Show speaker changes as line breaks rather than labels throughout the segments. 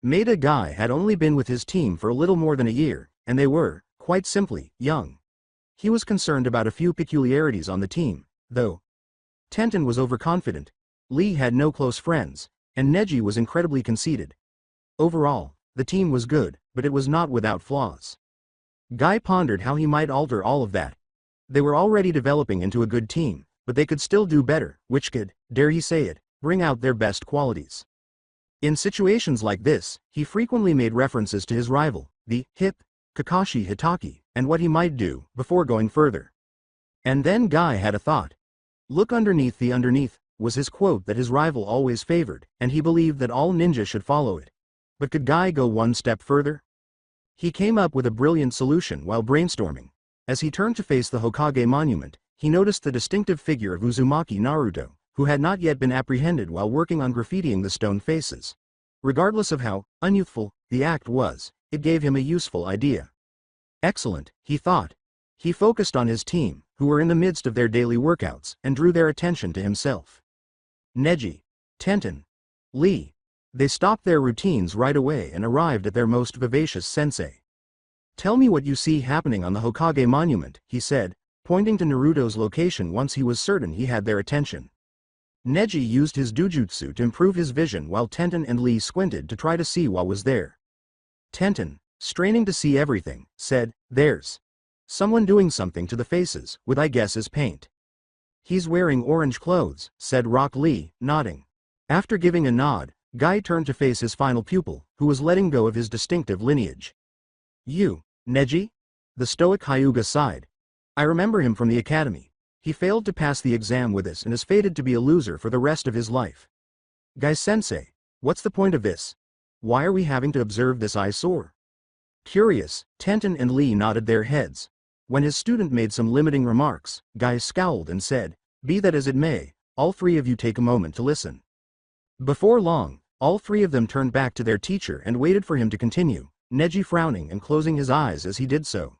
Maeda Guy had only been with his team for a little more than a year, and they were, quite simply, young. He was concerned about a few peculiarities on the team, though. Tenten was overconfident, Lee had no close friends, and Neji was incredibly conceited. Overall, the team was good, but it was not without flaws. Guy pondered how he might alter all of that. They were already developing into a good team, but they could still do better, which could, dare he say it, bring out their best qualities. In situations like this, he frequently made references to his rival, the hip Kakashi Hitaki, and what he might do before going further. And then Guy had a thought. Look underneath the underneath, was his quote that his rival always favored, and he believed that all ninja should follow it. But could Guy go one step further? He came up with a brilliant solution while brainstorming. As he turned to face the Hokage monument, he noticed the distinctive figure of Uzumaki Naruto, who had not yet been apprehended while working on graffitiing the stone faces. Regardless of how unyouthful the act was, it gave him a useful idea. Excellent, he thought. He focused on his team, who were in the midst of their daily workouts, and drew their attention to himself. Neji, Tenten, Lee. They stopped their routines right away and arrived at their most vivacious sensei. Tell me what you see happening on the Hokage monument, he said, pointing to Naruto's location once he was certain he had their attention. Neji used his dujutsu to improve his vision while Tenten and Lee squinted to try to see what was there. Tenten, straining to see everything, said, "There's someone doing something to the faces, with I guess is paint." "He's wearing orange clothes," said Rock Lee, nodding. After giving a nod, Guy turned to face his final pupil, who was letting go of his distinctive lineage. "You, Neji?" The stoic Hyuga sighed. "I remember him from the academy. He failed to pass the exam with us and is fated to be a loser for the rest of his life." "Guy-sensei, what's the point of this? Why are we having to observe this eyesore?" Curious, Tenten and Lee nodded their heads. When his student made some limiting remarks, Guy scowled and said, "Be that as it may, all three of you take a moment to listen." Before long, all three of them turned back to their teacher and waited for him to continue, Neji frowning and closing his eyes as he did so.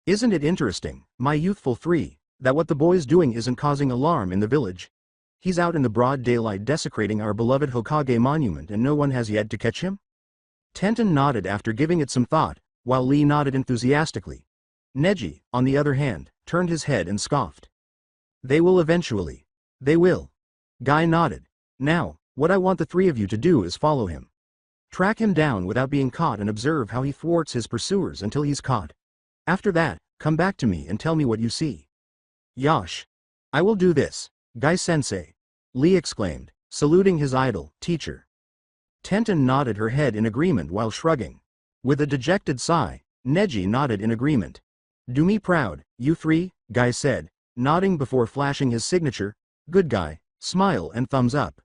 "Isn't it interesting, my youthful three, that what the boy's doing isn't causing alarm in the village? He's out in the broad daylight desecrating our beloved Hokage monument and no one has yet to catch him?" Tenten nodded after giving it some thought, while Lee nodded enthusiastically. Neji, on the other hand, turned his head and scoffed. "They will eventually. They will." Guy nodded. "Now, what I want the three of you to do is follow him. Track him down without being caught and observe how he thwarts his pursuers until he's caught. After that, come back to me and tell me what you see." "Yosh! I will do this, Guy-sensei," Lee exclaimed, saluting his idol, teacher. Tenten nodded her head in agreement while shrugging. With a dejected sigh, Neji nodded in agreement. "Do me proud, you three," Guy said, nodding before flashing his signature, "Good guy, smile and thumbs up."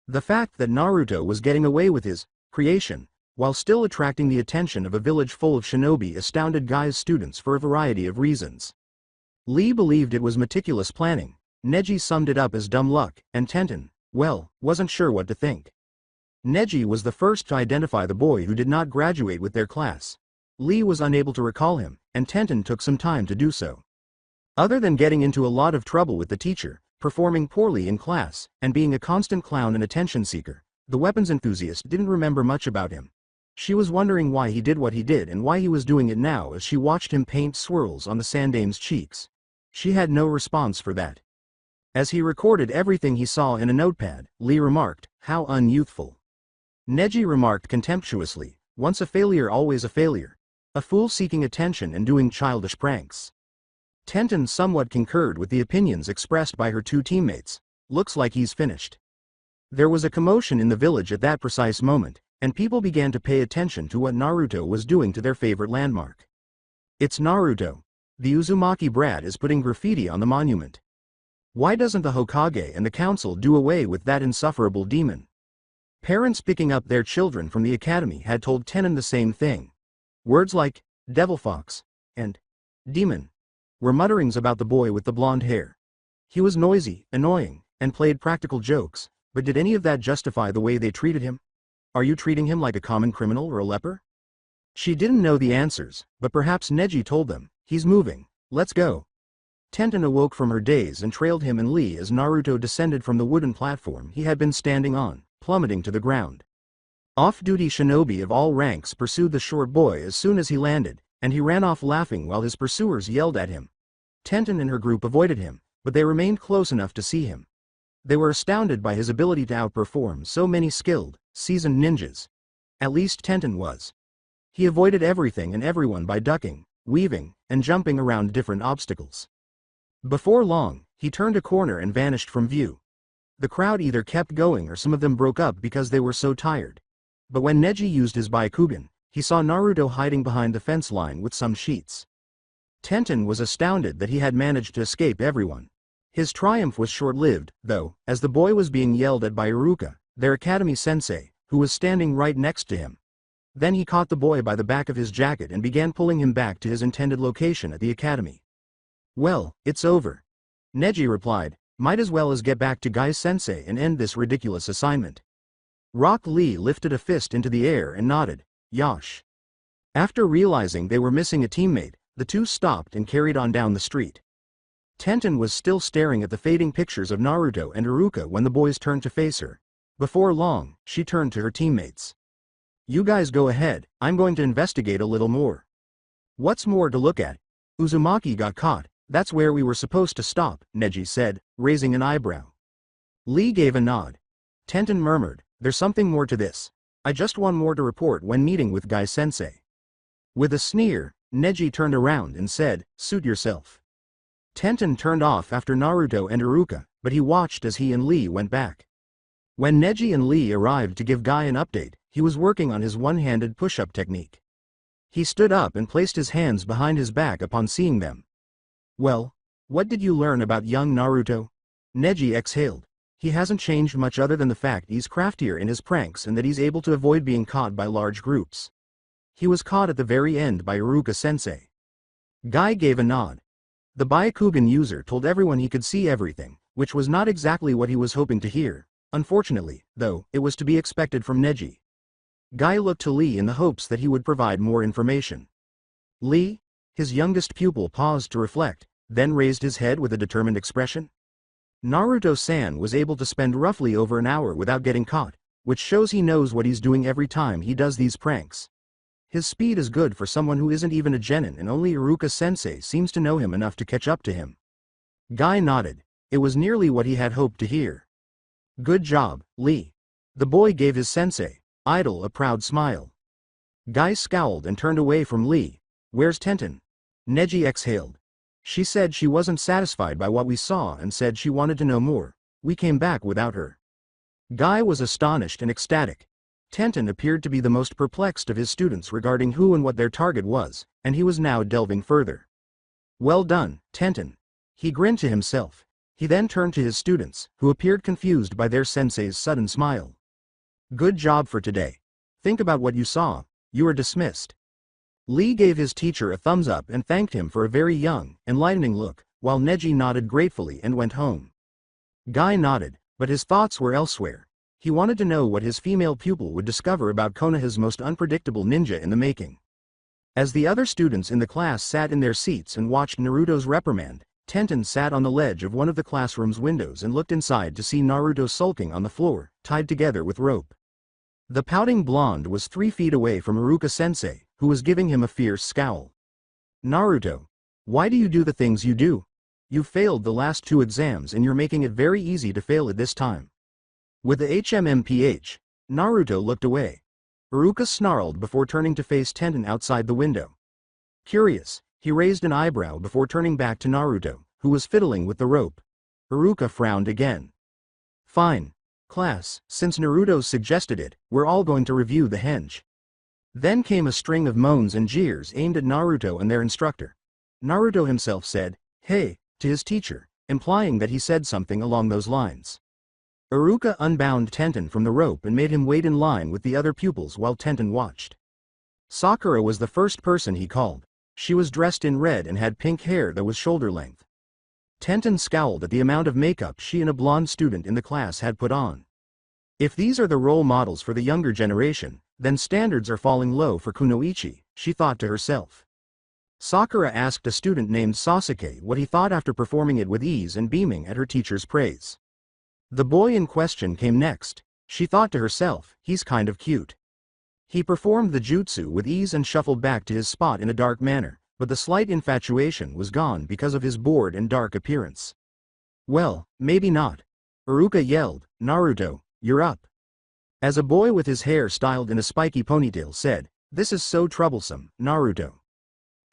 The fact that Naruto was getting away with his creation, while still attracting the attention of a village full of shinobi astounded Guy's students for a variety of reasons. Lee believed it was meticulous planning, Neji summed it up as dumb luck, and Tenten, well, wasn't sure what to think. Neji was the first to identify the boy who did not graduate with their class. Lee was unable to recall him, and Tenten took some time to do so. Other than getting into a lot of trouble with the teacher, performing poorly in class, and being a constant clown and attention seeker, the weapons enthusiast didn't remember much about him. She was wondering why he did what he did and why he was doing it now as she watched him paint swirls on the Sandame's cheeks. She had no response for that. As he recorded everything he saw in a notepad, Lee remarked, "How unyouthful." Neji remarked contemptuously, "Once a failure always a failure. A fool seeking attention and doing childish pranks." Tenten somewhat concurred with the opinions expressed by her two teammates. "Looks like he's finished." There was a commotion in the village at that precise moment, and people began to pay attention to what Naruto was doing to their favorite landmark. "It's Naruto. The Uzumaki brat is putting graffiti on the monument. Why doesn't the Hokage and the council do away with that insufferable demon?" Parents picking up their children from the academy had told Tenen the same thing. Words like devil fox and demon were mutterings about the boy with the blonde hair. He was noisy, annoying, and played practical jokes, but did any of that justify the way they treated him? Are you treating him like a common criminal or a leper? She didn't know the answers, but perhaps Neji told them, "He's moving, let's go." Tenten awoke from her daze and trailed him and Lee as Naruto descended from the wooden platform he had been standing on, plummeting to the ground. Off-duty shinobi of all ranks pursued the short boy as soon as he landed, and he ran off laughing while his pursuers yelled at him. Tenten and her group avoided him, but they remained close enough to see him. They were astounded by his ability to outperform so many skilled, seasoned ninjas. At least Tenten was. He avoided everything and everyone by ducking, weaving, and jumping around different obstacles. Before long, he turned a corner and vanished from view. The crowd either kept going or some of them broke up because they were so tired. But when Neji used his Byakugan, he saw Naruto hiding behind the fence line with some sheets. Tenten was astounded that he had managed to escape everyone. His triumph was short-lived, though, as the boy was being yelled at by Iruka, their academy sensei, who was standing right next to him. Then he caught the boy by the back of his jacket and began pulling him back to his intended location at the academy. "Well, it's over," Neji replied. "Might as well get back to Guy-sensei and end this ridiculous assignment." Rock Lee lifted a fist into the air and nodded. "Yosh." After realizing they were missing a teammate, the two stopped and carried on down the street. Tenten was still staring at the fading pictures of Naruto and Iruka when the boys turned to face her. Before long, she turned to her teammates. "You guys go ahead, I'm going to investigate a little more." "What's more to look at? Uzumaki got caught, that's where we were supposed to stop," Neji said, raising an eyebrow. Lee gave a nod. Tenten murmured, "There's something more to this. I just want more to report when meeting with Guy-sensei." With a sneer, Neji turned around and said, "Suit yourself." Tenten turned off after Naruto and Iruka, but he watched as he and Lee went back. When Neji and Lee arrived to give Guy an update, he was working on his one-handed push-up technique. He stood up and placed his hands behind his back upon seeing them. "Well, what did you learn about young Naruto?" Neji exhaled. "He hasn't changed much other than the fact he's craftier in his pranks and that he's able to avoid being caught by large groups. He was caught at the very end by Iruka-sensei." Guy gave a nod. The Byakugan user told everyone he could see everything, which was not exactly what he was hoping to hear. Unfortunately, though, it was to be expected from Neji. Guy looked to Lee in the hopes that he would provide more information. "Lee?" His youngest pupil paused to reflect, then raised his head with a determined expression. Naruto-san was able to spend roughly over an hour without getting caught, which shows he knows what he's doing every time he does these pranks. His speed is good for someone who isn't even a genin, and only Iruka-sensei seems to know him enough to catch up to him. Guy nodded. It was nearly what he had hoped to hear. "Good job, Lee." The boy gave his sensei, Idol, a proud smile. Guy scowled and turned away from Lee. "Where's Tenten?" Neji exhaled. "She said she wasn't satisfied by what we saw and said she wanted to know more. We came back without her." Guy was astonished and ecstatic. Tenten appeared to be the most perplexed of his students regarding who and what their target was, and he was now delving further. "Well done, Tenten." He grinned to himself. He then turned to his students, who appeared confused by their sensei's sudden smile. "Good job for today. Think about what you saw. You are dismissed." Lee gave his teacher a thumbs up and thanked him for a very young, enlightening look, while Neji nodded gratefully and went home. Guy nodded, but his thoughts were elsewhere. He wanted to know what his female pupil would discover about Konoha's most unpredictable ninja in the making. As the other students in the class sat in their seats and watched Naruto's reprimand, Tenten sat on the ledge of one of the classroom's windows and looked inside to see Naruto sulking on the floor, tied together with rope. The pouting blonde was 3 feet away from Iruka-sensei, who was giving him a fierce scowl. "Naruto, why do you do the things you do? You failed the last 2 exams and you're making it very easy to fail it this time." With the HMMPH, Naruto looked away. Iruka snarled before turning to face Tenten outside the window. Curious, he raised an eyebrow before turning back to Naruto, who was fiddling with the rope. Iruka frowned again. "Fine. Class, since Naruto suggested it, we're all going to review the henge." Then came a string of moans and jeers aimed at Naruto and their instructor. Naruto himself said, "Hey," to his teacher, implying that he said something along those lines. Iruka unbound Tenten from the rope and made him wait in line with the other pupils while Tenten watched. Sakura was the first person he called. She was dressed in red and had pink hair that was shoulder length. Tenten scowled at the amount of makeup she and a blonde student in the class had put on. If these are the role models for the younger generation, then standards are falling low for Kunoichi, she thought to herself. Sakura asked a student named Sasuke what he thought after performing it with ease and beaming at her teacher's praise. The boy in question came next. She thought to herself, he's kind of cute. He performed the jutsu with ease and shuffled back to his spot in a dark manner, but the slight infatuation was gone because of his bored and dark appearance. Well, maybe not. Iruka yelled, "Naruto, you're up." As a boy with his hair styled in a spiky ponytail said, "This is so troublesome, Naruto."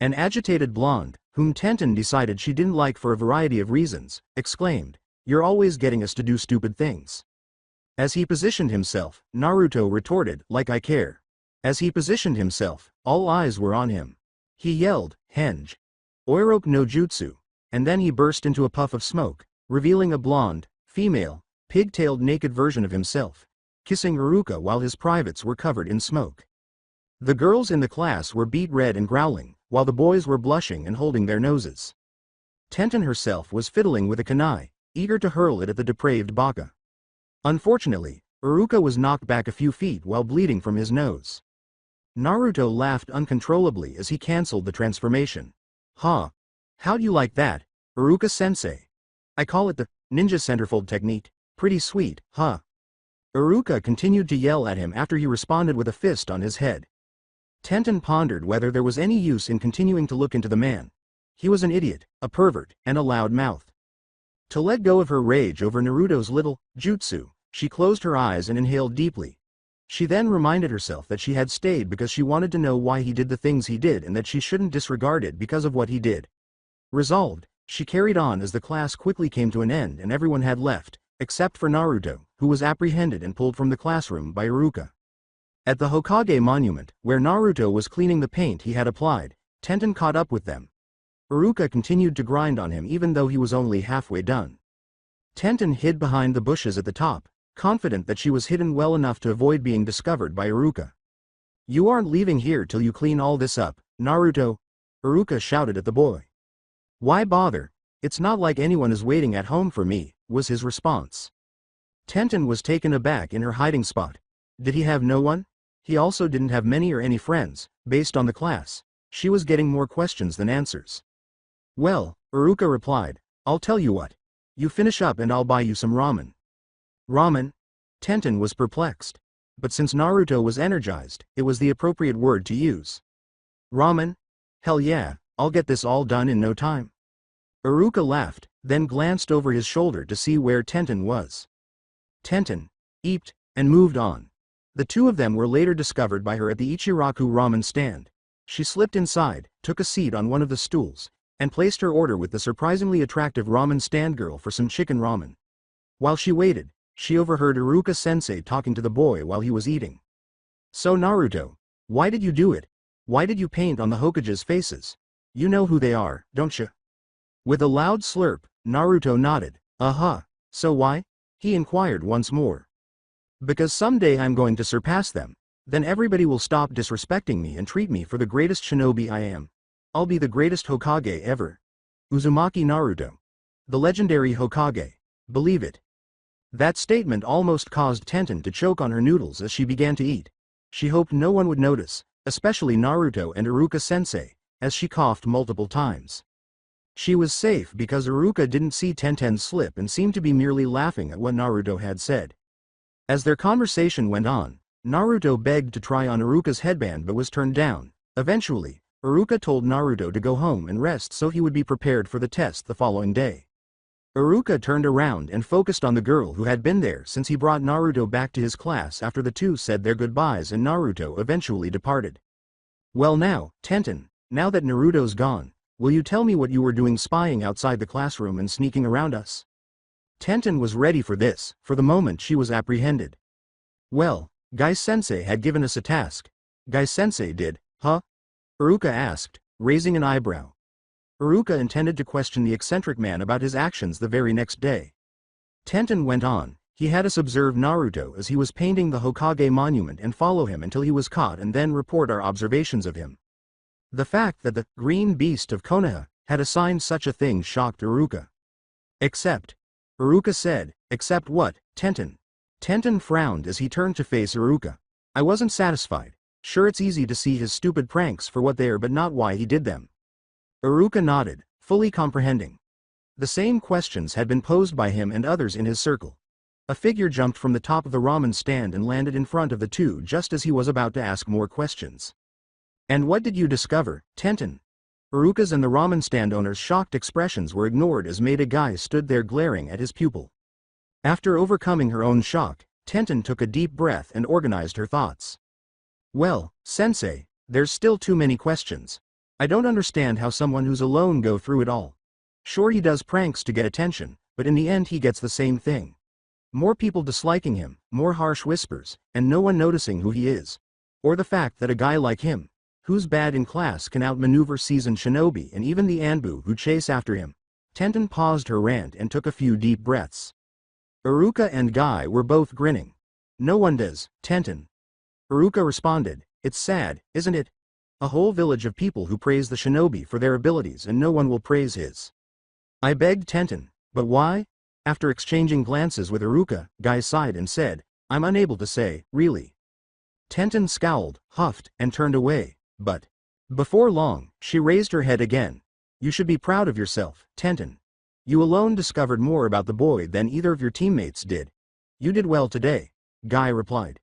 An agitated blonde, whom Tenten decided she didn't like for a variety of reasons, exclaimed, "You're always getting us to do stupid things." As he positioned himself, Naruto retorted, "Like I care." As he positioned himself, all eyes were on him. He yelled, "Henge! Oiroke no jutsu," and then he burst into a puff of smoke, revealing a blonde, female, pig-tailed naked version of himself, kissing Iruka while his privates were covered in smoke. The girls in the class were beet red and growling, while the boys were blushing and holding their noses. Tenten herself was fiddling with a kunai, eager to hurl it at the depraved baka. Unfortunately, Iruka was knocked back a few feet while bleeding from his nose. Naruto laughed uncontrollably as he cancelled the transformation. "Huh? How'd you like that, Iruka-sensei? I call it the ninja centerfold technique. Pretty sweet, huh?" Iruka continued to yell at him after he responded with a fist on his head. Tenten pondered whether there was any use in continuing to look into the man. He was an idiot, a pervert, and a loud mouth. To let go of her rage over Naruto's little jutsu, she closed her eyes and inhaled deeply. She then reminded herself that she had stayed because she wanted to know why he did the things he did and that she shouldn't disregard it because of what he did. Resolved, she carried on as the class quickly came to an end and everyone had left, except for Naruto, who was apprehended and pulled from the classroom by Iruka. At the Hokage monument, where Naruto was cleaning the paint he had applied, Tenten caught up with them. Iruka continued to grind on him even though he was only halfway done. Tenten hid behind the bushes at the top, confident that she was hidden well enough to avoid being discovered by Iruka. "You aren't leaving here till you clean all this up, Naruto," Iruka shouted at the boy. "Why bother? It's not like anyone is waiting at home for me," was his response. Tenten was taken aback in her hiding spot. Did he have no one? He also didn't have many or any friends, based on the class. She was getting more questions than answers. "Well," Iruka replied, "I'll tell you what. You finish up and I'll buy you some ramen." Ramen? Tenten was perplexed. But since Naruto was energized, it was the appropriate word to use. "Ramen? Hell yeah, I'll get this all done in no time." Iruka laughed, then glanced over his shoulder to see where Tenten was. Tenten eeped and moved on. The two of them were later discovered by her at the Ichiraku ramen stand. She slipped inside, took a seat on one of the stools, and placed her order with the surprisingly attractive ramen stand girl for some chicken ramen. While she waited, she overheard Iruka-sensei talking to the boy while he was eating. "So Naruto, why did you do it? Why did you paint on the Hokage's faces? You know who they are, don't you?" With a loud slurp, Naruto nodded. "Uh-huh, so why?" he inquired once more. "Because someday I'm going to surpass them. Then everybody will stop disrespecting me and treat me for the greatest shinobi I am. I'll be the greatest Hokage ever. Uzumaki Naruto. The legendary Hokage. Believe it." That statement almost caused Tenten to choke on her noodles as she began to eat. She hoped no one would notice, especially Naruto and Iruka-sensei, as she coughed multiple times. She was safe because Iruka didn't see Tenten slip and seemed to be merely laughing at what Naruto had said. As their conversation went on, Naruto begged to try on Iruka's headband but was turned down. Eventually, Iruka told Naruto to go home and rest so he would be prepared for the test the following day. Iruka turned around and focused on the girl who had been there since he brought Naruto back to his class after the two said their goodbyes and Naruto eventually departed. "Well now, Tenten, now that Naruto's gone, will you tell me what you were doing spying outside the classroom and sneaking around us?" Tenten was ready for this. For the moment she was apprehended. "Well, Gai-sensei had given us a task." "Gai-sensei did, huh?" Iruka asked, raising an eyebrow. Iruka intended to question the eccentric man about his actions the very next day. Tenten went on. "He had us observe Naruto as he was painting the Hokage monument and follow him until he was caught and then report our observations of him." The fact that the green beast of Konoha had assigned such a thing shocked Iruka. "Except," Iruka said. "Except what, Tenten?" Tenten frowned as he turned to face Iruka. "I wasn't satisfied. Sure, it's easy to see his stupid pranks for what they are but not why he did them." Iruka nodded, fully comprehending. The same questions had been posed by him and others in his circle. A figure jumped from the top of the ramen stand and landed in front of the two just as he was about to ask more questions. And what did you discover, Tenten? Iruka's and the ramen stand owner's shocked expressions were ignored as Maida Guy stood there glaring at his pupil. After overcoming her own shock, Tenten took a deep breath and organized her thoughts. Well, sensei, there's still too many questions. I don't understand how someone who's alone go through it all. Sure, he does pranks to get attention, but in the end he gets the same thing. More people disliking him, more harsh whispers, and no one noticing who he is. Or the fact that a guy like him, who's bad in class, can outmaneuver seasoned shinobi and even the Anbu who chase after him. Tenten paused her rant and took a few deep breaths. Iruka and Guy were both grinning. No one does, Tenten. Iruka responded, it's sad, isn't it? A whole village of people who praise the shinobi for their abilities and no one will praise his. I begged Tenten, but why? After exchanging glances with Iruka, Guy sighed and said, I'm unable to say, really. Tenten scowled, huffed, and turned away, but before long, she raised her head again. You should be proud of yourself, Tenten. You alone discovered more about the boy than either of your teammates did. You did well today, Guy replied.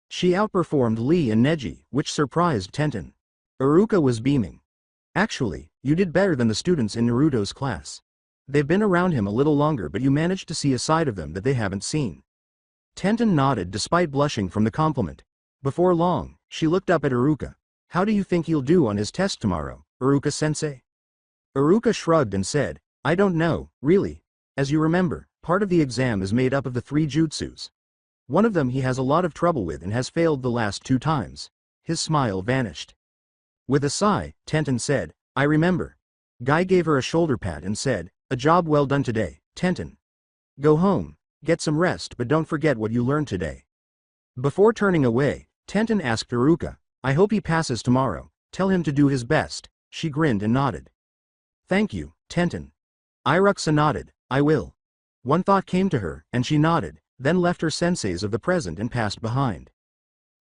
She outperformed Lee and Neji, which surprised Tenten. Iruka was beaming. Actually, you did better than the students in Naruto's class. They've been around him a little longer, but you managed to see a side of them that they haven't seen. Tenten nodded despite blushing from the compliment. Before long, she looked up at Iruka. How do you think he'll do on his test tomorrow, Iruka-sensei? Iruka shrugged and said, I don't know, really. As you remember, part of the exam is made up of the 3 jutsus. One of them he has a lot of trouble with and has failed the last 2 times. His smile vanished. With a sigh, Tenten said, I remember. Guy gave her a shoulder pat and said, a job well done today, Tenten. Go home, get some rest, but don't forget what you learned today. Before turning away, Tenten asked Iruka, I hope he passes tomorrow, tell him to do his best. She grinned and nodded. Thank you, Tenten. Iruka nodded, I will. One thought came to her, and she nodded, then left her senseis of the present and passed behind.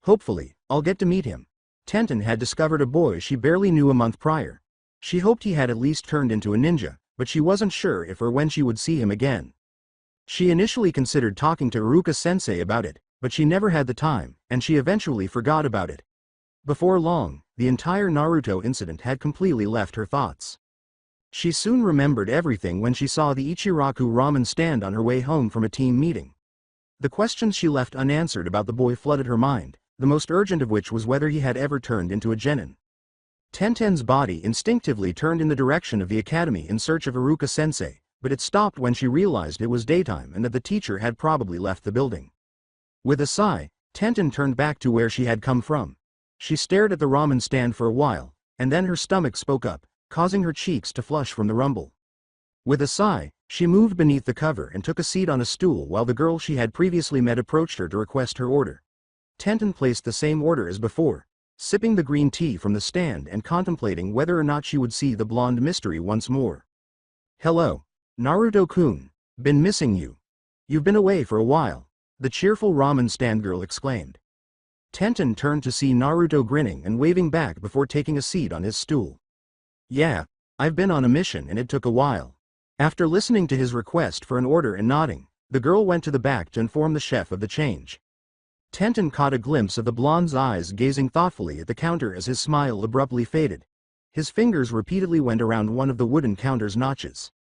Hopefully, I'll get to meet him. Tenten had discovered a boy she barely knew a month prior. She hoped he had at least turned into a ninja, but she wasn't sure if or when she would see him again. She initially considered talking to Iruka-sensei about it, but she never had the time, and she eventually forgot about it. Before long, the entire Naruto incident had completely left her thoughts. She soon remembered everything when she saw the Ichiraku ramen stand on her way home from a team meeting. The questions she left unanswered about the boy flooded her mind, the most urgent of which was whether he had ever turned into a genin. Tenten's body instinctively turned in the direction of the academy in search of Iruka-sensei, but it stopped when she realized it was daytime and that the teacher had probably left the building. With a sigh, Tenten turned back to where she had come from. She stared at the ramen stand for a while, and then her stomach spoke up, causing her cheeks to flush from the rumble. With a sigh, she moved beneath the cover and took a seat on a stool while the girl she had previously met approached her to request her order. Tenten placed the same order as before, sipping the green tea from the stand and contemplating whether or not she would see the blonde mystery once more. Hello, Naruto-kun, been missing you. You've been away for a while, the cheerful ramen stand girl exclaimed. Tenten turned to see Naruto grinning and waving back before taking a seat on his stool. Yeah, I've been on a mission and it took a while. After listening to his request for an order and nodding, the girl went to the back to inform the chef of the change. Tenten caught a glimpse of the blonde's eyes gazing thoughtfully at the counter as his smile abruptly faded. His fingers repeatedly went around one of the wooden counter's notches.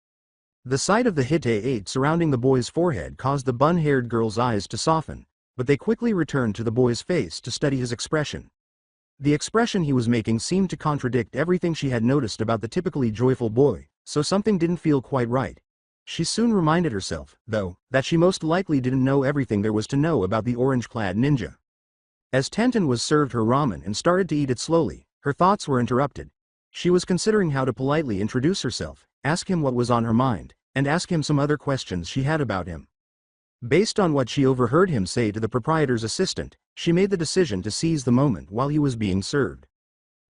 The sight of the Hite 8 surrounding the boy's forehead caused the bun-haired girl's eyes to soften, but they quickly returned to the boy's face to study his expression. The expression he was making seemed to contradict everything she had noticed about the typically joyful boy, so something didn't feel quite right. She soon reminded herself, though, that she most likely didn't know everything there was to know about the orange-clad ninja. As Tenten was served her ramen and started to eat it slowly, her thoughts were interrupted. She was considering how to politely introduce herself, ask him what was on her mind, and ask him some other questions she had about him. Based on what she overheard him say to the proprietor's assistant, she made the decision to seize the moment while he was being served.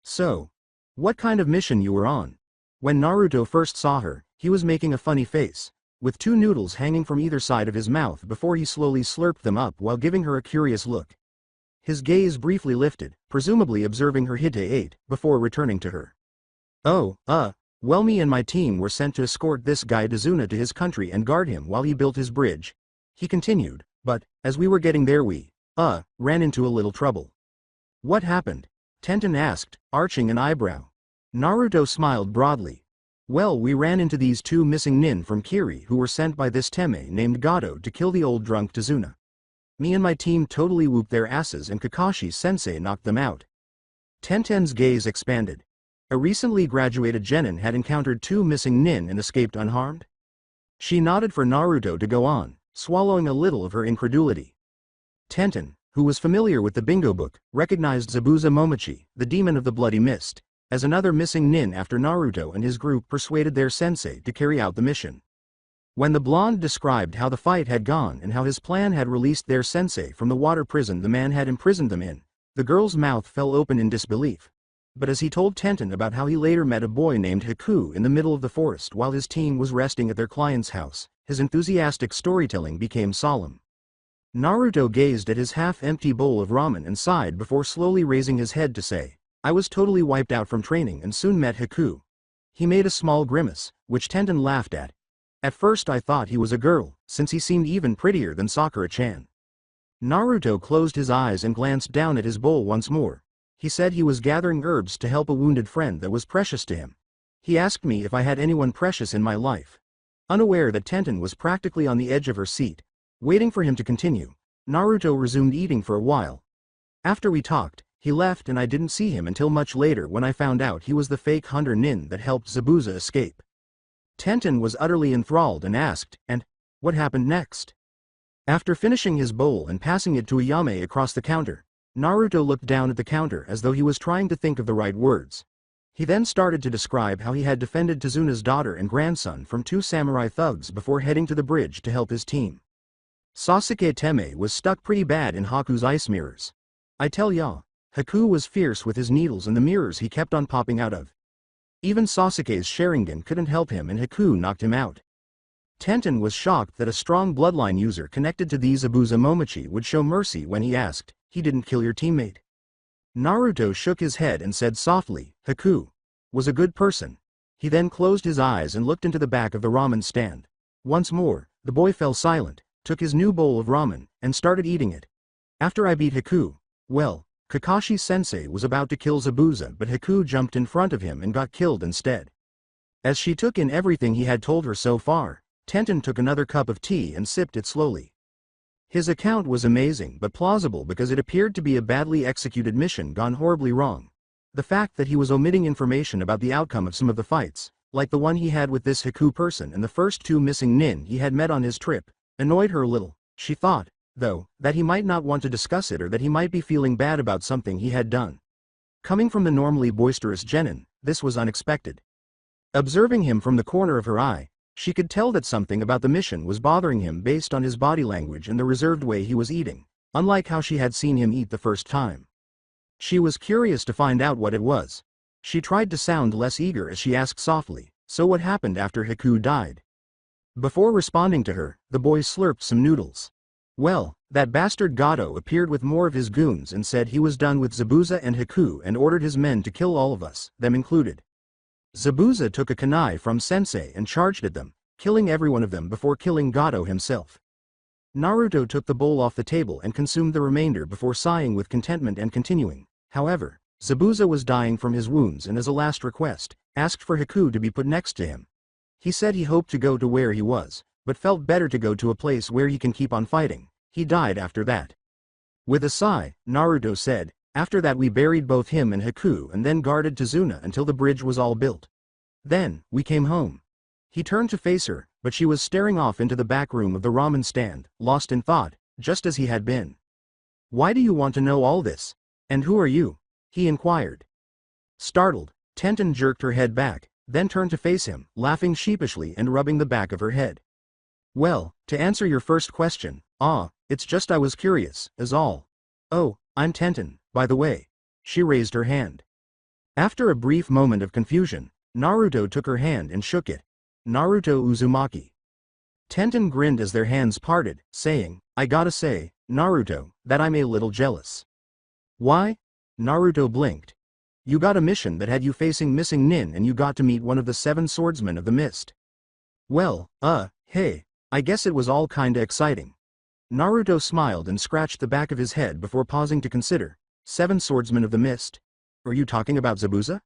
So, what kind of mission you were on? When Naruto first saw her, he was making a funny face, with 2 noodles hanging from either side of his mouth before he slowly slurped them up while giving her a curious look. His gaze briefly lifted, presumably observing her Hite 8, before returning to her. Oh, well, me and my team were sent to escort this guy Dazuna to his country and guard him while he built his bridge. He continued, but, as we were getting there ran into a little trouble. What happened? Tenten asked, arching an eyebrow. Naruto smiled broadly. Well, we ran into these two missing nin from Kiri who were sent by this Teme named Gato to kill the old drunk Tazuna. Me and my team totally whooped their asses and Kakashi-sensei knocked them out. Tenten's gaze expanded. A recently graduated genin had encountered two missing nin and escaped unharmed? She nodded for Naruto to go on, swallowing a little of her incredulity. Tenten, who was familiar with the bingo book, recognized Zabuza Momochi, the demon of the bloody mist, as another missing nin after Naruto and his group persuaded their sensei to carry out the mission. When the blonde described how the fight had gone and how his plan had released their sensei from the water prison the man had imprisoned them in, the girl's mouth fell open in disbelief. But as he told Tenten about how he later met a boy named Haku in the middle of the forest while his team was resting at their client's house, his enthusiastic storytelling became solemn. Naruto gazed at his half-empty bowl of ramen and sighed before slowly raising his head to say, I was totally wiped out from training and soon met Haku. He made a small grimace, which Tenten laughed at. At first I thought he was a girl, since he seemed even prettier than Sakura-chan. Naruto closed his eyes and glanced down at his bowl once more. He said he was gathering herbs to help a wounded friend that was precious to him. He asked me if I had anyone precious in my life. Unaware that Tenten was practically on the edge of her seat, waiting for him to continue, Naruto resumed eating for a while. After we talked, he left and I didn't see him until much later when I found out he was the fake hunter nin that helped Zabuza escape. Tenten was utterly enthralled and asked, and what happened next? After finishing his bowl and passing it to a Yame across the counter, Naruto looked down at the counter as though he was trying to think of the right words. He then started to describe how he had defended Tazuna's daughter and grandson from two samurai thugs before heading to the bridge to help his team. Sasuke Teme was stuck pretty bad in Haku's ice mirrors. I tell ya, Haku was fierce with his needles and the mirrors he kept on popping out of. Even Sasuke's Sharingan couldn't help him and Haku knocked him out. Tenten was shocked that a strong bloodline user connected to these Zabuza Momochi would show mercy when he asked, he didn't kill your teammate? Naruto shook his head and said softly, Haku was a good person. He then closed his eyes and looked into the back of the ramen stand. Once more, the boy fell silent, took his new bowl of ramen, and started eating it. After I beat Haku, well, Kakashi-sensei was about to kill Zabuza but Haku jumped in front of him and got killed instead. As she took in everything he had told her so far, Tenten took another cup of tea and sipped it slowly. His account was amazing but plausible because it appeared to be a badly executed mission gone horribly wrong. The fact that he was omitting information about the outcome of some of the fights, like the one he had with this Haku person and the first two missing nin he had met on his trip, annoyed her a little. She thought, though, that he might not want to discuss it or that he might be feeling bad about something he had done. Coming from the normally boisterous genin, this was unexpected. Observing him from the corner of her eye, she could tell that something about the mission was bothering him based on his body language and the reserved way he was eating, unlike how she had seen him eat the first time. She was curious to find out what it was. She tried to sound less eager as she asked softly, so what happened after Haku died? Before responding to her, the boy slurped some noodles. Well, that bastard Gato appeared with more of his goons and said he was done with Zabuza and Haku and ordered his men to kill all of us, them included. Zabuza took a kunai from Sensei and charged at them, killing every one of them before killing Gato himself. Naruto took the bowl off the table and consumed the remainder before sighing with contentment and continuing. However, Zabuza was dying from his wounds and as a last request, asked for Haku to be put next to him. He said he hoped to go to where he was, but felt better to go to a place where he can keep on fighting. He died after that. With a sigh, Naruto said, after that we buried both him and Haku and then guarded Tazuna until the bridge was all built. Then, we came home. He turned to face her, but she was staring off into the back room of the ramen stand, lost in thought, just as he had been. Why do you want to know all this? And who are you? He inquired. Startled, Tenten jerked her head back, then turned to face him, laughing sheepishly and rubbing the back of her head. Well, to answer your first question, it's just I was curious, is all. Oh, I'm Tenten, by the way. She raised her hand. After a brief moment of confusion, Naruto took her hand and shook it. Naruto Uzumaki. Tenten grinned as their hands parted, saying, I gotta say, Naruto, that I'm a little jealous. Why? Naruto blinked. You got a mission that had you facing missing nin and you got to meet one of the 7 swordsmen of the mist. Well, hey, I guess it was all kinda exciting. Naruto smiled and scratched the back of his head before pausing to consider. 7 swordsmen of the mist? Are you talking about Zabuza?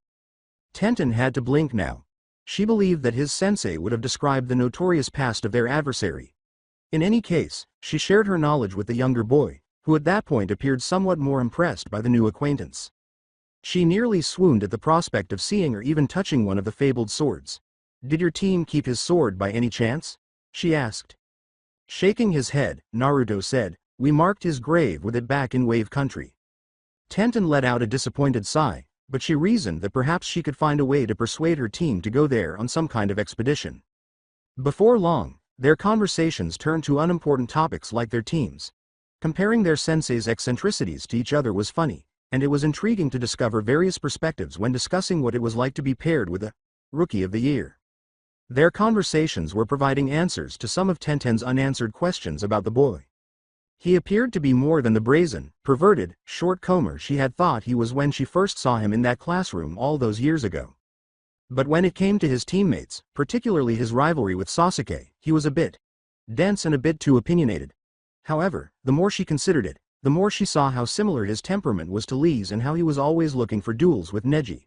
Tenten had to blink now. She believed that his sensei would have described the notorious past of their adversary. In any case, she shared her knowledge with the younger boy, who at that point appeared somewhat more impressed by the new acquaintance. She nearly swooned at the prospect of seeing or even touching one of the fabled swords. Did your team keep his sword by any chance? She asked. Shaking his head, Naruto said, we marked his grave with it back in Wave Country. Tenten let out a disappointed sigh, but she reasoned that perhaps she could find a way to persuade her team to go there on some kind of expedition. Before long, their conversations turned to unimportant topics like their teams. Comparing their sensei's eccentricities to each other was funny, and it was intriguing to discover various perspectives when discussing what it was like to be paired with a Rookie of the Year. Their conversations were providing answers to some of Tenten's unanswered questions about the boy. He appeared to be more than the brazen, perverted, short-comer she had thought he was when she first saw him in that classroom all those years ago. But when it came to his teammates, particularly his rivalry with Sasuke, he was a bit dense and a bit too opinionated. However, the more she considered it, the more she saw how similar his temperament was to Lee's and how he was always looking for duels with Neji.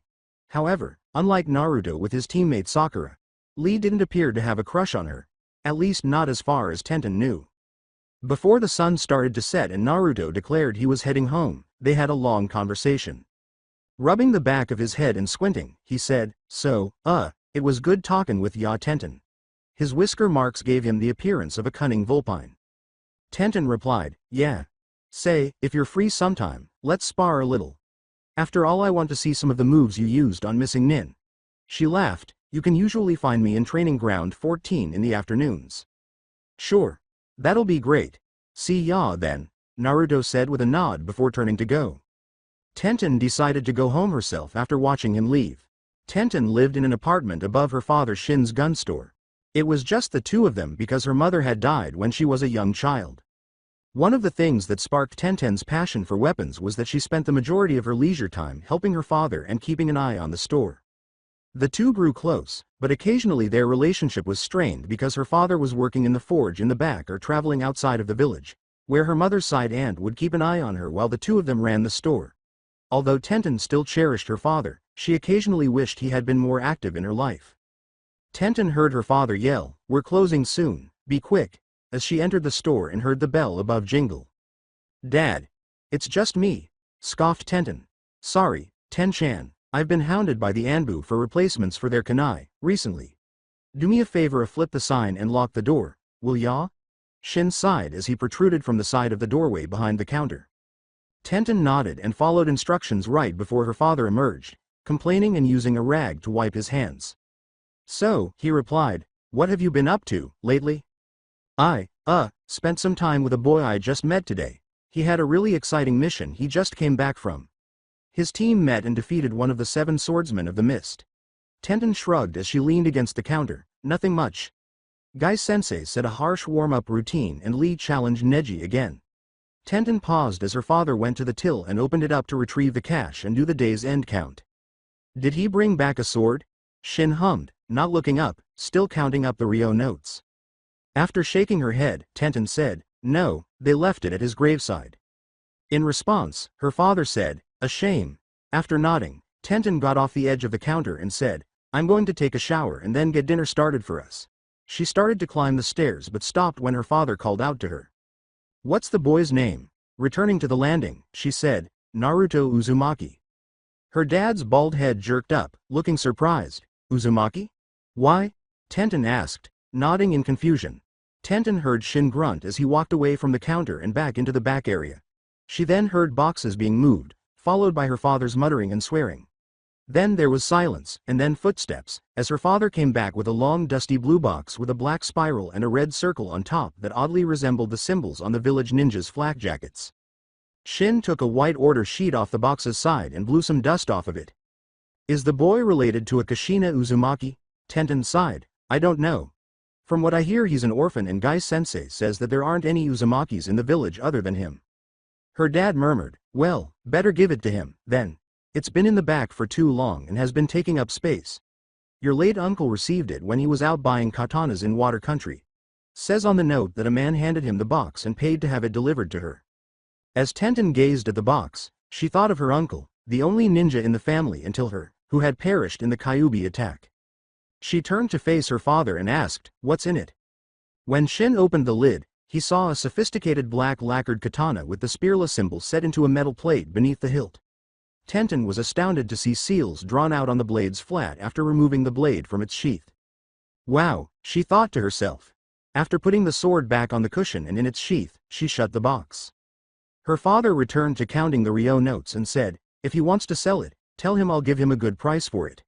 However, unlike Naruto with his teammate Sakura, Lee didn't appear to have a crush on her, at least not as far as Tenten knew. Before the sun started to set and Naruto declared he was heading home, they had a long conversation. Rubbing the back of his head and squinting, he said, so, it was good talking with ya Tenten. His whisker marks gave him the appearance of a cunning vulpine. Tenten replied, yeah. Say, if you're free sometime, let's spar a little. After all, I want to see some of the moves you used on missing Nin. She laughed. You can usually find me in training ground 14 in the afternoons. Sure. That'll be great. See ya then, Naruto said with a nod before turning to go. Tenten decided to go home herself after watching him leave. Tenten lived in an apartment above her father Shin's gun store. It was just the two of them because her mother had died when she was a young child. One of the things that sparked Tenten's passion for weapons was that she spent the majority of her leisure time helping her father and keeping an eye on the store. The two grew close, but occasionally their relationship was strained because her father was working in the forge in the back or traveling outside of the village, where her mother's side aunt would keep an eye on her while the two of them ran the store. Although Tenten still cherished her father, she occasionally wished he had been more active in her life. Tenten heard her father yell, "We're closing soon, be quick," as she entered the store and heard the bell above jingle. "Dad. It's just me," scoffed Tenten. "Sorry, Ten-chan. I've been hounded by the Anbu for replacements for their kunai, recently. Do me a favor, flip the sign and lock the door, will ya?" Shin sighed as he protruded from the side of the doorway behind the counter. Tenten nodded and followed instructions right before her father emerged, complaining and using a rag to wipe his hands. "So," he replied, "what have you been up to, lately?" "I, spent some time with a boy I just met today. He had a really exciting mission he just came back from. His team met and defeated one of the 7 swordsmen of the mist." Tenten shrugged as she leaned against the counter. "Nothing much. Guy-sensei said a harsh warm-up routine and Lee challenged Neji again." Tenten paused as her father went to the till and opened it up to retrieve the cash and do the day's end count. "Did he bring back a sword?" Shin hummed, not looking up, still counting up the Ryo notes. After shaking her head, Tenten said, "No, they left it at his graveside." In response, her father said, "A shame." After nodding, Tenten got off the edge of the counter and said, "I'm going to take a shower and then get dinner started for us." She started to climb the stairs but stopped when her father called out to her. "What's the boy's name?" Returning to the landing, she said, "Naruto Uzumaki." Her dad's bald head jerked up, looking surprised. "Uzumaki? Why?" Tenten asked, nodding in confusion. Tenten heard Shin grunt as he walked away from the counter and back into the back area. She then heard boxes being moved, followed by her father's muttering and swearing. Then there was silence, and then footsteps, as her father came back with a long dusty blue box with a black spiral and a red circle on top that oddly resembled the symbols on the village ninjas' flak jackets. Shin took a white order sheet off the box's side and blew some dust off of it. "Is the boy related to a Kushina Uzumaki?" Tenten sighed. "I don't know. From what I hear he's an orphan and Guy-sensei says that there aren't any Uzumakis in the village other than him." Her dad murmured, "Well, better give it to him, then. It's been in the back for too long and has been taking up space. Your late uncle received it when he was out buying katanas in Water Country." Says on the note that a man handed him the box and paid to have it delivered to her. As Tenten gazed at the box, she thought of her uncle, the only ninja in the family until her, who had perished in the Kyuubi attack. She turned to face her father and asked, "What's in it?" When Shin opened the lid, he saw a sophisticated black lacquered katana with the spirla symbol set into a metal plate beneath the hilt. Tenten was astounded to see seals drawn out on the blade's flat after removing the blade from its sheath. Wow, she thought to herself. After putting the sword back on the cushion and in its sheath, she shut the box. Her father returned to counting the Ryo notes and said, "If he wants to sell it, tell him I'll give him a good price for it."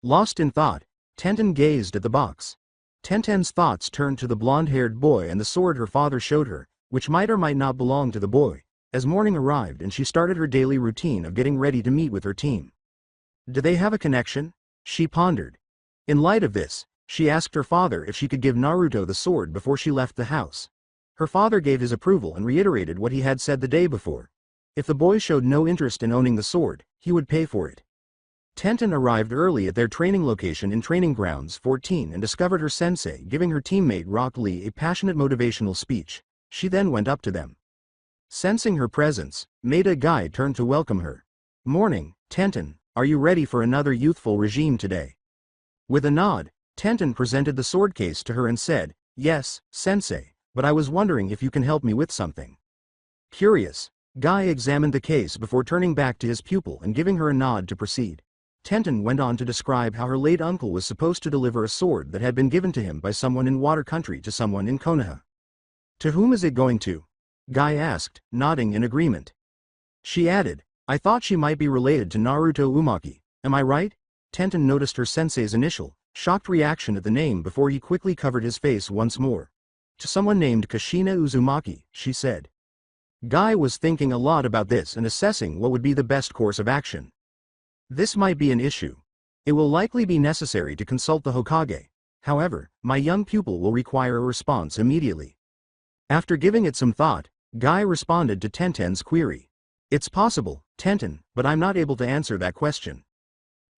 Lost in thought, Tenten gazed at the box. Tenten's thoughts turned to the blonde-haired boy and the sword her father showed her, which might or might not belong to the boy, as morning arrived and she started her daily routine of getting ready to meet with her team. Do they have a connection? She pondered. In light of this, she asked her father if she could give Naruto the sword before she left the house. Her father gave his approval and reiterated what he had said the day before. If the boy showed no interest in owning the sword, he would pay for it. Tenten arrived early at their training location in Training Grounds 14 and discovered her sensei giving her teammate Rock Lee a passionate motivational speech. She then went up to them. Sensing her presence, Maeda Guy turned to welcome her. "Morning, Tenten, are you ready for another youthful regime today?" With a nod, Tenten presented the sword case to her and said, "Yes, sensei, but I was wondering if you can help me with something." Curious, Guy examined the case before turning back to his pupil and giving her a nod to proceed. Tenten went on to describe how her late uncle was supposed to deliver a sword that had been given to him by someone in Water Country to someone in Konoha. "To whom is it going to?" Guy asked, nodding in agreement. She added, "I thought she might be related to Naruto Uzumaki, am I right?" Tenten noticed her sensei's initial, shocked reaction at the name before he quickly covered his face once more. "To someone named Kushina Uzumaki," she said. Guy was thinking a lot about this and assessing what would be the best course of action. This might be an issue. It will likely be necessary to consult the Hokage. However, my young pupil will require a response immediately. After giving it some thought, Guy responded to Tenten's query. "It's possible, Tenten, but I'm not able to answer that question."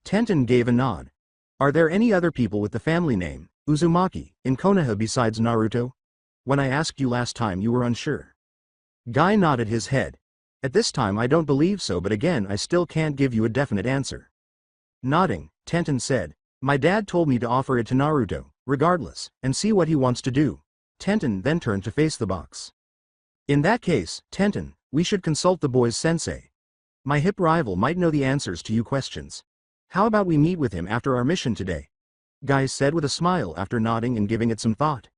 Tenten gave a nod. "Are there any other people with the family name, Uzumaki, in Konoha besides Naruto? When I asked you last time you were unsure." Guy nodded his head. "At this time I don't believe so, but again I still can't give you a definite answer." Nodding, Tenten said, "My dad told me to offer it to Naruto, regardless, and see what he wants to do." Tenten then turned to face the box. "In that case, Tenten, we should consult the boy's sensei. My hip rival might know the answers to you questions. How about we meet with him after our mission today?" Guy said with a smile after nodding and giving it some thought.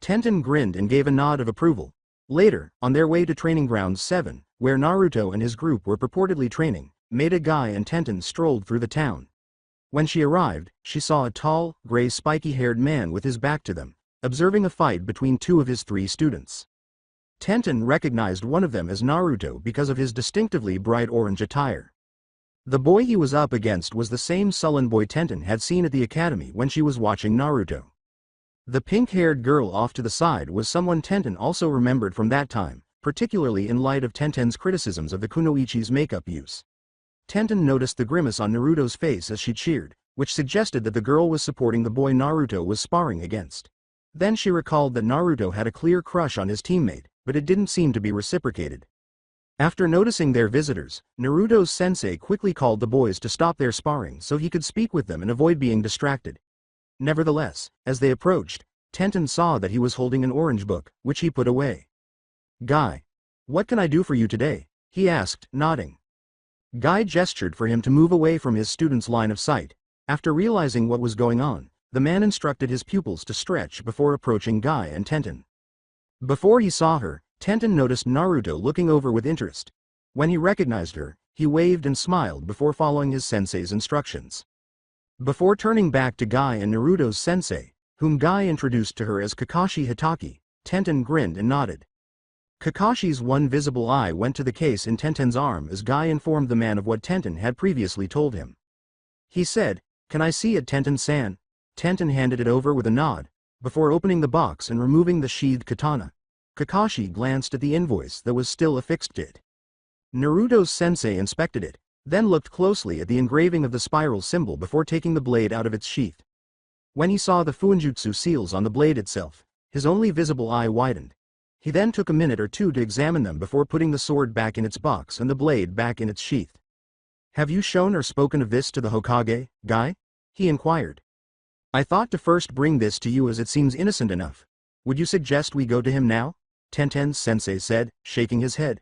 Tenten grinned and gave a nod of approval. Later, on their way to Training Grounds 7, where Naruto and his group were purportedly training, Maeda Guy and Tenten strolled through the town. When she arrived, she saw a tall, gray spiky-haired man with his back to them, observing a fight between two of his 3 students. Tenten recognized one of them as Naruto because of his distinctively bright orange attire. The boy he was up against was the same sullen boy Tenten had seen at the academy when she was watching Naruto. The pink-haired girl off to the side was someone Tenten also remembered from that time, particularly in light of Tenten's criticisms of the kunoichi's makeup use. Tenten noticed the grimace on Naruto's face as she cheered, which suggested that the girl was supporting the boy Naruto was sparring against. Then she recalled that Naruto had a clear crush on his teammate, but it didn't seem to be reciprocated. After noticing their visitors, Naruto's sensei quickly called the boys to stop their sparring so he could speak with them and avoid being distracted. Nevertheless, as they approached, Tenten saw that he was holding an orange book, which he put away. "Guy, what can I do for you today?" he asked, nodding. Guy gestured for him to move away from his student's line of sight. After realizing what was going on, the man instructed his pupils to stretch before approaching Guy and Tenten. Before he saw her, Tenten noticed Naruto looking over with interest. When he recognized her, he waved and smiled before following his sensei's instructions. Before turning back to Guy and Naruto's sensei, whom Guy introduced to her as Kakashi Hitaki, Tenten grinned and nodded. Kakashi's one visible eye went to the case in Tenten's arm as Guy informed the man of what Tenten had previously told him. He said, "Can I see it, Tenten-san?" Tenten handed it over with a nod, before opening the box and removing the sheathed katana. Kakashi glanced at the invoice that was still affixed to it. Naruto's sensei inspected it, then looked closely at the engraving of the spiral symbol before taking the blade out of its sheath. When he saw the Fuinjutsu seals on the blade itself, His only visible eye widened. He then took a minute or two to examine them before putting the sword back in its box and the blade back in its sheath. "Have you shown or spoken of this to the Hokage, guy?" he inquired. "I thought to first bring this to you as it seems innocent enough. Would you suggest we go to him now?" Tenten-sensei said, shaking his head.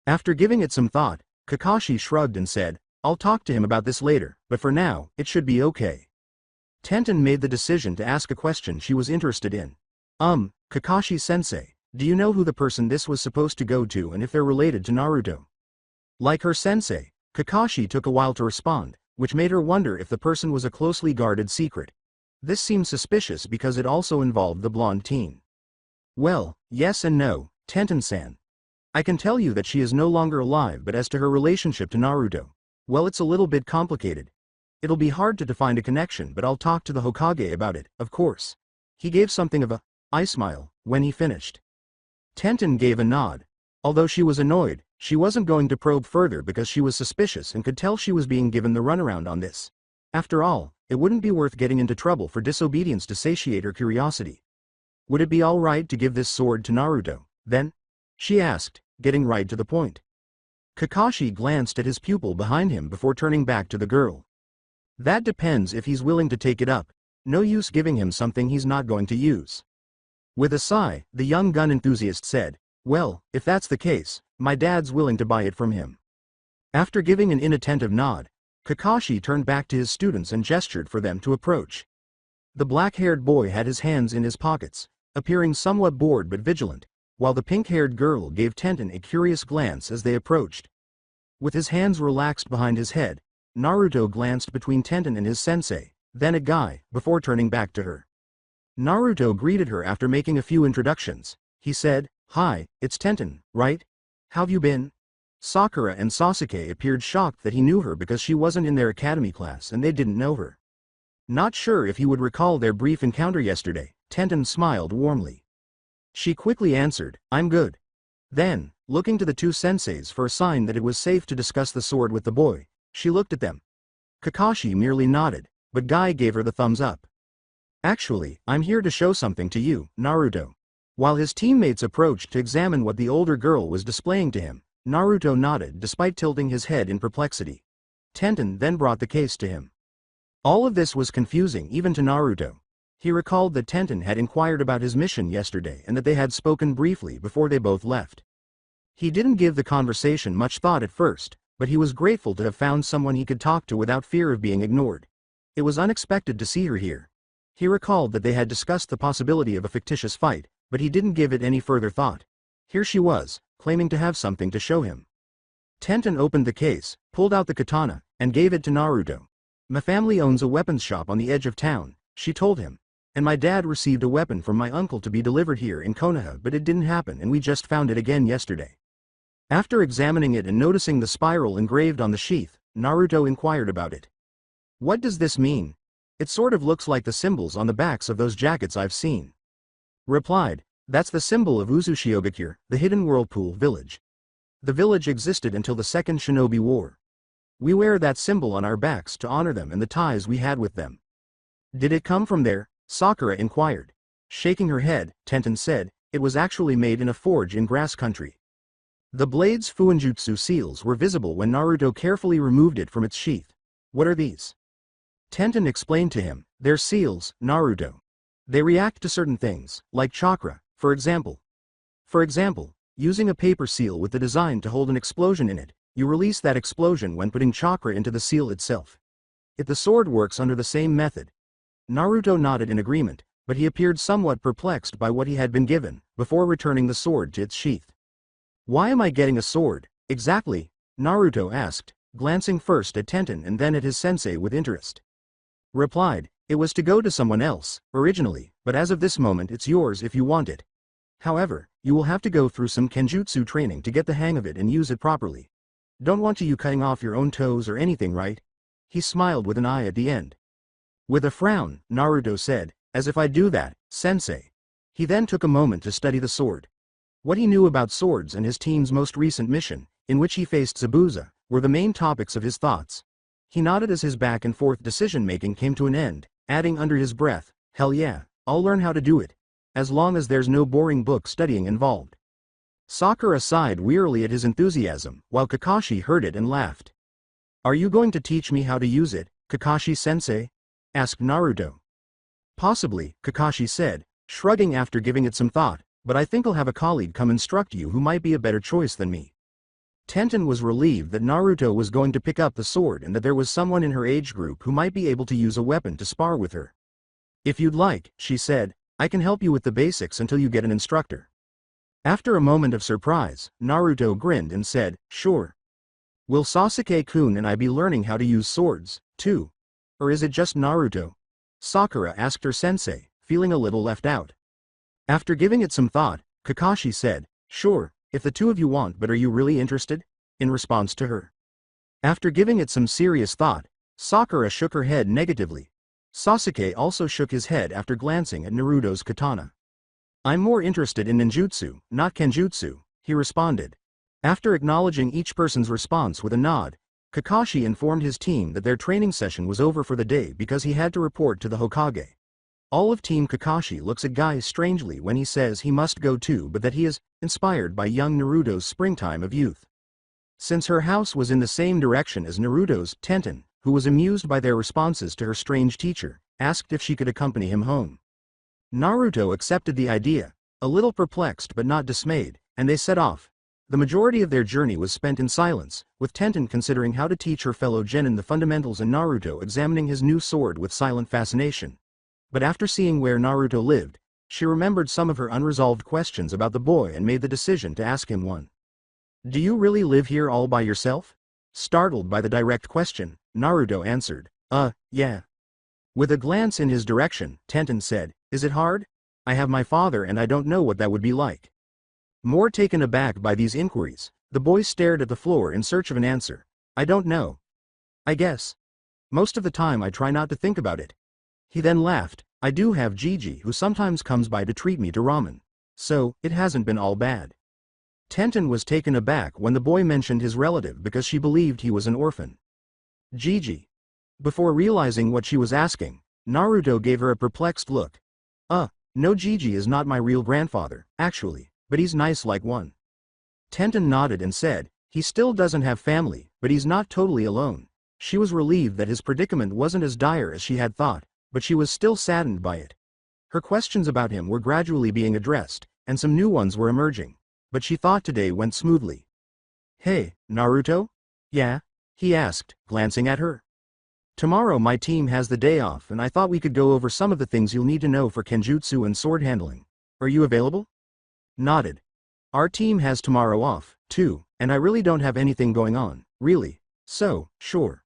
After giving it some thought, Kakashi shrugged and said, "I'll talk to him about this later, but for now, it should be okay." Tenten made the decision to ask a question she was interested in. Kakashi-sensei, do you know who the person this was supposed to go to and if they're related to Naruto?" Like her sensei, Kakashi took a while to respond, which made her wonder if the person was a closely guarded secret. This seemed suspicious because it also involved the blonde teen. "Well, yes and no, Tenten-san. I can tell you that she is no longer alive, but as to her relationship to Naruto, well, it's a little bit complicated. It'll be hard to find a connection, but I'll talk to the Hokage about it, of course." He gave something of a eye smile when he finished. Tenten gave a nod. Although she was annoyed, she wasn't going to probe further because she was suspicious and could tell she was being given the runaround on this. After all, it wouldn't be worth getting into trouble for disobedience to satiate her curiosity. "Would it be all right to give this sword to Naruto, then?" she asked, getting right to the point. Kakashi glanced at his pupil behind him before turning back to the girl. "That depends if he's willing to take it up. No use giving him something he's not going to use." With a sigh, the young gun enthusiast said, "Well, if that's the case, my dad's willing to buy it from him." After giving an inattentive nod, Kakashi turned back to his students and gestured for them to approach. The black-haired boy had his hands in his pockets, appearing somewhat bored but vigilant, while the pink-haired girl gave Tenten a curious glance as they approached. With his hands relaxed behind his head, Naruto glanced between Tenten and his sensei, then at Guy, before turning back to her. Naruto greeted her after making a few introductions. He said, "Hi, it's Tenten, right? How've you been?" Sakura and Sasuke appeared shocked that he knew her because she wasn't in their academy class and they didn't know her. Not sure if he would recall their brief encounter yesterday, Tenten smiled warmly. She quickly answered, "I'm good." Then, looking to the two senseis for a sign that it was safe to discuss the sword with the boy, she looked at them. Kakashi merely nodded, but Guy gave her the thumbs up. "Actually, I'm here to show something to you, Naruto." While his teammates approached to examine what the older girl was displaying to him, Naruto nodded despite tilting his head in perplexity. Tenten then brought the case to him. All of this was confusing even to Naruto. He recalled that Tenten had inquired about his mission yesterday and that they had spoken briefly before they both left. He didn't give the conversation much thought at first, but he was grateful to have found someone he could talk to without fear of being ignored. It was unexpected to see her here. He recalled that they had discussed the possibility of a fictitious fight, but he didn't give it any further thought. Here she was, claiming to have something to show him. Tenten opened the case, pulled out the katana, and gave it to Naruto. "My family owns a weapons shop on the edge of town," she told him. "And my dad received a weapon from my uncle to be delivered here in Konoha, but it didn't happen and we just found it again yesterday." After examining it and noticing the spiral engraved on the sheath, Naruto inquired about it. "What does this mean? It sort of looks like the symbols on the backs of those jackets I've seen." Replied, "That's the symbol of Uzushiogakure, the hidden whirlpool village. The village existed until the Second Shinobi War. We wear that symbol on our backs to honor them and the ties we had with them." "Did it come from there?" Sakura inquired. Shaking her head, Tenten said, "It was actually made in a forge in grass country." The blade's fuinjutsu seals were visible when Naruto carefully removed it from its sheath. "What are these?" Tenten explained to him, "They're seals, Naruto. They react to certain things, like chakra, for example. Using a paper seal with the design to hold an explosion in it, you release that explosion when putting chakra into the seal itself. The sword works under the same method." Naruto nodded in agreement, but he appeared somewhat perplexed by what he had been given, before returning the sword to its sheath. "Why am I getting a sword, exactly?" Naruto asked, glancing first at Tenten and then at his sensei with interest. Replied, "It was to go to someone else, originally, but as of this moment it's yours if you want it. However, you will have to go through some kenjutsu training to get the hang of it and use it properly. Don't want you cutting off your own toes or anything, right?" He smiled with an eye at the end. With a frown, Naruto said, "As if I'd do that, sensei." He then took a moment to study the sword. What he knew about swords and his team's most recent mission, in which he faced Zabuza, were the main topics of his thoughts. He nodded as his back-and-forth decision-making came to an end, adding under his breath, "Hell yeah, I'll learn how to do it. as long as there's no boring book studying involved. Sakura sighed wearily at his enthusiasm, while Kakashi heard it and laughed. Are you going to teach me how to use it, Kakashi-sensei? Asked Naruto. Possibly, Kakashi said, shrugging after giving it some thought, but I think I'll have a colleague come instruct you who might be a better choice than me. Tenten was relieved that Naruto was going to pick up the sword and that there was someone in her age group who might be able to use a weapon to spar with her. If you'd like, she said, I can help you with the basics until you get an instructor. After a moment of surprise, Naruto grinned and said, sure. Will Sasuke-kun and I be learning how to use swords, too? Or is it just Naruto? Sakura asked her sensei, feeling a little left out. After giving it some thought, Kakashi said, sure, if the two of you want, but are you really interested? In response to her. After giving it some serious thought, Sakura shook her head negatively. Sasuke also shook his head after glancing at Naruto's katana. I'm more interested in ninjutsu, not kenjutsu, he responded. After acknowledging each person's response with a nod, Kakashi informed his team that their training session was over for the day because he had to report to the Hokage. All of Team Kakashi looks at Guy strangely when he says he must go too, but that he is inspired by young Naruto's springtime of youth. Since her house was in the same direction as Naruto's, Tenten, who was amused by their responses to her strange teacher, asked if she could accompany him home. Naruto accepted the idea, a little perplexed but not dismayed, and they set off. The majority of their journey was spent in silence, with Tenten considering how to teach her fellow genin the fundamentals and Naruto examining his new sword with silent fascination. But after seeing where Naruto lived, she remembered some of her unresolved questions about the boy and made the decision to ask him one. Do you really live here all by yourself? Startled by the direct question, Naruto answered, yeah. With a glance in his direction, Tenten said, is it hard? I have my father and I don't know what that would be like. More taken aback by these inquiries, the boy stared at the floor in search of an answer. I don't know. I guess. Most of the time I try not to think about it. He then laughed. I do have Gigi who sometimes comes by to treat me to ramen. So, it hasn't been all bad. Tenten was taken aback when the boy mentioned his relative because she believed he was an orphan. Gigi. Before realizing what she was asking, Naruto gave her a perplexed look. No, Gigi is not my real grandfather, actually, but he's nice like one. Tenten nodded and said, he still doesn't have family, but he's not totally alone. She was relieved that his predicament wasn't as dire as she had thought, but she was still saddened by it. Her questions about him were gradually being addressed, and some new ones were emerging, but she thought today went smoothly. Hey, Naruto? Yeah? He asked, glancing at her. Tomorrow my team has the day off and I thought we could go over some of the things you'll need to know for kenjutsu and sword handling. Are you available? Nodded. Our team has tomorrow off, too, and I really don't have anything going on, really. So, sure.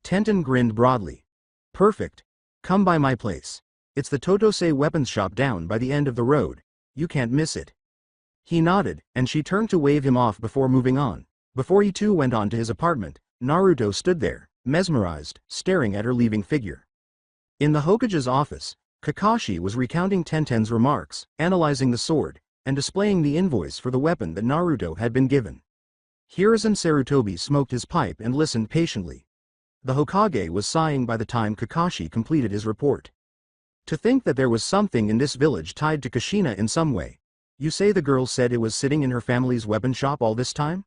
Tenten grinned broadly. Perfect. Come by my place. It's the Totose weapons shop down by the end of the road. You can't miss it. He nodded, and she turned to wave him off before moving on. Before he too went on to his apartment, Naruto stood there, mesmerized, staring at her leaving figure. In the Hokage's office, Kakashi was recounting Tenten's remarks, analyzing the sword, and displaying the invoice for the weapon that Naruto had been given. Hiruzen Sarutobi smoked his pipe and listened patiently. The Hokage was sighing by the time Kakashi completed his report. To think that there was something in this village tied to Kushina in some way. You say the girl said it was sitting in her family's weapon shop all this time?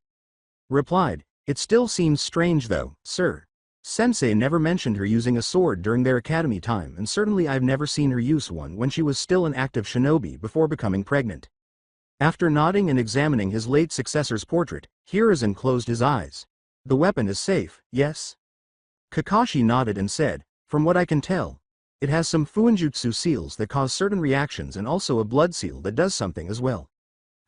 Replied, it still seems strange though, sir. Sensei never mentioned her using a sword during their academy time, and certainly I've never seen her use one when she was still an active shinobi before becoming pregnant. After nodding and examining his late successor's portrait, Hiruzen closed his eyes. The weapon is safe, yes? Kakashi nodded and said, from what I can tell, it has some fuinjutsu seals that cause certain reactions and also a blood seal that does something as well.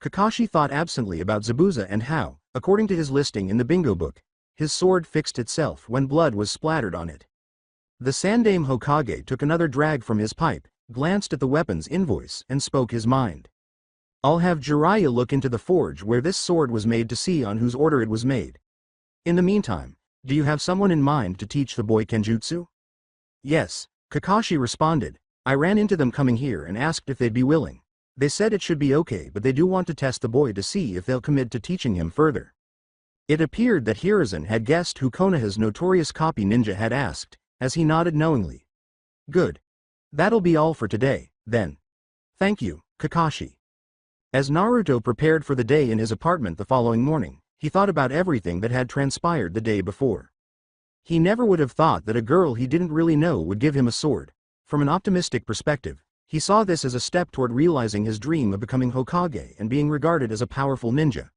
Kakashi thought absently about Zabuza and how, according to his listing in the bingo book, his sword fixed itself when blood was splattered on it. The Sandaime Hokage took another drag from his pipe, glanced at the weapon's invoice and spoke his mind. I'll have Jiraiya look into the forge where this sword was made to see on whose order it was made. In the meantime, do you have someone in mind to teach the boy kenjutsu? Yes, Kakashi responded. I ran into them coming here and asked if they'd be willing. They said it should be okay, but they do want to test the boy to see if they'll commit to teaching him further. It appeared that Hiruzen had guessed who Konoha's notorious copy ninja had asked, as he nodded knowingly. Good. That'll be all for today, then. Thank you, Kakashi. As Naruto prepared for the day in his apartment the following morning, he thought about everything that had transpired the day before. He never would have thought that a girl he didn't really know would give him a sword. From an optimistic perspective, he saw this as a step toward realizing his dream of becoming Hokage and being regarded as a powerful ninja.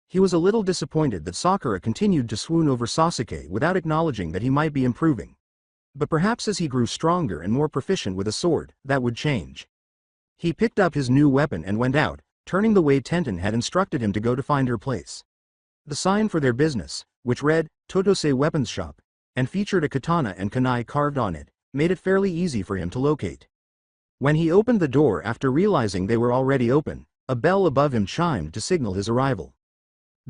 He was a little disappointed that Sakura continued to swoon over Sasuke without acknowledging that he might be improving. But perhaps as he grew stronger and more proficient with a sword, that would change. He picked up his new weapon and went out, turning the way Tenten had instructed him to go to find her place. The sign for their business, which read, Totose Weapons Shop, and featured a katana and kunai carved on it, made it fairly easy for him to locate. When he opened the door after realizing they were already open, a bell above him chimed to signal his arrival.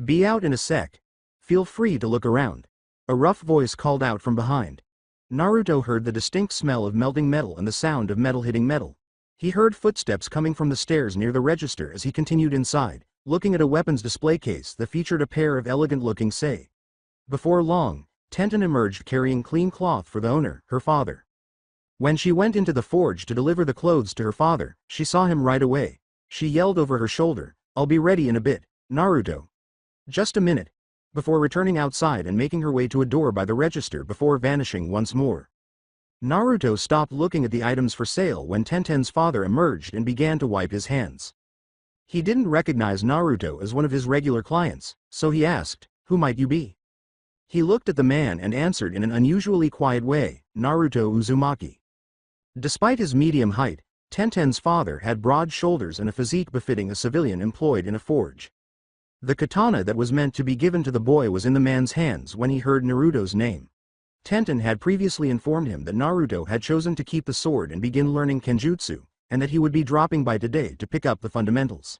Be out in a sec. Feel free to look around. A rough voice called out from behind. Naruto heard the distinct smell of melting metal and the sound of metal hitting metal. He heard footsteps coming from the stairs near the register as he continued inside, looking at a weapons display case that featured a pair of elegant-looking sei. Before long, Tenten emerged carrying clean cloth for the owner, her father. When she went into the forge to deliver the clothes to her father, she saw him right away. She yelled over her shoulder, I'll be ready in a bit, Naruto. Just a minute. Before returning outside and making her way to a door by the register before vanishing once more. Naruto stopped looking at the items for sale when Tenten's father emerged and began to wipe his hands. He didn't recognize Naruto as one of his regular clients, so he asked, Who might you be? He looked at the man and answered in an unusually quiet way, Naruto Uzumaki. Despite his medium height, Tenten's father had broad shoulders and a physique befitting a civilian employed in a forge. The katana that was meant to be given to the boy was in the man's hands when he heard Naruto's name. Tenten had previously informed him that Naruto had chosen to keep the sword and begin learning kenjutsu, and that he would be dropping by today to pick up the fundamentals.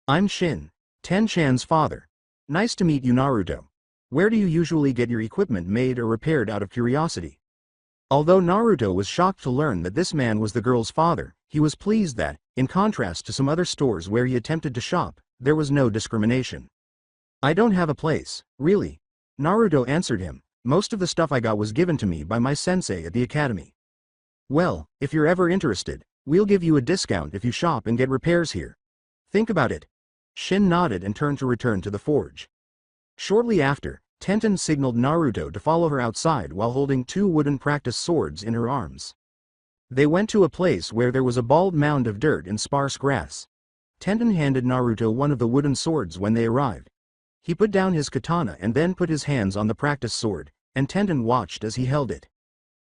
I'm Shin, Ten-chan's father. Nice to meet you, Naruto. Where do you usually get your equipment made or repaired out of curiosity? Although Naruto was shocked to learn that this man was the girl's father, he was pleased that, in contrast to some other stores where he attempted to shop, there was no discrimination. I don't have a place, really. Naruto answered him. Most of the stuff I got was given to me by my sensei at the academy. Well, if you're ever interested, we'll give you a discount if you shop and get repairs here. Think about it. Shin nodded and turned to return to the forge. Shortly after, Tenten signaled Naruto to follow her outside while holding two wooden practice swords in her arms. They went to a place where there was a bald mound of dirt and sparse grass. Tenten handed Naruto one of the wooden swords when they arrived. He put down his katana and then put his hands on the practice sword, and Tenten watched as he held it.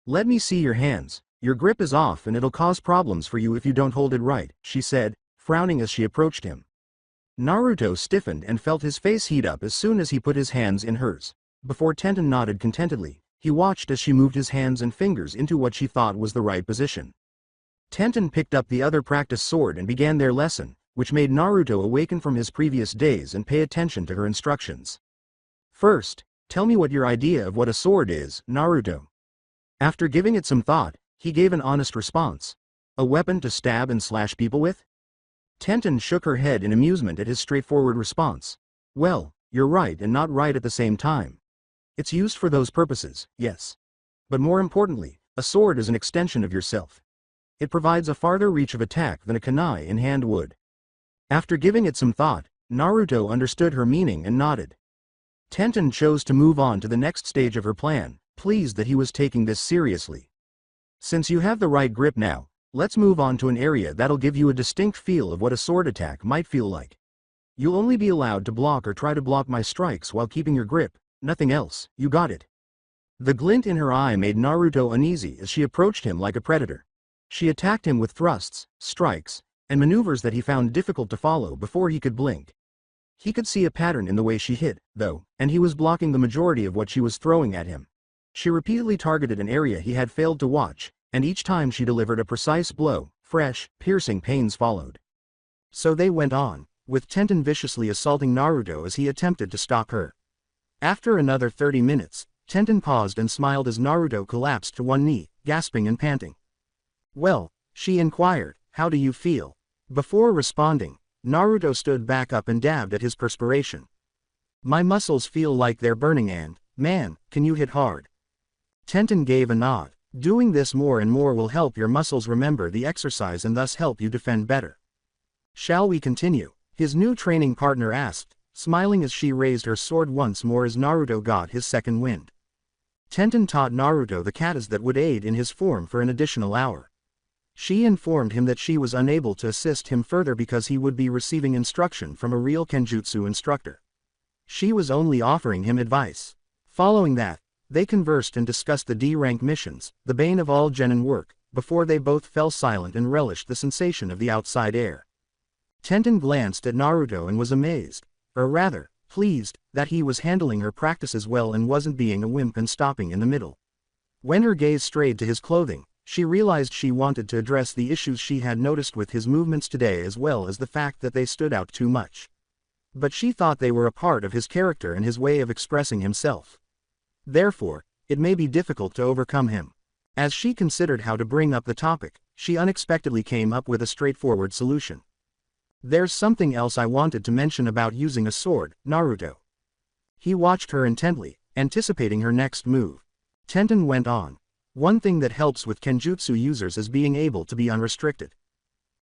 Let me see your hands, your grip is off and it'll cause problems for you if you don't hold it right, she said, frowning as she approached him. Naruto stiffened and felt his face heat up as soon as he put his hands in hers. Before Tenten nodded contentedly, he watched as she moved his hands and fingers into what she thought was the right position. Tenten picked up the other practice sword and began their lesson, which made Naruto awaken from his previous daze and pay attention to her instructions. First, tell me what your idea of what a sword is, Naruto. After giving it some thought, he gave an honest response. A weapon to stab and slash people with? Tenten shook her head in amusement at his straightforward response. Well, you're right and not right at the same time. It's used for those purposes, yes. But more importantly, a sword is an extension of yourself. It provides a farther reach of attack than a kunai in hand would. After giving it some thought, Naruto understood her meaning and nodded. Tenten chose to move on to the next stage of her plan, pleased that he was taking this seriously. Since you have the right grip now, let's move on to an area that'll give you a distinct feel of what a sword attack might feel like. You'll only be allowed to block or try to block my strikes while keeping your grip, nothing else, you got it. The glint in her eye made Naruto uneasy as she approached him like a predator. She attacked him with thrusts, strikes, and maneuvers that he found difficult to follow before he could blink. He could see a pattern in the way she hit, though, and he was blocking the majority of what she was throwing at him. She repeatedly targeted an area he had failed to watch, and each time she delivered a precise blow, fresh, piercing pains followed. So they went on, with Tenten viciously assaulting Naruto as he attempted to stop her. After another 30 minutes, Tenten paused and smiled as Naruto collapsed to one knee, gasping and panting. Well, she inquired, how do you feel? Before responding, Naruto stood back up and dabbed at his perspiration. My muscles feel like they're burning and, man, can you hit hard? Tenten gave a nod, Doing this more and more will help your muscles remember the exercise and thus help you defend better. Shall we continue? His new training partner asked, smiling as she raised her sword once more as Naruto got his second wind. Tenten taught Naruto the katas that would aid in his form for an additional hour. She informed him that she was unable to assist him further because he would be receiving instruction from a real kenjutsu instructor. She was only offering him advice. Following that, they conversed and discussed the D-rank missions, the bane of all genin work, before they both fell silent and relished the sensation of the outside air. Tenten glanced at Naruto and was amazed, or rather, pleased, that he was handling her practices well and wasn't being a wimp and stopping in the middle. When her gaze strayed to his clothing, she realized she wanted to address the issues she had noticed with his movements today as well as the fact that they stood out too much. But she thought they were a part of his character and his way of expressing himself. Therefore, it may be difficult to overcome him. As she considered how to bring up the topic, she unexpectedly came up with a straightforward solution. There's something else I wanted to mention about using a sword, Naruto. He watched her intently, anticipating her next move. Tenten went on. One thing that helps with kenjutsu users is being able to be unrestricted.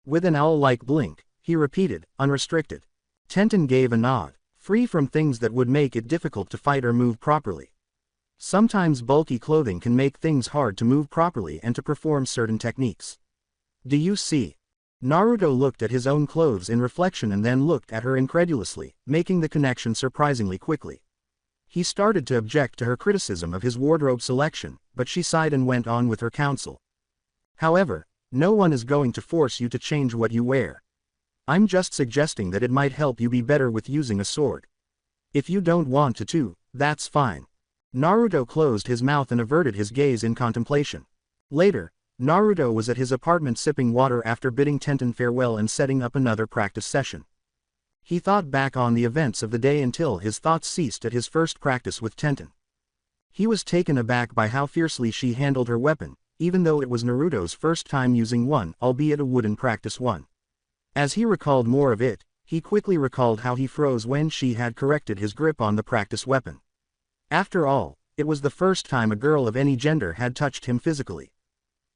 With an owl-like blink, he repeated, unrestricted. Tenten gave a nod, free from things that would make it difficult to fight or move properly. Sometimes bulky clothing can make things hard to move properly and to perform certain techniques. Do you see? Naruto looked at his own clothes in reflection and then looked at her incredulously, making the connection surprisingly quickly. He started to object to her criticism of his wardrobe selection, but she sighed and went on with her counsel. However, no one is going to force you to change what you wear. I'm just suggesting that it might help you be better with using a sword. If you don't want to, that's fine. Naruto closed his mouth and averted his gaze in contemplation. Later, Naruto was at his apartment sipping water after bidding Tenten farewell and setting up another practice session. He thought back on the events of the day until his thoughts ceased at his first practice with Tenten. He was taken aback by how fiercely she handled her weapon, even though it was Naruto's first time using one, albeit a wooden practice one. As he recalled more of it, he quickly recalled how he froze when she had corrected his grip on the practice weapon. After all, it was the first time a girl of any gender had touched him physically.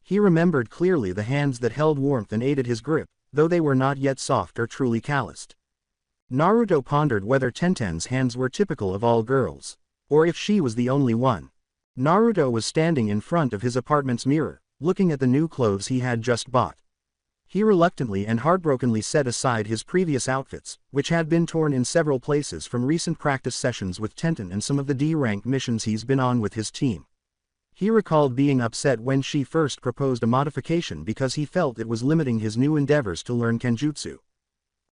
He remembered clearly the hands that held warmth and aided his grip, though they were not yet soft or truly calloused. Naruto pondered whether Tenten's hands were typical of all girls, or if she was the only one. Naruto was standing in front of his apartment's mirror, looking at the new clothes he had just bought. He reluctantly and heartbrokenly set aside his previous outfits, which had been torn in several places from recent practice sessions with Tenten and some of the D-rank missions he's been on with his team. He recalled being upset when she first proposed a modification because he felt it was limiting his new endeavors to learn kenjutsu.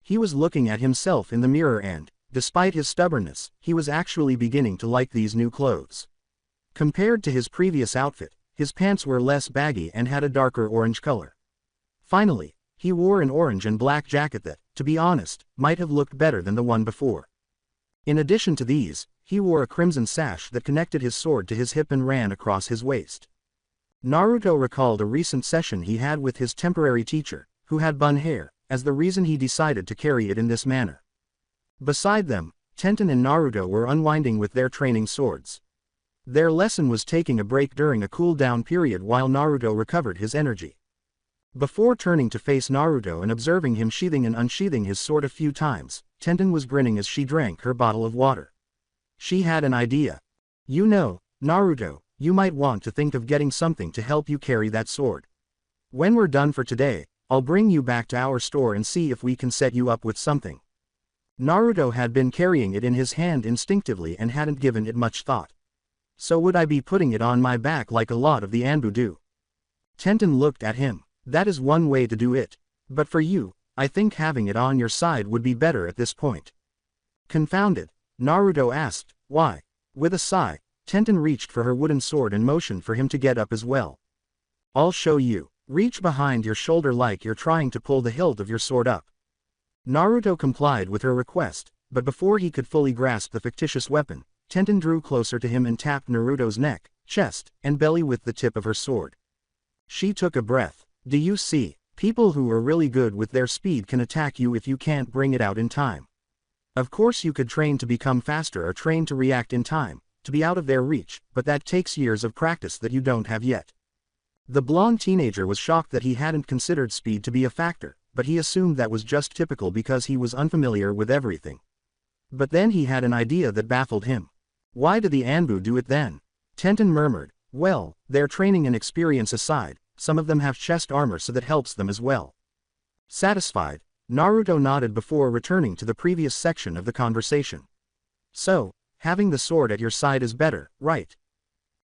He was looking at himself in the mirror and, despite his stubbornness, he was actually beginning to like these new clothes. Compared to his previous outfit, his pants were less baggy and had a darker orange color. Finally, he wore an orange and black jacket that, to be honest, might have looked better than the one before. In addition to these, he wore a crimson sash that connected his sword to his hip and ran across his waist. Naruto recalled a recent session he had with his temporary teacher, who had bun hair, as the reason he decided to carry it in this manner. Beside them, Tenten and Naruto were unwinding with their training swords. Their lesson was taking a break during a cool-down period while Naruto recovered his energy. Before turning to face Naruto and observing him sheathing and unsheathing his sword a few times, Tenten was grinning as she drank her bottle of water. She had an idea. You know, Naruto, you might want to think of getting something to help you carry that sword. When we're done for today, I'll bring you back to our store and see if we can set you up with something. Naruto had been carrying it in his hand instinctively and hadn't given it much thought. So would I be putting it on my back like a lot of the Anbu do? Tenten looked at him. That is one way to do it. But for you, I think having it on your side would be better at this point. Confounded, Naruto asked, why? With a sigh, Tenten reached for her wooden sword and motioned for him to get up as well. I'll show you. Reach behind your shoulder like you're trying to pull the hilt of your sword up. Naruto complied with her request, but before he could fully grasp the fictitious weapon, Tenten drew closer to him and tapped Naruto's neck, chest, and belly with the tip of her sword. She took a breath. Do you see? People who are really good with their speed can attack you if you can't bring it out in time. Of course you could train to become faster or train to react in time, to be out of their reach, but that takes years of practice that you don't have yet. The blonde teenager was shocked that he hadn't considered speed to be a factor, but he assumed that was just typical because he was unfamiliar with everything. But then he had an idea that baffled him. Why did the Anbu do it then? Tenten murmured, well, their training and experience aside, some of them have chest armor so that helps them as well. Satisfied, Naruto nodded before returning to the previous section of the conversation. So, having the sword at your side is better, right?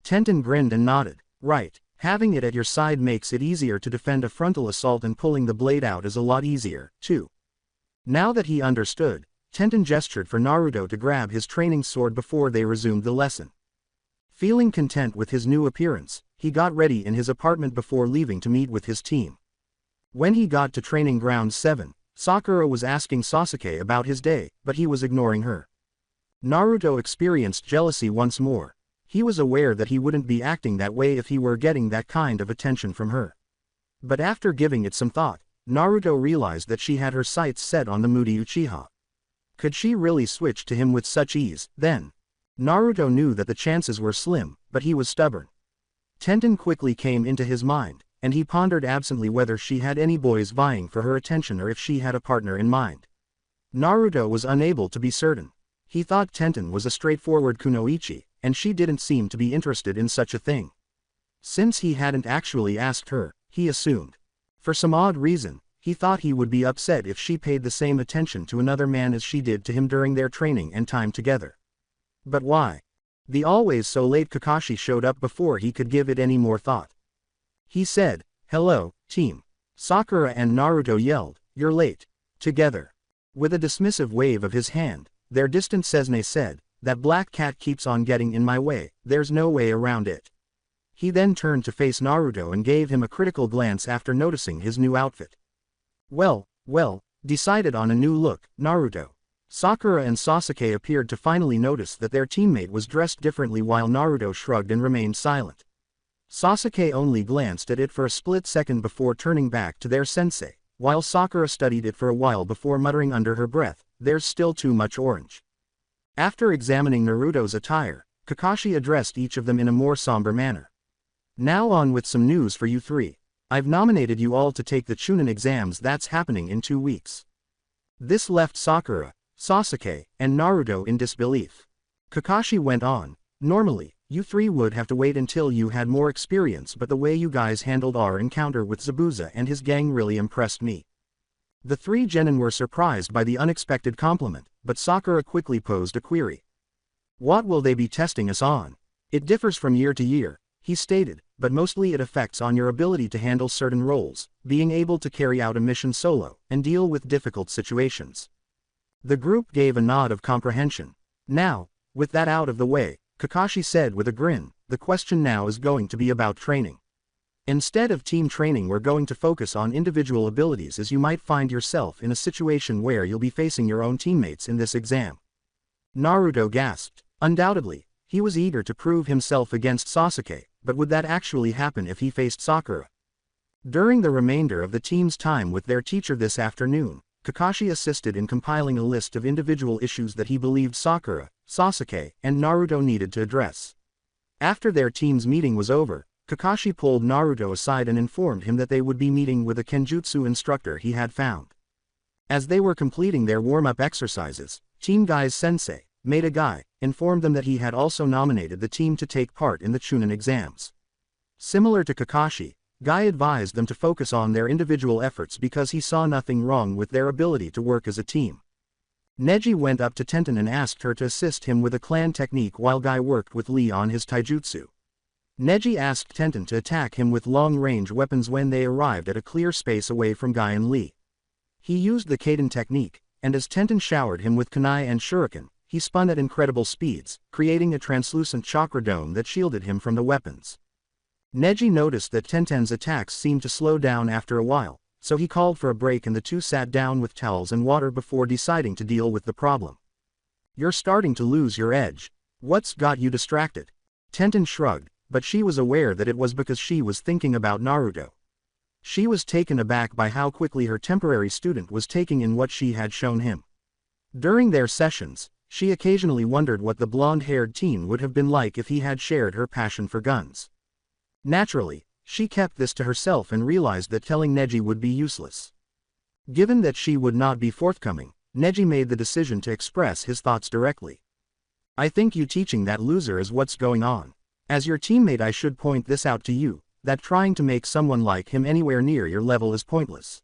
Tenten grinned and nodded, right, having it at your side makes it easier to defend a frontal assault and pulling the blade out is a lot easier, too. Now that he understood, Tenten gestured for Naruto to grab his training sword before they resumed the lesson. Feeling content with his new appearance, he got ready in his apartment before leaving to meet with his team. When he got to Training Ground 7, Sakura was asking Sasuke about his day, but he was ignoring her. Naruto experienced jealousy once more. He was aware that he wouldn't be acting that way if he were getting that kind of attention from her. But after giving it some thought, Naruto realized that she had her sights set on the moody Uchiha. Could she really switch to him with such ease, then? Naruto knew that the chances were slim, but he was stubborn. Tenten quickly came into his mind, and he pondered absently whether she had any boys vying for her attention or if she had a partner in mind. Naruto was unable to be certain. He thought Tenten was a straightforward kunoichi, and she didn't seem to be interested in such a thing. Since he hadn't actually asked her, he assumed. For some odd reason, he thought he would be upset if she paid the same attention to another man as she did to him during their training and time together. But why? The always so late Kakashi showed up before he could give it any more thought. He said, "Hello, team." Sakura and Naruto yelled, "You're late." Together. With a dismissive wave of his hand, their distant Sesne said, "That black cat keeps on getting in my way, there's no way around it." He then turned to face Naruto and gave him a critical glance after noticing his new outfit. Well, decided on a new look, Naruto. Sakura and Sasuke appeared to finally notice that their teammate was dressed differently while Naruto shrugged and remained silent. Sasuke only glanced at it for a split second before turning back to their sensei, while Sakura studied it for a while before muttering under her breath, "There's still too much orange." After examining Naruto's attire, Kakashi addressed each of them in a more somber manner. "Now on with some news for you three. I've nominated you all to take the Chunin exams that's happening in 2 weeks." This left Sakura, Sasuke, and Naruto in disbelief. Kakashi went on, "Normally, you three would have to wait until you had more experience, but the way you guys handled our encounter with Zabuza and his gang really impressed me." The three genin were surprised by the unexpected compliment, but Sakura quickly posed a query. "What will they be testing us on?" "It differs from year to year," he stated, "but mostly it affects on your ability to handle certain roles, being able to carry out a mission solo, and deal with difficult situations." The group gave a nod of comprehension. Now, with that out of the way, Kakashi said with a grin, "The question now is going to be about training. Instead of team training, we're going to focus on individual abilities, as you might find yourself in a situation where you'll be facing your own teammates in this exam." Naruto gasped. Undoubtedly, he was eager to prove himself against Sasuke, but would that actually happen if he faced Sakura? During the remainder of the team's time with their teacher this afternoon, Kakashi assisted in compiling a list of individual issues that he believed Sakura, Sasuke, and Naruto needed to address. After their team's meeting was over, Kakashi pulled Naruto aside and informed him that they would be meeting with a kenjutsu instructor he had found. As they were completing their warm-up exercises, Team Guy's sensei, Maeda Guy, informed them that he had also nominated the team to take part in the Chunin exams. Similar to Kakashi, Guy advised them to focus on their individual efforts because he saw nothing wrong with their ability to work as a team. Neji went up to Tenten and asked her to assist him with a clan technique while Guy worked with Lee on his taijutsu. Neji asked Tenten to attack him with long-range weapons when they arrived at a clear space away from Guy and Lee. He used the Kaden technique, and as Tenten showered him with kunai and shuriken, he spun at incredible speeds, creating a translucent chakra dome that shielded him from the weapons. Neji noticed that Tenten's attacks seemed to slow down after a while, so he called for a break and the two sat down with towels and water before deciding to deal with the problem. "You're starting to lose your edge. What's got you distracted?" Tenten shrugged, but she was aware that it was because she was thinking about Naruto. She was taken aback by how quickly her temporary student was taking in what she had shown him. During their sessions, she occasionally wondered what the blonde-haired teen would have been like if he had shared her passion for guns. Naturally, She kept this to herself and realized that telling Neji would be useless. Given that she would not be forthcoming, Neji made the decision to express his thoughts directly. I think you teaching that loser is what's going on. As your teammate I should point this out to you, that trying to make someone like him anywhere near your level is pointless.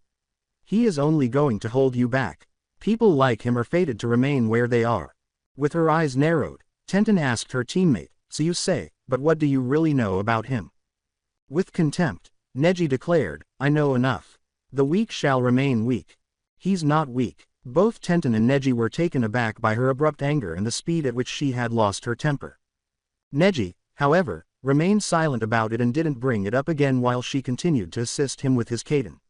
He is only going to hold you back. People like him are fated to remain where they are. With her eyes narrowed, Tenten asked her teammate, so you say, but what do you really know about him? With contempt, Neji declared, I know enough. The weak shall remain weak. He's not weak. Both Tenten and Neji were taken aback by her abrupt anger and the speed at which she had lost her temper. Neji, however, remained silent about it and didn't bring it up again while she continued to assist him with his kaiden.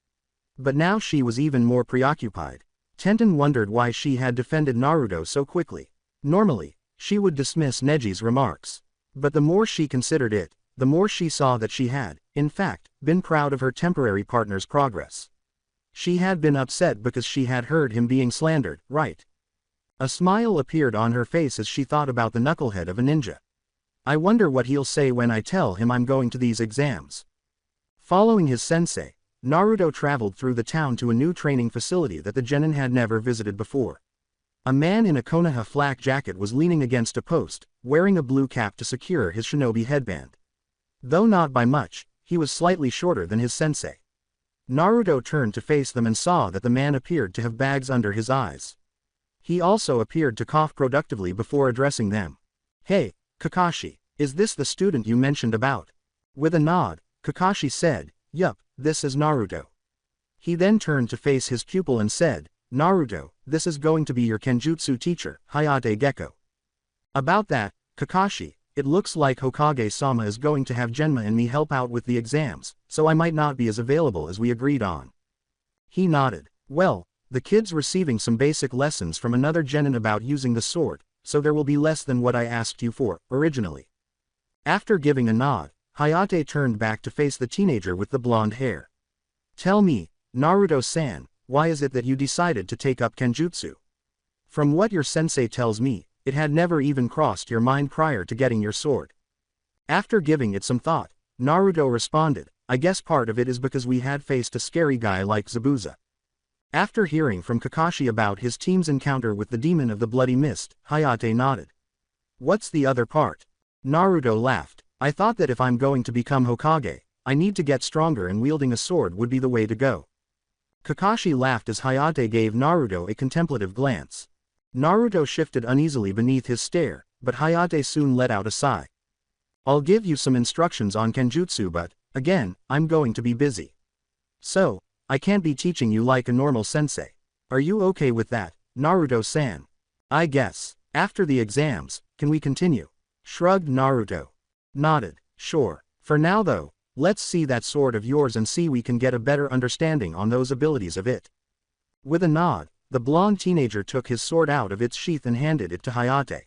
But now she was even more preoccupied. Tenten wondered why she had defended Naruto so quickly. Normally, she would dismiss Neji's remarks. But the more she considered it, the more she saw that she had, in fact, been proud of her temporary partner's progress. She had been upset because she had heard him being slandered, right? A smile appeared on her face as she thought about the knucklehead of a ninja. I wonder what he'll say when I tell him I'm going to these exams. Following his sensei, Naruto traveled through the town to a new training facility that the genin had never visited before. A man in a Konoha flak jacket was leaning against a post, wearing a blue cap to secure his shinobi headband. Though not by much, he was slightly shorter than his sensei. Naruto turned to face them and saw that the man appeared to have bags under his eyes. He also appeared to cough productively before addressing them. Hey, Kakashi, is this the student you mentioned about? With a nod, Kakashi said, yup, this is Naruto. He then turned to face his pupil and said, Naruto, this is going to be your Kenjutsu teacher, Hayate Gecko. About that, Kakashi, it looks like Hokage-sama is going to have Genma and me help out with the exams, so I might not be as available as we agreed on. He nodded. Well, the kid's receiving some basic lessons from another genin about using the sword, so there will be less than what I asked you for, originally. After giving a nod, Hayate turned back to face the teenager with the blonde hair. Tell me, Naruto-san, why is it that you decided to take up Kenjutsu? From what your sensei tells me, it had never even crossed your mind prior to getting your sword. After giving it some thought, Naruto responded, I guess part of it is because we had faced a scary guy like Zabuza. After hearing from Kakashi about his team's encounter with the demon of the bloody mist, Hayate nodded. What's the other part? Naruto laughed. I thought that if I'm going to become Hokage, I need to get stronger and wielding a sword would be the way to go. Kakashi laughed as Hayate gave Naruto a contemplative glance. Naruto shifted uneasily beneath his stare, but Hayate soon let out a sigh. I'll give you some instructions on Kenjutsu but, again, I'm going to be busy. So, I can't be teaching you like a normal sensei. Are you okay with that, Naruto-san? I guess. After the exams, can we continue? Shrugged Naruto. Nodded. Sure. For now though, let's see that sword of yours and see we can get a better understanding on those abilities of it. With a nod, the blonde teenager took his sword out of its sheath and handed it to Hayate.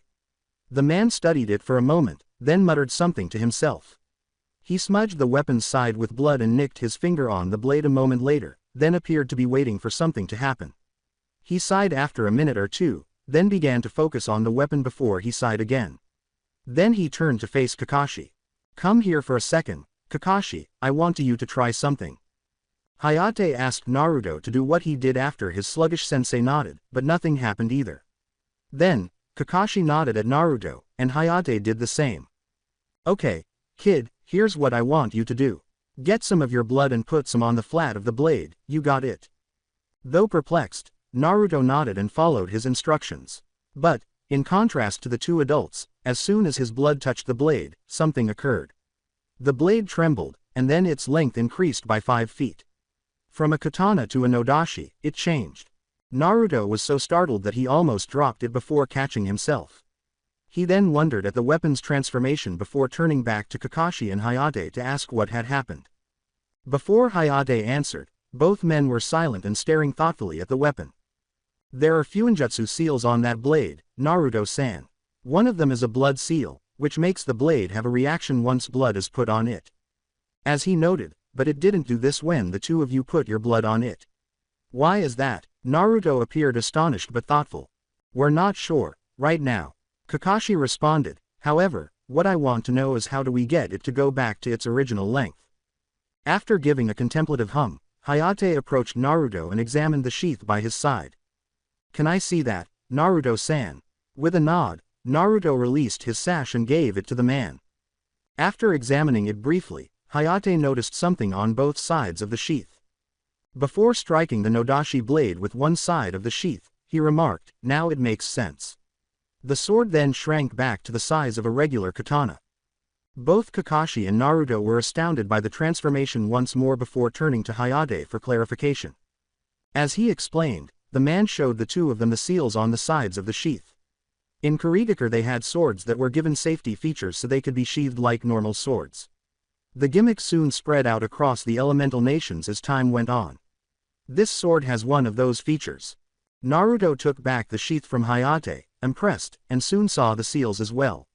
The man studied it for a moment, then muttered something to himself. He smudged the weapon's side with blood and nicked his finger on the blade a moment later, then appeared to be waiting for something to happen. He sighed after a minute or two, then began to focus on the weapon before he sighed again. Then he turned to face Kakashi. Come here for a second, Kakashi, I want you to try something. Hayate asked Naruto to do what he did after his sluggish sensei nodded, but nothing happened either. Then, Kakashi nodded at Naruto, and Hayate did the same. Okay, kid, here's what I want you to do. Get some of your blood and put some on the flat of the blade, you got it. Though perplexed, Naruto nodded and followed his instructions. But, in contrast to the two adults, as soon as his blood touched the blade, something occurred. The blade trembled, and then its length increased by 5 feet. From a katana to a nodashi, it changed. Naruto was so startled that he almost dropped it before catching himself. He then wondered at the weapon's transformation before turning back to Kakashi and Hayate to ask what had happened. Before Hayate answered, both men were silent and staring thoughtfully at the weapon. There are fuinjutsu seals on that blade, Naruto-san. One of them is a blood seal, which makes the blade have a reaction once blood is put on it. As he noted, but it didn't do this when the two of you put your blood on it. Why is that? Naruto appeared astonished but thoughtful. We're not sure, right now. Kakashi responded, however, what I want to know is how do we get it to go back to its original length. After giving a contemplative hum, Hayate approached Naruto and examined the sheath by his side. "Can I see that, Naruto-san?" With a nod, Naruto released his sash and gave it to the man. After examining it briefly, Hayate noticed something on both sides of the sheath. Before striking the Nodashi blade with one side of the sheath, he remarked, "Now it makes sense." The sword then shrank back to the size of a regular katana. Both Kakashi and Naruto were astounded by the transformation once more before turning to Hayate for clarification. As he explained, the man showed the two of them the seals on the sides of the sheath. In Kurigakure they had swords that were given safety features so they could be sheathed like normal swords. The gimmick soon spread out across the elemental nations as time went on. This sword has one of those features. Naruto took back the sheath from Hayate, impressed, and soon saw the seals as well.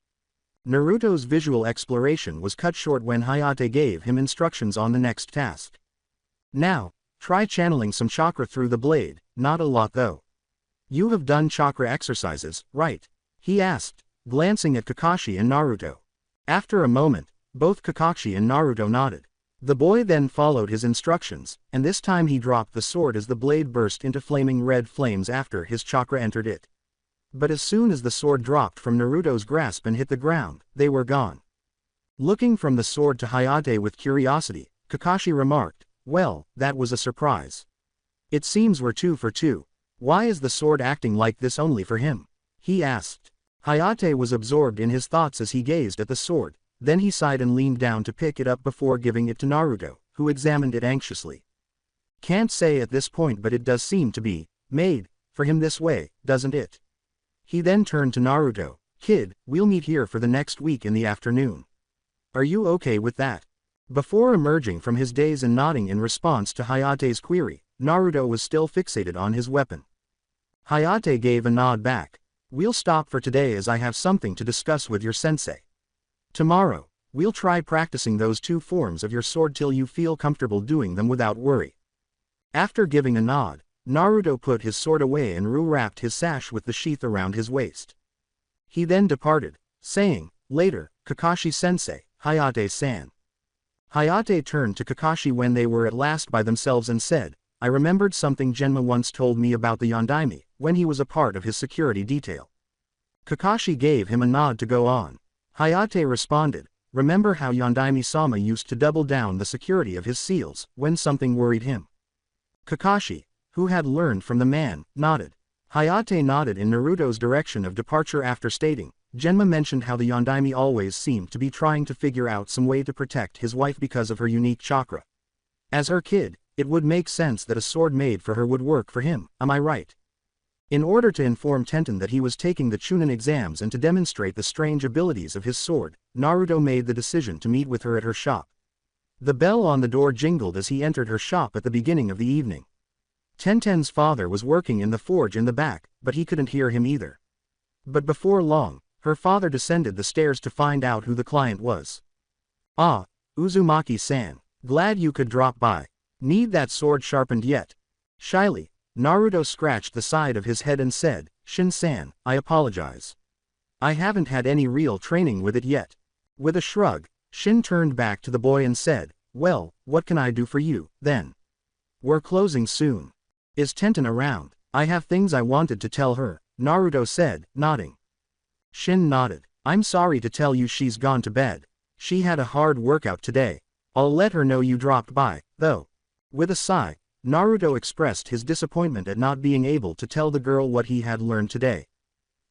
Naruto's visual exploration was cut short when Hayate gave him instructions on the next task. "Now, try channeling some chakra through the blade, not a lot though. You have done chakra exercises, right?" he asked, glancing at Kakashi and Naruto. After a moment, both Kakashi and Naruto nodded. The boy then followed his instructions, and this time he dropped the sword as the blade burst into flaming red flames after his chakra entered it. But as soon as the sword dropped from Naruto's grasp and hit the ground, they were gone. Looking from the sword to Hayate with curiosity, Kakashi remarked, "Well, that was a surprise. It seems we're 2 for 2. Why is the sword acting like this only for him?" he asked. Hayate was absorbed in his thoughts as he gazed at the sword, then he sighed and leaned down to pick it up before giving it to Naruto, who examined it anxiously. "Can't say at this point, but it does seem to be made for him this way, doesn't it?" He then turned to Naruto. "Kid, we'll meet here for the next week in the afternoon. Are you okay with that?" Before emerging from his daze and nodding in response to Hayate's query, Naruto was still fixated on his weapon. Hayate gave a nod back. "We'll stop for today as I have something to discuss with your sensei. Tomorrow, we'll try practicing those 2 forms of your sword till you feel comfortable doing them without worry." After giving a nod, Naruto put his sword away and wrapped his sash with the sheath around his waist. He then departed, saying, "Later, Kakashi-sensei, Hayate-san." Hayate turned to Kakashi when they were at last by themselves and said, "I remembered something Genma once told me about the Yondaime, when he was a part of his security detail." Kakashi gave him a nod to go on. Hayate responded, "Remember how Yondaime-sama used to double down the security of his seals when something worried him?" Kakashi, who had learned from the man, nodded. Hayate nodded in Naruto's direction of departure after stating, "Genma mentioned how the Yondaime always seemed to be trying to figure out some way to protect his wife because of her unique chakra. As her kid, it would make sense that a sword made for her would work for him, am I right?" In order to inform Tenten that he was taking the Chunin exams and to demonstrate the strange abilities of his sword, Naruto made the decision to meet with her at her shop. The bell on the door jingled as he entered her shop at the beginning of the evening. Tenten's father was working in the forge in the back, but he couldn't hear him either. But before long, her father descended the stairs to find out who the client was. "Ah, Uzumaki-san, glad you could drop by. Need that sword sharpened yet?" Shyly, Naruto scratched the side of his head and said, "Shin-san, I apologize. I haven't had any real training with it yet." With a shrug, Shin turned back to the boy and said, "Well, what can I do for you, then? We're closing soon. Is Tenten around? I have things I wanted to tell her," Naruto said, nodding. Shin nodded. "I'm sorry to tell you she's gone to bed. She had a hard workout today. I'll let her know you dropped by, though." With a sigh, Naruto expressed his disappointment at not being able to tell the girl what he had learned today.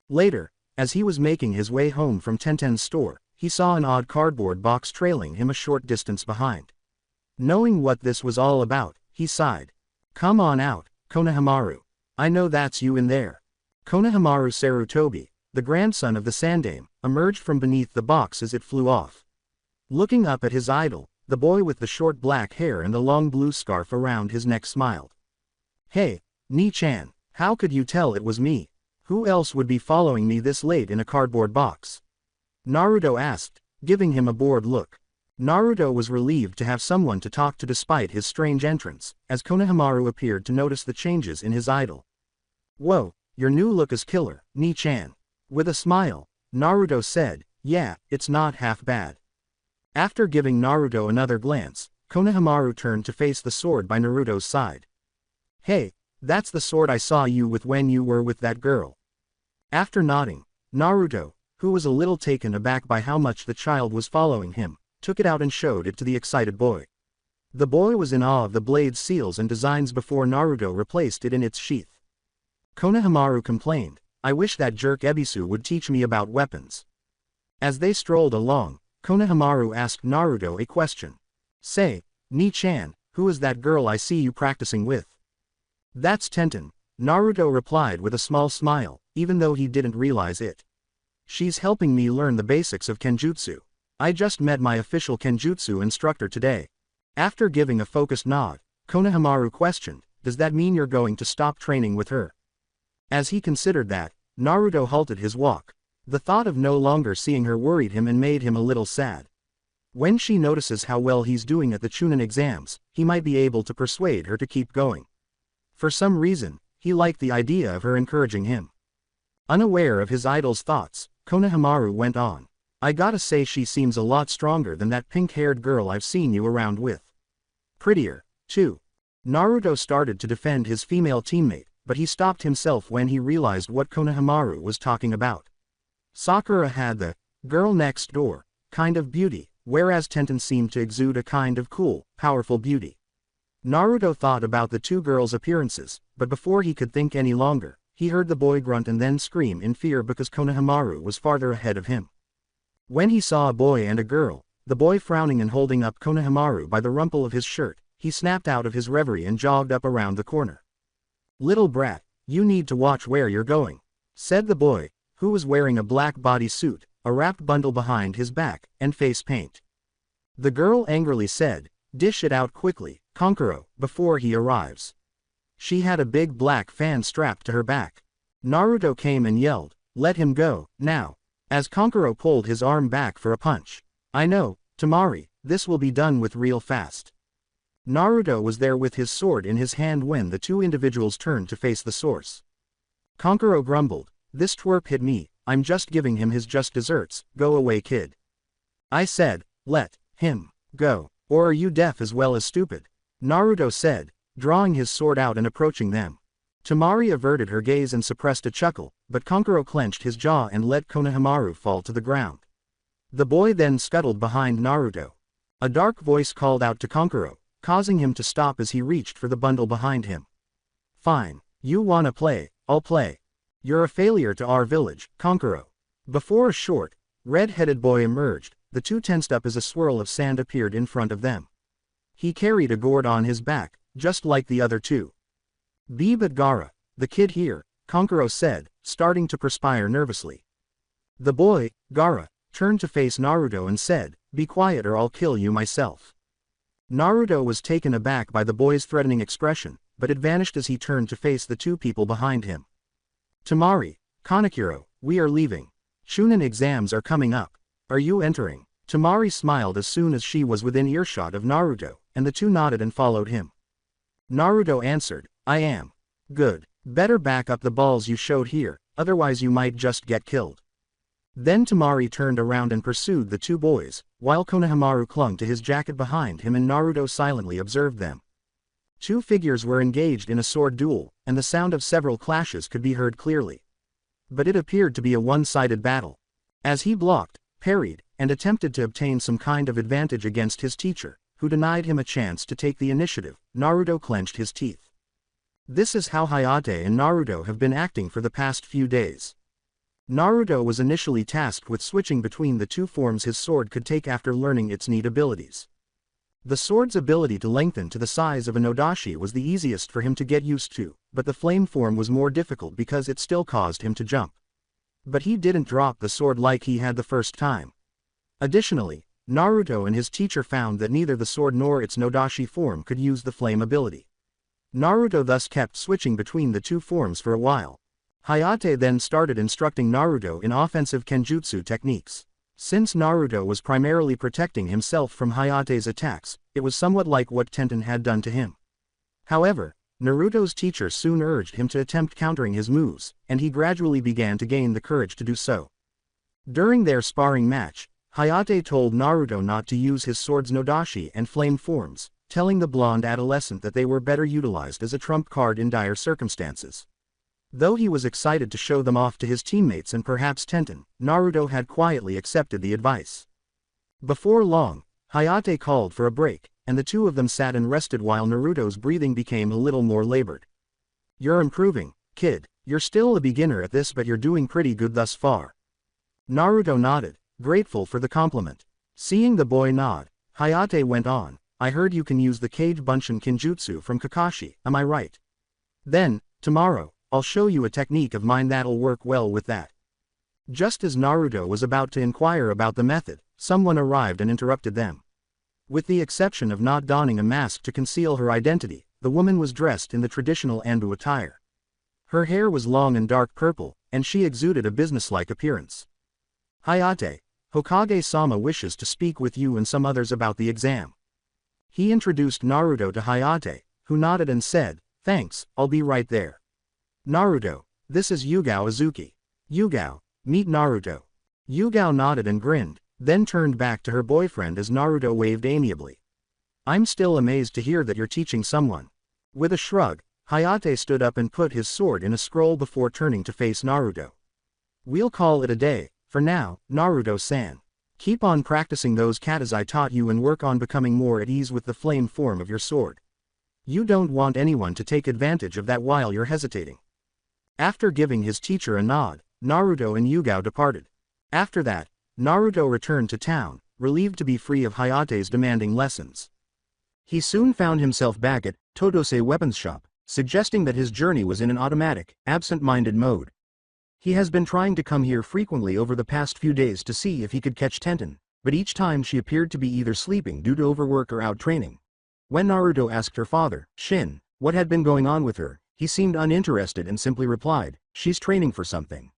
Later, as he was making his way home from Tenten's store, he saw an odd cardboard box trailing him a short distance behind. Knowing what this was all about, he sighed. "Come on out, Konohamaru. I know that's you in there." Konohamaru Sarutobi, the grandson of the Sandaime, emerged from beneath the box as it flew off. Looking up at his idol, the boy with the short black hair and the long blue scarf around his neck smiled. "Hey, Ni-chan, how could you tell it was me? Who else would be following me this late in a cardboard box?" Naruto asked, giving him a bored look. Naruto was relieved to have someone to talk to despite his strange entrance, as Konohamaru appeared to notice the changes in his idol. "Whoa, your new look is killer, Ni-chan." With a smile, Naruto said, "Yeah, it's not half bad." After giving Naruto another glance, Konohamaru turned to face the sword by Naruto's side. Hey, that's the sword I saw you with when you were with that girl. After nodding, Naruto, who was a little taken aback by how much the child was following him, took it out and showed it to the excited boy. The boy was in awe of the blade's seals and designs before Naruto replaced it in its sheath. Konohamaru complained, I wish that jerk Ebisu would teach me about weapons. As they strolled along, Konohamaru asked Naruto a question. Say, Ni-chan, who is that girl I see you practicing with? That's Tenten, Naruto replied with a small smile, even though he didn't realize it. She's helping me learn the basics of Kenjutsu. I just met my official Kenjutsu instructor today. After giving a focused nod, Konohamaru questioned, does that mean you're going to stop training with her? As he considered that, Naruto halted his walk. The thought of no longer seeing her worried him and made him a little sad. When she notices how well he's doing at the Chunin exams, he might be able to persuade her to keep going. For some reason, he liked the idea of her encouraging him. Unaware of his idol's thoughts, Konohamaru went on. I gotta say she seems a lot stronger than that pink-haired girl I've seen you around with. Prettier, too. Naruto started to defend his female teammate, but he stopped himself when he realized what Konohamaru was talking about. Sakura had the girl next door kind of beauty, whereas Tenten seemed to exude a kind of cool, powerful beauty. Naruto thought about the two girls' appearances, but before he could think any longer, he heard the boy grunt and then scream in fear because Konohamaru was farther ahead of him. When he saw a boy and a girl, the boy frowning and holding up Konohamaru by the rumple of his shirt, he snapped out of his reverie and jogged up around the corner. Little brat, you need to watch where you're going, said the boy, who was wearing a black bodysuit, a wrapped bundle behind his back, and face paint. The girl angrily said, dish it out quickly, Kankuro, before he arrives. She had a big black fan strapped to her back. Naruto came and yelled, let him go, now. As Kankuro pulled his arm back for a punch. I know, Tamari, this will be done with real fast. Naruto was there with his sword in his hand when the two individuals turned to face the source. Kankuro grumbled, this twerp hit me, I'm just giving him his just desserts, go away kid. I said, let him go, or are you deaf as well as stupid? Naruto said, drawing his sword out and approaching them. Tamari averted her gaze and suppressed a chuckle, but Kankuro clenched his jaw and let Konohamaru fall to the ground. The boy then scuttled behind Naruto. A dark voice called out to Kankuro, causing him to stop as he reached for the bundle behind him. Fine, you wanna play, I'll play. You're a failure to our village, Kankuro. Before a short, red-headed boy emerged, the two tensed up as a swirl of sand appeared in front of them. He carried a gourd on his back, just like the other two. Be but Gaara, the kid here, Kankuro said, starting to perspire nervously. The boy, Gaara, turned to face Naruto and said, be quiet or I'll kill you myself. Naruto was taken aback by the boy's threatening expression, but it vanished as he turned to face the two people behind him. Tamari, Kanekiro, we are leaving. Chunin exams are coming up. Are you entering? Tamari smiled as soon as she was within earshot of Naruto, and the two nodded and followed him. Naruto answered, I am. Good. Better back up the balls you showed here, otherwise you might just get killed. Then Tamari turned around and pursued the two boys, while Konohamaru clung to his jacket behind him and Naruto silently observed them. Two figures were engaged in a sword duel, and the sound of several clashes could be heard clearly. But it appeared to be a one-sided battle. As he blocked, parried, and attempted to obtain some kind of advantage against his teacher, who denied him a chance to take the initiative, Naruto clenched his teeth. This is how Hayate and Naruto have been acting for the past few days. Naruto was initially tasked with switching between the two forms his sword could take after learning its neat abilities. The sword's ability to lengthen to the size of a nodashi was the easiest for him to get used to, but the flame form was more difficult because it still caused him to jump. But he didn't drop the sword like he had the first time. Additionally, Naruto and his teacher found that neither the sword nor its nodashi form could use the flame ability. Naruto thus kept switching between the two forms for a while. Hayate then started instructing Naruto in offensive Kenjutsu techniques. Since Naruto was primarily protecting himself from Hayate's attacks, it was somewhat like what Tenten had done to him. However, Naruto's teacher soon urged him to attempt countering his moves, and he gradually began to gain the courage to do so. During their sparring match, Hayate told Naruto not to use his sword's Nodashi and flame forms, telling the blonde adolescent that they were better utilized as a trump card in dire circumstances. Though he was excited to show them off to his teammates and perhaps Tenten, Naruto had quietly accepted the advice. Before long, Hayate called for a break, and the two of them sat and rested while Naruto's breathing became a little more labored. "You're improving, kid. You're still a beginner at this but you're doing pretty good thus far." Naruto nodded, grateful for the compliment. Seeing the boy nod, Hayate went on, "I heard you can use the Kage Bunshin Kinjutsu from Kakashi, am I right? Then, tomorrow, I'll show you a technique of mine that'll work well with that." Just as Naruto was about to inquire about the method, someone arrived and interrupted them. With the exception of not donning a mask to conceal her identity, the woman was dressed in the traditional Anbu attire. Her hair was long and dark purple, and she exuded a businesslike appearance. "Hayate, Hokage-sama wishes to speak with you and some others about the exam." He introduced Naruto to Hayate, who nodded and said, "Thanks, I'll be right there." "Naruto, this is Yugao Azuki. Yugao, meet Naruto." Yugao nodded and grinned, then turned back to her boyfriend as Naruto waved amiably. "I'm still amazed to hear that you're teaching someone." With a shrug, Hayate stood up and put his sword in a scroll before turning to face Naruto. "We'll call it a day, for now, Naruto-san. Keep on practicing those katas I taught you and work on becoming more at ease with the flame form of your sword. You don't want anyone to take advantage of that while you're hesitating." After giving his teacher a nod, Naruto and Yugao departed. After that, Naruto returned to town, relieved to be free of Hayate's demanding lessons. He soon found himself back at Todose Weapons Shop, suggesting that his journey was in an automatic, absent-minded mode. He has been trying to come here frequently over the past few days to see if he could catch Tenten, but each time she appeared to be either sleeping due to overwork or out training. When Naruto asked her father, Shin, what had been going on with her, he seemed uninterested and simply replied, "She's training for something."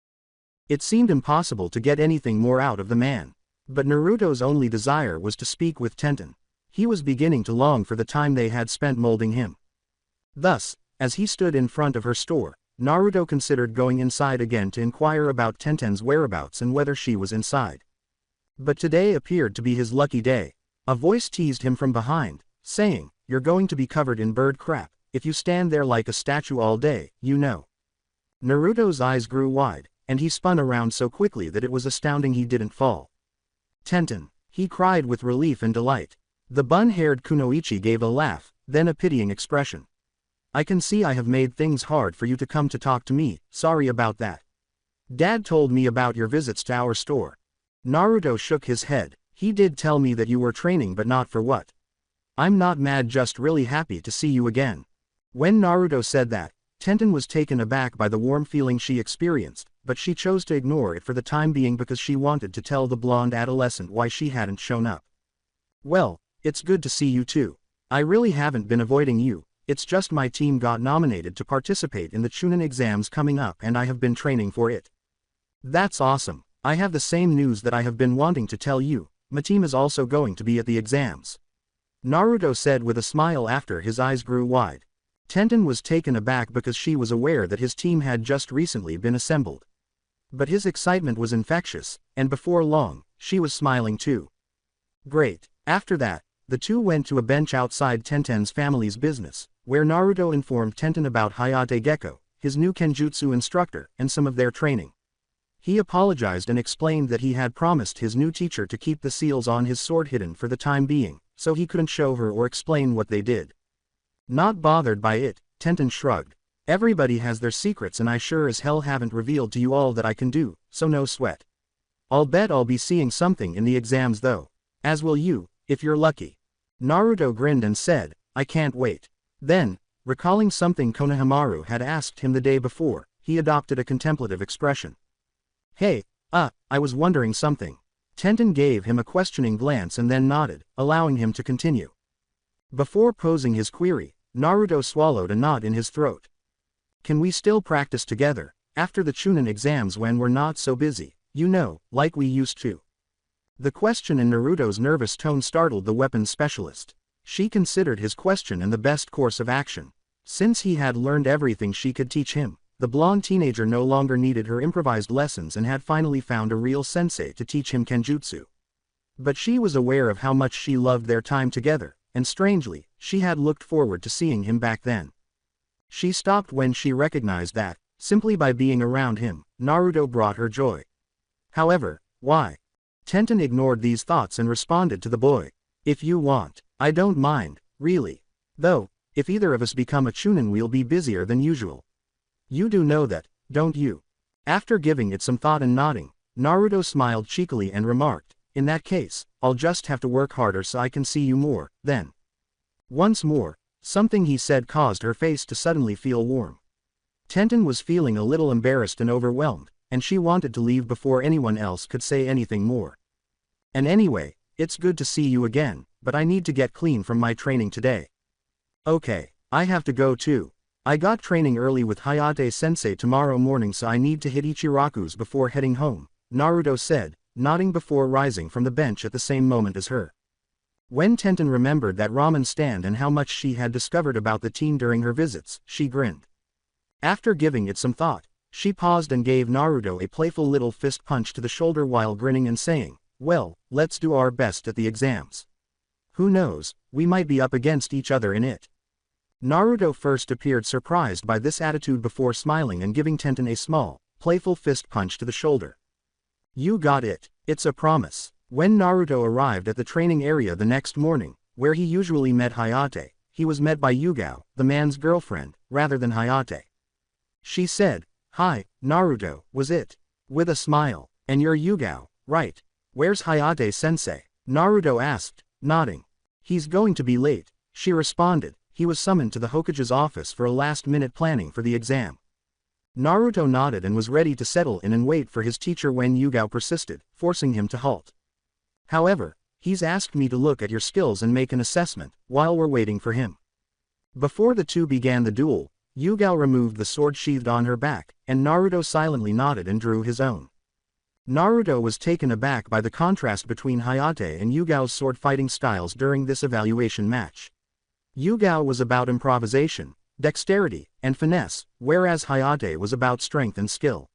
It seemed impossible to get anything more out of the man. But Naruto's only desire was to speak with Tenten. He was beginning to long for the time they had spent molding him. Thus, as he stood in front of her store, Naruto considered going inside again to inquire about Tenten's whereabouts and whether she was inside. But today appeared to be his lucky day. A voice teased him from behind, saying, "You're going to be covered in bird crap, if you stand there like a statue all day, you know." Naruto's eyes grew wide, and he spun around so quickly that it was astounding he didn't fall. "Tenten," he cried with relief and delight. The bun-haired Kunoichi gave a laugh, then a pitying expression. "I can see I have made things hard for you to come to talk to me, sorry about that. Dad told me about your visits to our store." Naruto shook his head. "He did tell me that you were training but not for what. I'm not mad, just really happy to see you again." When Naruto said that, Tenten was taken aback by the warm feeling she experienced, but she chose to ignore it for the time being because she wanted to tell the blonde adolescent why she hadn't shown up. "Well, it's good to see you too. I really haven't been avoiding you, it's just my team got nominated to participate in the Chunin exams coming up and I have been training for it." "That's awesome. I have the same news that I have been wanting to tell you, my team is also going to be at the exams," Naruto said with a smile after his eyes grew wide. Tenten was taken aback because she was aware that his team had just recently been assembled. But his excitement was infectious, and before long, she was smiling too. Great. After that, the two went to a bench outside Tenten's family's business, where Naruto informed Tenten about Hayate Gecko, his new Kenjutsu instructor, and some of their training. He apologized and explained that he had promised his new teacher to keep the seals on his sword hidden for the time being, so he couldn't show her or explain what they did. Not bothered by it, Tenten shrugged. "Everybody has their secrets and I sure as hell haven't revealed to you all that I can do, so no sweat. I'll bet I'll be seeing something in the exams though. As will you, if you're lucky." Naruto grinned and said, "I can't wait." Then, recalling something Konohamaru had asked him the day before, he adopted a contemplative expression. "Hey, I was wondering something." Tenten gave him a questioning glance and then nodded, allowing him to continue. Before posing his query, Naruto swallowed a knot in his throat. "Can we still practice together, after the Chunin exams when we're not so busy, you know, like we used to?" The question in Naruto's nervous tone startled the weapons specialist. She considered his question and the best course of action. Since he had learned everything she could teach him, the blonde teenager no longer needed her improvised lessons and had finally found a real sensei to teach him Kenjutsu. But she was aware of how much she loved their time together, and strangely, she had looked forward to seeing him back then. She stopped when she recognized that, simply by being around him, Naruto brought her joy. However, why? Tenten ignored these thoughts and responded to the boy. If you want, I don't mind, really. Though, if either of us become a chunin we'll be busier than usual. You do know that, don't you? After giving it some thought and nodding, Naruto smiled cheekily and remarked, in that case, I'll just have to work harder so I can see you more, then. Once more, something he said caused her face to suddenly feel warm. Tenten was feeling a little embarrassed and overwhelmed, and she wanted to leave before anyone else could say anything more. And anyway, it's good to see you again, but I need to get clean from my training today. Okay, I have to go too. I got training early with Hayate-sensei tomorrow morning so I need to hit Ichiraku's before heading home, Naruto said, nodding before rising from the bench at the same moment as her. When Tenten remembered that ramen stand and how much she had discovered about the team during her visits, she grinned. After giving it some thought, she paused and gave Naruto a playful little fist punch to the shoulder while grinning and saying, well, let's do our best at the exams. Who knows, we might be up against each other in it. Naruto first appeared surprised by this attitude before smiling and giving Tenten a small, playful fist punch to the shoulder. You got it, it's a promise. When Naruto arrived at the training area the next morning, where he usually met Hayate, he was met by Yugao, the man's girlfriend, rather than Hayate. She said, hi, Naruto, was it? With a smile, and you're Yugao, right? Where's Hayate-sensei? Naruto asked, nodding. He's going to be late, she responded. He was summoned to the Hokage's office for a last-minute planning for the exam. Naruto nodded and was ready to settle in and wait for his teacher when Yugao persisted, forcing him to halt. However, he's asked me to look at your skills and make an assessment, while we're waiting for him. Before the two began the duel, Yugao removed the sword sheathed on her back, and Naruto silently nodded and drew his own. Naruto was taken aback by the contrast between Hayate and Yugao's sword fighting styles during this evaluation match. Yugao was about improvisation, dexterity, and finesse, whereas Hayate was about strength and skill.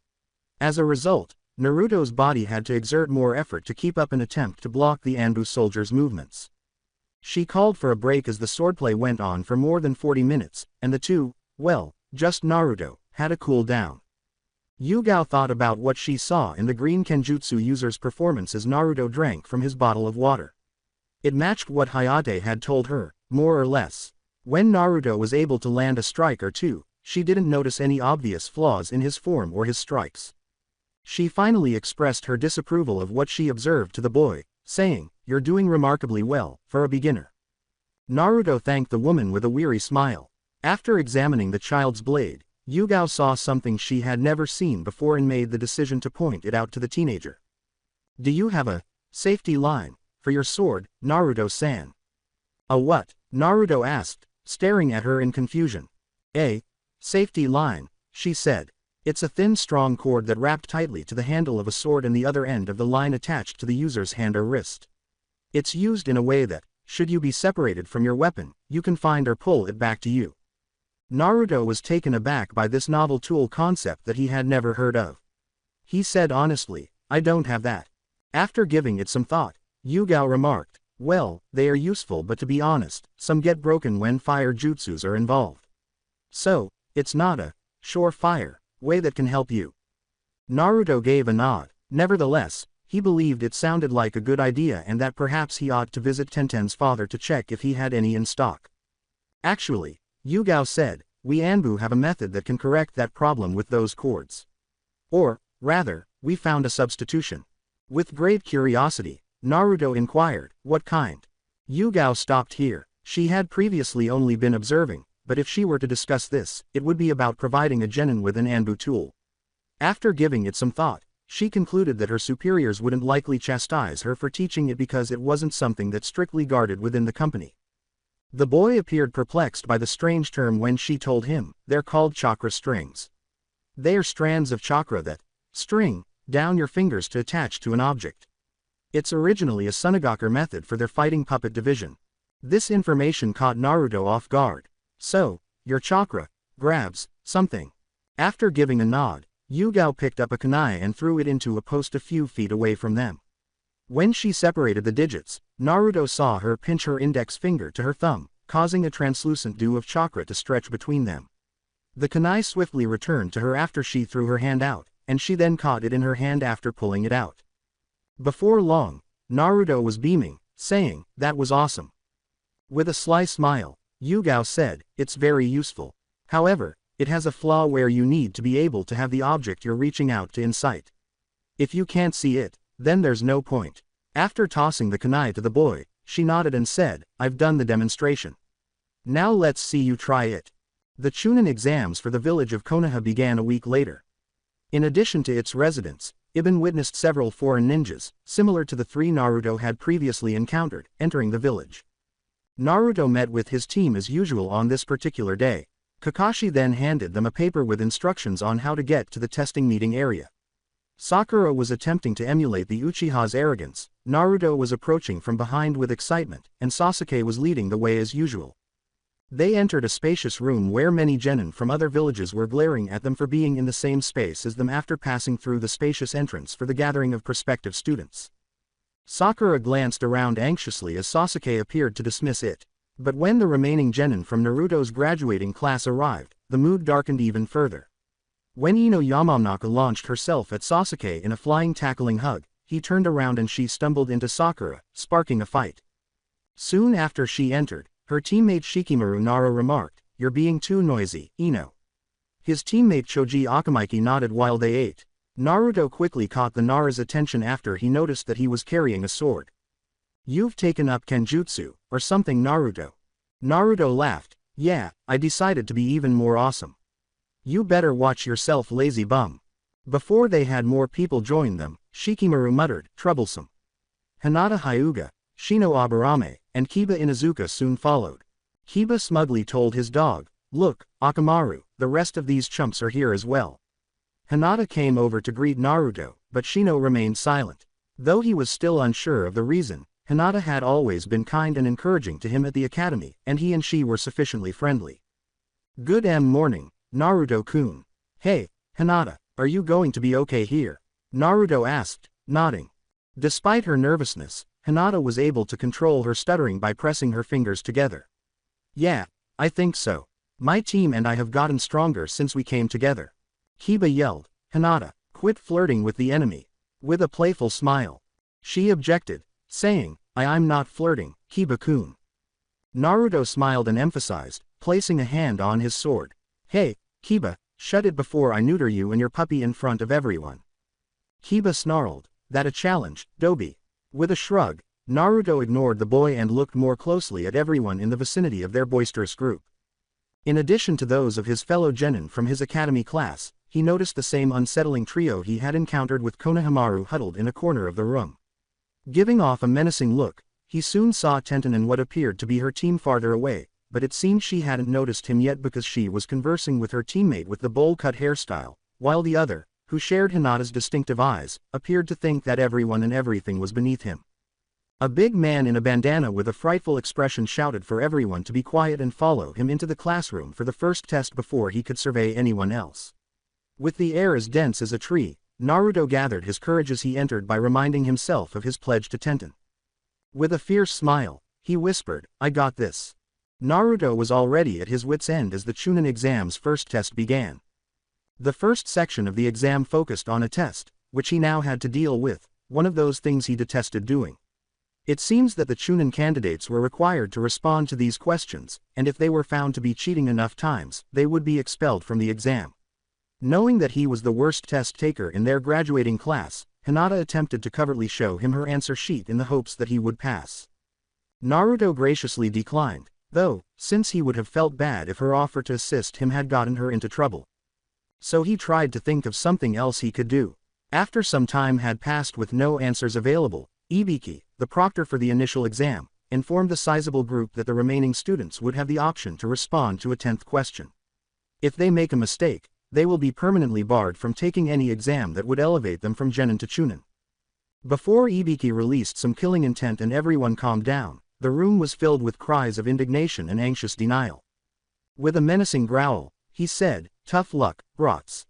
As a result, Naruto's body had to exert more effort to keep up an attempt to block the Anbu soldier's movements. She called for a break as the swordplay went on for more than 40 minutes, and the two, well, just Naruto, had to cool down. Yugao thought about what she saw in the green Kenjutsu user's performance as Naruto drank from his bottle of water. It matched what Hayate had told her, more or less. When Naruto was able to land a strike or two, she didn't notice any obvious flaws in his form or his strikes. She finally expressed her disapproval of what she observed to the boy, saying, you're doing remarkably well, for a beginner. Naruto thanked the woman with a weary smile. After examining the child's blade, Yugao saw something she had never seen before and made the decision to point it out to the teenager. Do you have a safety line for your sword, Naruto-san? A what? Naruto asked, staring at her in confusion. A safety line, she said. It's a thin strong cord that wrapped tightly to the handle of a sword and the other end of the line attached to the user's hand or wrist. It's used in a way that, should you be separated from your weapon, you can find or pull it back to you. Naruto was taken aback by this novel tool concept that he had never heard of. He said honestly, I don't have that. After giving it some thought, Yugao remarked, well, they are useful but to be honest, some get broken when fire jutsus are involved. So, it's not a surefire way that can help you. Naruto gave a nod. Nevertheless, he believed it sounded like a good idea and that perhaps he ought to visit Tenten's father to check if he had any in stock. Actually, Yugao said, we Anbu have a method that can correct that problem with those cords. Or, rather, we found a substitution. With great curiosity, Naruto inquired, what kind? Yugao stopped here. She had previously only been observing, but if she were to discuss this, it would be about providing a genin with an Anbu tool. After giving it some thought, she concluded that her superiors wouldn't likely chastise her for teaching it because it wasn't something that's strictly guarded within the company. The boy appeared perplexed by the strange term when she told him, they're called chakra strings. They are strands of chakra that string down your fingers to attach to an object. It's originally a Sunagaker method for their fighting puppet division. This information caught Naruto off guard. So, your chakra grabs something. After giving a nod, Yugao picked up a kunai and threw it into a post a few feet away from them. When she separated the digits, Naruto saw her pinch her index finger to her thumb, causing a translucent dew of chakra to stretch between them. The kunai swiftly returned to her after she threw her hand out, and she then caught it in her hand after pulling it out. Before long, Naruto was beaming, saying, "That was awesome." With a sly smile, Yugao said, "It's very useful. However, it has a flaw where you need to be able to have the object you're reaching out to in sight. If you can't see it, then there's no point." After tossing the kunai to the boy, she nodded and said, "I've done the demonstration. Now let's see you try it." The Chunin exams for the village of Konoha began a week later. In addition to its residents, Ibn witnessed several foreign ninjas, similar to the 3 Naruto had previously encountered, entering the village. Naruto met with his team as usual on this particular day. Kakashi then handed them a paper with instructions on how to get to the testing meeting area. Sakura was attempting to emulate the Uchiha's arrogance, Naruto was approaching from behind with excitement, and Sasuke was leading the way as usual. They entered a spacious room where many genin from other villages were glaring at them for being in the same space as them after passing through the spacious entrance for the gathering of prospective students. Sakura glanced around anxiously as Sasuke appeared to dismiss it. But when the remaining genin from Naruto's graduating class arrived, the mood darkened even further. When Ino Yamamnaka launched herself at Sasuke in a flying tackling hug, he turned around and she stumbled into Sakura, sparking a fight. Soon after she entered, her teammate Shikamaru Nara remarked, "You're being too noisy, Ino." His teammate Choji Akamiki nodded while they ate. Naruto quickly caught the Nara's attention after he noticed that he was carrying a sword. "You've taken up Kenjutsu, or something, Naruto." Naruto laughed, "Yeah, I decided to be even more awesome." "You better watch yourself, lazy bum." Before they had more people join them, Shikamaru muttered, "Troublesome." Hinata Hyuga, Shino Aburame, and Kiba Inuzuka soon followed. Kiba smugly told his dog, "Look, Akamaru, the rest of these chumps are here as well." Hinata came over to greet Naruto, but Shino remained silent. Though he was still unsure of the reason, Hinata had always been kind and encouraging to him at the academy, and he and she were sufficiently friendly. "Good morning, Naruto-kun." "Hey, Hinata, are you going to be okay here?" Naruto asked, nodding. Despite her nervousness, Hinata was able to control her stuttering by pressing her fingers together. "Yeah, I think so. My team and I have gotten stronger since we came together." Kiba yelled, "Hinata, quit flirting with the enemy." With a playful smile, she objected, saying, I'm not flirting, Kiba-kun." Naruto smiled and emphasized, placing a hand on his sword. "Hey, Kiba, shut it before I neuter you and your puppy in front of everyone." Kiba snarled, "That a challenge, Dobi?" With a shrug, Naruto ignored the boy and looked more closely at everyone in the vicinity of their boisterous group. In addition to those of his fellow genin from his academy class, he noticed the same unsettling trio he had encountered with Konohamaru huddled in a corner of the room. Giving off a menacing look, he soon saw Tenten and what appeared to be her team farther away, but it seemed she hadn't noticed him yet because she was conversing with her teammate with the bowl-cut hairstyle, while the other, who shared Hinata's distinctive eyes, appeared to think that everyone and everything was beneath him. A big man in a bandana with a frightful expression shouted for everyone to be quiet and follow him into the classroom for the first test before he could survey anyone else. With the air as dense as a tree, Naruto gathered his courage as he entered by reminding himself of his pledge to Tenten. With a fierce smile, he whispered, "I got this." Naruto was already at his wits' end as the Chunin exam's first test began. The first section of the exam focused on a test, which he now had to deal with, one of those things he detested doing. It seems that the Chunin candidates were required to respond to these questions, and if they were found to be cheating enough times, they would be expelled from the exam. Knowing that he was the worst test taker in their graduating class, Hinata attempted to covertly show him her answer sheet in the hopes that he would pass. Naruto graciously declined, though, since he would have felt bad if her offer to assist him had gotten her into trouble. So he tried to think of something else he could do. After some time had passed with no answers available, Ibiki, the proctor for the initial exam, informed the sizable group that the remaining students would have the option to respond to a 10th question. If they make a mistake, they will be permanently barred from taking any exam that would elevate them from genin to chunin. Before Ibiki released some killing intent and everyone calmed down, the room was filled with cries of indignation and anxious denial. With a menacing growl, he said, "Tough luck, brats.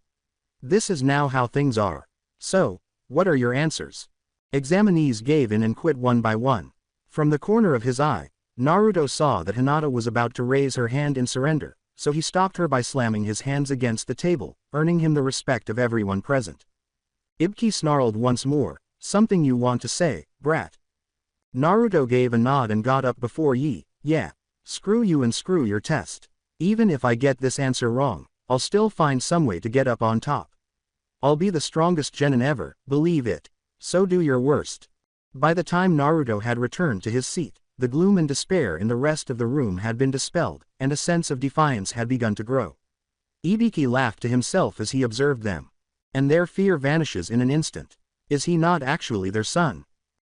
This is now how things are. So, what are your answers?" Examinees gave in and quit one by one. From the corner of his eye, Naruto saw that Hinata was about to raise her hand in surrender, so he stopped her by slamming his hands against the table, earning him the respect of everyone present. Ibiki snarled once more, "Something you want to say, brat?" Naruto gave a nod and got up before Yi. "Yeah. Screw you and screw your test. Even if I get this answer wrong, I'll still find some way to get up on top. I'll be the strongest genin ever, believe it. So do your worst." By the time Naruto had returned to his seat, the gloom and despair in the rest of the room had been dispelled, and a sense of defiance had begun to grow. Ibiki laughed to himself as he observed them. And their fear vanishes in an instant. Is he not actually their son?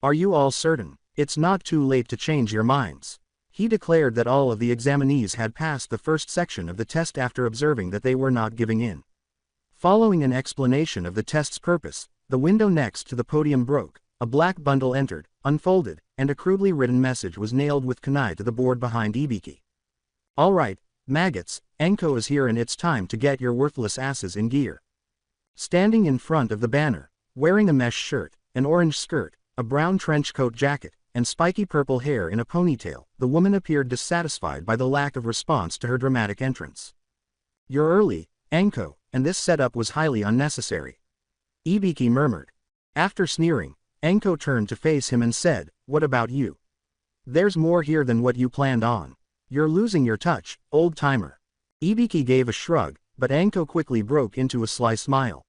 Are you all certain? It's not too late to change your minds. He declared that all of the examinees had passed the first section of the test after observing that they were not giving in. Following an explanation of the test's purpose, the window next to the podium broke, a black bundle entered, unfolded, and a crudely written message was nailed with kunai to the board behind Ibiki. "All right, maggots, Enko is here and it's time to get your worthless asses in gear." Standing in front of the banner, wearing a mesh shirt, an orange skirt, a brown trench coat jacket, and spiky purple hair in a ponytail, the woman appeared dissatisfied by the lack of response to her dramatic entrance. "You're early, Enko, and this setup was highly unnecessary," Ibiki murmured. After sneering, Enko turned to face him and said, "What about you? There's more here than what you planned on. You're losing your touch, old-timer." Ibiki gave a shrug, but Enko quickly broke into a sly smile.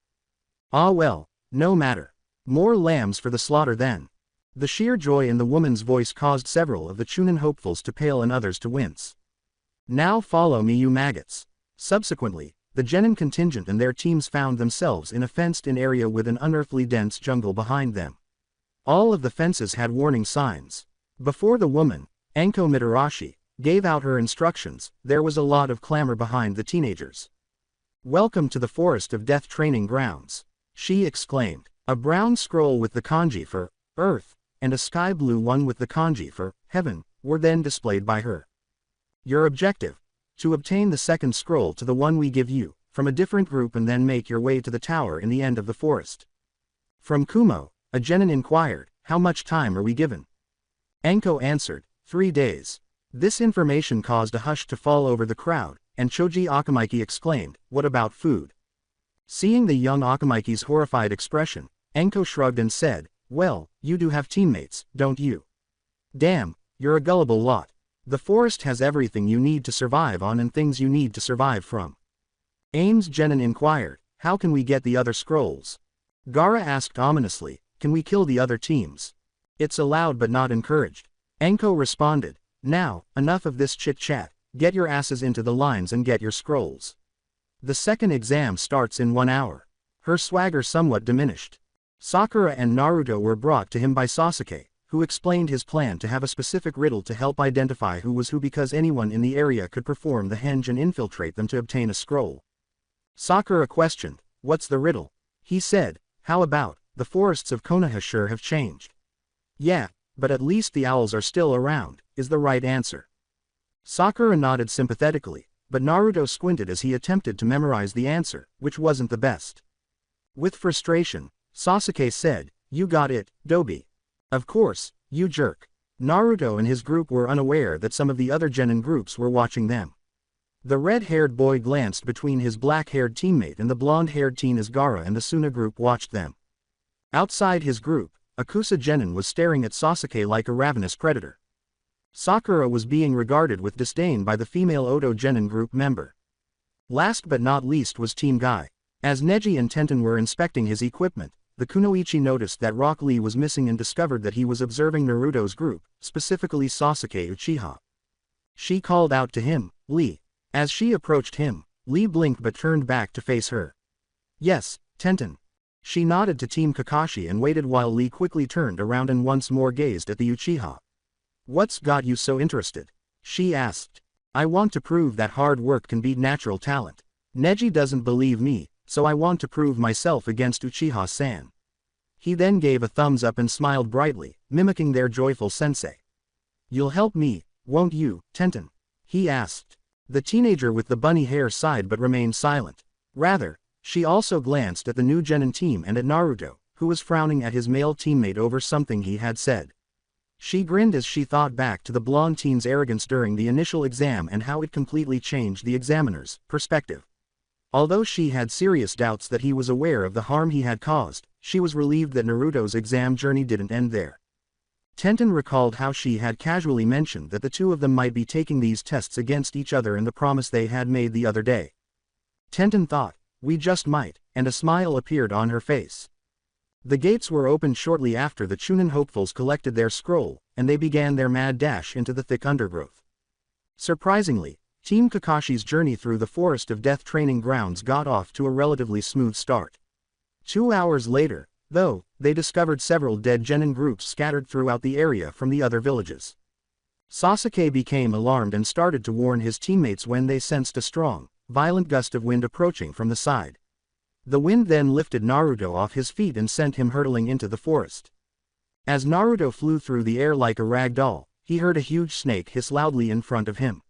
"Ah well, no matter. More lambs for the slaughter then." The sheer joy in the woman's voice caused several of the Chunin hopefuls to pale and others to wince. "Now follow me, you maggots." Subsequently, the genin contingent and their teams found themselves in a fenced-in area with an unearthly dense jungle behind them. All of the fences had warning signs. Before the woman, Enko Mitarashi, gave out her instructions, there was a lot of clamor behind the teenagers. "Welcome to the Forest of Death Training Grounds," she exclaimed. A brown scroll with the kanji for Earth, and a sky blue one with the kanji for Heaven, were then displayed by her. "Your objective: to obtain the second scroll to the one we give you, from a different group and then make your way to the tower in the end of the forest." From Kumo, a genin inquired, "How much time are we given?" Enko answered, 3 days. This information caused a hush to fall over the crowd, and Choji Akamaiki exclaimed, "What about food?" Seeing the young Akamaiki's horrified expression, Enko shrugged and said, "Well, you do have teammates, don't you? Damn, you're a gullible lot. The forest has everything you need to survive on and things you need to survive from." Ames genin inquired, "How can we get the other scrolls?" Gaara asked ominously, "Can we kill the other teams?" "It's allowed but not encouraged." Enko responded, "Now, enough of this chit-chat, get your asses into the lines and get your scrolls. The second exam starts in 1 hour." Her swagger somewhat diminished. Sakura and Naruto were brought to him by Sasuke, who explained his plan to have a specific riddle to help identify who was who because anyone in the area could perform the henge and infiltrate them to obtain a scroll. Sakura questioned, "What's the riddle?" He said, "How about, the forests of Konoha sure have changed." "Yeah, but at least the owls are still around," is the right answer. Sakura nodded sympathetically, but Naruto squinted as he attempted to memorize the answer, which wasn't the best. With frustration, Sasuke said, "You got it, Dobi." "Of course, you jerk." Naruto and his group were unaware that some of the other genin groups were watching them. The red-haired boy glanced between his black-haired teammate and the blonde-haired teen as Gaara and the Suna group watched them. Outside his group, Akusa genin was staring at Sasuke like a ravenous predator. Sakura was being regarded with disdain by the female Oto genin group member. Last but not least was Team Guy. As Neji and Tenten were inspecting his equipment, the Kunoichi noticed that Rock Lee was missing and discovered that he was observing Naruto's group, specifically Sasuke Uchiha. She called out to him, "Lee." As she approached him, Lee blinked but turned back to face her. "Yes, Tenten." She nodded to Team Kakashi and waited while Lee quickly turned around and once more gazed at the Uchiha. "What's got you so interested?" she asked. "I want to prove that hard work can beat natural talent. Neji doesn't believe me, so I want to prove myself against Uchiha-san." He then gave a thumbs up and smiled brightly, mimicking their joyful sensei. "You'll help me, won't you, Tenten?" he asked. The teenager with the bunny hair sighed but remained silent. Rather, she also glanced at the new genin team and at Naruto, who was frowning at his male teammate over something he had said. She grinned as she thought back to the blonde teen's arrogance during the initial exam and how it completely changed the examiner's perspective. Although she had serious doubts that he was aware of the harm he had caused, she was relieved that Naruto's exam journey didn't end there. Tenten recalled how she had casually mentioned that the two of them might be taking these tests against each other in the promise they had made the other day. Tenten thought, "We just might," and a smile appeared on her face. The gates were opened shortly after the Chunin hopefuls collected their scroll, and they began their mad dash into the thick undergrowth. Surprisingly, Team Kakashi's journey through the Forest of Death training grounds got off to a relatively smooth start. 2 hours later, though, they discovered several dead genin groups scattered throughout the area from the other villages. Sasuke became alarmed and started to warn his teammates when they sensed a strong, violent gust of wind approaching from the side. The wind then lifted Naruto off his feet and sent him hurtling into the forest. As Naruto flew through the air like a rag doll, he heard a huge snake hiss loudly in front of him.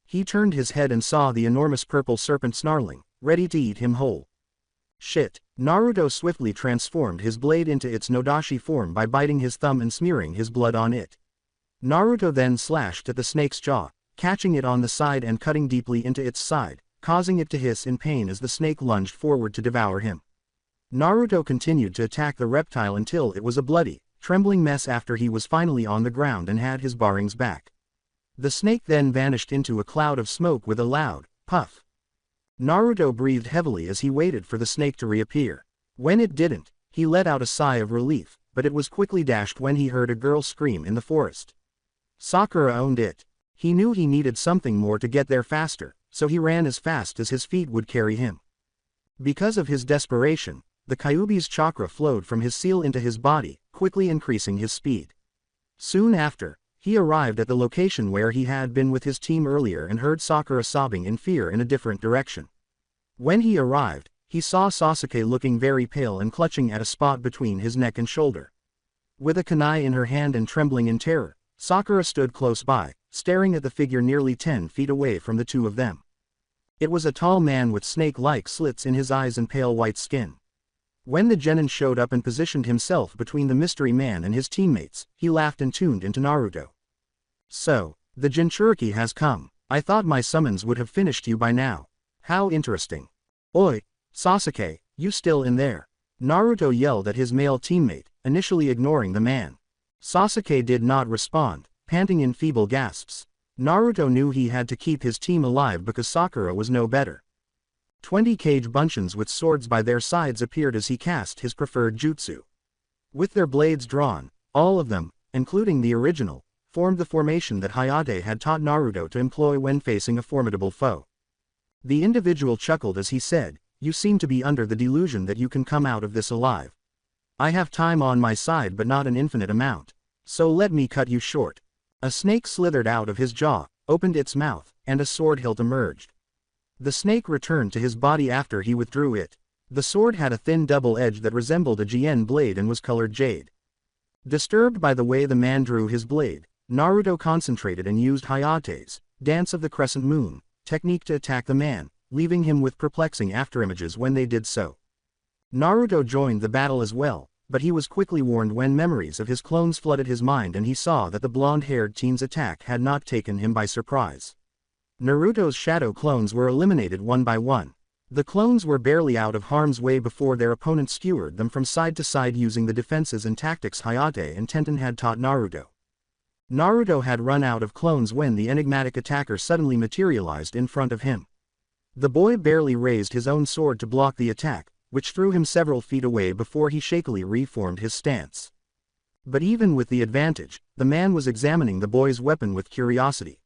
He turned his head and saw the enormous purple serpent snarling, ready to eat him whole. Shit! Naruto swiftly transformed his blade into its Nodashi form by biting his thumb and smearing his blood on it. Naruto then slashed at the snake's jaw, catching it on the side and cutting deeply into its side, causing it to hiss in pain as the snake lunged forward to devour him. Naruto continued to attack the reptile until it was a bloody, trembling mess after he was finally on the ground and had his bearings back. The snake then vanished into a cloud of smoke with a loud puff. Naruto breathed heavily as he waited for the snake to reappear. When it didn't, he let out a sigh of relief, but it was quickly dashed when he heard a girl scream in the forest. Sakura owned it. He knew he needed something more to get there faster, so he ran as fast as his feet would carry him. Because of his desperation, the Kyuubi's chakra flowed from his seal into his body, quickly increasing his speed. Soon after, he arrived at the location where he had been with his team earlier and heard Sakura sobbing in fear in a different direction. When he arrived, he saw Sasuke looking very pale and clutching at a spot between his neck and shoulder. With a kunai in her hand and trembling in terror, Sakura stood close by, staring at the figure nearly 10 feet away from the two of them. It was a tall man with snake-like slits in his eyes and pale white skin. When the genin showed up and positioned himself between the mystery man and his teammates, he laughed and tuned into Naruto. "So, the Jinchuriki has come. I thought my summons would have finished you by now. How interesting. Oi, Sasuke, you still in there?" Naruto yelled at his male teammate, initially ignoring the man. Sasuke did not respond, panting in feeble gasps. Naruto knew he had to keep his team alive because Sakura was no better. 20 cage bunchins with swords by their sides appeared as he cast his preferred jutsu. With their blades drawn, all of them, including the original, formed the formation that Hayate had taught Naruto to employ when facing a formidable foe. The individual chuckled as he said, "You seem to be under the delusion that you can come out of this alive. I have time on my side but not an infinite amount. So let me cut you short." A snake slithered out of his jaw, opened its mouth, and a sword hilt emerged. The snake returned to his body after he withdrew it. The sword had a thin double edge that resembled a Jien blade and was colored jade. Disturbed by the way the man drew his blade, Naruto concentrated and used Hayate's Dance of the Crescent Moon technique to attack the man, leaving him with perplexing afterimages when they did so. Naruto joined the battle as well, but he was quickly warned when memories of his clones flooded his mind and he saw that the blonde-haired teen's attack had not taken him by surprise. Naruto's shadow clones were eliminated one by one. The clones were barely out of harm's way before their opponent skewered them from side to side using the defenses and tactics Hayate and Tenten had taught Naruto. Naruto had run out of clones when the enigmatic attacker suddenly materialized in front of him. The boy barely raised his own sword to block the attack, which threw him several feet away before he shakily reformed his stance. But even with the advantage, the man was examining the boy's weapon with curiosity.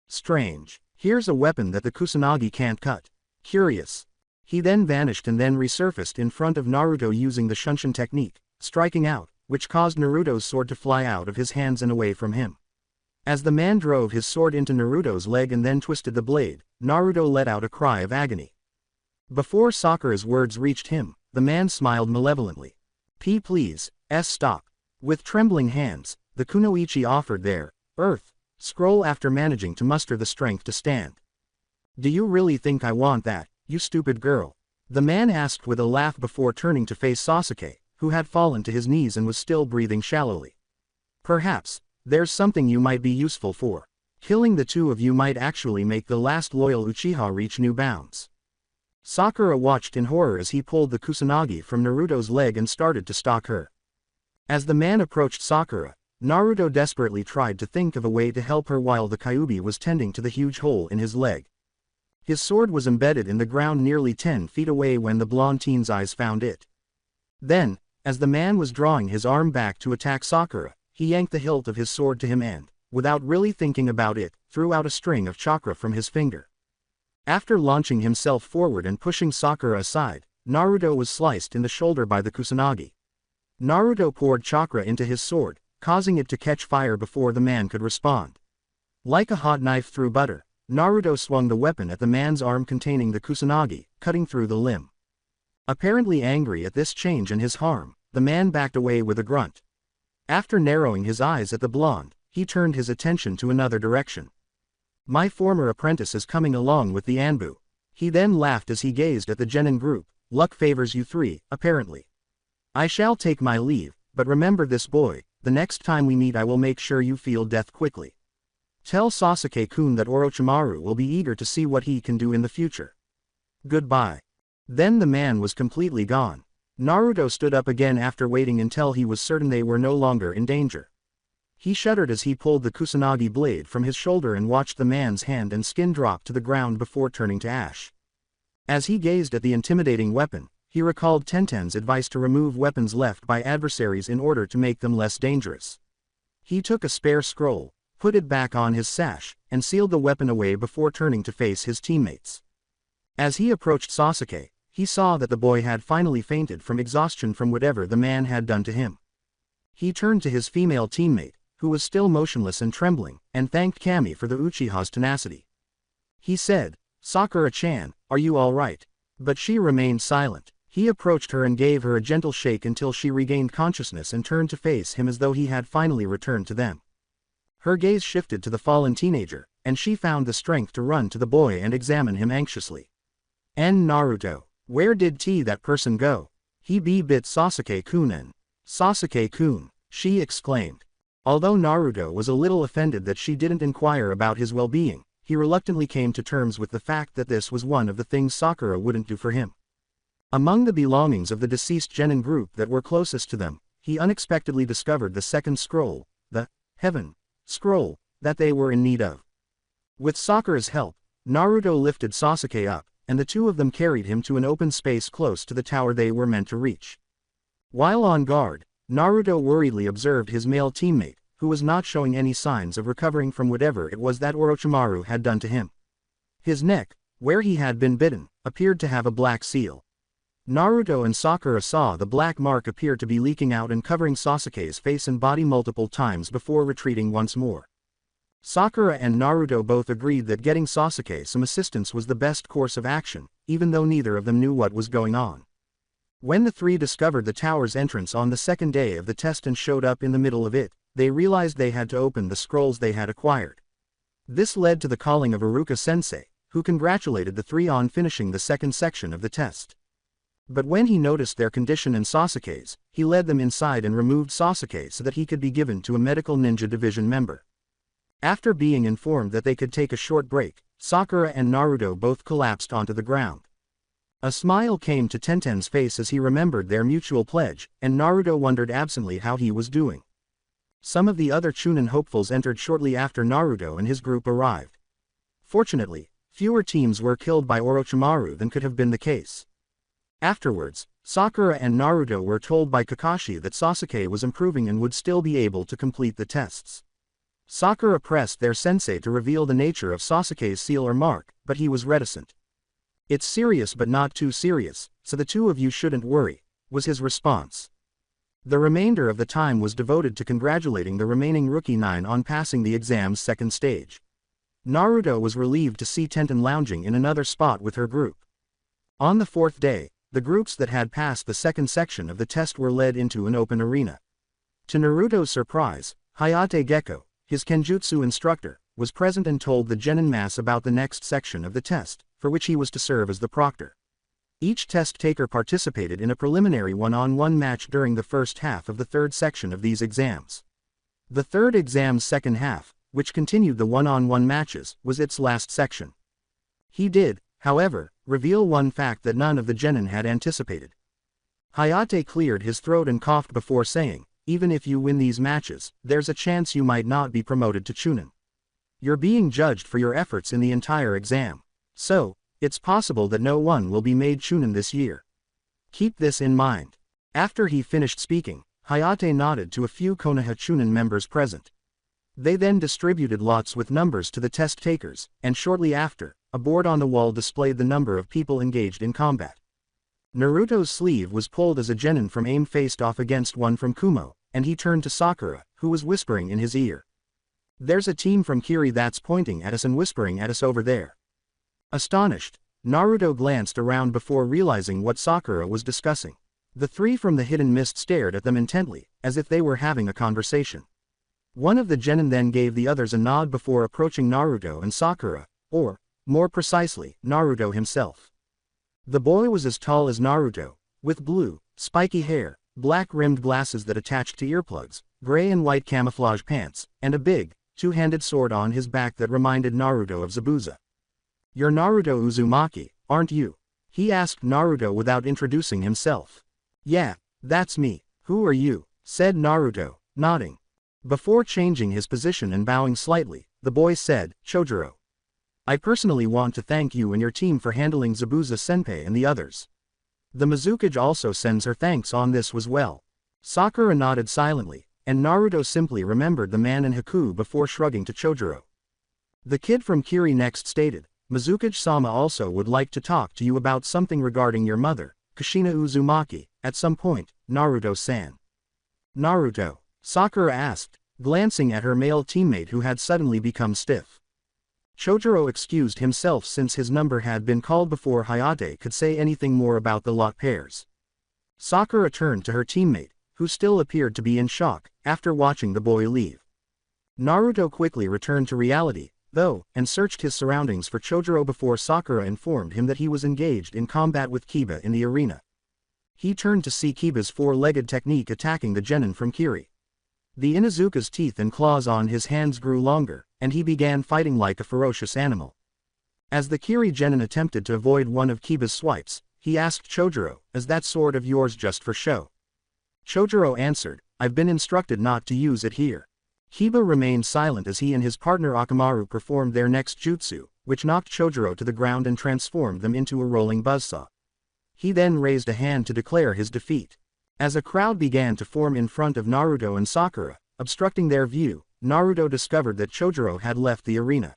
"Strange. Here's a weapon that the Kusanagi can't cut. Curious." He then vanished and then resurfaced in front of Naruto using the Shunshin technique, striking out, which caused Naruto's sword to fly out of his hands and away from him. As the man drove his sword into Naruto's leg and then twisted the blade, Naruto let out a cry of agony. Before Sakura's words reached him, the man smiled malevolently. Please, stop." With trembling hands, the Kunoichi offered their earth scroll after managing to muster the strength to stand. "Do you really think I want that, you stupid girl?" the man asked with a laugh before turning to face Sasuke, who had fallen to his knees and was still breathing shallowly. "Perhaps there's something you might be useful for. Killing the two of you might actually make the last loyal Uchiha reach new bounds." Sakura watched in horror as he pulled the kusanagi from Naruto's leg and started to stalk her. As the man approached Sakura, Naruto desperately tried to think of a way to help her while the Kyuubi was tending to the huge hole in his leg. His sword was embedded in the ground nearly 10 feet away when the blonde teen's eyes found it. Then, as the man was drawing his arm back to attack Sakura, he yanked the hilt of his sword to him and, without really thinking about it, threw out a string of chakra from his finger. After launching himself forward and pushing Sakura aside, Naruto was sliced in the shoulder by the kusanagi. Naruto poured chakra into his sword, causing it to catch fire before the man could respond. Like a hot knife through butter, Naruto swung the weapon at the man's arm containing the kusanagi, cutting through the limb. Apparently angry at this change and his harm, the man backed away with a grunt. After narrowing his eyes at the blonde, he turned his attention to another direction. "My former apprentice is coming along with the Anbu." He then laughed as he gazed at the genin group. "Luck favors you three, apparently. I shall take my leave, but remember this boy, the next time we meet I will make sure you feel death quickly. Tell Sasuke-kun that Orochimaru will be eager to see what he can do in the future. Goodbye." Then the man was completely gone. Naruto stood up again after waiting until he was certain they were no longer in danger. He shuddered as he pulled the kusanagi blade from his shoulder and watched the man's hand and skin drop to the ground before turning to ash. As he gazed at the intimidating weapon, he recalled Tenten's advice to remove weapons left by adversaries in order to make them less dangerous. He took a spare scroll, put it back on his sash, and sealed the weapon away before turning to face his teammates. As he approached Sasuke, he saw that the boy had finally fainted from exhaustion from whatever the man had done to him. He turned to his female teammate, who was still motionless and trembling, and thanked Kami for the Uchiha's tenacity. He said, "Sakura-chan, are you all right?" But she remained silent. He approached her and gave her a gentle shake until she regained consciousness and turned to face him as though he had finally returned to them. Her gaze shifted to the fallen teenager, and she found the strength to run to the boy and examine him anxiously. Naruto, where did that person go? He bit Sasuke-kun. Sasuke-kun, she exclaimed. Although Naruto was a little offended that she didn't inquire about his well-being, he reluctantly came to terms with the fact that this was one of the things Sakura wouldn't do for him. Among the belongings of the deceased genin group that were closest to them, he unexpectedly discovered the second scroll, the Heaven Scroll, that they were in need of. With Sakura's help, Naruto lifted Sasuke up, and the two of them carried him to an open space close to the tower they were meant to reach. While on guard, Naruto worriedly observed his male teammate, who was not showing any signs of recovering from whatever it was that Orochimaru had done to him. His neck, where he had been bitten, appeared to have a black seal. Naruto and Sakura saw the black mark appear to be leaking out and covering Sasuke's face and body multiple times before retreating once more. Sakura and Naruto both agreed that getting Sasuke some assistance was the best course of action, even though neither of them knew what was going on. When the three discovered the tower's entrance on the second day of the test and showed up in the middle of it, they realized they had to open the scrolls they had acquired. This led to the calling of Iruka-sensei, who congratulated the three on finishing the second section of the test. But when he noticed their condition and Sasuke's, he led them inside and removed Sasuke so that he could be given to a medical ninja division member. After being informed that they could take a short break, Sakura and Naruto both collapsed onto the ground. A smile came to Tenten's face as he remembered their mutual pledge, and Naruto wondered absently how he was doing. Some of the other Chunin hopefuls entered shortly after Naruto and his group arrived. Fortunately, fewer teams were killed by Orochimaru than could have been the case. Afterwards, Sakura and Naruto were told by Kakashi that Sasuke was improving and would still be able to complete the tests. Sakura pressed their sensei to reveal the nature of Sasuke's seal or mark, but he was reticent. "It's serious but not too serious, so the two of you shouldn't worry," was his response. The remainder of the time was devoted to congratulating the remaining rookie 9 on passing the exam's second stage. Naruto was relieved to see Tenten lounging in another spot with her group. On the fourth day, the groups that had passed the second section of the test were led into an open arena. To Naruto's surprise, Hayate Gecko, his kenjutsu instructor, was present and told the genin mass about the next section of the test, for which he was to serve as the proctor. Each test taker participated in a preliminary one-on-one match during the first half of the third section of these exams. The third exam's second half, which continued the one-on-one matches, was its last section. He did, however, reveal one fact that none of the genin had anticipated. Hayate cleared his throat and coughed before saying, "Even if you win these matches, there's a chance you might not be promoted to Chunin. You're being judged for your efforts in the entire exam. So, it's possible that no one will be made Chunin this year. Keep this in mind." After he finished speaking, Hayate nodded to a few Konoha Chunin members present. They then distributed lots with numbers to the test takers, and shortly after, a board on the wall displayed the number of people engaged in combat. Naruto's sleeve was pulled as a genin from aim faced off against one from Kumo, and he turned to Sakura, who was whispering in his ear. "There's a team from Kiri that's pointing at us and whispering at us over there." Astonished, Naruto glanced around before realizing what Sakura was discussing. The three from the hidden mist stared at them intently, as if they were having a conversation. One of the genin then gave the others a nod before approaching Naruto and Sakura, or, more precisely, Naruto himself. The boy was as tall as Naruto, with blue, spiky hair, black-rimmed glasses that attached to earplugs, gray and white camouflage pants, and a big, two-handed sword on his back that reminded Naruto of Zabuza. "You're Naruto Uzumaki, aren't you?" he asked Naruto without introducing himself. "Yeah, that's me. Who are you?" said Naruto, nodding. Before changing his position and bowing slightly, the boy said, "Chojuro. I personally want to thank you and your team for handling Zabuza-senpai and the others. The Mizukage also sends her thanks on this as well." Sakura nodded silently, and Naruto simply remembered the man and Haku before shrugging to Chojuro. The kid from Kiri next stated, "Mizukage-sama also would like to talk to you about something regarding your mother, Kushina Uzumaki, at some point, Naruto-san." "Naruto?" Sakura asked, glancing at her male teammate who had suddenly become stiff. Chojuro excused himself since his number had been called before Hayate could say anything more about the lot pairs. Sakura turned to her teammate, who still appeared to be in shock, after watching the boy leave. Naruto quickly returned to reality, though, and searched his surroundings for Chojuro before Sakura informed him that he was engaged in combat with Kiba in the arena. He turned to see Kiba's four-legged technique attacking the genin from Kiri. The Inuzuka's teeth and claws on his hands grew longer, and he began fighting like a ferocious animal. As the Kiri genin attempted to avoid one of Kiba's swipes, he asked Chojuro, "Is that sword of yours just for show?" Chojuro answered, "I've been instructed not to use it here." Kiba remained silent as he and his partner Akamaru performed their next jutsu, which knocked Chojuro to the ground and transformed them into a rolling buzzsaw. He then raised a hand to declare his defeat. As a crowd began to form in front of Naruto and Sakura, obstructing their view, Naruto discovered that Chojuro had left the arena.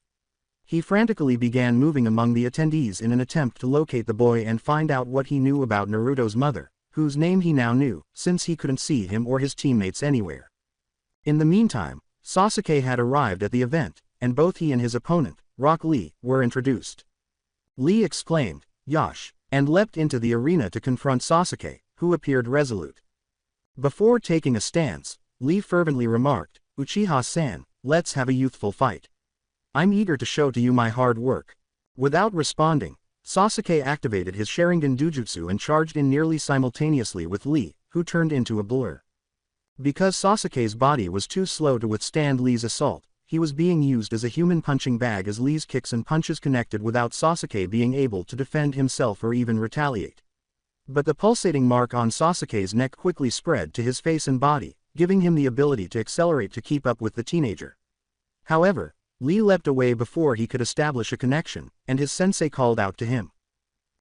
He frantically began moving among the attendees in an attempt to locate the boy and find out what he knew about Naruto's mother, whose name he now knew, since he couldn't see him or his teammates anywhere. In the meantime, Sasuke had arrived at the event, and both he and his opponent, Rock Lee, were introduced. Lee exclaimed, "Yosh!" and leapt into the arena to confront Sasuke, who appeared resolute. Before taking a stance, Lee fervently remarked, "Uchiha-san, let's have a youthful fight. I'm eager to show to you my hard work." Without responding, Sasuke activated his Sharingan Dujutsu and charged in nearly simultaneously with Lee, who turned into a blur. Because Sasuke's body was too slow to withstand Lee's assault, he was being used as a human punching bag as Lee's kicks and punches connected without Sasuke being able to defend himself or even retaliate. But the pulsating mark on Sasuke's neck quickly spread to his face and body, giving him the ability to accelerate to keep up with the teenager. However, Lee leapt away before he could establish a connection, and his sensei called out to him.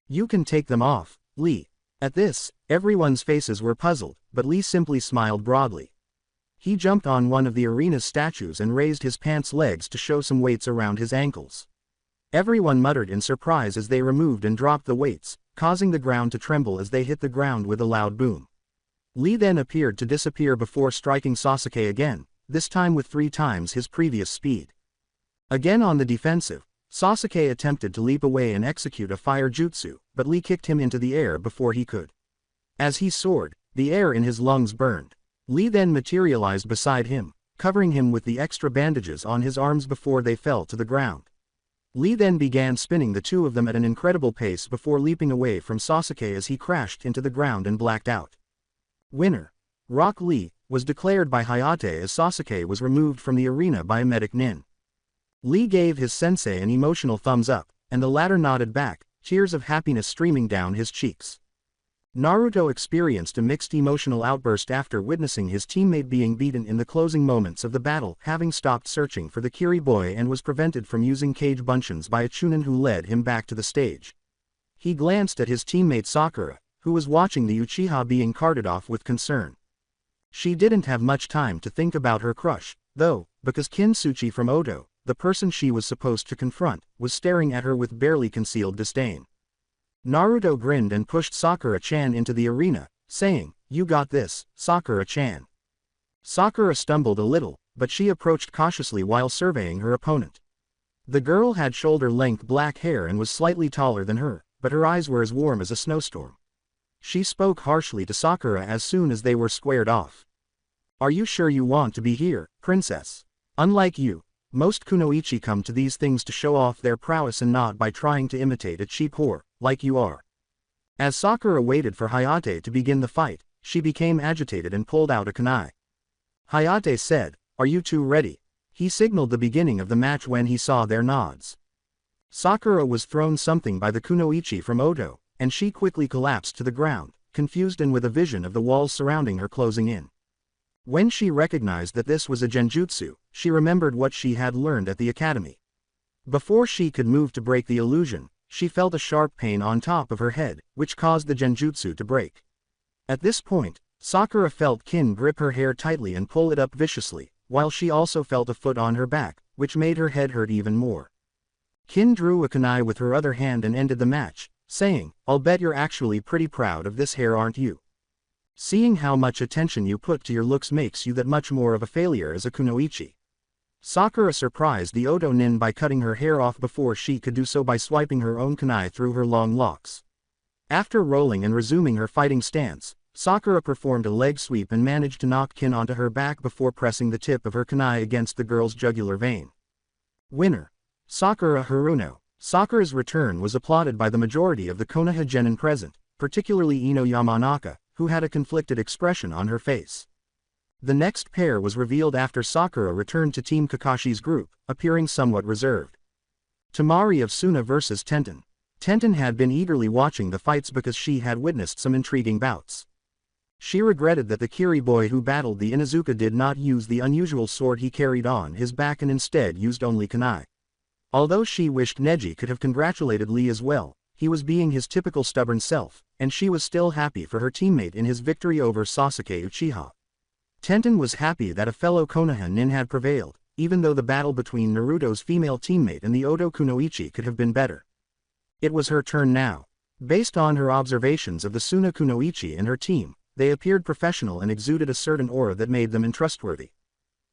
"You can take them off, Lee." At this, everyone's faces were puzzled, but Lee simply smiled broadly. He jumped on one of the arena's statues and raised his pants legs to show some weights around his ankles. Everyone muttered in surprise as they removed and dropped the weights, causing the ground to tremble as they hit the ground with a loud boom. Lee then appeared to disappear before striking Sasuke again, this time with 3 times his previous speed. Again on the defensive, Sasuke attempted to leap away and execute a fire jutsu, but Lee kicked him into the air before he could. As he soared, the air in his lungs burned. Lee then materialized beside him, covering him with the extra bandages on his arms before they fell to the ground. Lee then began spinning the two of them at an incredible pace before leaping away from Sasuke as he crashed into the ground and blacked out. Winner. Rock Lee, was declared by Hayate as Sasuke was removed from the arena by a medic Nin. Lee gave his sensei an emotional thumbs up, and the latter nodded back, tears of happiness streaming down his cheeks. Naruto experienced a mixed emotional outburst after witnessing his teammate being beaten in the closing moments of the battle, having stopped searching for the Kiri boy and was prevented from using cage bunshin by a Chunin who led him back to the stage. He glanced at his teammate Sakura, who was watching the Uchiha being carted off with concern. She didn't have much time to think about her crush, though, because Kintsuchi from Oto, the person she was supposed to confront, was staring at her with barely concealed disdain. Naruto grinned and pushed Sakura-chan into the arena, saying, "You got this, Sakura-chan." Sakura stumbled a little, but she approached cautiously while surveying her opponent. The girl had shoulder-length black hair and was slightly taller than her, but her eyes were as warm as a snowstorm. She spoke harshly to Sakura as soon as they were squared off. "Are you sure you want to be here, princess? Unlike you, most kunoichi come to these things to show off their prowess and not by trying to imitate a cheap whore, like you are." As Sakura waited for Hayate to begin the fight, she became agitated and pulled out a kunai. Hayate said, "Are you two ready?" He signaled the beginning of the match when he saw their nods. Sakura was thrown something by the kunoichi from Oto, and she quickly collapsed to the ground, confused and with a vision of the walls surrounding her closing in. When she recognized that this was a genjutsu, she remembered what she had learned at the academy. Before she could move to break the illusion, she felt a sharp pain on top of her head, which caused the genjutsu to break. At this point, Sakura felt Kin grip her hair tightly and pull it up viciously, while she also felt a foot on her back, which made her head hurt even more. Kin drew a kunai with her other hand and ended the match, saying, "I'll bet you're actually pretty proud of this hair, aren't you? Seeing how much attention you put to your looks makes you that much more of a failure as a kunoichi." Sakura surprised the Oto nin by cutting her hair off before she could do so by swiping her own kunai through her long locks. After rolling and resuming her fighting stance, Sakura performed a leg sweep and managed to knock Kin onto her back before pressing the tip of her kunai against the girl's jugular vein. Winner. Sakura Haruno. Sakura's return was applauded by the majority of the Konoha genin present, particularly Ino Yamanaka, who had a conflicted expression on her face. The next pair was revealed after Sakura returned to Team Kakashi's group, appearing somewhat reserved. Temari of Suna vs Tenten. Tenten had been eagerly watching the fights because she had witnessed some intriguing bouts. She regretted that the Kiri boy who battled the Inuzuka did not use the unusual sword he carried on his back and instead used only kunai. Although she wished Neji could have congratulated Lee as well, he was being his typical stubborn self, and she was still happy for her teammate in his victory over Sasuke Uchiha. Tenten was happy that a fellow Konoha nin had prevailed, even though the battle between Naruto's female teammate and the Oto kunoichi could have been better. It was her turn now. Based on her observations of the Suna kunoichi and her team, they appeared professional and exuded a certain aura that made them untrustworthy.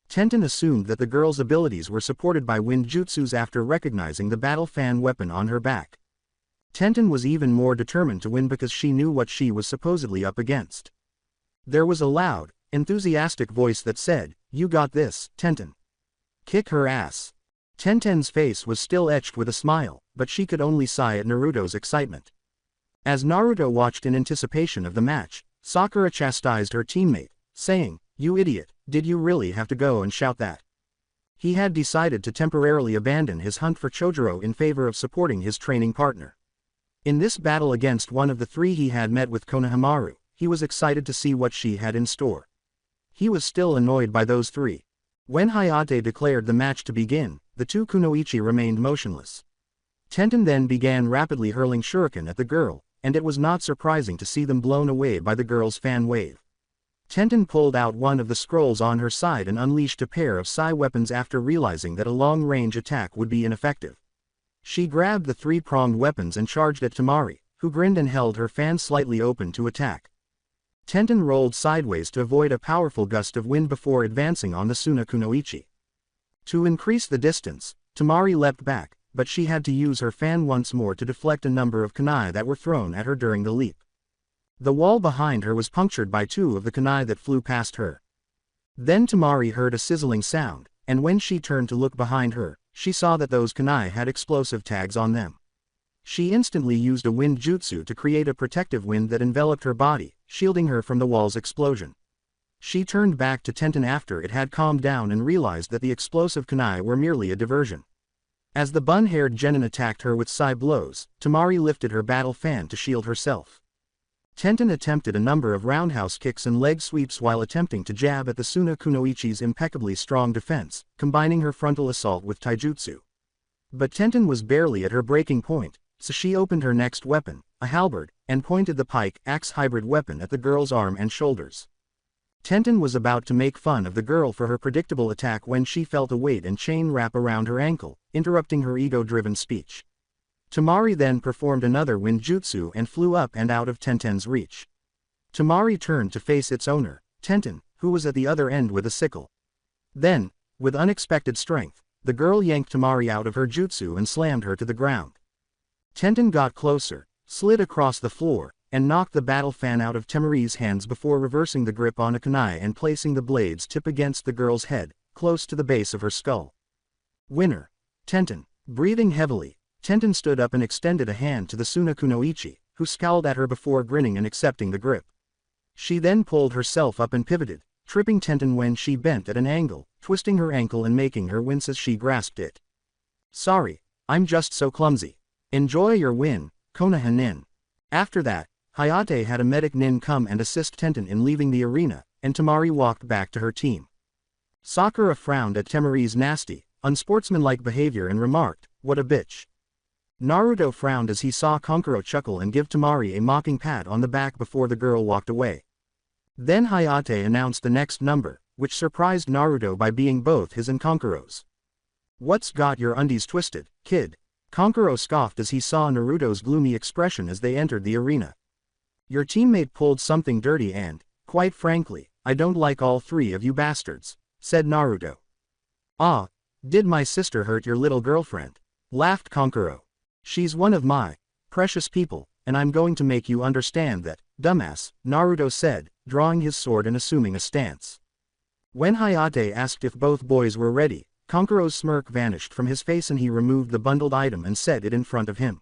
Tenten assumed that the girl's abilities were supported by wind jutsus after recognizing the battle fan weapon on her back. Tenten was even more determined to win because she knew what she was supposedly up against. There was a loud, enthusiastic voice that said, "You got this, Tenten. Kick her ass." Tenten's face was still etched with a smile, but she could only sigh at Naruto's excitement. As Naruto watched in anticipation of the match, Sakura chastised her teammate, saying, "You idiot, did you really have to go and shout that?" He had decided to temporarily abandon his hunt for Chojuro in favor of supporting his training partner. In this battle against one of the three he had met with Konohamaru, he was excited to see what she had in store. He was still annoyed by those three. When Hayate declared the match to begin, the two kunoichi remained motionless. Tenten then began rapidly hurling shuriken at the girl, and it was not surprising to see them blown away by the girl's fan wave. Tenten pulled out one of the scrolls on her side and unleashed a pair of psi weapons after realizing that a long-range attack would be ineffective. She grabbed the three-pronged weapons and charged at Temari, who grinned and held her fan slightly open to attack. Tenten rolled sideways to avoid a powerful gust of wind before advancing on the Suna kunoichi. To increase the distance, Temari leapt back, but she had to use her fan once more to deflect a number of kunai that were thrown at her during the leap. The wall behind her was punctured by two of the kunai that flew past her. Then Temari heard a sizzling sound, and when she turned to look behind her, she saw that those kunai had explosive tags on them. She instantly used a wind jutsu to create a protective wind that enveloped her body, shielding her from the wall's explosion. She turned back to Tenten after it had calmed down and realized that the explosive kunai were merely a diversion. As the bun-haired genin attacked her with sai blows, Temari lifted her battle fan to shield herself. Tenten attempted a number of roundhouse kicks and leg sweeps while attempting to jab at the Suna Kunoichi's impeccably strong defense, combining her frontal assault with taijutsu. But Tenten was barely at her breaking point, so she opened her next weapon, a halberd, and pointed the pike-axe hybrid weapon at the girl's arm and shoulders. Tenten was about to make fun of the girl for her predictable attack when she felt a weight and chain wrap around her ankle, interrupting her ego-driven speech. Temari then performed another wind jutsu and flew up and out of Tenten's reach. Temari turned to face its owner, Tenten, who was at the other end with a sickle. Then, with unexpected strength, the girl yanked Temari out of her jutsu and slammed her to the ground. Tenten got closer, slid across the floor, and knocked the battle fan out of Temari's hands before reversing the grip on a kunai and placing the blade's tip against the girl's head, close to the base of her skull. Winner. Tenten. Breathing heavily, Tenten stood up and extended a hand to the Suna Kunoichi, who scowled at her before grinning and accepting the grip. She then pulled herself up and pivoted, tripping Tenten when she bent at an angle, twisting her ankle and making her wince as she grasped it. Sorry, I'm just so clumsy. Enjoy your win, Konoha nin. After that, Hayate had a medic nin come and assist Tenten in leaving the arena, and Temari walked back to her team. Sakura frowned at Temari's nasty, unsportsmanlike behavior and remarked, "What a bitch." Naruto frowned as he saw Kankuro chuckle and give Temari a mocking pat on the back before the girl walked away. Then Hayate announced the next number, which surprised Naruto by being both his and Kankuro's. "What's got your undies twisted, kid?" Kankuro scoffed as he saw Naruto's gloomy expression as they entered the arena. "Your teammate pulled something dirty and, quite frankly, I don't like all three of you bastards," said Naruto. "Ah, did my sister hurt your little girlfriend?" laughed Kankuro. "She's one of my precious people, and I'm going to make you understand that, dumbass," Naruto said, drawing his sword and assuming a stance. When Hayate asked if both boys were ready, Kankuro's smirk vanished from his face and he removed the bundled item and set it in front of him.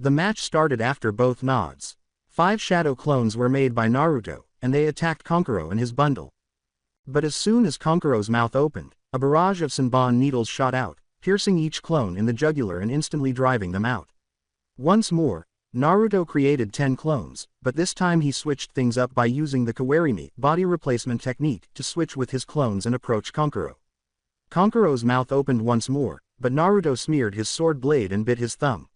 The match started after both nods. 5 shadow clones were made by Naruto, and they attacked Kankuro and his bundle. But as soon as Kankuro's mouth opened, a barrage of Senbon needles shot out, piercing each clone in the jugular and instantly driving them out. Once more, Naruto created 10 clones, but this time he switched things up by using the Kawarimi body replacement technique to switch with his clones and approach Kankuro. Kankuro's mouth opened once more, but Naruto smeared his sword blade and bit his thumb.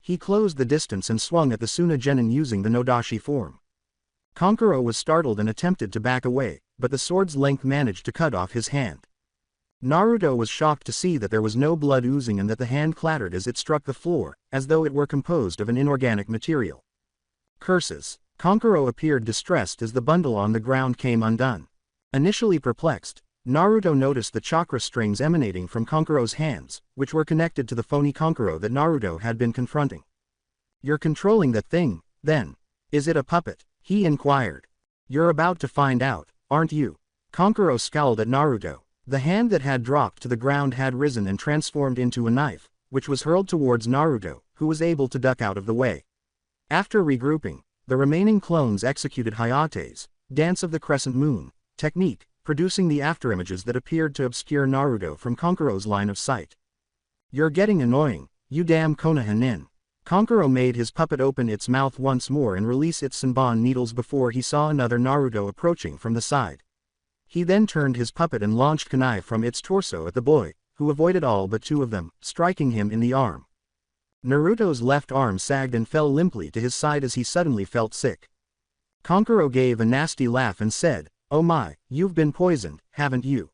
He closed the distance and swung at the Suna Genin using the Nodashi form. Kankuro was startled and attempted to back away, but the sword's length managed to cut off his hand. Naruto was shocked to see that there was no blood oozing and that the hand clattered as it struck the floor, as though it were composed of an inorganic material. Curses. Kankuro appeared distressed as the bundle on the ground came undone. Initially perplexed, Naruto noticed the chakra strings emanating from Kankuro's hands, which were connected to the phony Kankuro that Naruto had been confronting. "You're controlling that thing, then? Is it a puppet?" he inquired. "You're about to find out, aren't you?" Kankuro scowled at Naruto. The hand that had dropped to the ground had risen and transformed into a knife, which was hurled towards Naruto, who was able to duck out of the way. After regrouping, the remaining clones executed Hayate's Dance of the Crescent Moon technique, producing the afterimages that appeared to obscure Naruto from Kankuro's line of sight. "You're getting annoying, you damn Konoha nin." Kankuro made his puppet open its mouth once more and release its Senbon needles before he saw another Naruto approaching from the side. He then turned his puppet and launched kunai from its torso at the boy, who avoided all but 2 of them, striking him in the arm. Naruto's left arm sagged and fell limply to his side as he suddenly felt sick. Kankuro gave a nasty laugh and said, "Oh my, you've been poisoned, haven't you?"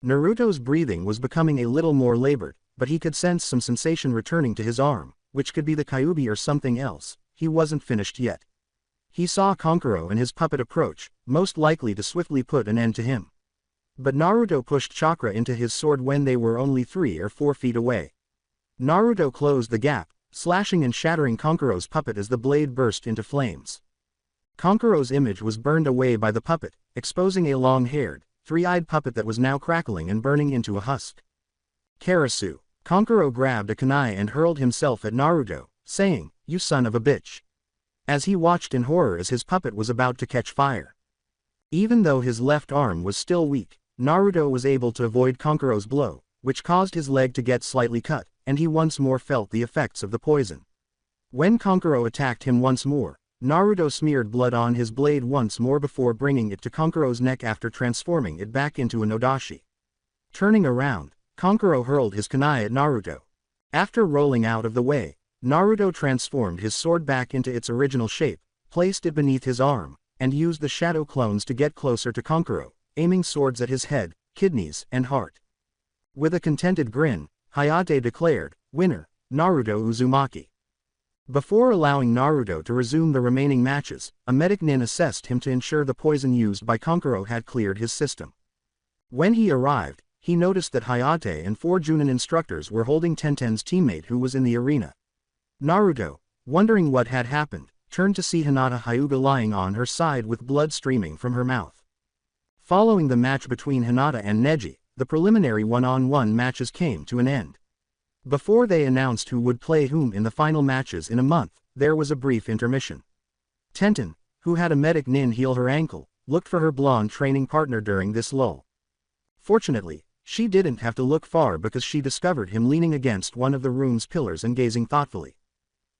Naruto's breathing was becoming a little more labored, but he could sense some sensation returning to his arm, which could be the kyubi or something else. He wasn't finished yet. He saw Kankuro and his puppet approach, most likely to swiftly put an end to him. But Naruto pushed chakra into his sword when they were only 3 or 4 feet away. Naruto closed the gap, slashing and shattering Kankuro's puppet as the blade burst into flames. Kankuro's image was burned away by the puppet, exposing a long-haired, 3-eyed puppet that was now crackling and burning into a husk. Karasu. Kankuro grabbed a kunai and hurled himself at Naruto, saying, "You son of a bitch." As he watched in horror as his puppet was about to catch fire. Even though his left arm was still weak, Naruto was able to avoid Kankuro's blow, which caused his leg to get slightly cut, and he once more felt the effects of the poison. When Kankuro attacked him once more, Naruto smeared blood on his blade once more before bringing it to Kankuro's neck after transforming it back into a nodashi. Turning around, Kankuro hurled his kunai at Naruto. After rolling out of the way, Naruto transformed his sword back into its original shape, placed it beneath his arm, and used the shadow clones to get closer to Kankuro, aiming swords at his head, kidneys, and heart. With a contented grin, Hayate declared, "Winner, Naruto Uzumaki." Before allowing Naruto to resume the remaining matches, a medic nin assessed him to ensure the poison used by Kankuro had cleared his system. When he arrived, he noticed that Hayate and 4 Junin instructors were holding Tenten's teammate who was in the arena. Naruto, wondering what had happened, turned to see Hinata Hyuga lying on her side with blood streaming from her mouth. Following the match between Hinata and Neji, the preliminary one-on-one matches came to an end. Before they announced who would play whom in the final matches in a month, there was a brief intermission. Tenten, who had a medic nin heal her ankle, looked for her blonde training partner during this lull. Fortunately, she didn't have to look far because she discovered him leaning against one of the room's pillars and gazing thoughtfully.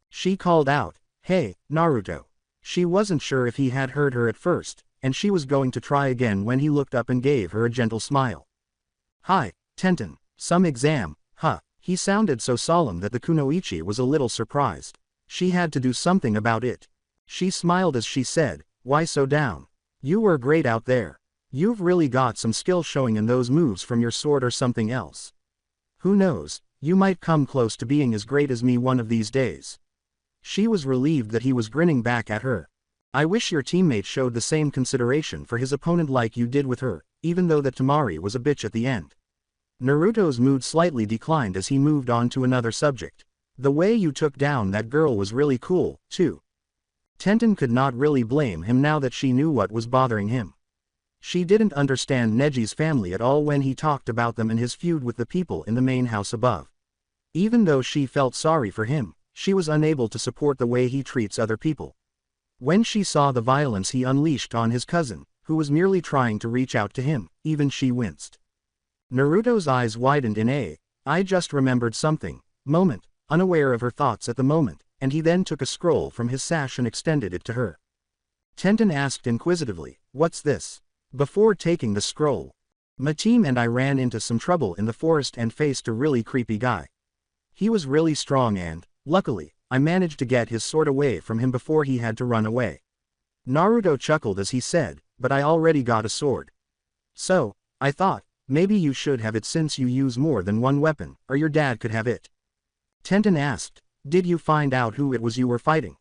She called out, "Hey, Naruto." She wasn't sure if he had heard her at first, and she was going to try again when he looked up and gave her a gentle smile. "Hi, Tenten, some exam, huh?" He sounded so solemn that the kunoichi was a little surprised. She had to do something about it. She smiled as she said, "Why so down? You were great out there. You've really got some skill showing in those moves from your sword or something else. Who knows, you might come close to being as great as me one of these days." She was relieved that he was grinning back at her. "I wish your teammate showed the same consideration for his opponent like you did with her, even though that Temari was a bitch at the end." Naruto's mood slightly declined as he moved on to another subject. "The way you took down that girl was really cool, too." Tenten could not really blame him now that she knew what was bothering him. She didn't understand Neji's family at all when he talked about them and his feud with the people in the main house above. Even though she felt sorry for him, she was unable to support the way he treats other people. When she saw the violence he unleashed on his cousin, who was merely trying to reach out to him, even she winced. Naruto's eyes widened in a "I just remembered something" moment, unaware of her thoughts at the moment, and he then took a scroll from his sash and extended it to her. Tenten asked inquisitively, "What's this?" Before taking the scroll, "My team and I ran into some trouble in the forest and faced a really creepy guy. He was really strong and, luckily, I managed to get his sword away from him before he had to run away." Naruto chuckled as he said, "But I already got a sword. So, I thought, maybe you should have it since you use more than one weapon, or your dad could have it." Tenten asked, "Did you find out who it was you were fighting?"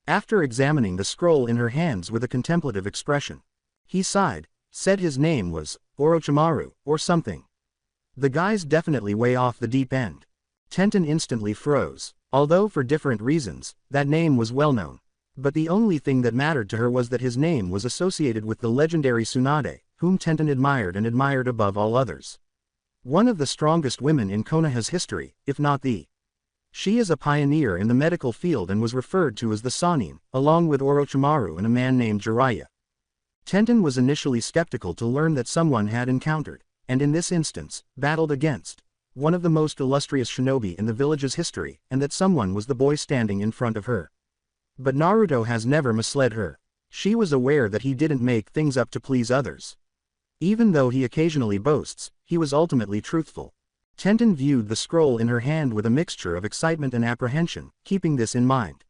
After examining the scroll in her hands with a contemplative expression, he sighed, said his name was Orochimaru, or something. The guy's definitely way off the deep end. Tenten instantly froze. Although for different reasons, that name was well known. But the only thing that mattered to her was that his name was associated with the legendary Tsunade, whom Tenten admired and admired above all others. One of the strongest women in Konoha's history, if not the. She is a pioneer in the medical field and was referred to as the Sannin, along with Orochimaru and a man named Jiraiya. Tenten was initially skeptical to learn that someone had encountered, and in this instance, battled against, one of the most illustrious shinobi in the village's history, and that someone was the boy standing in front of her. But Naruto has never misled her. She was aware that he didn't make things up to please others. Even though he occasionally boasts, he was ultimately truthful. Tenten viewed the scroll in her hand with a mixture of excitement and apprehension, keeping this in mind.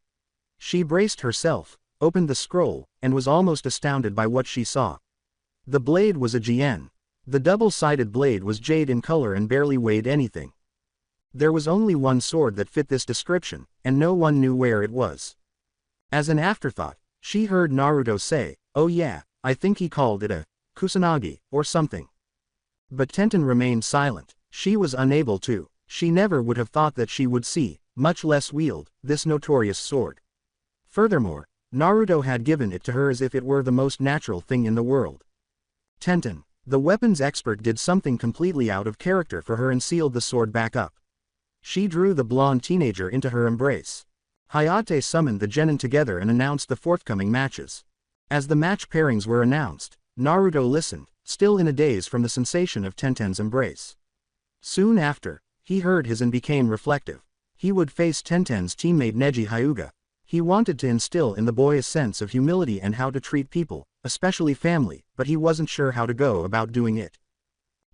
She braced herself, opened the scroll, and was almost astounded by what she saw. The blade was a Jien. The double-sided blade was jade in color and barely weighed anything. There was only one sword that fit this description, and no one knew where it was. As an afterthought, she heard Naruto say, "Oh yeah, I think he called it a kusanagi, or something." But Tenten remained silent. She was unable to. She never would have thought that she would see, much less wield, this notorious sword. Furthermore, Naruto had given it to her as if it were the most natural thing in the world. "Tenten, The weapons expert did something completely out of character for her and sealed the sword back up. She drew the blonde teenager into her embrace. Hayate summoned the genin together and announced the forthcoming matches. As the match pairings were announced, Naruto listened, still in a daze from the sensation of Tenten's embrace. Soon after, he heard his and became reflective. He would face Tenten's teammate Neji Hyuga. He wanted to instill in the boy a sense of humility and how to treat people, especially family, but he wasn't sure how to go about doing it.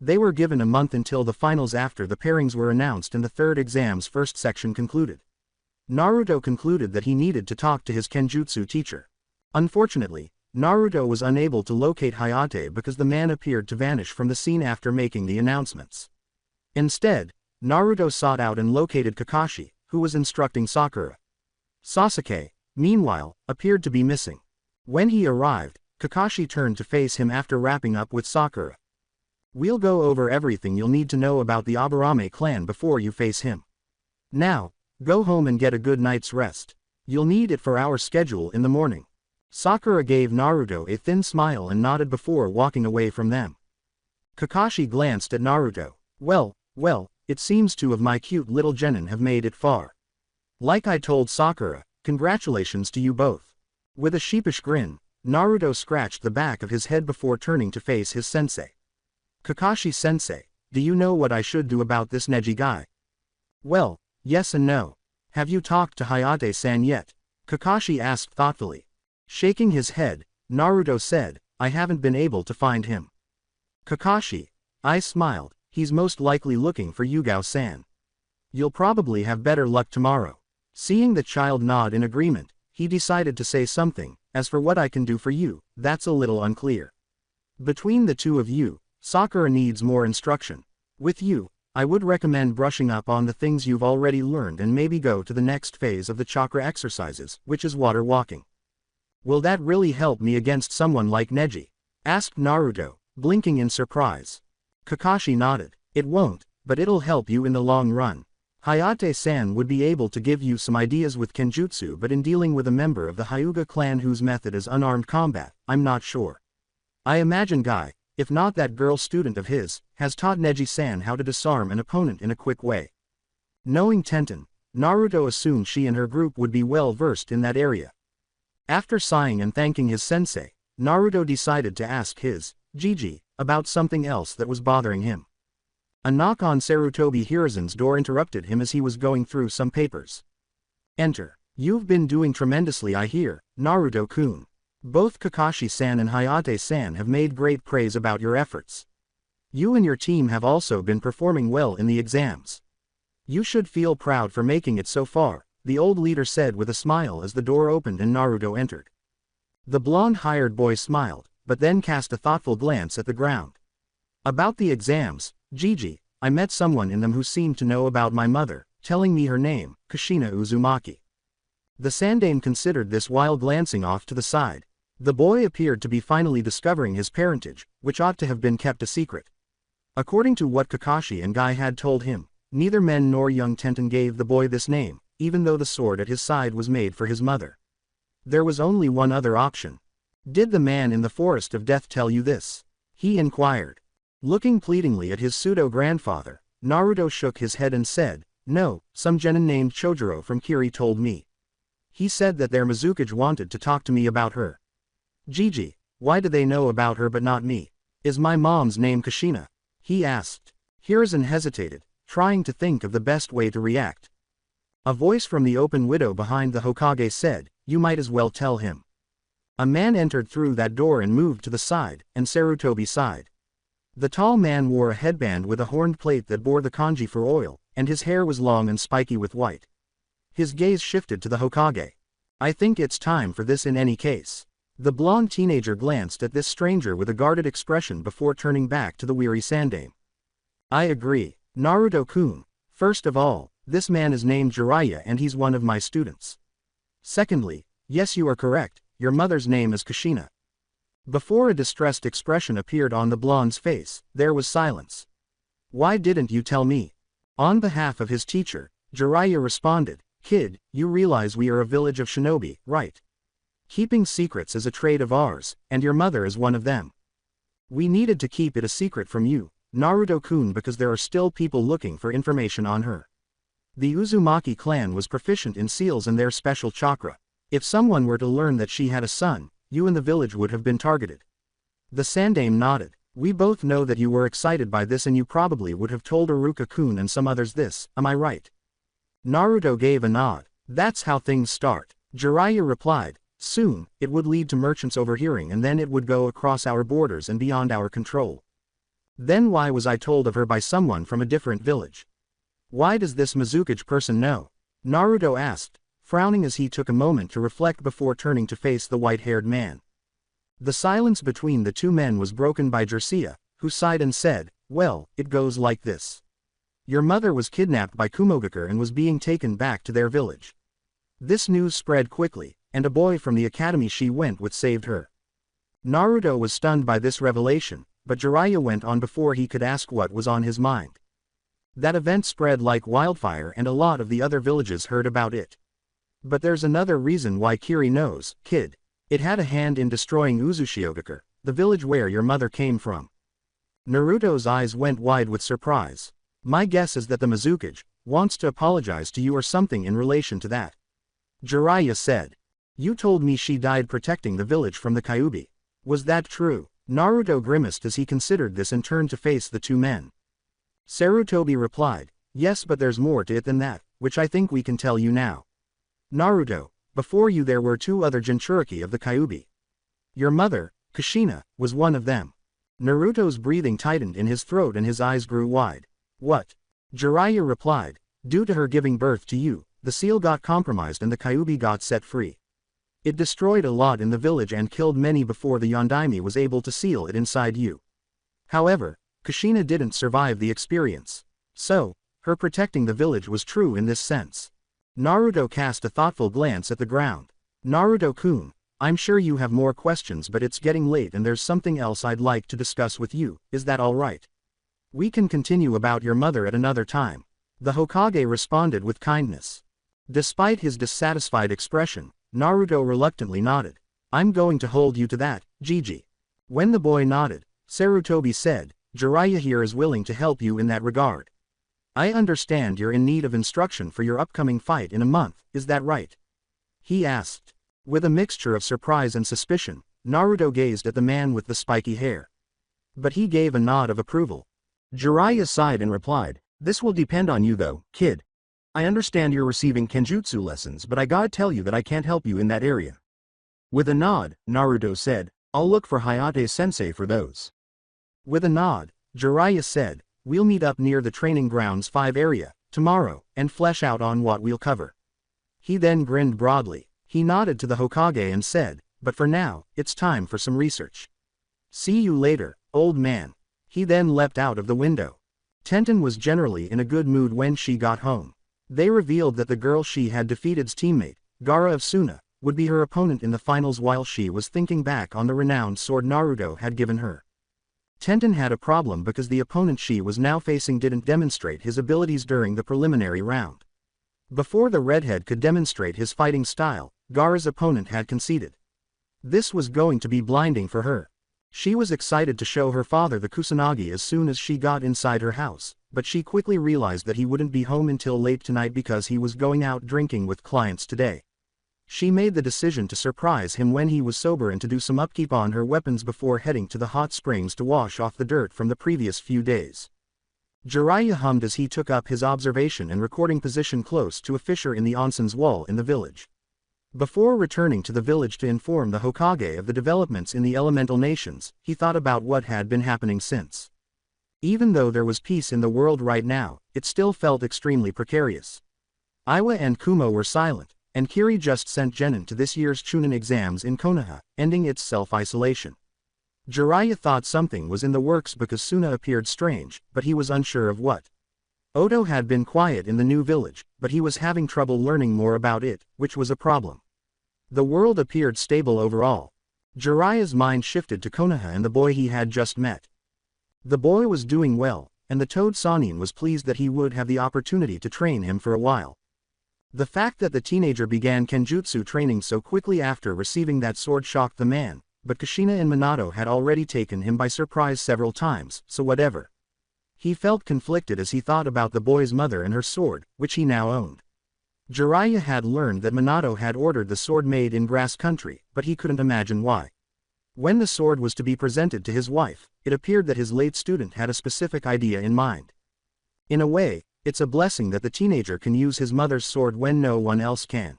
They were given a month until the finals after the pairings were announced and the third exam's first section concluded. Naruto concluded that he needed to talk to his Kenjutsu teacher. Unfortunately, Naruto was unable to locate Hayate because the man appeared to vanish from the scene after making the announcements. Instead, Naruto sought out and located Kakashi, who was instructing Sakura. Sasuke, meanwhile, appeared to be missing. When he arrived, Kakashi turned to face him after wrapping up with Sakura. "We'll go over everything you'll need to know about the Aburame clan before you face him. Now, go home and get a good night's rest. You'll need it for our schedule in the morning." Sakura gave Naruto a thin smile and nodded before walking away from them. Kakashi glanced at Naruto. Well, it seems two of my cute little genin have made it far. Like I told Sakura, congratulations to you both. With a sheepish grin, Naruto scratched the back of his head before turning to face his sensei. "Kakashi-sensei, do you know what I should do about this Neji guy?" "Well, yes and no. Have you talked to Hayate-san yet?" Kakashi asked thoughtfully. Shaking his head, Naruto said, "I haven't been able to find him." Kakashi, I smiled, "He's most likely looking for Yugao-san. You'll probably have better luck tomorrow." Seeing the child nod in agreement, he decided to say something. "As for what I can do for you, that's a little unclear. Between the two of you, Sakura needs more instruction. With you, I would recommend brushing up on the things you've already learned and maybe go to the next phase of the chakra exercises, which is water walking." "Will that really help me against someone like Neji?" asked Naruto, blinking in surprise. Kakashi nodded. "It won't, but it'll help you in the long run. Hayate-san would be able to give you some ideas with Kenjutsu, but in dealing with a member of the Hyuga clan whose method is unarmed combat, I'm not sure. I imagine Guy, if not that girl student of his, has taught Neji-san how to disarm an opponent in a quick way." Knowing Tenten, Naruto assumed she and her group would be well versed in that area. After sighing and thanking his sensei, Naruto decided to ask his Gigi about something else that was bothering him. A knock on Sarutobi Hiruzen's door interrupted him as he was going through some papers. "Enter. You've been doing tremendously, I hear, Naruto-kun. Both Kakashi-san and Hayate-san have made great praise about your efforts. You and your team have also been performing well in the exams. You should feel proud for making it so far," the old leader said with a smile as the door opened and Naruto entered. The blonde hired boy smiled, but then cast a thoughtful glance at the ground. "About the exams, Gigi, I met someone in them who seemed to know about my mother, telling me her name, Kushina Uzumaki." The Sandaime considered this while glancing off to the side. The boy appeared to be finally discovering his parentage, which ought to have been kept a secret. According to what Kakashi and Guy had told him, neither men nor young Tenten gave the boy this name, even though the sword at his side was made for his mother. There was only one other option. "Did the man in the Forest of Death tell you this?" he inquired. Looking pleadingly at his pseudo-grandfather, Naruto shook his head and said, "No, some genin named Chojuro from Kiri told me. He said that their Mizukage wanted to talk to me about her." "Gigi, why do they know about her but not me? Is my mom's name Kushina?" he asked. Hiruzen hesitated, trying to think of the best way to react. A voice from the open window behind the Hokage said, "You might as well tell him." A man entered through that door and moved to the side, and Sarutobi sighed. The tall man wore a headband with a horned plate that bore the kanji for oil, and his hair was long and spiky with white. His gaze shifted to the Hokage. "I think it's time for this in any case." The blonde teenager glanced at this stranger with a guarded expression before turning back to the weary Sandaime. "I agree, Naruto-kun. First of all, this man is named Jiraiya and he's one of my students. Secondly, yes, you are correct, your mother's name is Kushina." Before a distressed expression appeared on the blonde's face, there was silence. "Why didn't you tell me?" On behalf of his teacher, Jiraiya responded, "Kid, you realize we are a village of shinobi, right? Keeping secrets is a trade of ours, and your mother is one of them. We needed to keep it a secret from you, Naruto-kun, because there are still people looking for information on her. The Uzumaki clan was proficient in seals and their special chakra. If someone were to learn that she had a son, you and the village would have been targeted. The Sandaime nodded. We both know that you were excited by this and you probably would have told Iruka-kun and some others this, am I right? Naruto gave a nod. That's how things start. Jiraiya replied. Soon, it would lead to merchants overhearing and then it would go across our borders and beyond our control. Then why was I told of her by someone from a different village? Why does this Mizukage person know? Naruto asked, frowning as he took a moment to reflect before turning to face the white-haired man. The silence between the two men was broken by Jiraiya, who sighed and said, well, it goes like this. Your mother was kidnapped by Kumogakure and was being taken back to their village. This news spread quickly, and a boy from the academy she went with saved her. Naruto was stunned by this revelation, but Jiraiya went on before he could ask what was on his mind. That event spread like wildfire and a lot of the other villages heard about it. But there's another reason why Kiri knows, kid. It had a hand in destroying Uzushiogakure, the village where your mother came from. Naruto's eyes went wide with surprise. My guess is that the Mizukage wants to apologize to you or something in relation to that. Jiraiya said. You told me she died protecting the village from the Kyuubi. Was that true? Naruto grimaced as he considered this and turned to face the two men. Sarutobi replied, yes, but there's more to it than that, which I think we can tell you now. Naruto, before you there were two other Jinchuriki of the Kyuubi. Your mother, Kushina, was one of them. Naruto's breathing tightened in his throat and his eyes grew wide. What? Jiraiya replied, due to her giving birth to you, the seal got compromised and the Kyuubi got set free. It destroyed a lot in the village and killed many before the Yondaime was able to seal it inside you. However, Kushina didn't survive the experience. So, her protecting the village was true in this sense. Naruto cast a thoughtful glance at the ground. Naruto-kun, I'm sure you have more questions but it's getting late and there's something else I'd like to discuss with you, is that alright? We can continue about your mother at another time. The Hokage responded with kindness. Despite his dissatisfied expression, Naruto reluctantly nodded. I'm going to hold you to that, Gigi. When the boy nodded, Sarutobi said, Jiraiya here is willing to help you in that regard. I understand you're in need of instruction for your upcoming fight in a month, is that right? He asked. With a mixture of surprise and suspicion, Naruto gazed at the man with the spiky hair. But he gave a nod of approval. Jiraiya sighed and replied, this will depend on you though, kid. I understand you're receiving kenjutsu lessons but I gotta tell you that I can't help you in that area. With a nod, Naruto said, I'll look for Hayate-sensei for those. With a nod, Jiraiya said, we'll meet up near the training grounds 5 area, tomorrow, and flesh out on what we'll cover. He then grinned broadly. He nodded to the Hokage and said, but for now, it's time for some research. See you later, old man. He then leapt out of the window. Tenten was generally in a good mood when she got home. They revealed that the girl she had defeated's teammate, Gaara of Suna, would be her opponent in the finals while she was thinking back on the renowned sword Naruto had given her. Tenten had a problem because the opponent she was now facing didn't demonstrate his abilities during the preliminary round. Before the redhead could demonstrate his fighting style, Gaara's opponent had conceded. This was going to be blinding for her. She was excited to show her father the Kusanagi as soon as she got inside her house, but she quickly realized that he wouldn't be home until late tonight because he was going out drinking with clients today. She made the decision to surprise him when he was sober and to do some upkeep on her weapons before heading to the hot springs to wash off the dirt from the previous few days. Jiraiya hummed as he took up his observation and recording position close to a fissure in the onsen's wall in the village. Before returning to the village to inform the Hokage of the developments in the elemental nations, he thought about what had been happening since. Even though there was peace in the world right now, it still felt extremely precarious. Iwa and Kumo were silent, and Kiri just sent Genin to this year's Chunin exams in Konoha, ending its self-isolation. Jiraiya thought something was in the works because Suna appeared strange, but he was unsure of what. Oto had been quiet in the new village, but he was having trouble learning more about it, which was a problem. The world appeared stable overall. Jiraiya's mind shifted to Konoha and the boy he had just met. The boy was doing well, and the Toad Sannin was pleased that he would have the opportunity to train him for a while. The fact that the teenager began kenjutsu training so quickly after receiving that sword shocked the man, but Kushina and Minato had already taken him by surprise several times, so whatever. He felt conflicted as he thought about the boy's mother and her sword, which he now owned. Jiraiya had learned that Minato had ordered the sword made in grass country, but he couldn't imagine why. When the sword was to be presented to his wife, it appeared that his late student had a specific idea in mind. In a way, it's a blessing that the teenager can use his mother's sword when no one else can.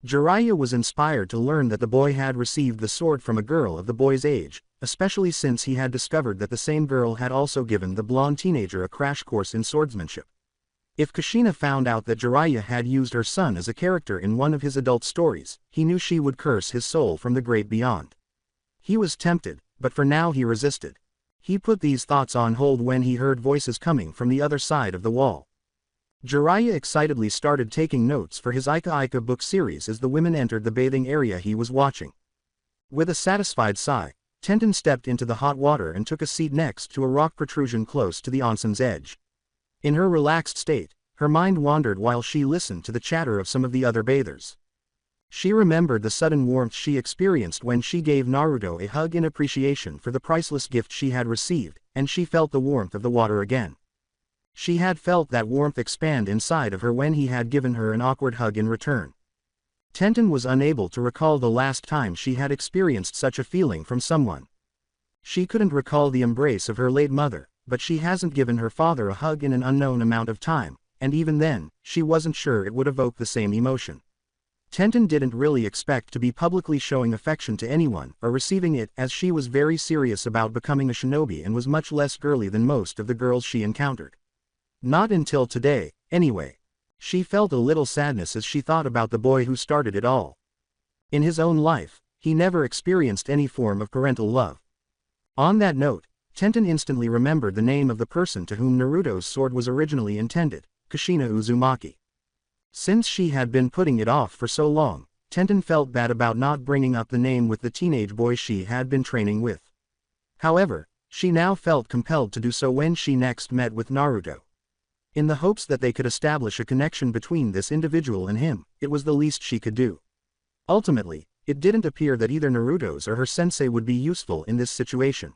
Jiraiya was inspired to learn that the boy had received the sword from a girl of the boy's age, especially since he had discovered that the same girl had also given the blonde teenager a crash course in swordsmanship. If Kushina found out that Jiraiya had used her son as a character in one of his adult stories, he knew she would curse his soul from the great beyond. He was tempted, but for now he resisted. He put these thoughts on hold when he heard voices coming from the other side of the wall. Jiraiya excitedly started taking notes for his Ika Ika book series as the women entered the bathing area he was watching. With a satisfied sigh, Tenten stepped into the hot water and took a seat next to a rock protrusion close to the onsen's edge. In her relaxed state, her mind wandered while she listened to the chatter of some of the other bathers. She remembered the sudden warmth she experienced when she gave Naruto a hug in appreciation for the priceless gift she had received, and she felt the warmth of the water again. She had felt that warmth expand inside of her when he had given her an awkward hug in return. Tenten was unable to recall the last time she had experienced such a feeling from someone. She couldn't recall the embrace of her late mother, but she hasn't given her father a hug in an unknown amount of time, and even then, she wasn't sure it would evoke the same emotion. Tenten didn't really expect to be publicly showing affection to anyone or receiving it, as she was very serious about becoming a shinobi and was much less girly than most of the girls she encountered. Not until today, anyway. She felt a little sadness as she thought about the boy who started it all. In his own life, he never experienced any form of parental love. On that note, Tenten instantly remembered the name of the person to whom Naruto's sword was originally intended, Kushina Uzumaki. Since she had been putting it off for so long, Tenten felt bad about not bringing up the name with the teenage boy she had been training with. However, she now felt compelled to do so when she next met with Naruto. In the hopes that they could establish a connection between this individual and him, it was the least she could do. Ultimately, it didn't appear that either Naruto's or her sensei would be useful in this situation.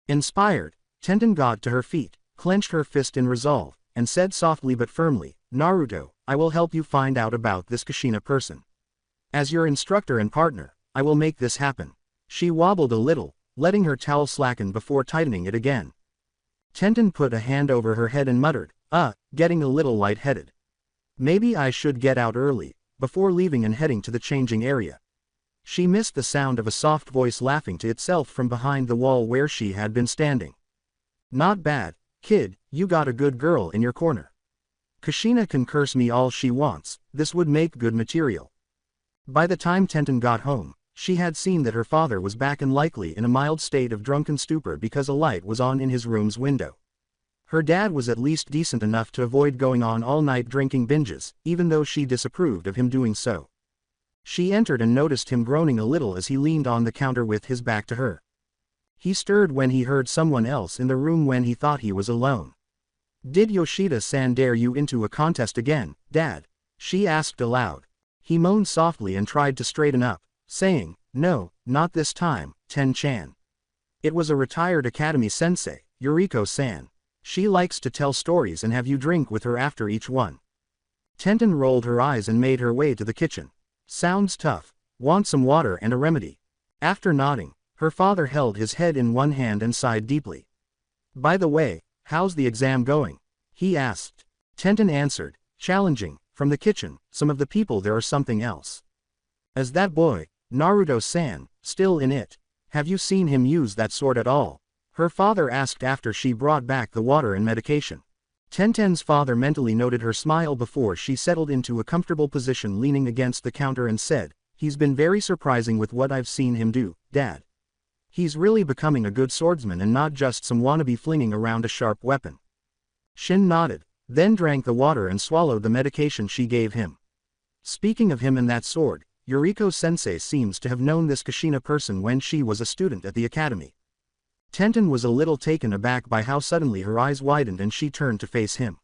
Inspired, Tenten got to her feet, clenched her fist in resolve, and said softly but firmly, "Naruto, I will help you find out about this Kushina person. As your instructor and partner, I will make this happen." She wobbled a little, letting her towel slacken before tightening it again. Tenten put a hand over her head and muttered, getting a little lightheaded. Maybe I should get out early, before leaving and heading to the changing area. She missed the sound of a soft voice laughing to itself from behind the wall where she had been standing. "Not bad, kid, you got a good girl in your corner. Kushina can curse me all she wants, this would make good material." By the time Tenten got home, she had seen that her father was back and likely in a mild state of drunken stupor because a light was on in his room's window. Her dad was at least decent enough to avoid going on all-night drinking binges, even though she disapproved of him doing so. She entered and noticed him groaning a little as he leaned on the counter with his back to her. He stirred when he heard someone else in the room when he thought he was alone. "Did Yoshida-san dare you into a contest again, Dad?" she asked aloud. He moaned softly and tried to straighten up, saying, "No, not this time, Ten-chan. It was a retired academy sensei, Yuriko-san. She likes to tell stories and have you drink with her after each one." Tenten rolled her eyes and made her way to the kitchen. "Sounds tough. Want some water and a remedy?" After nodding, her father held his head in one hand and sighed deeply. "By the way, how's the exam going?" he asked. Tenten answered, challenging, from the kitchen, "Some of the people there are something else. As that boy, Naruto-san, still in it. Have you seen him use that sword at all?" her father asked after she brought back the water and medication. Tenten's father mentally noted her smile before she settled into a comfortable position leaning against the counter and said, "He's been very surprising with what I've seen him do, Dad. He's really becoming a good swordsman and not just some wannabe flinging around a sharp weapon." Shin nodded, then drank the water and swallowed the medication she gave him. Speaking of him and that sword, Yuriko-sensei seems to have known this Kushina person when she was a student at the academy. Tenten was a little taken aback by how suddenly her eyes widened and she turned to face him.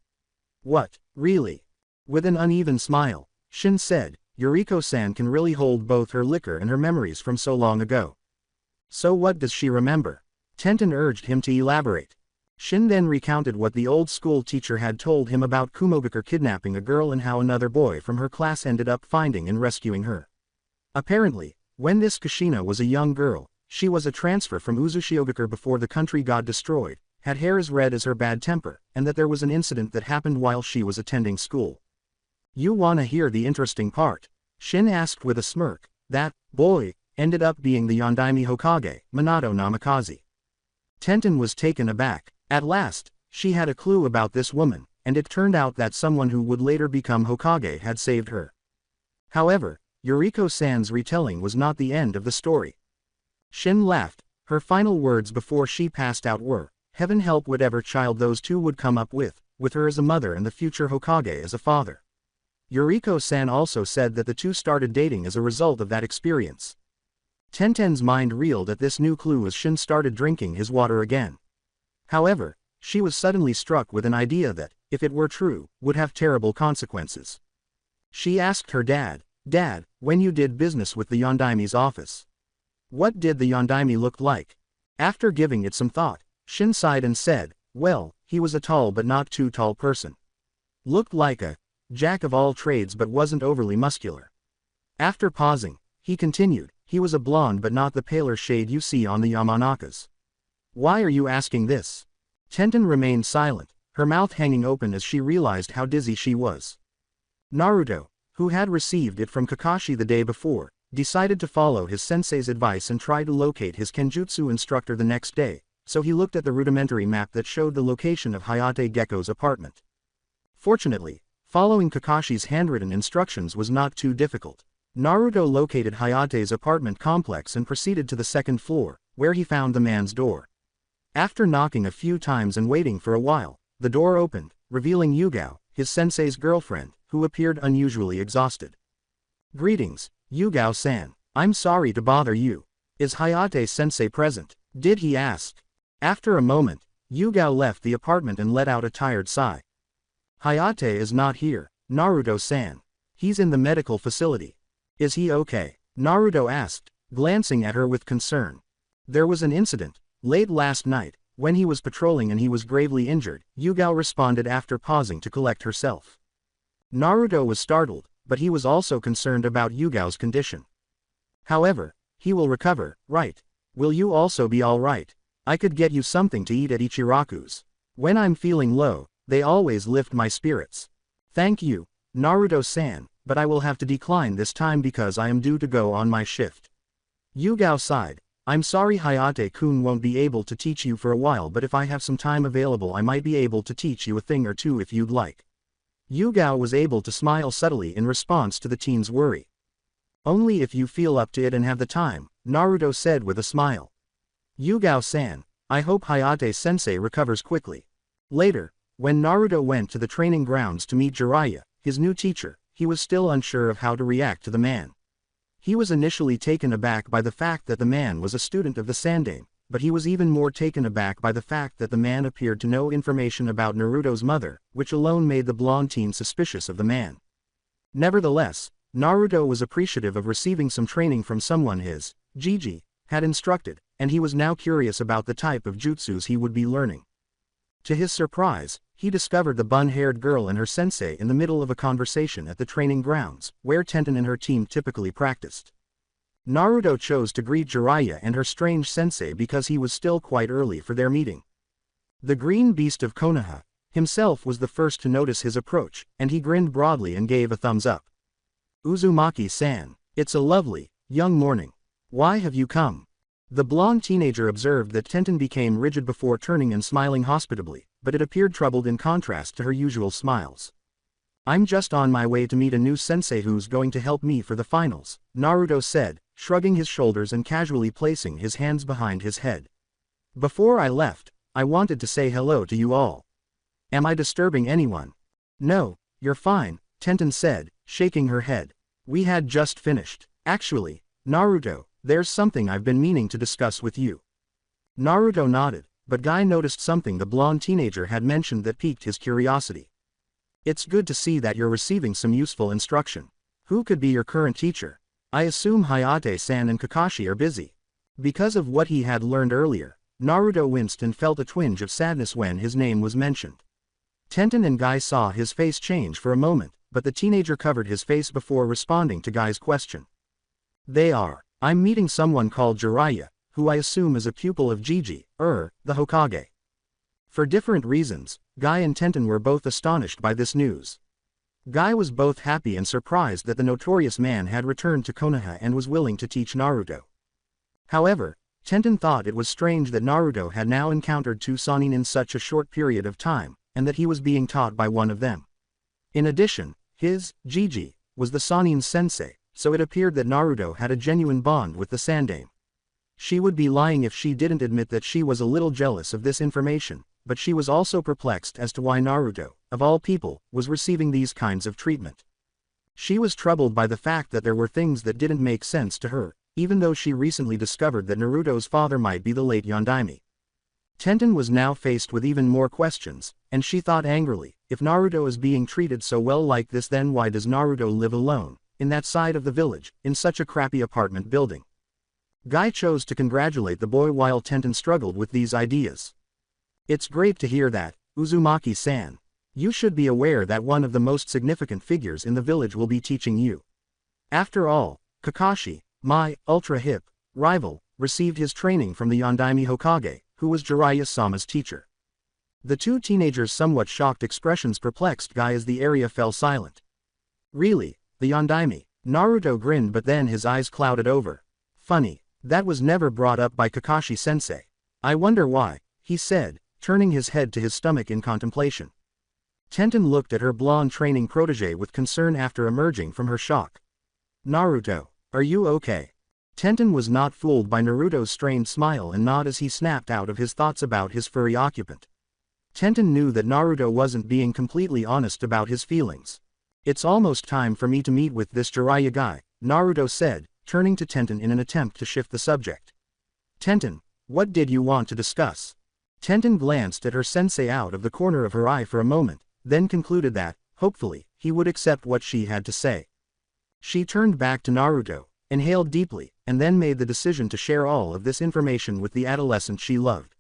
"What, really?" With an uneven smile, Shin said, "Yuriko-san can really hold both her liquor and her memories from so long ago. So what does she remember? Tenten urged him to elaborate. Shin then recounted what the old school teacher had told him about Kumogakure kidnapping a girl and how another boy from her class ended up finding and rescuing her. Apparently, when this Kushina was a young girl, she was a transfer from Uzushiogakure before the country got destroyed, had hair as red as her bad temper, and that there was an incident that happened while she was attending school. You wanna hear the interesting part? Shin asked with a smirk. That boy ended up being the Yondaime Hokage, Minato Namikaze. Tenten was taken aback. At last, she had a clue about this woman, and it turned out that someone who would later become Hokage had saved her. However, Yuriko-san's retelling was not the end of the story. Shin laughed. Her final words before she passed out were, "Heaven help whatever child those two would come up with her as a mother and the future Hokage as a father." Yuriko-san also said that the two started dating as a result of that experience. Tenten's mind reeled at this new clue as Shin started drinking his water again. However, she was suddenly struck with an idea that, if it were true, would have terrible consequences. She asked her dad, "Dad, when you did business with the Yondaime's office, what did the Yondaime look like?" After giving it some thought, Shin sighed and said, "Well, he was a tall but not too tall person. Looked like a jack of all trades but wasn't overly muscular." After pausing, he continued, "He was a blonde but not the paler shade you see on the Yamanakas." "Why are you asking this?" Tenten remained silent, her mouth hanging open as she realized how dizzy she was. Naruto, who had received it from Kakashi the day before, decided to follow his sensei's advice and try to locate his kenjutsu instructor the next day, so he looked at the rudimentary map that showed the location of Hayate Gekko's apartment. Fortunately, following Kakashi's handwritten instructions was not too difficult. Naruto located Hayate's apartment complex and proceeded to the second floor, where he found the man's door. After knocking a few times and waiting for a while, the door opened, revealing Yugao, his sensei's girlfriend, who appeared unusually exhausted. "Greetings, Yugao-san. I'm sorry to bother you. Is Hayate-sensei present?" did he ask. After a moment, Yugao left the apartment and let out a tired sigh. "Hayate is not here, Naruto-san. He's in the medical facility." "Is he okay?" Naruto asked, glancing at her with concern. "There was an incident late last night, when he was patrolling and he was gravely injured," Yugao responded after pausing to collect herself. Naruto was startled, but he was also concerned about Yugao's condition. "However, he will recover, right? Will you also be alright? I could get you something to eat at Ichiraku's. When I'm feeling low, they always lift my spirits." "Thank you, Naruto-san, but I will have to decline this time because I am due to go on my shift." Yugao sighed. "I'm sorry Hayate-kun won't be able to teach you for a while, but if I have some time available I might be able to teach you a thing or two if you'd like." Yugao was able to smile subtly in response to the teen's worry. "Only if you feel up to it and have the time," Naruto said with a smile. "Yugao-san, I hope Hayate-sensei recovers quickly." Later, when Naruto went to the training grounds to meet Jiraiya, his new teacher, he was still unsure of how to react to the man. He was initially taken aback by the fact that the man was a student of the Sandaime, but he was even more taken aback by the fact that the man appeared to know information about Naruto's mother, which alone made the blonde teen suspicious of the man. Nevertheless, Naruto was appreciative of receiving some training from someone his Gigi had instructed, and he was now curious about the type of jutsus he would be learning. To his surprise, he discovered the bun-haired girl and her sensei in the middle of a conversation at the training grounds, where Tenten and her team typically practiced. Naruto chose to greet Jiraiya and her strange sensei because he was still quite early for their meeting. The green beast of Konoha himself was the first to notice his approach, and he grinned broadly and gave a thumbs up. "Uzumaki-san, it's a lovely, young morning. Why have you come?" The blonde teenager observed that Tenten became rigid before turning and smiling hospitably, but it appeared troubled in contrast to her usual smiles. "I'm just on my way to meet a new sensei who's going to help me for the finals," Naruto said, shrugging his shoulders and casually placing his hands behind his head. "Before I left, I wanted to say hello to you all. Am I disturbing anyone?" "No, you're fine," Tenten said, shaking her head. "We had just finished. Actually, Naruto, there's something I've been meaning to discuss with you." Naruto nodded, but Guy noticed something the blonde teenager had mentioned that piqued his curiosity. "It's good to see that you're receiving some useful instruction. Who could be your current teacher? I assume Hayate-san and Kakashi are busy." Because of what he had learned earlier, Naruto winced and felt a twinge of sadness when his name was mentioned. Tenten and Guy saw his face change for a moment, but the teenager covered his face before responding to Guy's question. I'm meeting someone called Jiraiya, who I assume is a pupil of Jiji, the Hokage. For different reasons, Guy and Tenten were both astonished by this news. Guy was both happy and surprised that the notorious man had returned to Konoha and was willing to teach Naruto. However, Tenten thought it was strange that Naruto had now encountered two Sannin in such a short period of time, and that he was being taught by one of them. In addition, Jiji, was the Sannin's sensei, so it appeared that Naruto had a genuine bond with the Sandaime. She would be lying if she didn't admit that she was a little jealous of this information, but she was also perplexed as to why Naruto, of all people, was receiving these kinds of treatment. She was troubled by the fact that there were things that didn't make sense to her, even though she recently discovered that Naruto's father might be the late Yondaime. Tenten was now faced with even more questions, and she thought angrily, if Naruto is being treated so well like this, then why does Naruto live alone, in that side of the village, in such a crappy apartment building? Guy chose to congratulate the boy while Tenten struggled with these ideas. It's great to hear that, Uzumaki-san. You should be aware that one of the most significant figures in the village will be teaching you. After all, Kakashi, my ultra-hip rival, received his training from the Yondaime Hokage, who was Jiraiya-sama's teacher. The two teenagers' somewhat shocked expressions perplexed Guy as the area fell silent. Really, the Yondaime? Naruto grinned, but then his eyes clouded over. Funny, that was never brought up by Kakashi-sensei. I wonder why, he said, turning his head to his stomach in contemplation. Tenten looked at her blonde training protege with concern after emerging from her shock. Naruto, are you okay? Tenten was not fooled by Naruto's strained smile and nod as he snapped out of his thoughts about his furry occupant. Tenten knew that Naruto wasn't being completely honest about his feelings. It's almost time for me to meet with this Jiraiya guy, Naruto said, turning to Tenten in an attempt to shift the subject. Tenten, what did you want to discuss? Tenten glanced at her sensei out of the corner of her eye for a moment, then concluded that, hopefully, he would accept what she had to say. She turned back to Naruto, inhaled deeply, and then made the decision to share all of this information with the adolescent she loved.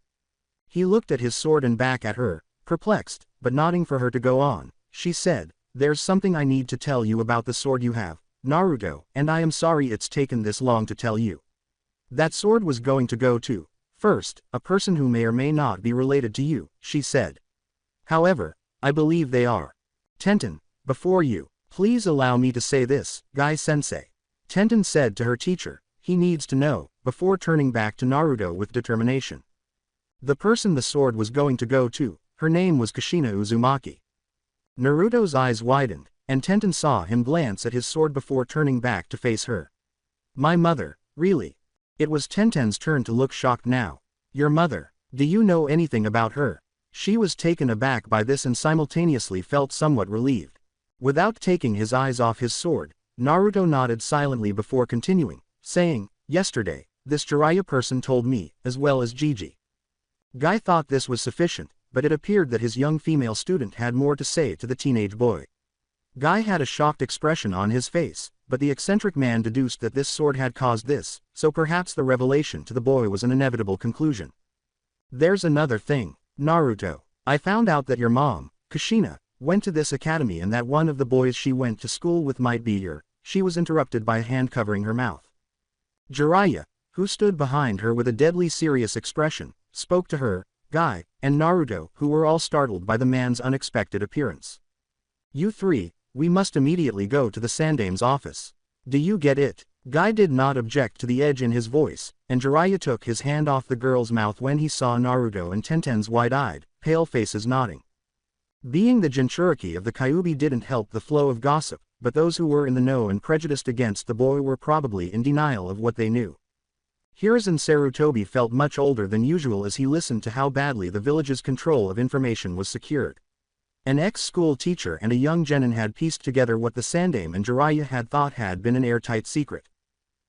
He looked at his sword and back at her, perplexed, but nodding for her to go on. She said, there's something I need to tell you about the sword you have, Naruto, and I am sorry it's taken this long to tell you. That sword was going to go to, first, a person who may or may not be related to you, she said. However, I believe they are. Tenten, before you, please allow me to say this, Guy-sensei. Tenten said to her teacher, he needs to know, before turning back to Naruto with determination. The person the sword was going to go to, her name was Kushina Uzumaki. Naruto's eyes widened, and Tenten saw him glance at his sword before turning back to face her. My mother, really? It was Tenten's turn to look shocked now. Your mother, do you know anything about her? She was taken aback by this and simultaneously felt somewhat relieved. Without taking his eyes off his sword, Naruto nodded silently before continuing, saying, yesterday, this Jiraiya person told me, as well as Jiji. Guy thought this was sufficient, but it appeared that his young female student had more to say to the teenage boy. Guy had a shocked expression on his face, but the eccentric man deduced that this sword had caused this, so perhaps the revelation to the boy was an inevitable conclusion. There's another thing, Naruto. I found out that your mom, Kushina, went to this academy and that one of the boys she went to school with might be your. She was interrupted by a hand covering her mouth. Jiraiya, who stood behind her with a deadly serious expression, spoke to her, Guy, and Naruto, who were all startled by the man's unexpected appearance. You three, we must immediately go to the Sandaime's office. Do you get it? Guy did not object to the edge in his voice, and Jiraiya took his hand off the girl's mouth when he saw Naruto and Tenten's wide-eyed, pale faces nodding. Being the Jinchuriki of the Kyuubi didn't help the flow of gossip, but those who were in the know and prejudiced against the boy were probably in denial of what they knew. Hiruzen Sarutobi felt much older than usual as he listened to how badly the village's control of information was secured. An ex-school teacher and a young genin had pieced together what the Sandaime and Jiraiya had thought had been an airtight secret.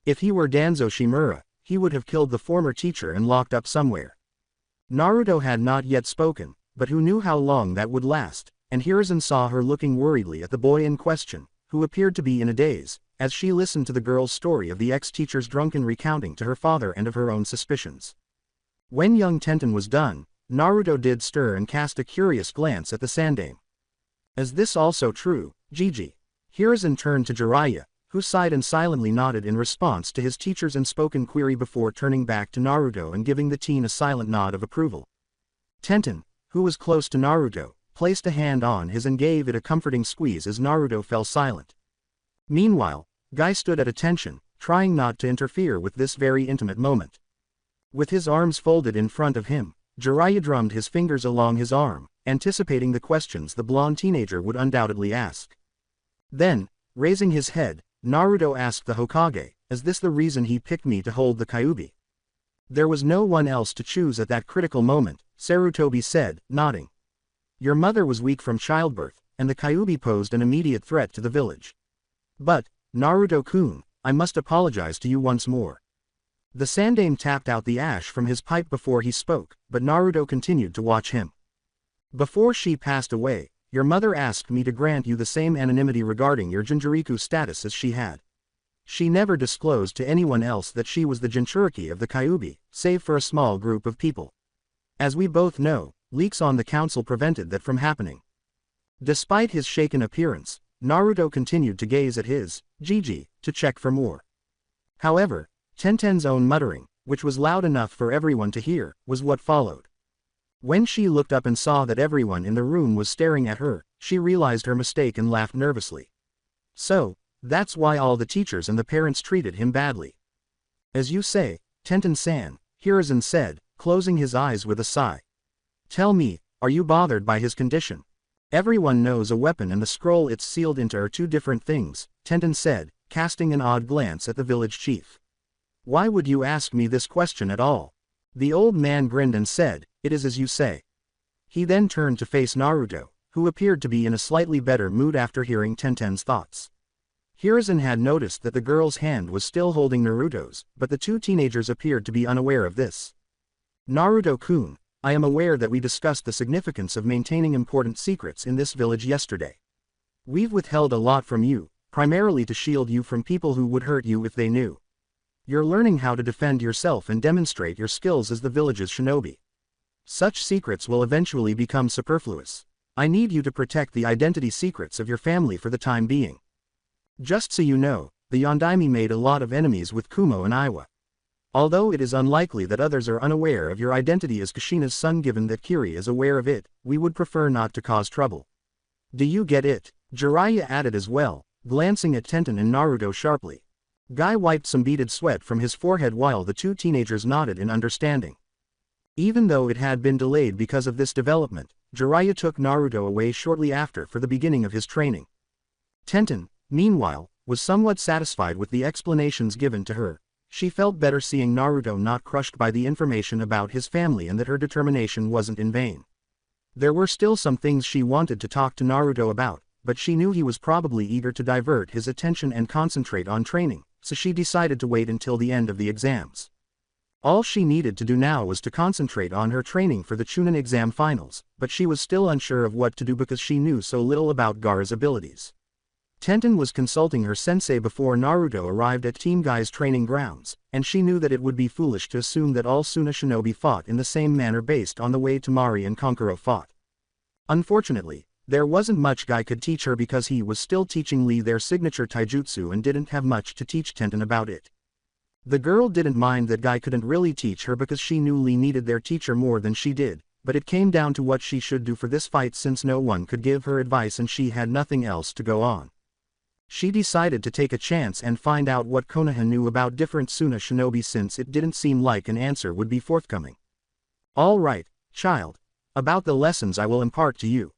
If he were Danzo Shimura, he would have killed the former teacher and locked up somewhere. Naruto had not yet spoken, but who knew how long that would last, and Hiruzen saw her looking worriedly at the boy in question, who appeared to be in a daze, as she listened to the girl's story of the ex-teacher's drunken recounting to her father and of her own suspicions. When young Tenten was done, Naruto did stir and cast a curious glance at the Sandaime. Is this also true, Gigi? Hiruzen turned to Jiraiya, who sighed and silently nodded in response to his teacher's unspoken query before turning back to Naruto and giving the teen a silent nod of approval. Tenten, who was close to Naruto, placed a hand on his and gave it a comforting squeeze as Naruto fell silent. Meanwhile, Guy stood at attention, trying not to interfere with this very intimate moment. With his arms folded in front of him, Jiraiya drummed his fingers along his arm, anticipating the questions the blonde teenager would undoubtedly ask. Then, raising his head, Naruto asked the Hokage, "Is this the reason he picked me to hold the Kyuubi?" "There was no one else to choose at that critical moment," Sarutobi said, nodding. "Your mother was weak from childbirth, and the Kyuubi posed an immediate threat to the village. But, Naruto-kun, I must apologize to you once more." The Sandaime tapped out the ash from his pipe before he spoke, but Naruto continued to watch him. "Before she passed away, your mother asked me to grant you the same anonymity regarding your Jinchuriku status as she had. She never disclosed to anyone else that she was the Jinchuriki of the Kyuubi, save for a small group of people. As we both know, leaks on the council prevented that from happening." Despite his shaken appearance, Naruto continued to gaze at his Gigi to check for more. However, Tenten's own muttering, which was loud enough for everyone to hear, was what followed. When she looked up and saw that everyone in the room was staring at her, she realized her mistake and laughed nervously. "So, that's why all the teachers and the parents treated him badly." "As you say, Tenten-san," Hiruzen said, closing his eyes with a sigh. "Tell me, are you bothered by his condition?" "Everyone knows a weapon and the scroll it's sealed into are two different things," Tenten said, casting an odd glance at the village chief. "Why would you ask me this question at all?" The old man grinned and said, "It is as you say." He then turned to face Naruto, who appeared to be in a slightly better mood after hearing Tenten's thoughts. Hiruzen had noticed that the girl's hand was still holding Naruto's, but the two teenagers appeared to be unaware of this. "Naruto-kun, I am aware that we discussed the significance of maintaining important secrets in this village yesterday. We've withheld a lot from you, primarily to shield you from people who would hurt you if they knew. You're learning how to defend yourself and demonstrate your skills as the village's shinobi. Such secrets will eventually become superfluous. I need you to protect the identity secrets of your family for the time being. Just so you know, the Yondaime made a lot of enemies with Kumo and Iwa. Although it is unlikely that others are unaware of your identity as Kushina's son, given that Kiri is aware of it, we would prefer not to cause trouble. Do you get it?" Jiraiya added as well, glancing at Tenten and Naruto sharply. Guy wiped some beaded sweat from his forehead while the two teenagers nodded in understanding. Even though it had been delayed because of this development, Jiraiya took Naruto away shortly after for the beginning of his training. Tenten, meanwhile, was somewhat satisfied with the explanations given to her. She felt better seeing Naruto not crushed by the information about his family and that her determination wasn't in vain. There were still some things she wanted to talk to Naruto about, but she knew he was probably eager to divert his attention and concentrate on training, so she decided to wait until the end of the exams. All she needed to do now was to concentrate on her training for the Chunin exam finals, but she was still unsure of what to do because she knew so little about Gaara's abilities. Tenten was consulting her sensei before Naruto arrived at Team Guy's training grounds, and she knew that it would be foolish to assume that all Suna shinobi fought in the same manner based on the way Temari and Kankuro fought. Unfortunately, there wasn't much Guy could teach her because he was still teaching Lee their signature taijutsu and didn't have much to teach Tenten about it. The girl didn't mind that Guy couldn't really teach her because she knew Lee needed their teacher more than she did, but it came down to what she should do for this fight since no one could give her advice and she had nothing else to go on. She decided to take a chance and find out what Konoha knew about different Suna shinobi since it didn't seem like an answer would be forthcoming. "All right, child. About the lessons I will impart to you.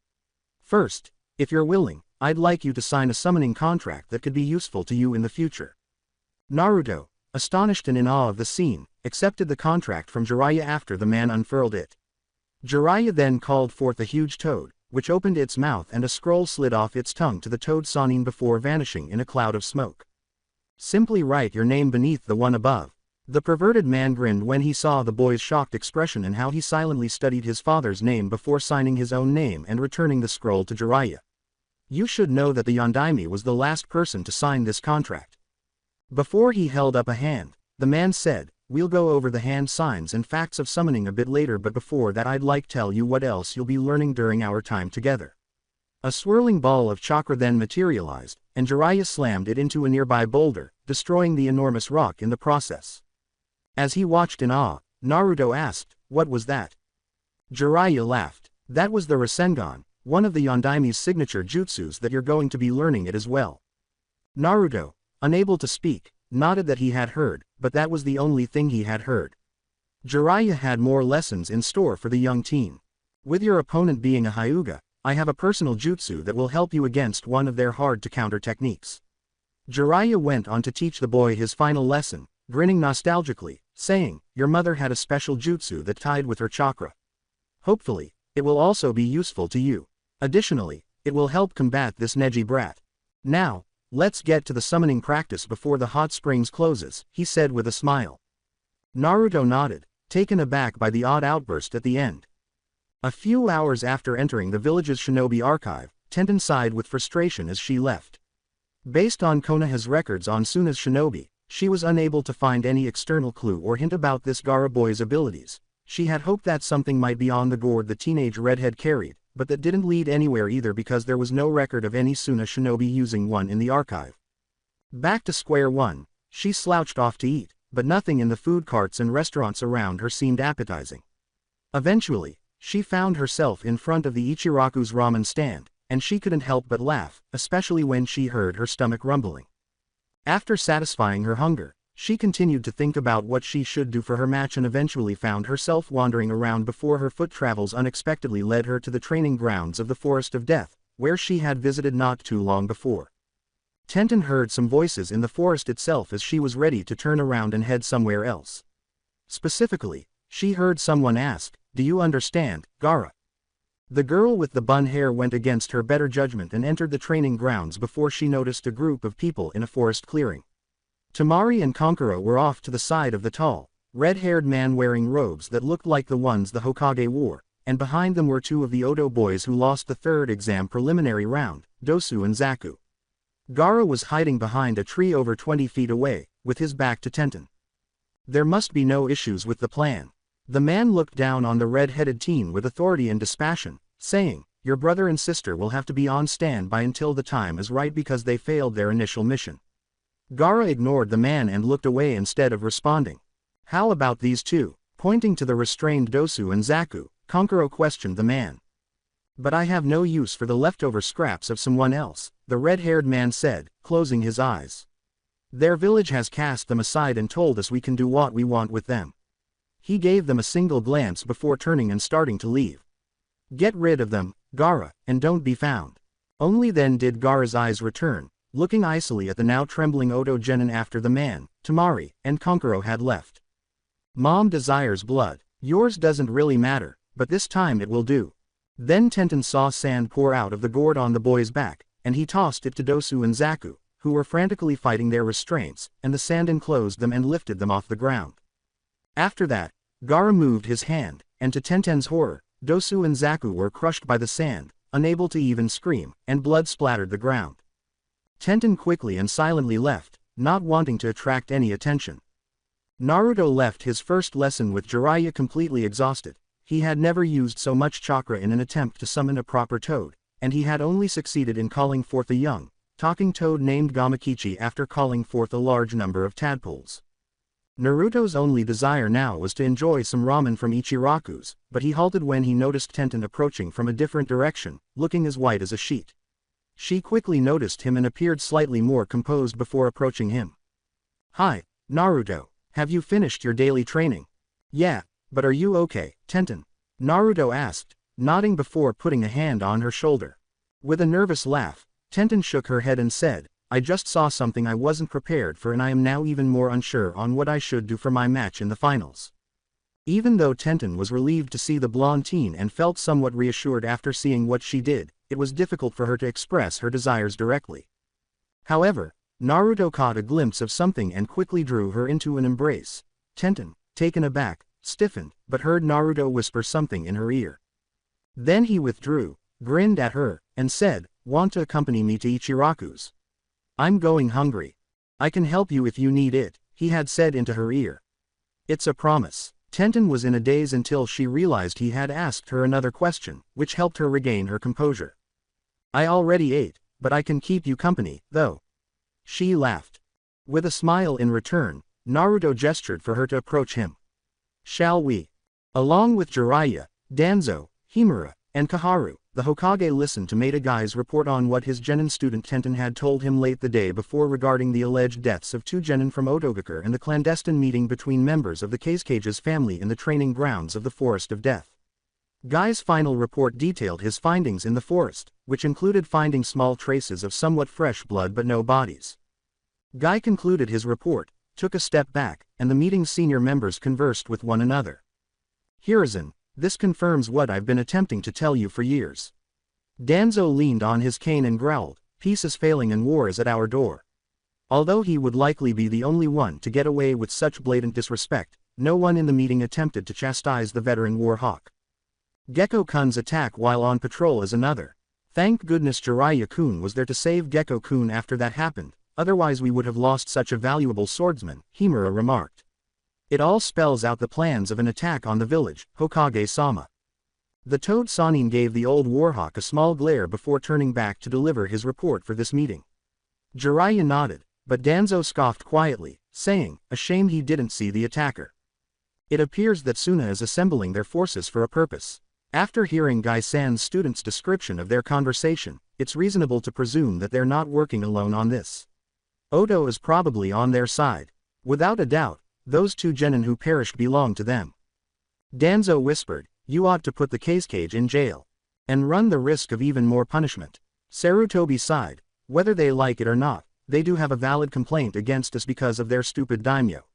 First, if you're willing, I'd like you to sign a summoning contract that could be useful to you in the future." Naruto, astonished and in awe of the scene, accepted the contract from Jiraiya after the man unfurled it. Jiraiya then called forth a huge toad, which opened its mouth and a scroll slid off its tongue to the toad Sanin before vanishing in a cloud of smoke. "Simply write your name beneath the one above." The perverted man grinned when he saw the boy's shocked expression and how he silently studied his father's name before signing his own name and returning the scroll to Jiraiya. You should know that the Yondaime was the last person to sign this contract. Before he held up a hand, the man said, we'll go over the hand signs and facts of summoning a bit later, but before that I'd like tell you what else you'll be learning during our time together. A swirling ball of chakra then materialized, and Jiraiya slammed it into a nearby boulder, destroying the enormous rock in the process. As he watched in awe, Naruto asked, what was that? Jiraiya laughed. That was the Rasengan, one of the Yondaime's signature jutsus that you're going to be learning it as well. Naruto, unable to speak, nodded that he had heard, but that was the only thing he had heard. Jiraiya had more lessons in store for the young teen. With your opponent being a Hyuga, I have a personal jutsu that will help you against one of their hard-to-counter techniques. Jiraiya went on to teach the boy his final lesson, grinning nostalgically, saying, your mother had a special jutsu that tied with her chakra. Hopefully, it will also be useful to you. Additionally, it will help combat this Neji brat. Now, let's get to the summoning practice before the hot springs closes, he said with a smile. Naruto nodded, taken aback by the odd outburst at the end. A few hours after entering the village's shinobi archive, Tenten sighed with frustration as she left. Based on Konoha's records on Suna's shinobi, she was unable to find any external clue or hint about this Gaara boy's abilities. She had hoped that something might be on the gourd the teenage redhead carried, but that didn't lead anywhere either because there was no record of any Suna shinobi using one in the archive. Back to square one, she slouched off to eat, but nothing in the food carts and restaurants around her seemed appetizing. Eventually, she found herself in front of the Ichiraku's ramen stand, and she couldn't help but laugh, especially when she heard her stomach rumbling. After satisfying her hunger, she continued to think about what she should do for her match and eventually found herself wandering around before her foot travels unexpectedly led her to the training grounds of the Forest of Death, where she had visited not too long before. Tenten heard some voices in the forest itself as she was ready to turn around and head somewhere else. Specifically, she heard someone ask, do you understand, Gaara? The girl with the bun hair went against her better judgment and entered the training grounds before she noticed a group of people in a forest clearing. Temari and Kankuro were off to the side of the tall, red-haired man wearing robes that looked like the ones the Hokage wore, and behind them were two of the Odo boys who lost the third exam preliminary round, Dosu and Zaku. Gaara was hiding behind a tree over 20 feet away, with his back to Tenten. There must be no issues with the plan. The man looked down on the red-headed teen with authority and dispassion, saying, your brother and sister will have to be on standby until the time is right because they failed their initial mission. Gaara ignored the man and looked away instead of responding. How about these two? Pointing to the restrained Dosu and Zaku, Kankuro questioned the man. But I have no use for the leftover scraps of someone else, the red-haired man said, closing his eyes. Their village has cast them aside and told us we can do what we want with them. He gave them a single glance before turning and starting to leave. Get rid of them, Gaara, and don't be found. Only then did Gaara's eyes return, looking icily at the now trembling Odo Genin after the man, Temari, and Kankuro had left. Mom desires blood. Yours doesn't really matter, but this time it will do. Then Tenten saw sand pour out of the gourd on the boy's back, and he tossed it to Dosu and Zaku, who were frantically fighting their restraints, and the sand enclosed them and lifted them off the ground. After that, Gaara moved his hand, and to Tenten's horror, Dosu and Zaku were crushed by the sand, unable to even scream, and blood splattered the ground. Tenten quickly and silently left, not wanting to attract any attention. Naruto left his first lesson with Jiraiya completely exhausted. He had never used so much chakra in an attempt to summon a proper toad, and he had only succeeded in calling forth a young, talking toad named Gamakichi after calling forth a large number of tadpoles. Naruto's only desire now was to enjoy some ramen from Ichiraku's, but he halted when he noticed Tenten approaching from a different direction, looking as white as a sheet. She quickly noticed him and appeared slightly more composed before approaching him. Hi, Naruto, have you finished your daily training? Yeah, but are you okay, Tenten? Naruto asked, nodding before putting a hand on her shoulder. With a nervous laugh, Tenten shook her head and said, I just saw something I wasn't prepared for and I am now even more unsure on what I should do for my match in the finals. Even though Tenten was relieved to see the blonde teen and felt somewhat reassured after seeing what she did, it was difficult for her to express her desires directly. However, Naruto caught a glimpse of something and quickly drew her into an embrace. Tenten, taken aback, stiffened, but heard Naruto whisper something in her ear. Then he withdrew, grinned at her, and said, Want to accompany me to Ichiraku's? I'm going hungry. I can help you if you need it, he had said into her ear. It's a promise. Tenten was in a daze until she realized he had asked her another question, which helped her regain her composure. I already ate, but I can keep you company, though. She laughed. With a smile in return, Naruto gestured for her to approach him. Shall we? Along with Jiraiya, Danzo, Himura, and Kaharu, the Hokage listened to Maeda-gai's report on what his genin student Tenten had told him late the day before regarding the alleged deaths of 2 genin from Otogakure and the clandestine meeting between members of the Kazecage's family in the training grounds of the Forest of Death. Gai's final report detailed his findings in the forest, which included finding small traces of somewhat fresh blood but no bodies. Gai concluded his report, took a step back, and the meeting's senior members conversed with one another. Hiruzen, this confirms what I've been attempting to tell you for years. Danzo leaned on his cane and growled, peace is failing and war is at our door. Although he would likely be the only one to get away with such blatant disrespect, no one in the meeting attempted to chastise the veteran war hawk. Gekko-kun's attack while on patrol is another. Thank goodness Jiraiya-kun was there to save Gekko-kun after that happened, otherwise we would have lost such a valuable swordsman, Himura remarked. It all spells out the plans of an attack on the village, Hokage-sama. The Toad Sannin gave the old warhawk a small glare before turning back to deliver his report for this meeting. Jiraiya nodded, but Danzo scoffed quietly, saying, a shame he didn't see the attacker. It appears that Suna is assembling their forces for a purpose. After hearing Gai-san's student's description of their conversation, it's reasonable to presume that they're not working alone on this. Odo is probably on their side. Without a doubt, those 2 genin who perished belong to them. Danzo whispered, you ought to put the Kazekage in jail. And run the risk of even more punishment. Sarutobi sighed, whether they like it or not, they do have a valid complaint against us because of their stupid daimyo.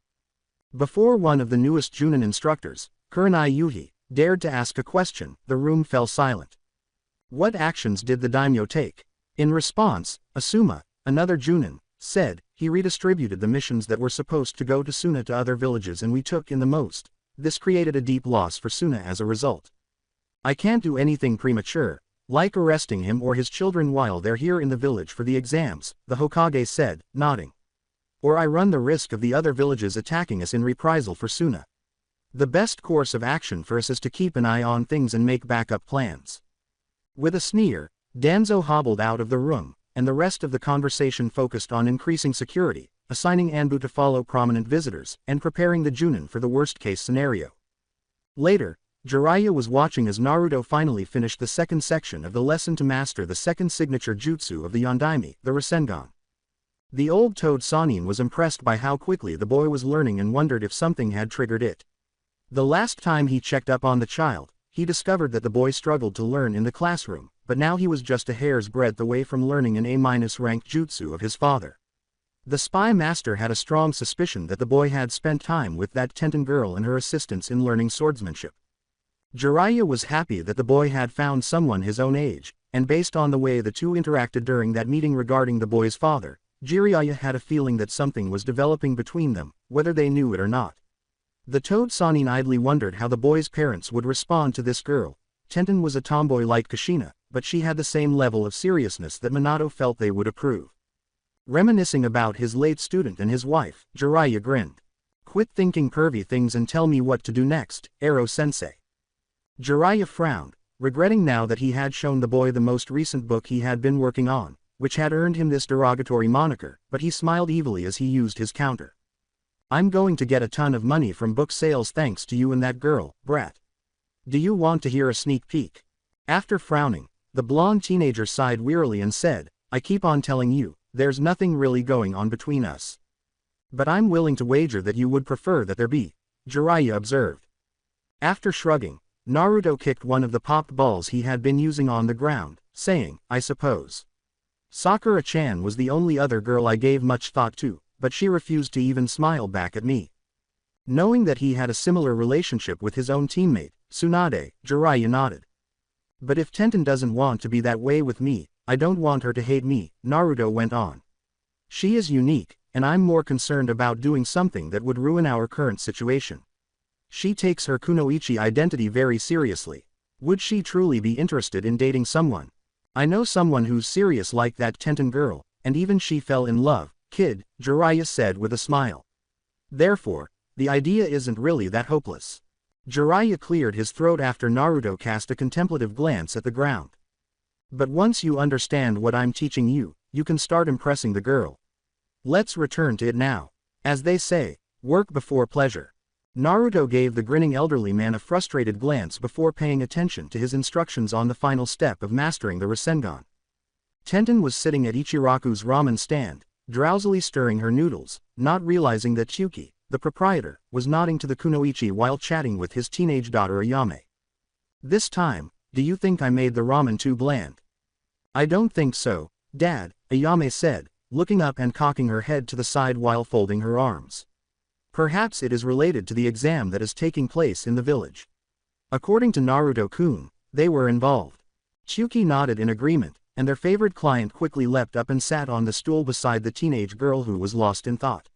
Before one of the newest Junin instructors, Kurenai Yuhi, dared to ask a question, the room fell silent. What actions did the daimyo take? In response, Asuma, another Junin, said, he redistributed the missions that were supposed to go to Suna to other villages and we took in the most. This created a deep loss for Suna as a result. I can't do anything premature, like arresting him or his children while they're here in the village for the exams, the Hokage said, nodding. Or I run the risk of the other villages attacking us in reprisal for Suna. The best course of action for us is to keep an eye on things and make backup plans. With a sneer, Danzo hobbled out of the room, and the rest of the conversation focused on increasing security, assigning Anbu to follow prominent visitors, and preparing the Junin for the worst-case scenario. Later, Jiraiya was watching as Naruto finally finished the second section of the lesson to master the second signature jutsu of the Yondaime, the Rasengan. The old Toad Sannin was impressed by how quickly the boy was learning and wondered if something had triggered it. The last time he checked up on the child, he discovered that the boy struggled to learn in the classroom, but now he was just a hair's breadth away from learning an A-ranked jutsu of his father. The spy master had a strong suspicion that the boy had spent time with that Tenten girl and her assistants in learning swordsmanship. Jiraiya was happy that the boy had found someone his own age, and based on the way the two interacted during that meeting regarding the boy's father, Jiraiya had a feeling that something was developing between them, whether they knew it or not. The Toad Sannin idly wondered how the boy's parents would respond to this girl. Tenten was a tomboy like Kushina, but she had the same level of seriousness that Minato felt they would approve. Reminiscing about his late student and his wife, Jiraiya grinned. Quit thinking pervy things and tell me what to do next, Ero-sensei. Jiraiya frowned, regretting now that he had shown the boy the most recent book he had been working on, which had earned him this derogatory moniker, but he smiled evilly as he used his counter. I'm going to get a ton of money from book sales thanks to you and that girl, brat. Do you want to hear a sneak peek? After frowning, the blonde teenager sighed wearily and said, I keep on telling you, there's nothing really going on between us. But I'm willing to wager that you would prefer that there be, Jiraiya observed. After shrugging, Naruto kicked one of the popped balls he had been using on the ground, saying, I suppose. Sakura-chan was the only other girl I gave much thought to, but she refused to even smile back at me. Knowing that he had a similar relationship with his own teammate, Tsunade, Jiraiya nodded. But if Tenten doesn't want to be that way with me, I don't want her to hate me, Naruto went on. She is unique, and I'm more concerned about doing something that would ruin our current situation. She takes her kunoichi identity very seriously. Would she truly be interested in dating someone? I know someone who's serious like that Tenten girl, and even she fell in love, kid, Jiraiya said with a smile. Therefore, the idea isn't really that hopeless. Jiraiya cleared his throat after Naruto cast a contemplative glance at the ground. But once you understand what I'm teaching you, you can start impressing the girl. Let's return to it now. As they say, work before pleasure. Naruto gave the grinning elderly man a frustrated glance before paying attention to his instructions on the final step of mastering the Rasengan. Tenten was sitting at Ichiraku's ramen stand, drowsily stirring her noodles, not realizing that Chuki, the proprietor, was nodding to the kunoichi while chatting with his teenage daughter Ayame. This time, do you think I made the ramen too bland? I don't think so, Dad, Ayame said, looking up and cocking her head to the side while folding her arms. Perhaps it is related to the exam that is taking place in the village. According to Naruto-kun, they were involved. Chuki nodded in agreement, and their favorite client quickly leapt up and sat on the stool beside the teenage girl who was lost in thought.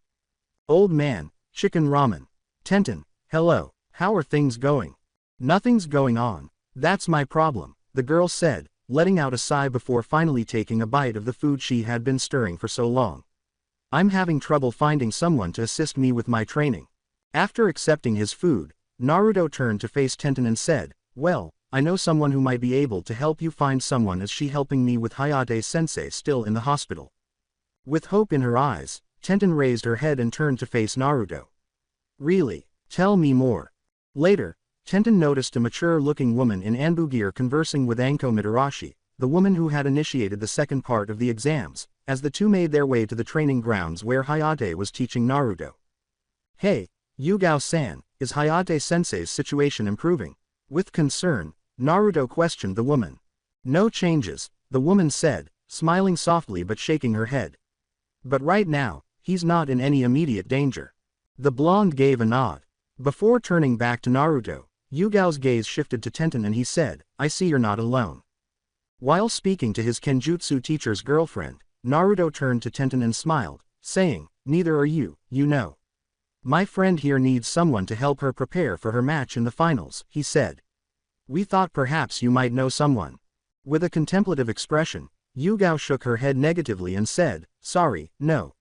Old man, chicken ramen. Tenten, hello, how are things going? Nothing's going on, that's my problem, the girl said, letting out a sigh before finally taking a bite of the food she had been stirring for so long. I'm having trouble finding someone to assist me with my training. After accepting his food, Naruto turned to face Tenten and said, well, I know someone who might be able to help you find someone as she helping me with Hayate-sensei still in the hospital. With hope in her eyes, Tenten raised her head and turned to face Naruto. Really? Tell me more. Later, Tenten noticed a mature-looking woman in Anbu gear conversing with Anko Mitarashi, the woman who had initiated the second part of the exams, as the two made their way to the training grounds where Hayate was teaching Naruto. Hey, Yugao-san, is Hayate-sensei's situation improving? With concern, Naruto questioned the woman. No changes, the woman said, smiling softly but shaking her head. But right now, he's not in any immediate danger. The blonde gave a nod. Before turning back to Naruto, Yugao's gaze shifted to Tenten and he said, I see you're not alone. While speaking to his Kenjutsu teacher's girlfriend, Naruto turned to Tenten and smiled, saying, neither are you, you know. My friend here needs someone to help her prepare for her match in the finals, he said. We thought perhaps you might know someone. With a contemplative expression, Yugao shook her head negatively and said, sorry, no.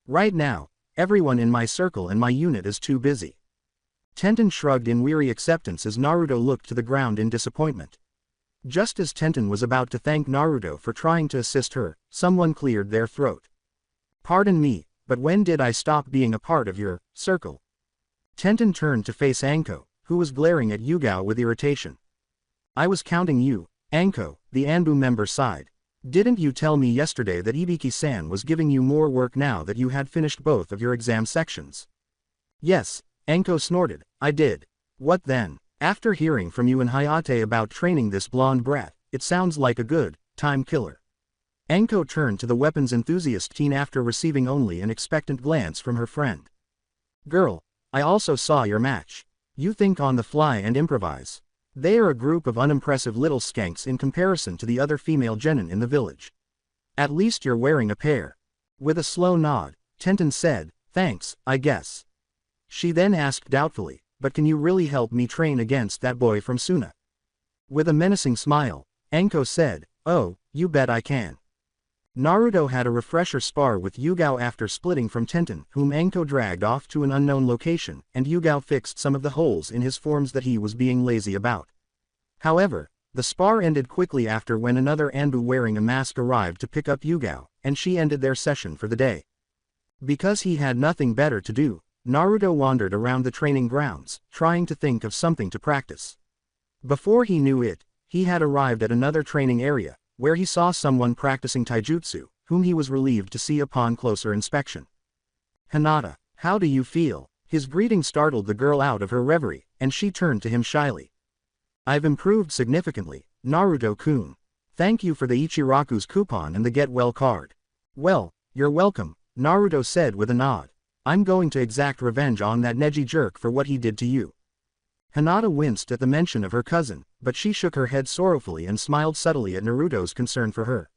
Right now, everyone in my circle and my unit is too busy. Tenten shrugged in weary acceptance as Naruto looked to the ground in disappointment. Just as Tenten was about to thank Naruto for trying to assist her, someone cleared their throat. Pardon me, but when did I stop being a part of your circle? Tenten turned to face Anko, who was glaring at Yugao with irritation. I was counting you, Anko, the Anbu member sighed. Didn't you tell me yesterday that Ibiki-san was giving you more work now that you had finished both of your exam sections? Yes, Anko snorted, I did. What then? After hearing from you and Hayate about training this blonde brat, it sounds like a good time killer. Anko turned to the weapons enthusiast teen after receiving only an expectant glance from her friend. Girl, I also saw your match. You think on the fly and improvise. They are a group of unimpressive little skanks in comparison to the other female genin in the village. At least you're wearing a pair. With a slow nod, Tenten said, thanks, I guess. She then asked doubtfully, but can you really help me train against that boy from Suna? With a menacing smile, Anko said, oh, you bet I can. Naruto had a refresher spar with Yugao after splitting from Tenten, whom Anko dragged off to an unknown location, and Yugao fixed some of the holes in his forms that he was being lazy about. However, the spar ended quickly after when another Anbu wearing a mask arrived to pick up Yugao, and she ended their session for the day. Because he had nothing better to do, Naruto wandered around the training grounds, trying to think of something to practice. Before he knew it, he had arrived at another training area, where he saw someone practicing taijutsu, whom he was relieved to see upon closer inspection. Hinata, how do you feel? His greeting startled the girl out of her reverie, and she turned to him shyly. I've improved significantly, Naruto-kun. Thank you for the Ichiraku's coupon and the get well card. Well, you're welcome, Naruto said with a nod. I'm going to exact revenge on that Neji jerk for what he did to you. Hinata winced at the mention of her cousin, but she shook her head sorrowfully and smiled subtly at Naruto's concern for her.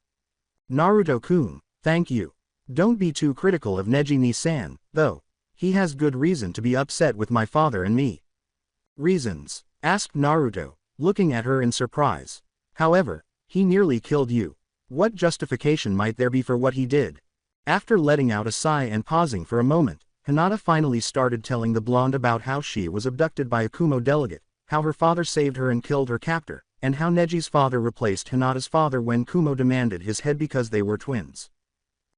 Naruto-kun, thank you. Don't be too critical of Neji-ni-san, though. He has good reason to be upset with my father and me. Reasons? Asked Naruto, looking at her in surprise. However, He nearly killed you. What justification might there be for what he did? After letting out a sigh and pausing for a moment, Hinata finally started telling the blonde about how she was abducted by a Kumo delegate, how her father saved her and killed her captor, and how Neji's father replaced Hinata's father when Kumo demanded his head because they were twins.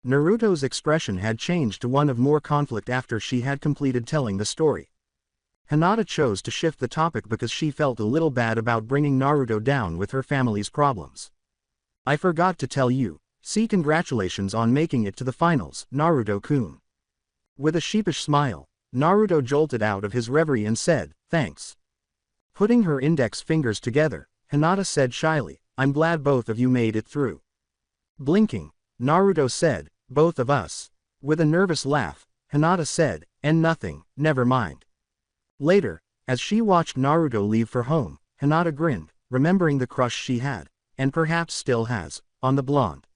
Naruto's expression had changed to one of more conflict after she had completed telling the story. Hinata chose to shift the topic because she felt a little bad about bringing Naruto down with her family's problems. I forgot to tell you, see, congratulations on making it to the finals, Naruto-kun. With a sheepish smile, Naruto jolted out of his reverie and said, thanks. Putting her index fingers together, Hinata said shyly, I'm glad both of you made it through. Blinking, Naruto said, both of us. With a nervous laugh, Hinata said, and nothing, never mind. Later, as she watched Naruto leave for home, Hinata grinned, remembering the crush she had, and perhaps still has, on the blonde.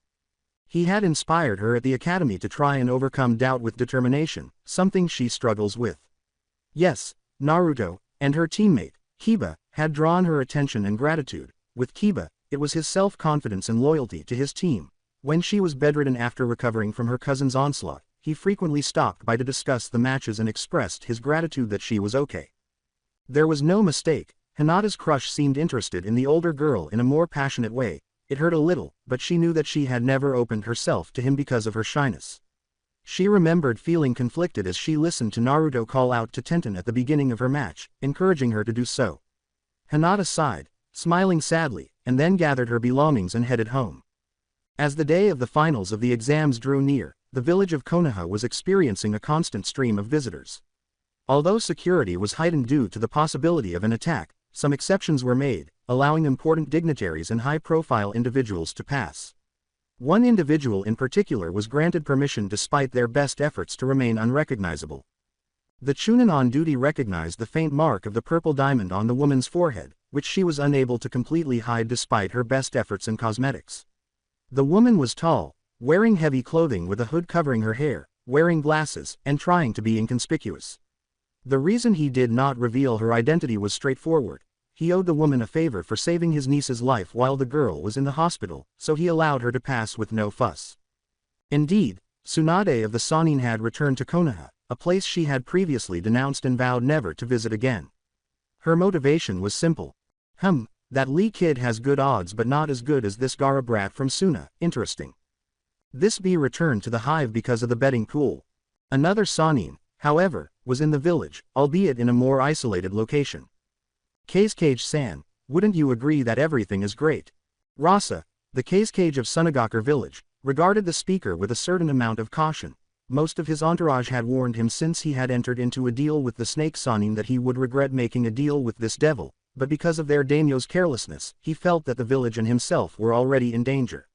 He had inspired her at the academy to try and overcome doubt with determination, something she struggles with. Yes, Naruto, and her teammate, Kiba, had drawn her attention and gratitude. With Kiba, it was his self-confidence and loyalty to his team. When she was bedridden after recovering from her cousin's onslaught, he frequently stopped by to discuss the matches and expressed his gratitude that she was okay. There was no mistake, Hinata's crush seemed interested in the older girl in a more passionate way. It hurt a little, but she knew that she had never opened herself to him because of her shyness. She remembered feeling conflicted as she listened to Naruto call out to Tenten at the beginning of her match, encouraging her to do so. Hinata sighed, smiling sadly, and then gathered her belongings and headed home. As the day of the finals of the exams drew near, the village of Konoha was experiencing a constant stream of visitors. Although security was heightened due to the possibility of an attack, some exceptions were made, allowing important dignitaries and high-profile individuals to pass. One individual in particular was granted permission despite their best efforts to remain unrecognizable. The Chunin on duty recognized the faint mark of the purple diamond on the woman's forehead, which she was unable to completely hide despite her best efforts and cosmetics. The woman was tall, wearing heavy clothing with a hood covering her hair, wearing glasses, and trying to be inconspicuous. The reason he did not reveal her identity was straightforward. He owed the woman a favor for saving his niece's life while the girl was in the hospital, so he allowed her to pass with no fuss. Indeed, Tsunade of the Sannin had returned to Konoha, a place she had previously denounced and vowed never to visit again. Her motivation was simple. That Lee kid has good odds but not as good as this Gaara brat from Suna, interesting. This bee returned to the hive because of the betting pool. Another Sannin, however, was in the village, albeit in a more isolated location. Cage-san, wouldn't you agree that everything is great? Rasa, the Cage of Sunagakur village, regarded the speaker with a certain amount of caution. Most of his entourage had warned him since he had entered into a deal with the snake Sannin that he would regret making a deal with this devil, but because of their daimyo's carelessness, he felt that the village and himself were already in danger.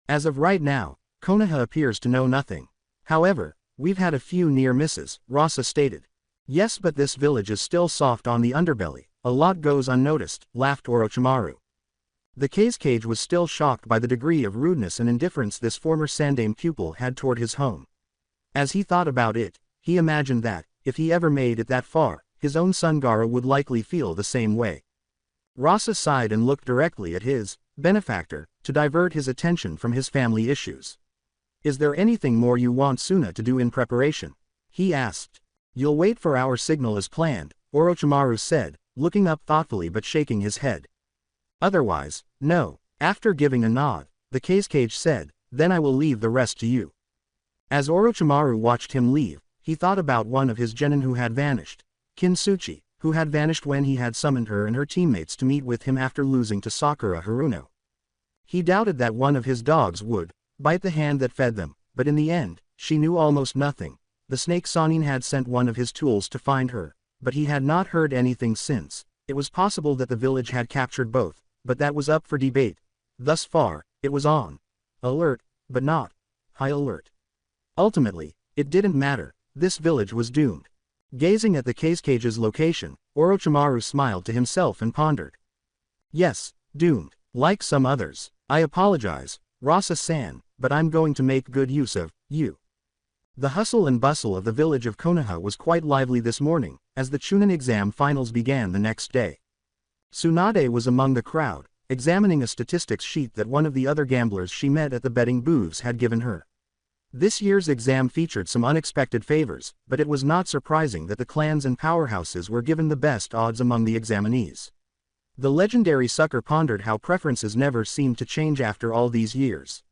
As of right now, Konoha appears to know nothing. However, we've had a few near misses, Rasa stated. Yes, but this village is still soft on the underbelly, a lot goes unnoticed, laughed Orochimaru. The Cage was still shocked by the degree of rudeness and indifference this former Sandaime pupil had toward his home. As he thought about it, he imagined that, if he ever made it that far, his own son Gaara would likely feel the same way. Rasa sighed and looked directly at his benefactor, to divert his attention from his family issues. Is there anything more you want Suna to do in preparation? He asked. You'll wait for our signal as planned, Orochimaru said, looking up thoughtfully but shaking his head. Otherwise, no. After giving a nod, the Cage said, then I will leave the rest to you. As Orochimaru watched him leave, he thought about one of his genin who had vanished, Kintsuchi, who had vanished when he had summoned her and her teammates to meet with him after losing to Sakura Haruno. He doubted that one of his dogs would bite the hand that fed them, but in the end, she knew almost nothing. The snake Sannin had sent one of his tools to find her, but he had not heard anything since. It was possible that the village had captured both, but that was up for debate. Thus far, it was on alert, but not high alert. Ultimately, it didn't matter, this village was doomed. Gazing at the Cage's location, Orochimaru smiled to himself and pondered. Yes, doomed, like some others. I apologize, Rasa-san, but I'm going to make good use of you. The hustle and bustle of the village of Konoha was quite lively this morning, as the Chunin exam finals began the next day. Tsunade was among the crowd, examining a statistics sheet that one of the other gamblers she met at the betting booths had given her. This year's exam featured some unexpected favors, but it was not surprising that the clans and powerhouses were given the best odds among the examinees. The legendary sucker pondered how preferences never seemed to change after all these years.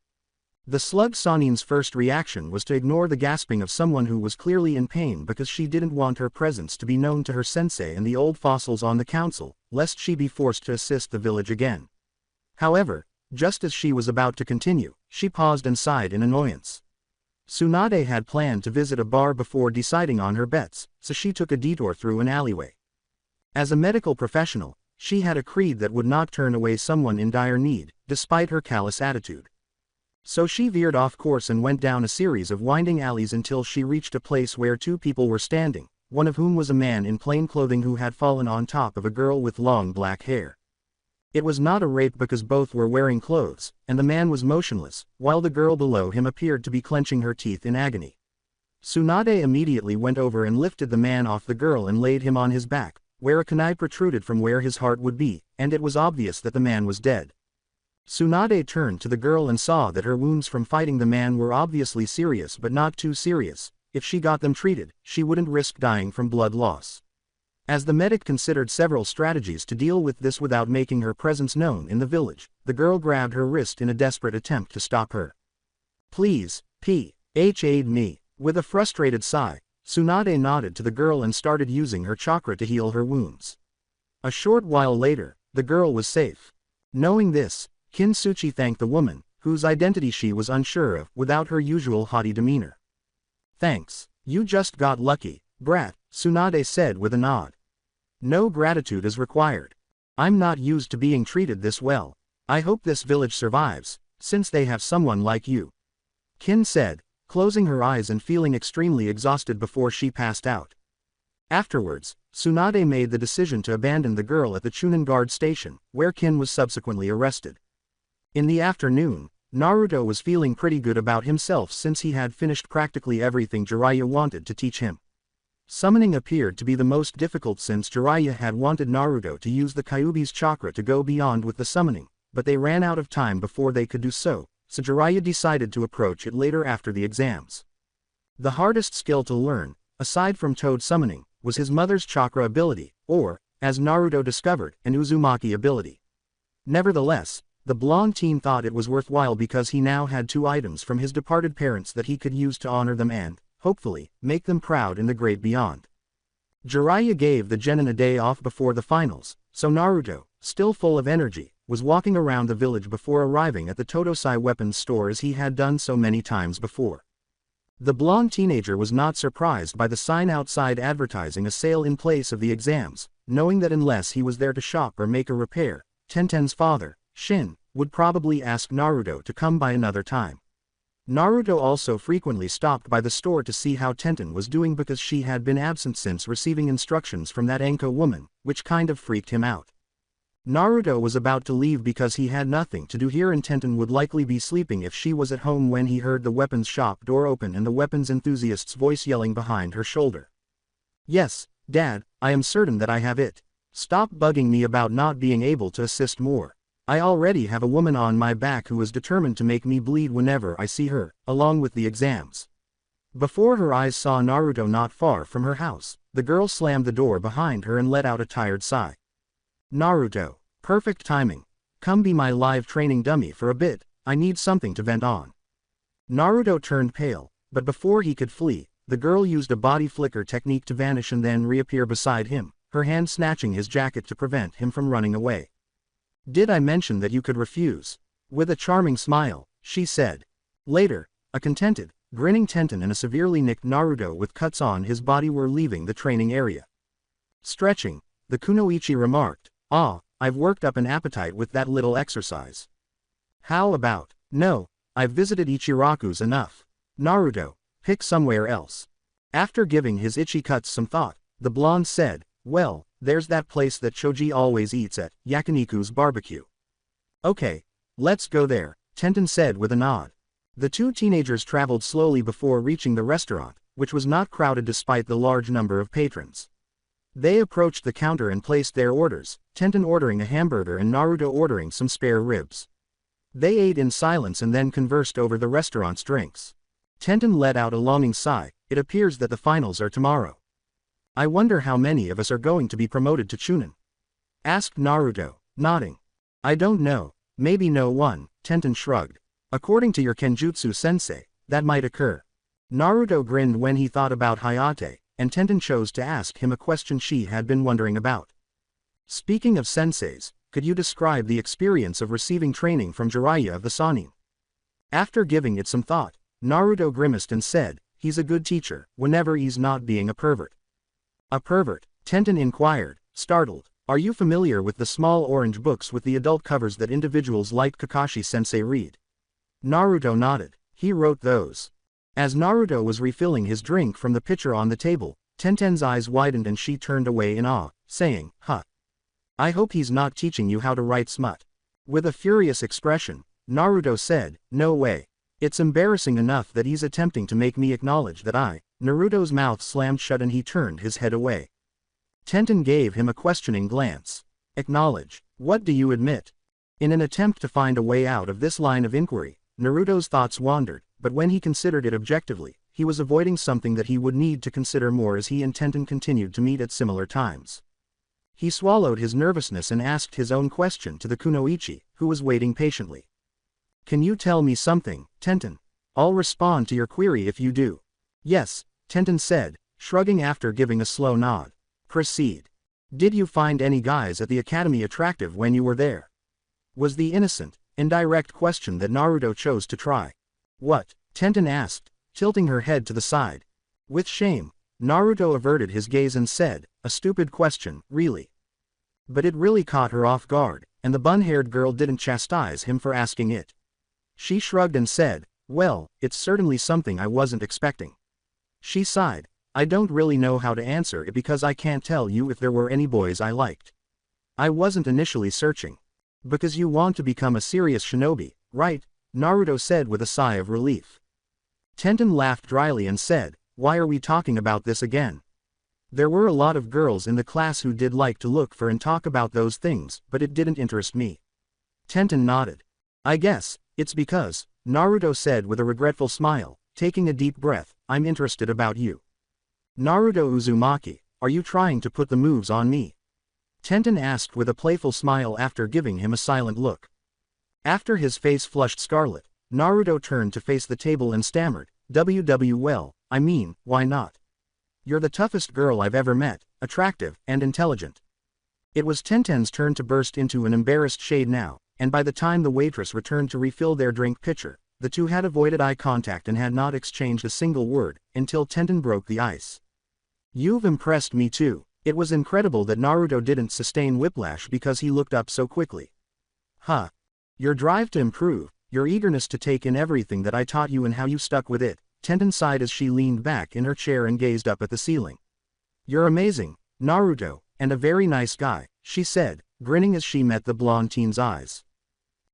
The slug Sanin's first reaction was to ignore the gasping of someone who was clearly in pain because she didn't want her presence to be known to her sensei and the old fossils on the council, lest she be forced to assist the village again. However, just as she was about to continue, she paused and sighed in annoyance. Tsunade had planned to visit a bar before deciding on her bets, so she took a detour through an alleyway. As a medical professional, she had a creed that would not turn away someone in dire need, despite her callous attitude. So she veered off course and went down a series of winding alleys until she reached a place where two people were standing, one of whom was a man in plain clothing who had fallen on top of a girl with long black hair. It was not a rape because both were wearing clothes, and the man was motionless, while the girl below him appeared to be clenching her teeth in agony. Tsunade immediately went over and lifted the man off the girl and laid him on his back, where a kunai protruded from where his heart would be, and it was obvious that the man was dead. Tsunade turned to the girl and saw that her wounds from fighting the man were obviously serious but not too serious. If she got them treated, she wouldn't risk dying from blood loss. As the medic considered several strategies to deal with this without making her presence known in the village, the girl grabbed her wrist in a desperate attempt to stop her. "Please, aid me." With a frustrated sigh, Tsunade nodded to the girl and started using her chakra to heal her wounds. A short while later, the girl was safe. Knowing this, Kinsuchi thanked the woman, whose identity she was unsure of, without her usual haughty demeanor. "Thanks, you just got lucky, brat," Tsunade said with a nod. "No gratitude is required. I'm not used to being treated this well. I hope this village survives, since they have someone like you," Kin said, closing her eyes and feeling extremely exhausted before she passed out. Afterwards, Tsunade made the decision to abandon the girl at the Chunin Guard station, where Kin was subsequently arrested. In the afternoon, Naruto was feeling pretty good about himself since he had finished practically everything Jiraiya wanted to teach him. Summoning appeared to be the most difficult since Jiraiya had wanted Naruto to use the Kyuubi's chakra to go beyond with the summoning, but they ran out of time before they could do so Jiraiya decided to approach it later after the exams. The hardest skill to learn, aside from Toad summoning, was his mother's chakra ability, or, as Naruto discovered, an Uzumaki ability. Nevertheless, the blonde teen thought it was worthwhile because he now had two items from his departed parents that he could use to honor them and, hopefully, make them proud in the great beyond. Jiraiya gave the genin a day off before the finals, so Naruto, still full of energy, was walking around the village before arriving at the Totosai weapons store as he had done so many times before. The blonde teenager was not surprised by the sign outside advertising a sale in place of the exams, knowing that unless he was there to shop or make a repair, Tenten's father, Shin, would probably ask Naruto to come by another time. Naruto also frequently stopped by the store to see how Tenten was doing because she had been absent since receiving instructions from that Enko woman, which kind of freaked him out. Naruto was about to leave because he had nothing to do here and Tenten would likely be sleeping if she was at home when he heard the weapons shop door open and the weapons enthusiast's voice yelling behind her shoulder. "Yes, Dad, I am certain that I have it. Stop bugging me about not being able to assist more. I already have a woman on my back who is determined to make me bleed whenever I see her, along with the exams." Before her eyes saw Naruto not far from her house, the girl slammed the door behind her and let out a tired sigh. "Naruto, perfect timing. Come be my live training dummy for a bit, I need something to vent on." Naruto turned pale, but before he could flee, the girl used a body flicker technique to vanish and then reappear beside him, her hand snatching his jacket to prevent him from running away. "Did I mention that you could refuse?" With a charming smile, she said. Later, a contented, grinning Tenten and a severely nicked Naruto with cuts on his body were leaving the training area. Stretching, the kunoichi remarked, "Ah, I've worked up an appetite with that little exercise. How about, no, I've visited Ichiraku's enough. Naruto, pick somewhere else." After giving his itchy cuts some thought, the blonde said, "Well, there's that place that Choji always eats at, Yakiniku's barbecue." "Okay, let's go there," Tenten said with a nod. The two teenagers traveled slowly before reaching the restaurant, which was not crowded despite the large number of patrons. They approached the counter and placed their orders, Tenten ordering a hamburger and Naruto ordering some spare ribs. They ate in silence and then conversed over the restaurant's drinks. Tenten let out a longing sigh. It appears that the finals are tomorrow. I wonder how many of us are going to be promoted to Chunin? Asked Naruto, nodding. I don't know, maybe no one, Tenten shrugged. According to your Kenjutsu sensei, that might occur. Naruto grinned when he thought about Hayate, and Tenten chose to ask him a question she had been wondering about. Speaking of senseis, could you describe the experience of receiving training from Jiraiya of the Sannin? After giving it some thought, Naruto grimaced and said, he's a good teacher, whenever he's not being a pervert. A pervert? Tenten inquired, startled. Are you familiar with the small orange books with the adult covers that individuals like Kakashi-sensei read? Naruto nodded. He wrote those. As Naruto was refilling his drink from the pitcher on the table, Tenten's eyes widened and she turned away in awe, saying, huh. I hope he's not teaching you how to write smut. With a furious expression, Naruto said, no way. It's embarrassing enough that he's attempting to make me acknowledge that Naruto's mouth slammed shut and he turned his head away. Tenten gave him a questioning glance. Acknowledge. What do you admit? In an attempt to find a way out of this line of inquiry, Naruto's thoughts wandered, but when he considered it objectively, he was avoiding something that he would need to consider more as he and Tenten continued to meet at similar times. He swallowed his nervousness and asked his own question to the kunoichi, who was waiting patiently. Can you tell me something, Tenten? I'll respond to your query if you do. Yes, Tenten said, shrugging after giving a slow nod. Proceed. Did you find any guys at the academy attractive when you were there? Was the innocent, indirect question that Naruto chose to try. What? Tenten asked, tilting her head to the side. With shame, Naruto averted his gaze and said, a stupid question, really. But it really caught her off guard, and the bun-haired girl didn't chastise him for asking it. She shrugged and said, well, it's certainly something I wasn't expecting. She sighed, I don't really know how to answer it because I can't tell you if there were any boys I liked. I wasn't initially searching. Because you want to become a serious shinobi, right? Naruto said with a sigh of relief. Tenten laughed dryly and said, why are we talking about this again? There were a lot of girls in the class who did like to look for and talk about those things, but it didn't interest me. Tenten nodded. I guess, it's because, Naruto said with a regretful smile, taking a deep breath, I'm interested about you. Naruto Uzumaki, are you trying to put the moves on me? Tenten asked with a playful smile after giving him a silent look. After his face flushed scarlet, Naruto turned to face the table and stammered, well, I mean, why not? You're the toughest girl I've ever met, attractive and intelligent. It was Tenten's turn to burst into an embarrassed shade now, and by the time the waitress returned to refill their drink pitcher, the two had avoided eye contact and had not exchanged a single word, until Tenten broke the ice. You've impressed me too. It was incredible that Naruto didn't sustain whiplash because he looked up so quickly. Huh. Your drive to improve, your eagerness to take in everything that I taught you and how you stuck with it, Tenten sighed as she leaned back in her chair and gazed up at the ceiling. You're amazing, Naruto, and a very nice guy, she said, grinning as she met the blonde teen's eyes.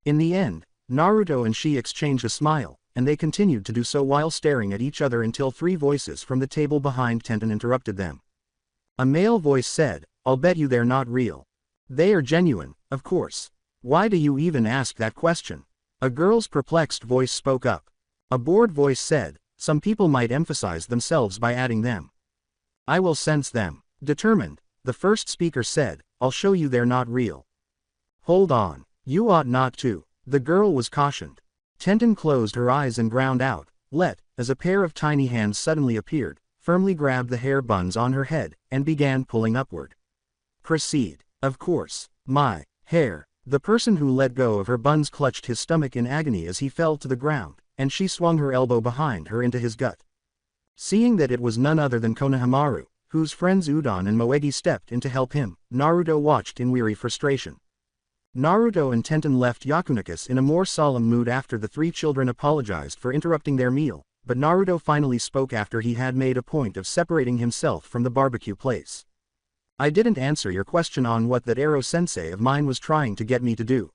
In the end, Naruto and she exchanged a smile, and they continued to do so while staring at each other until three voices from the table behind Tenten interrupted them. A male voice said, I'll bet you they're not real. They are genuine, of course. Why do you even ask that question? A girl's perplexed voice spoke up. A bored voice said, some people might emphasize themselves by adding them. I will sense them. Determined, the first speaker said, I'll show you they're not real. Hold on, you ought not to, the girl was cautioned. Tenten closed her eyes and ground out, as a pair of tiny hands suddenly appeared, firmly grabbed the hair buns on her head, and began pulling upward. Proceed. Of course. My hair. The person who let go of her buns clutched his stomach in agony as he fell to the ground, and she swung her elbow behind her into his gut. Seeing that it was none other than Konohamaru, whose friends Udon and Moegi stepped in to help him, Naruto watched in weary frustration. Naruto and Tenten left Yakunakas in a more solemn mood after the three children apologized for interrupting their meal, but Naruto finally spoke after he had made a point of separating himself from the barbecue place. I didn't answer your question on what that Ero-sensei of mine was trying to get me to do.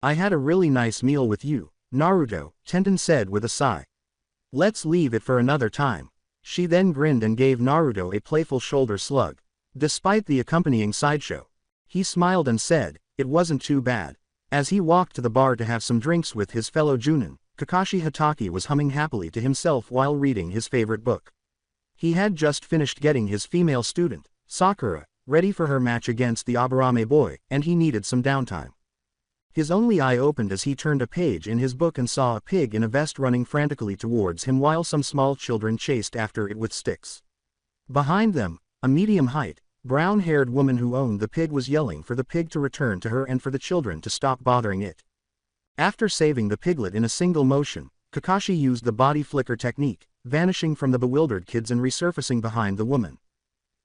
I had a really nice meal with you, Naruto, Tenten said with a sigh. Let's leave it for another time. She then grinned and gave Naruto a playful shoulder slug. despite the accompanying sideshow. He smiled and said, "It wasn't too bad." As he walked to the bar to have some drinks with his fellow Junin, Kakashi Hatake was humming happily to himself while reading his favorite book. He had just finished getting his female student, Sakura, ready for her match against the Aburame boy, and he needed some downtime. His only eye opened as he turned a page in his book and saw a pig in a vest running frantically towards him while some small children chased after it with sticks. Behind them, a medium-height, brown-haired woman who owned the pig was yelling for the pig to return to her and for the children to stop bothering it. After saving the piglet in a single motion, Kakashi used the body flicker technique, vanishing from the bewildered kids and resurfacing behind the woman.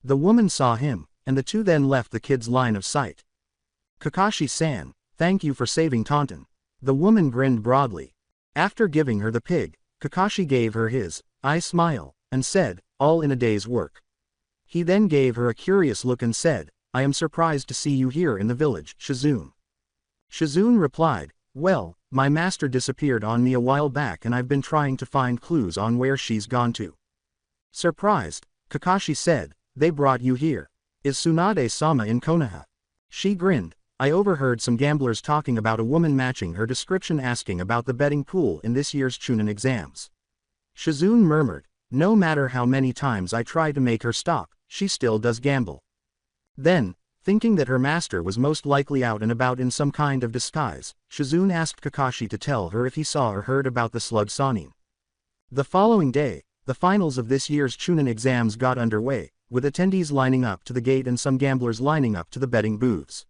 The woman saw him, and the two then left the kids' line of sight. "Kakashi-san, thank you for saving Tenten." The woman grinned broadly. After giving her the pig, Kakashi gave her his eye smile, and said, "All in a day's work." He then gave her a curious look and said, "I am surprised to see you here in the village, Shizune." Shizune replied, "Well, my master disappeared on me a while back and I've been trying to find clues on where she's gone to." Surprised, Kakashi said, "They brought you here. Is Tsunade-sama in Konoha?" She grinned, "I overheard some gamblers talking about a woman matching her description asking about the betting pool in this year's Chunin exams." Shizune murmured, "No matter how many times I try to make her stop, she still does gamble." Then, thinking that her master was most likely out and about in some kind of disguise, Shizune asked Kakashi to tell her if he saw or heard about the slug Sanin. The following day, the finals of this year's Chunin exams got underway, with attendees lining up to the gate and some gamblers lining up to the betting booths.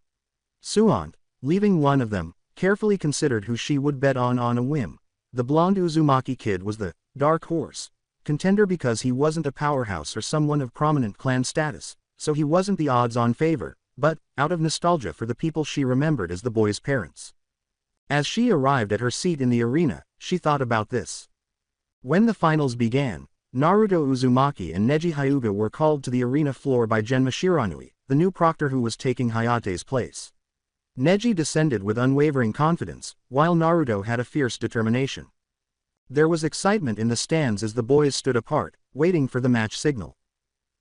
Suant, leaving one of them, carefully considered who she would bet on a whim. The blonde Uzumaki kid was the dark horse contender because he wasn't a powerhouse or someone of prominent clan status, so he wasn't the odds-on favor, but, out of nostalgia for the people she remembered as the boy's parents. As she arrived at her seat in the arena, she thought about this. When the finals began, Naruto Uzumaki and Neji Hyuga were called to the arena floor by Genma Shiranui, the new proctor who was taking Hayate's place. Neji descended with unwavering confidence, while Naruto had a fierce determination. There was excitement in the stands as the boys stood apart, waiting for the match signal.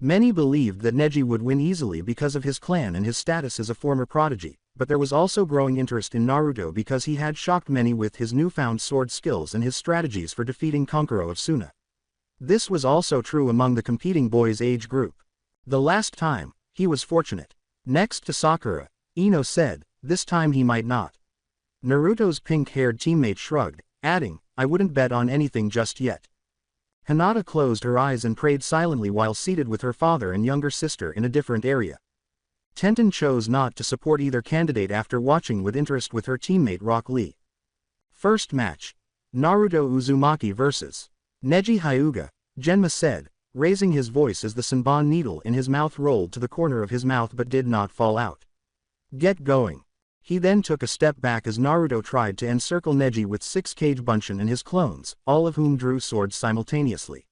Many believed that Neji would win easily because of his clan and his status as a former prodigy, but there was also growing interest in Naruto because he had shocked many with his newfound sword skills and his strategies for defeating Kankuro of Suna. This was also true among the competing boys' age group. The last time, he was fortunate. Next to Sakura, Ino said, "This time he might not." Naruto's pink-haired teammate shrugged, adding, "I wouldn't bet on anything just yet." Hinata closed her eyes and prayed silently while seated with her father and younger sister in a different area. Tenten chose not to support either candidate after watching with interest with her teammate Rock Lee. First match. Naruto Uzumaki vs. Neji Hyuga, Genma said, raising his voice as the Senbon needle in his mouth rolled to the corner of his mouth but did not fall out. "Get going." He then took a step back as Naruto tried to encircle Neji with 6 Kage Bunshin and his clones, all of whom drew swords simultaneously.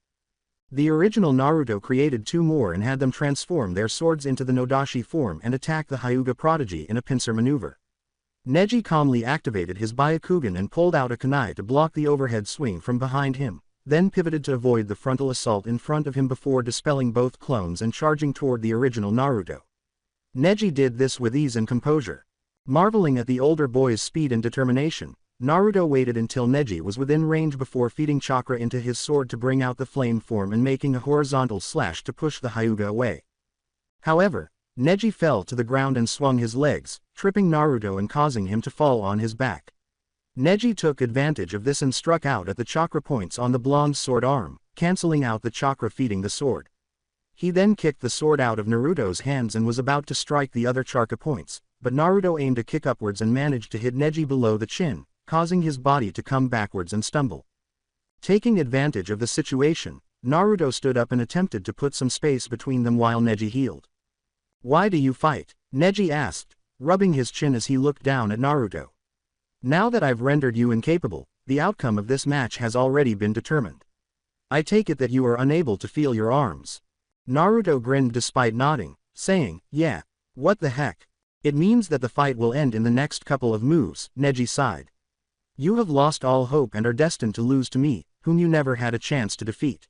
The original Naruto created 2 more and had them transform their swords into the Nodashi form and attack the Hyuga prodigy in a pincer maneuver. Neji calmly activated his Byakugan and pulled out a kunai to block the overhead swing from behind him, then pivoted to avoid the frontal assault in front of him before dispelling both clones and charging toward the original Naruto. Neji did this with ease and composure. Marveling at the older boy's speed and determination, Naruto waited until Neji was within range before feeding chakra into his sword to bring out the flame form and making a horizontal slash to push the Hyuga away. However, Neji fell to the ground and swung his legs, tripping Naruto and causing him to fall on his back. Neji took advantage of this and struck out at the chakra points on the blonde's sword arm, cancelling out the chakra feeding the sword. He then kicked the sword out of Naruto's hands and was about to strike the other chakra points, but Naruto aimed a kick upwards and managed to hit Neji below the chin, causing his body to come backwards and stumble. Taking advantage of the situation, Naruto stood up and attempted to put some space between them while Neji healed. "Why do you fight?" Neji asked, rubbing his chin as he looked down at Naruto. "Now that I've rendered you incapable, the outcome of this match has already been determined. I take it that you are unable to feel your arms." Naruto grinned despite nodding, saying, "Yeah, what the heck? It means that the fight will end in the next couple of moves." Neji sighed. "You have lost all hope and are destined to lose to me, whom you never had a chance to defeat."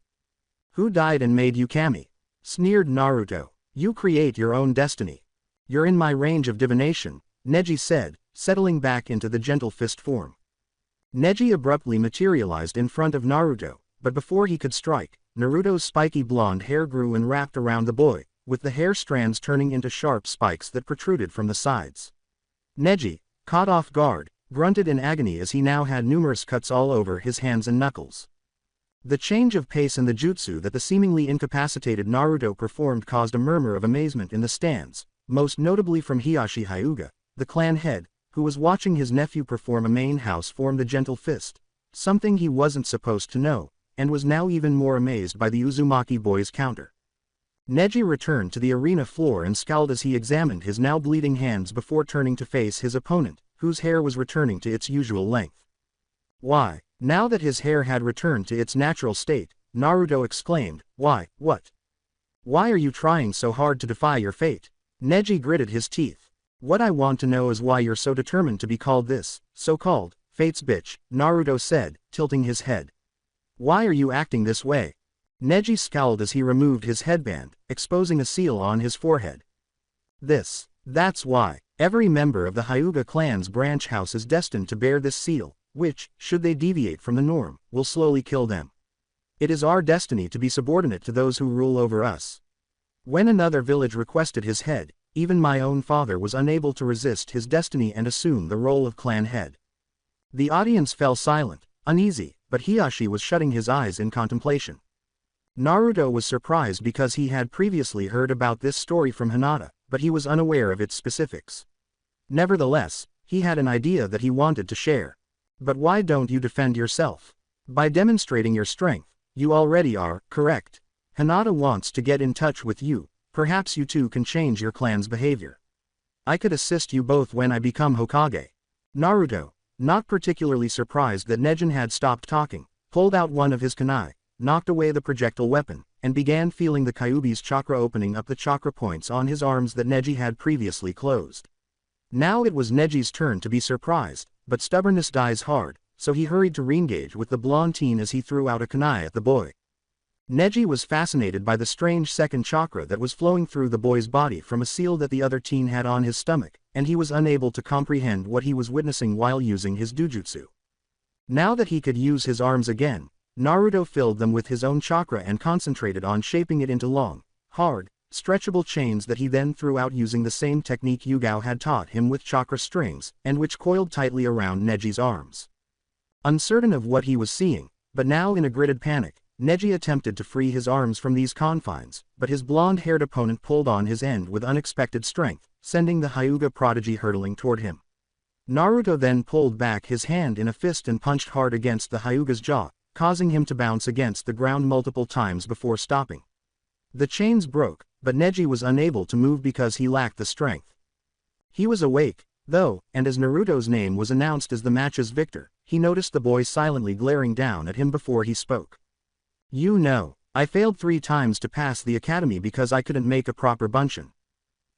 "Who died and made you Kami?" sneered Naruto. You create your own destiny. You're in my range of divination, Neji said, settling back into the gentle fist form. Neji abruptly materialized in front of Naruto, but before he could strike, Naruto's spiky blonde hair grew and wrapped around the boy, with the hair strands turning into sharp spikes that protruded from the sides. Neji, caught off guard, grunted in agony as he now had numerous cuts all over his hands and knuckles. The change of pace in the jutsu that the seemingly incapacitated Naruto performed caused a murmur of amazement in the stands, most notably from Hiyashi Hyuga, the clan head, who was watching his nephew perform a main house form the gentle fist, something he wasn't supposed to know, and was now even more amazed by the Uzumaki boy's counter. Neji returned to the arena floor and scowled as he examined his now bleeding hands before turning to face his opponent, whose hair was returning to its usual length. Why, now that his hair had returned to its natural state, Naruto exclaimed, "Why, what? Why are you trying so hard to defy your fate?" Neji gritted his teeth. "What I want to know is why you're so determined to be called this, so-called, fate's bitch," Naruto said, tilting his head. "Why are you acting this way?" Neji scowled as he removed his headband, exposing a seal on his forehead. That's why. Every member of the Hyuga clan's branch house is destined to bear this seal, which, should they deviate from the norm, will slowly kill them. It is our destiny to be subordinate to those who rule over us. When another village requested his head, even my own father was unable to resist his destiny and assume the role of clan head. The audience fell silent, uneasy, but Hiyashi was shutting his eyes in contemplation. Naruto was surprised because he had previously heard about this story from Hinata, but he was unaware of its specifics. Nevertheless, he had an idea that he wanted to share. "But why don't you defend yourself? By demonstrating your strength, you already are, correct? Hinata wants to get in touch with you, perhaps you two can change your clan's behavior. I could assist you both when I become Hokage." Naruto, not particularly surprised that Neji had stopped talking, pulled out one of his kunai, knocked away the projectile weapon, and began feeling the Kyuubi's chakra opening up the chakra points on his arms that Neji had previously closed. Now it was Neji's turn to be surprised, but stubbornness dies hard, so he hurried to re-engage with the blonde teen as he threw out a kunai at the boy. Neji was fascinated by the strange second chakra that was flowing through the boy's body from a seal that the other teen had on his stomach, and he was unable to comprehend what he was witnessing while using his dujutsu. Now that he could use his arms again, Naruto filled them with his own chakra and concentrated on shaping it into long, hard, stretchable chains that he then threw out using the same technique Yugao had taught him with chakra strings, and which coiled tightly around Neji's arms. Uncertain of what he was seeing, but now in a gritted panic, Neji attempted to free his arms from these confines, but his blonde-haired opponent pulled on his end with unexpected strength, sending the Hyuga prodigy hurtling toward him. Naruto then pulled back his hand in a fist and punched hard against the Hyuga's jaw, causing him to bounce against the ground multiple times before stopping. The chains broke, but Neji was unable to move because he lacked the strength. He was awake, though, and as Naruto's name was announced as the match's victor, he noticed the boy silently glaring down at him before he spoke. "You know, I failed 3 times to pass the academy because I couldn't make a proper bunshin.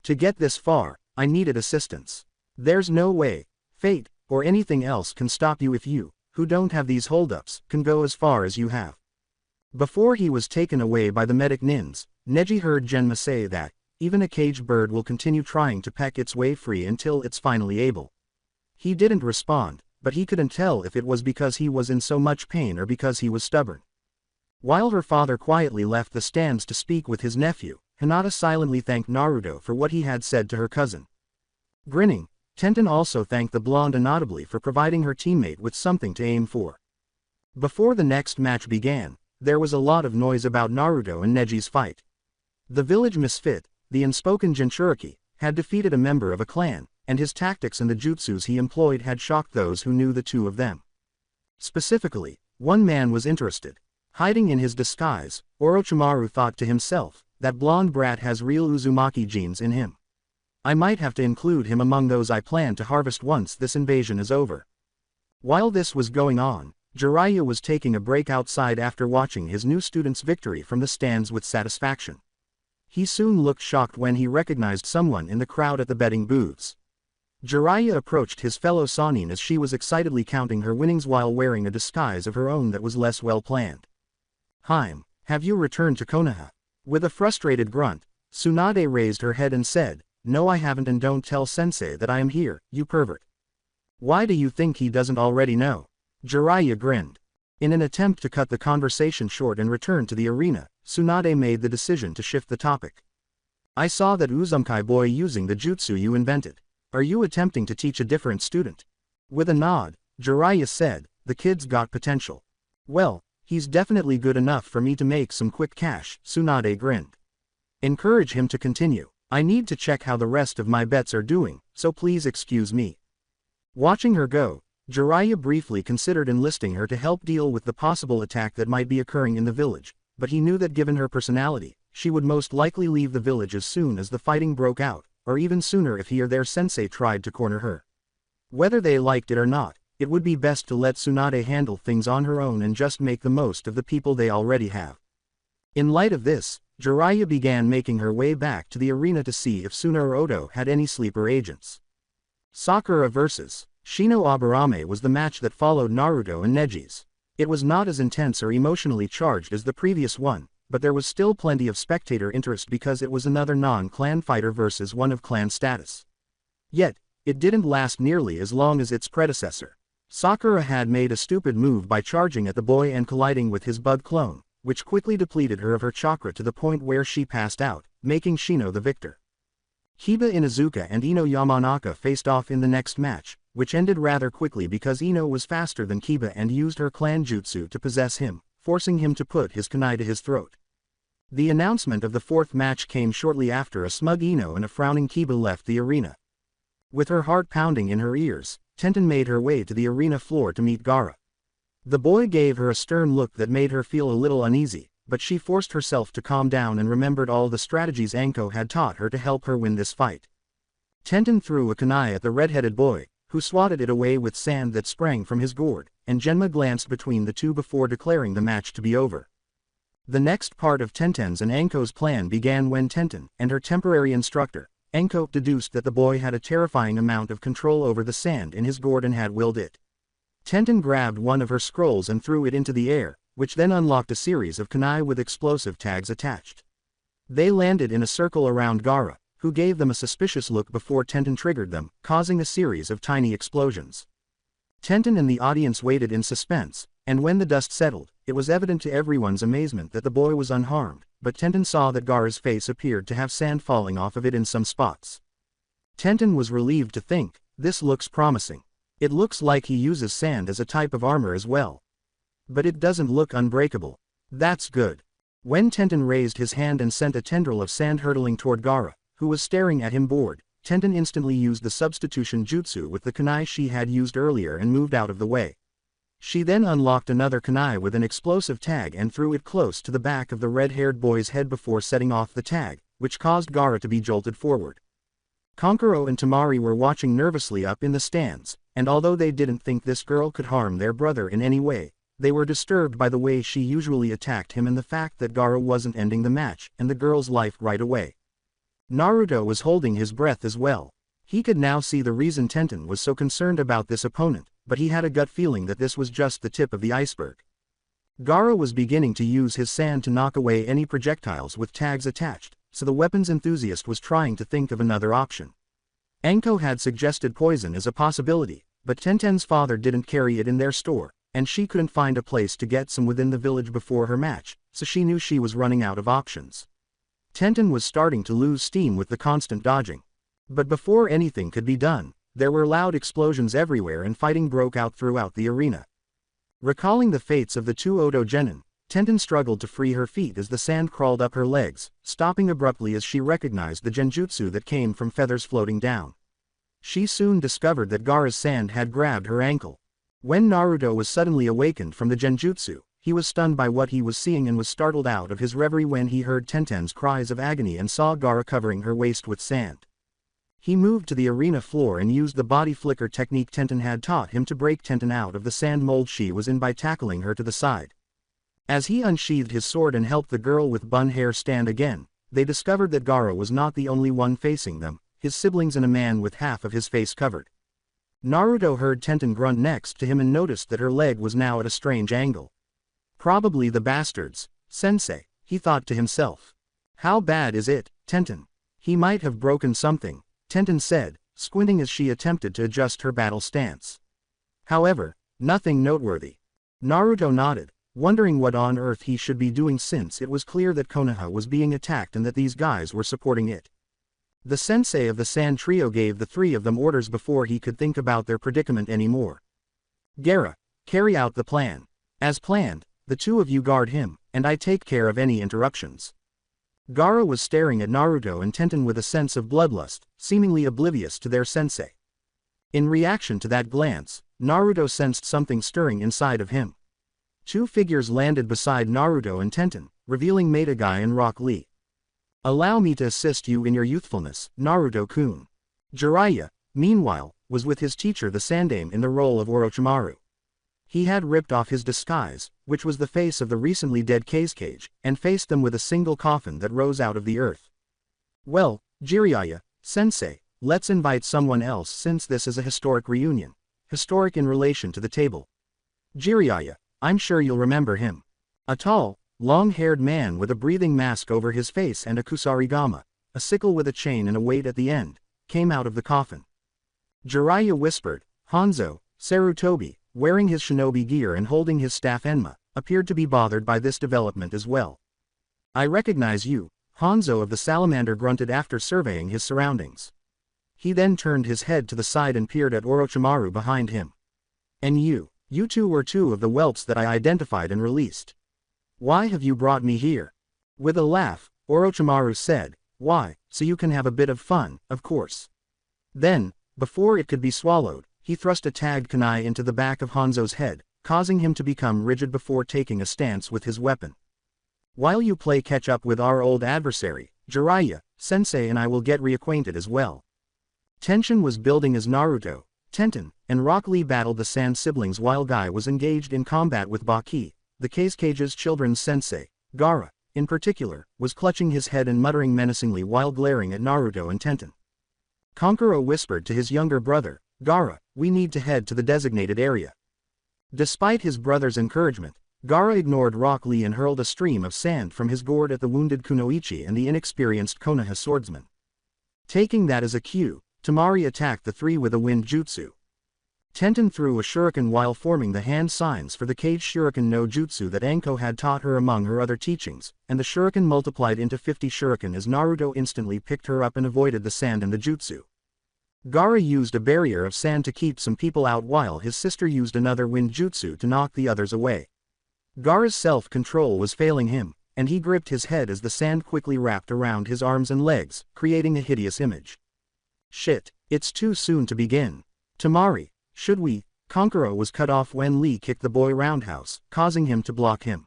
To get this far, I needed assistance. There's no way, fate, or anything else can stop you if you, who don't have these holdups, can go as far as you have." Before he was taken away by the medic nins, Neji heard Genma say that, even a caged bird will continue trying to peck its way free until it's finally able. He didn't respond, but he couldn't tell if it was because he was in so much pain or because he was stubborn. While her father quietly left the stands to speak with his nephew, Hinata silently thanked Naruto for what he had said to her cousin. Grinning, Tenten also thanked the blonde inaudibly for providing her teammate with something to aim for. Before the next match began, there was a lot of noise about Naruto and Neji's fight. The village misfit, the unspoken Jinchuriki, had defeated a member of a clan, and his tactics and the jutsus he employed had shocked those who knew the two of them. Specifically, one man was interested. Hiding in his disguise, Orochimaru thought to himself, "That blonde brat has real Uzumaki genes in him. I might have to include him among those I plan to harvest once this invasion is over." While this was going on, Jiraiya was taking a break outside after watching his new student's victory from the stands with satisfaction. He soon looked shocked when he recognized someone in the crowd at the betting booths. Jiraiya approached his fellow Sannin as she was excitedly counting her winnings while wearing a disguise of her own that was less well planned. "Haim, have you returned to Konoha?" With a frustrated grunt, Tsunade raised her head and said, "No, I haven't, and don't tell sensei that I am here, you pervert." "Why do you think he doesn't already know?" Jiraiya grinned. In an attempt to cut the conversation short and return to the arena, Tsunade made the decision to shift the topic. "I saw that Uzumaki boy using the jutsu you invented. Are you attempting to teach a different student?" With a nod, Jiraiya said, "The kid's got potential." "Well, he's definitely good enough for me to make some quick cash," Tsunade grinned. "Encourage him to continue. I need to check how the rest of my bets are doing, so please excuse me." Watching her go, Jiraiya briefly considered enlisting her to help deal with the possible attack that might be occurring in the village, but he knew that given her personality, she would most likely leave the village as soon as the fighting broke out, or even sooner if he or their sensei tried to corner her. Whether they liked it or not, it would be best to let Tsunade handle things on her own and just make the most of the people they already have. In light of this, Jiraiya began making her way back to the arena to see if Suna or Oto had any sleeper agents. Sakura vs. Shino Aburame was the match that followed Naruto and Neji's. It was not as intense or emotionally charged as the previous one, but there was still plenty of spectator interest because it was another non-clan fighter versus one of clan status. Yet, it didn't last nearly as long as its predecessor. Sakura had made a stupid move by charging at the boy and colliding with his bug clone, which quickly depleted her of her chakra to the point where she passed out, making Shino the victor. Kiba Inuzuka and Ino Yamanaka faced off in the next match, which ended rather quickly because Ino was faster than Kiba and used her clan jutsu to possess him, forcing him to put his kunai to his throat. The announcement of the fourth match came shortly after a smug Ino and a frowning Kiba left the arena. With her heart pounding in her ears, Tenten made her way to the arena floor to meet Gaara. The boy gave her a stern look that made her feel a little uneasy, but she forced herself to calm down and remembered all the strategies Anko had taught her to help her win this fight. Tenten threw a kunai at the red-headed boy, who swatted it away with sand that sprang from his gourd, and Genma glanced between the two before declaring the match to be over. The next part of Tenten's and Anko's plan began when Tenten and her temporary instructor, Anko, deduced that the boy had a terrifying amount of control over the sand in his gourd and had willed it. Tenten grabbed one of her scrolls and threw it into the air, which then unlocked a series of kunai with explosive tags attached. They landed in a circle around Gaara, who gave them a suspicious look before Tenten triggered them, causing a series of tiny explosions. Tenten and the audience waited in suspense, and when the dust settled, it was evident to everyone's amazement that the boy was unharmed, but Tenten saw that Gaara's face appeared to have sand falling off of it in some spots. Tenten was relieved to think, "This looks promising. It looks like he uses sand as a type of armor as well. But it doesn't look unbreakable. That's good." When Tenten raised his hand and sent a tendril of sand hurtling toward Gaara, who was staring at him bored, Tenten instantly used the substitution jutsu with the kunai she had used earlier and moved out of the way. She then unlocked another kunai with an explosive tag and threw it close to the back of the red-haired boy's head before setting off the tag, which caused Gaara to be jolted forward. Kankuro and Tamari were watching nervously up in the stands, and although they didn't think this girl could harm their brother in any way, they were disturbed by the way she usually attacked him and the fact that Gaara wasn't ending the match and the girl's life right away. Naruto was holding his breath as well. He could now see the reason Tenten was so concerned about this opponent, but he had a gut feeling that this was just the tip of the iceberg. Gaara was beginning to use his sand to knock away any projectiles with tags attached, so the weapons enthusiast was trying to think of another option. Anko had suggested poison as a possibility, but Tenten's father didn't carry it in their store, and she couldn't find a place to get some within the village before her match, so she knew she was running out of options. Tenten was starting to lose steam with the constant dodging. But before anything could be done, there were loud explosions everywhere and fighting broke out throughout the arena. Recalling the fates of the two Oto genin, Tenten struggled to free her feet as the sand crawled up her legs, stopping abruptly as she recognized the genjutsu that came from feathers floating down. She soon discovered that Gaara's sand had grabbed her ankle. When Naruto was suddenly awakened from the genjutsu, he was stunned by what he was seeing and was startled out of his reverie when he heard Tenten's cries of agony and saw Gaara covering her waist with sand. He moved to the arena floor and used the body flicker technique Tenten had taught him to break Tenten out of the sand mold she was in by tackling her to the side. As he unsheathed his sword and helped the girl with bun hair stand again, they discovered that Gaara was not the only one facing them, his siblings and a man with half of his face covered. Naruto heard Tenten grunt next to him and noticed that her leg was now at a strange angle. Probably the bastards, sensei, he thought to himself. How bad is it? Tenten. He might have broken something, Tenten said, squinting as she attempted to adjust her battle stance. However, nothing noteworthy. Naruto nodded, wondering what on earth he should be doing since it was clear that Konoha was being attacked and that these guys were supporting it. The sensei of the Sand Trio gave the three of them orders before he could think about their predicament anymore. Gaara, carry out the plan. As planned, the two of you guard him, and I take care of any interruptions. Gaara was staring at Naruto and Tenten with a sense of bloodlust, seemingly oblivious to their sensei. In reaction to that glance, Naruto sensed something stirring inside of him. Two figures landed beside Naruto and Tenten, revealing Metagai and Rock Lee. Allow me to assist you in your youthfulness, Naruto-kun. Jiraiya, meanwhile, was with his teacher the Sandaime in the role of Orochimaru. He had ripped off his disguise, which was the face of the recently dead Kazekage, and faced them with a single coffin that rose out of the earth. Well, Jiraiya, sensei, let's invite someone else since this is a historic reunion. Historic in relation to the table. Jiraiya, I'm sure you'll remember him. A tall, long-haired man with a breathing mask over his face and a kusarigama, a sickle with a chain and a weight at the end, came out of the coffin. Jiraiya whispered. Hanzo, Sarutobi, wearing his shinobi gear and holding his staff Enma, appeared to be bothered by this development as well. I recognize you, Hanzo of the Salamander grunted after surveying his surroundings. He then turned his head to the side and peered at Orochimaru behind him. And you two were two of the whelps that I identified and released. Why have you brought me here? With a laugh, Orochimaru said, why, so you can have a bit of fun, of course. Then, before it could be swallowed, he thrust a tagged kunai into the back of Hanzo's head, causing him to become rigid before taking a stance with his weapon. While you play catch-up with our old adversary, Jiraiya, sensei and I will get reacquainted as well. Tension was building as Naruto, Tenten, and Rock Lee battled the Sand siblings while Guy was engaged in combat with Baki, the Kazecage's children's sensei. Gaara, in particular, was clutching his head and muttering menacingly while glaring at Naruto and Tenten. Kankuro whispered to his younger brother, Gaara, we need to head to the designated area. Despite his brother's encouragement, Gaara ignored Rock Lee and hurled a stream of sand from his gourd at the wounded Kunoichi and the inexperienced Konoha swordsman. Taking that as a cue, Temari attacked the three with a wind jutsu. Tenten threw a shuriken while forming the hand signs for the cage shuriken no jutsu that Anko had taught her among her other teachings, and the shuriken multiplied into 50 shuriken as Naruto instantly picked her up and avoided the sand and the jutsu. Gaara used a barrier of sand to keep some people out while his sister used another wind jutsu to knock the others away. Gaara's self-control was failing him, and he gripped his head as the sand quickly wrapped around his arms and legs, creating a hideous image. Shit, it's too soon to begin. Temari, should we? Kankuro was cut off when Lee kicked the boy roundhouse, causing him to block him.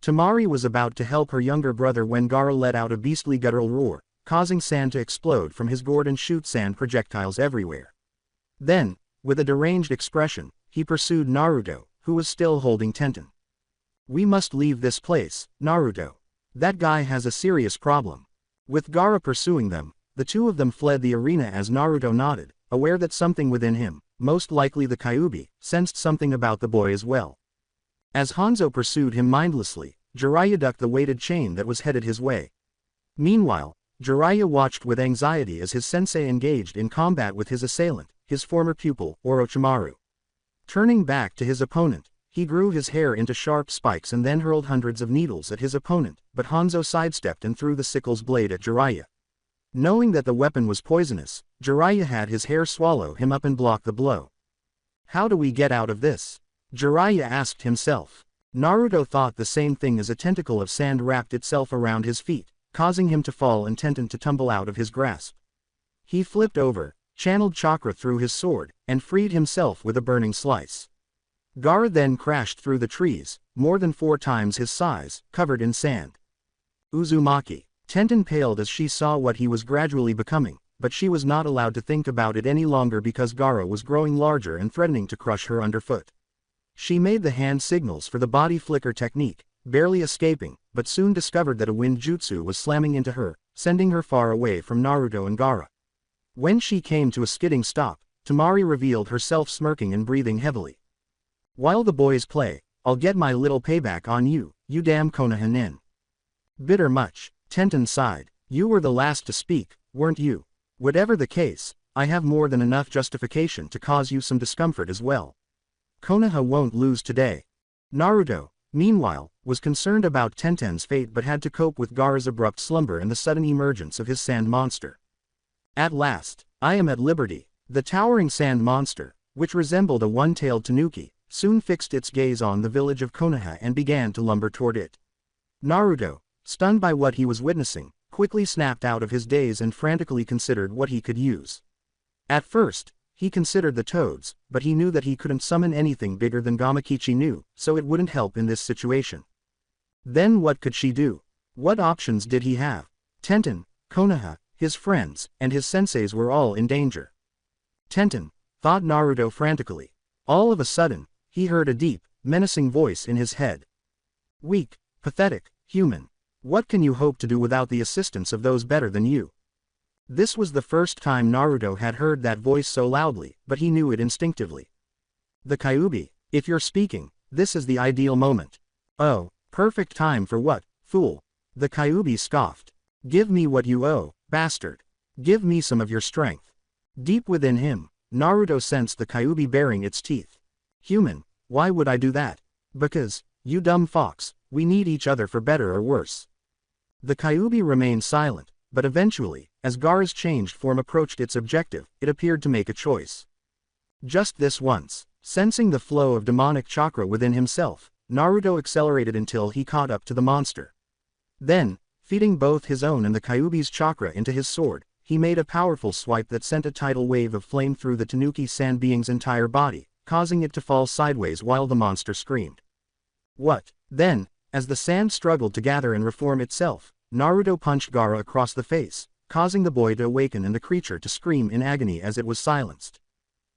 Temari was about to help her younger brother when Gaara let out a beastly guttural roar, causing sand to explode from his gourd and shoot sand projectiles everywhere. Then, with a deranged expression, he pursued Naruto, who was still holding Tenten. We must leave this place, Naruto. That guy has a serious problem. With Gaara pursuing them, the two of them fled the arena as Naruto nodded, aware that something within him, most likely the Kyuubi, sensed something about the boy as well. As Hanzo pursued him mindlessly, Jiraiya ducked the weighted chain that was headed his way. Meanwhile, Jiraiya watched with anxiety as his sensei engaged in combat with his assailant, his former pupil, Orochimaru. Turning back to his opponent, he grew his hair into sharp spikes and then hurled hundreds of needles at his opponent, but Hanzo sidestepped and threw the sickle's blade at Jiraiya. Knowing that the weapon was poisonous, Jiraiya had his hair swallow him up and block the blow. How do we get out of this? Jiraiya asked himself. Naruto thought the same thing as a tentacle of sand wrapped itself around his feet, causing him to fall and Tenten to tumble out of his grasp. He flipped over, channeled chakra through his sword, and freed himself with a burning slice. Gaara then crashed through the trees, more than 4 times his size, covered in sand. Uzumaki. Tenten paled as she saw what he was gradually becoming, but she was not allowed to think about it any longer because Gaara was growing larger and threatening to crush her underfoot. She made the hand signals for the body flicker technique, barely escaping, but soon discovered that a wind jutsu was slamming into her, sending her far away from Naruto and Gaara. When she came to a skidding stop, Temari revealed herself smirking and breathing heavily. While the boys play, I'll get my little payback on you, you damn Konoha nin. Bitter much. Tenten sighed. You were the last to speak, weren't you? Whatever the case, I have more than enough justification to cause you some discomfort as well. Konoha won't lose today. Naruto, meanwhile, was concerned about Tenten's fate but had to cope with Gaara's abrupt slumber and the sudden emergence of his sand monster. At last, I am at liberty. The towering sand monster, which resembled a one-tailed tanuki, soon fixed its gaze on the village of Konoha and began to lumber toward it. Naruto, stunned by what he was witnessing, quickly snapped out of his daze and frantically considered what he could use. At first, he considered the toads, but he knew that he couldn't summon anything bigger than Gamakichi knew, so it wouldn't help in this situation. Then what could she do? What options did he have? Tenten, Konoha, his friends, and his senseis were all in danger. Tenten, thought Naruto frantically. All of a sudden, he heard a deep, menacing voice in his head. Weak, pathetic, human. What can you hope to do without the assistance of those better than you? This was the first time Naruto had heard that voice so loudly, but he knew it instinctively. The Kyuubi, if you're speaking, this is the ideal moment. Oh, perfect time for what, fool? The Kyuubi scoffed. Give me what you owe, bastard. Give me some of your strength. Deep within him, Naruto sensed the Kyuubi baring its teeth. Human, why would I do that? Because, you dumb fox, we need each other for better or worse. The Kyuubi remained silent, but eventually, as Gaara's changed form approached its objective, it appeared to make a choice. Just this once, sensing the flow of demonic chakra within himself, Naruto accelerated until he caught up to the monster. Then, feeding both his own and the Kyuubi's chakra into his sword, he made a powerful swipe that sent a tidal wave of flame through the Tanuki sand being's entire body, causing it to fall sideways while the monster screamed. What? Then, as the sand struggled to gather and reform itself, Naruto punched Gaara across the face, causing the boy to awaken and the creature to scream in agony as it was silenced.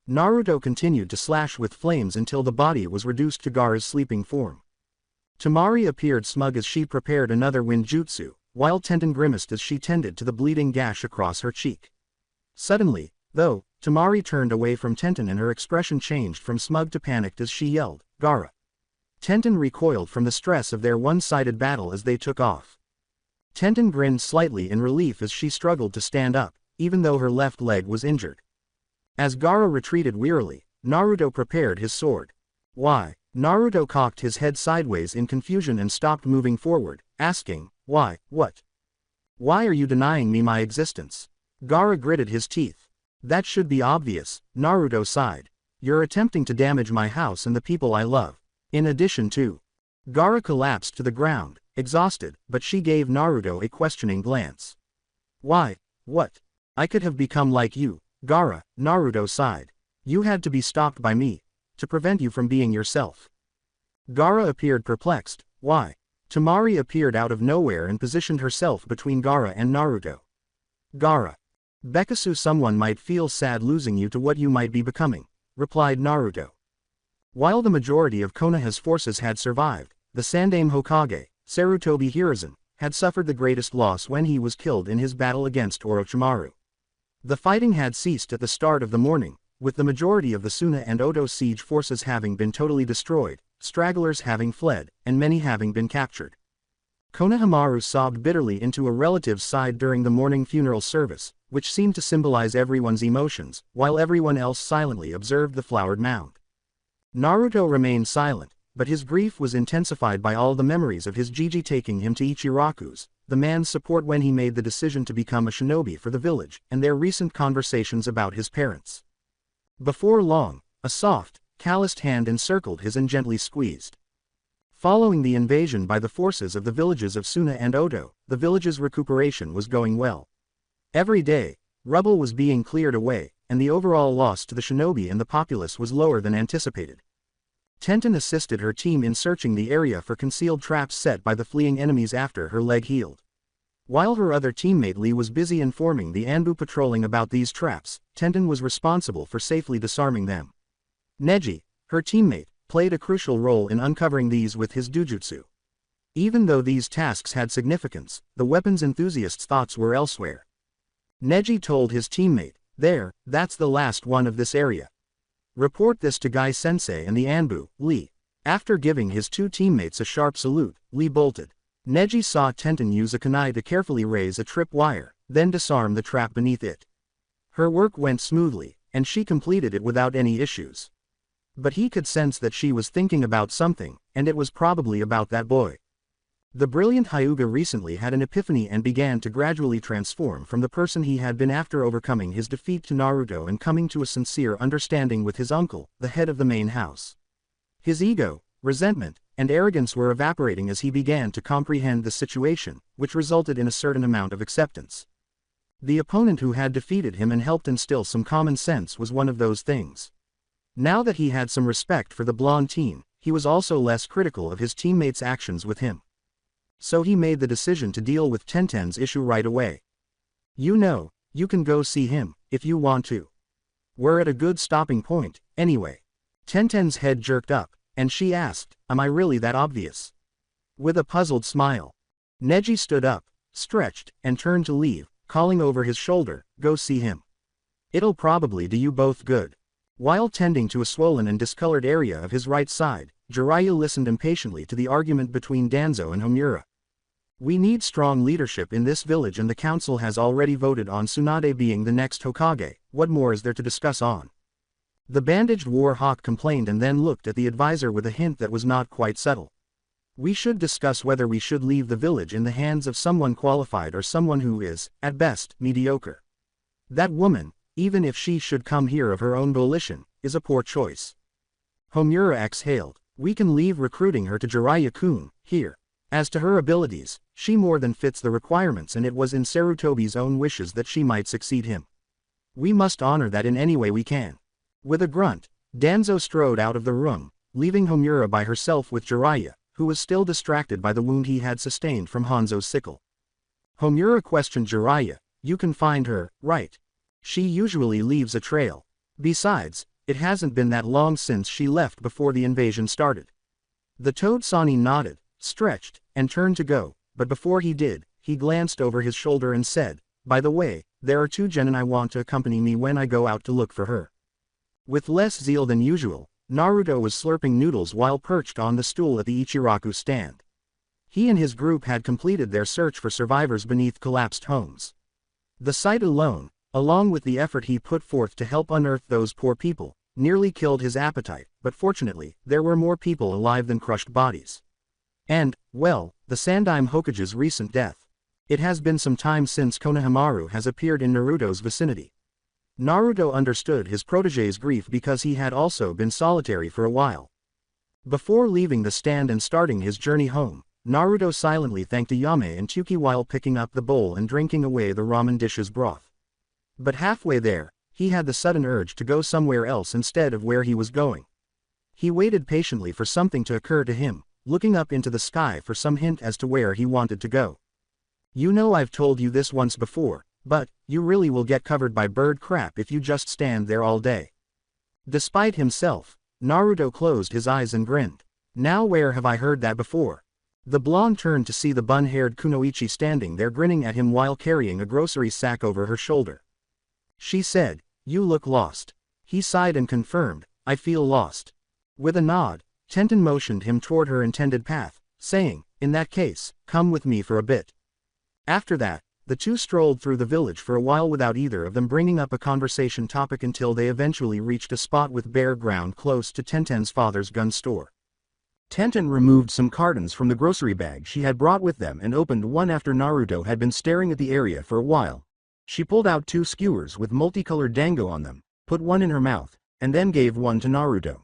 Naruto continued to slash with flames until the body was reduced to Gaara's sleeping form. Temari appeared smug as she prepared another wind jutsu, while Tenten grimaced as she tended to the bleeding gash across her cheek. Suddenly, though, Temari turned away from Tenten and her expression changed from smug to panicked as she yelled, "Gaara!" Tenten recoiled from the stress of their one-sided battle as they took off. Tenten grinned slightly in relief as she struggled to stand up, even though her left leg was injured. As Gaara retreated wearily, Naruto prepared his sword. Why? Naruto cocked his head sideways in confusion and stopped moving forward, asking, "Why, what? Why are you denying me my existence?" Gaara gritted his teeth. "That should be obvious," Naruto sighed. "You're attempting to damage my house and the people I love. In addition to..." Gaara collapsed to the ground, exhausted, but she gave Naruto a questioning glance. "Why, what? I could have become like you, Gaara," Naruto sighed. "You had to be stopped by me, to prevent you from being yourself." Gaara appeared perplexed. "Why?" Temari appeared out of nowhere and positioned herself between Gaara and Naruto. "Gaara. Bekatsu, someone might feel sad losing you to what you might be becoming," replied Naruto. While the majority of Konoha's forces had survived, the Sandaime Hokage, Sarutobi Hiruzen, had suffered the greatest loss when he was killed in his battle against Orochimaru. The fighting had ceased at the start of the morning, with the majority of the Suna and Oto siege forces having been totally destroyed, stragglers having fled, and many having been captured. Konohamaru sobbed bitterly into a relative's side during the morning funeral service, which seemed to symbolize everyone's emotions, while everyone else silently observed the flowered mound. Naruto remained silent, but his grief was intensified by all the memories of his Jiji taking him to Ichiraku's, the man's support when he made the decision to become a shinobi for the village, and their recent conversations about his parents. Before long, a soft, calloused hand encircled his and gently squeezed. Following the invasion by the forces of the villages of Suna and Oto, the village's recuperation was going well. Every day, rubble was being cleared away, and the overall loss to the shinobi and the populace was lower than anticipated. Tenten assisted her team in searching the area for concealed traps set by the fleeing enemies after her leg healed. While her other teammate Lee was busy informing the Anbu patrolling about these traps, Tenten was responsible for safely disarming them. Neji, her teammate, played a crucial role in uncovering these with his dujutsu. Even though these tasks had significance, the weapons enthusiast's thoughts were elsewhere. Neji told his teammate, "That's the last one of this area. Report this to Gai-sensei and the Anbu, Lee." After giving his two teammates a sharp salute, Lee bolted. Neji saw Tenten use a kunai to carefully raise a trip wire, then disarm the trap beneath it. Her work went smoothly, and she completed it without any issues. But he could sense that she was thinking about something, and it was probably about that boy. The brilliant Hyuga recently had an epiphany and began to gradually transform from the person he had been after overcoming his defeat to Naruto and coming to a sincere understanding with his uncle, the head of the main house. His ego, resentment, and arrogance were evaporating as he began to comprehend the situation, which resulted in a certain amount of acceptance. The opponent who had defeated him and helped instill some common sense was one of those things. Now that he had some respect for the blonde teen, he was also less critical of his teammates' actions with him. So he made the decision to deal with Tenten's issue right away. You know, you can go see him, if you want to. We're at a good stopping point, anyway. Tenten's head jerked up, and she asked, am I really that obvious? With a puzzled smile. Neji stood up, stretched, and turned to leave, calling over his shoulder, go see him. It'll probably do you both good. While tending to a swollen and discolored area of his right side, Jiraiya listened impatiently to the argument between Danzo and Homura. We need strong leadership in this village and the council has already voted on Tsunade being the next Hokage, what more is there to discuss on? The bandaged war hawk complained and then looked at the advisor with a hint that was not quite subtle. We should discuss whether we should leave the village in the hands of someone qualified or someone who is, at best, mediocre. That woman, even if she should come here of her own volition, is a poor choice. Homura exhaled. We can leave recruiting her to Jiraiya-kun, here. As to her abilities, she more than fits the requirements and it was in Sarutobi's own wishes that she might succeed him. We must honor that in any way we can. With a grunt, Danzo strode out of the room, leaving Homura by herself with Jiraiya, who was still distracted by the wound he had sustained from Hanzo's sickle. Homura questioned Jiraiya, you can find her, right? She usually leaves a trail. Besides, it hasn't been that long since she left before the invasion started. The Toad Sani nodded, stretched, and turned to go, but before he did, he glanced over his shoulder and said, by the way, there are 2 genin I want to accompany me when I go out to look for her. With less zeal than usual, Naruto was slurping noodles while perched on the stool at the Ichiraku stand. He and his group had completed their search for survivors beneath collapsed homes. The sight alone, along with the effort he put forth to help unearth those poor people, nearly killed his appetite, but fortunately, there were more people alive than crushed bodies. And, well, the Sandaime Hokage's recent death. It has been some time since Konohamaru has appeared in Naruto's vicinity. Naruto understood his protégé's grief because he had also been solitary for a while. Before leaving the stand and starting his journey home, Naruto silently thanked Ayame and Tsuki while picking up the bowl and drinking away the ramen dish's broth. But halfway there, he had the sudden urge to go somewhere else instead of where he was going. He waited patiently for something to occur to him, looking up into the sky for some hint as to where he wanted to go. You know I've told you this once before, but, you really will get covered by bird crap if you just stand there all day. Despite himself, Naruto closed his eyes and grinned. Now where have I heard that before? The blonde turned to see the bun-haired Kunoichi standing there grinning at him while carrying a grocery sack over her shoulder. She said, you look lost. He sighed and confirmed, I feel lost. With a nod, Tenten motioned him toward her intended path, saying, in that case, come with me for a bit. After that, the two strolled through the village for a while without either of them bringing up a conversation topic until they eventually reached a spot with bare ground close to Tenten's father's gun store. Tenten removed some cartons from the grocery bag she had brought with them and opened one after Naruto had been staring at the area for a while. She pulled out 2 skewers with multicolored dango on them, put one in her mouth, and then gave one to Naruto.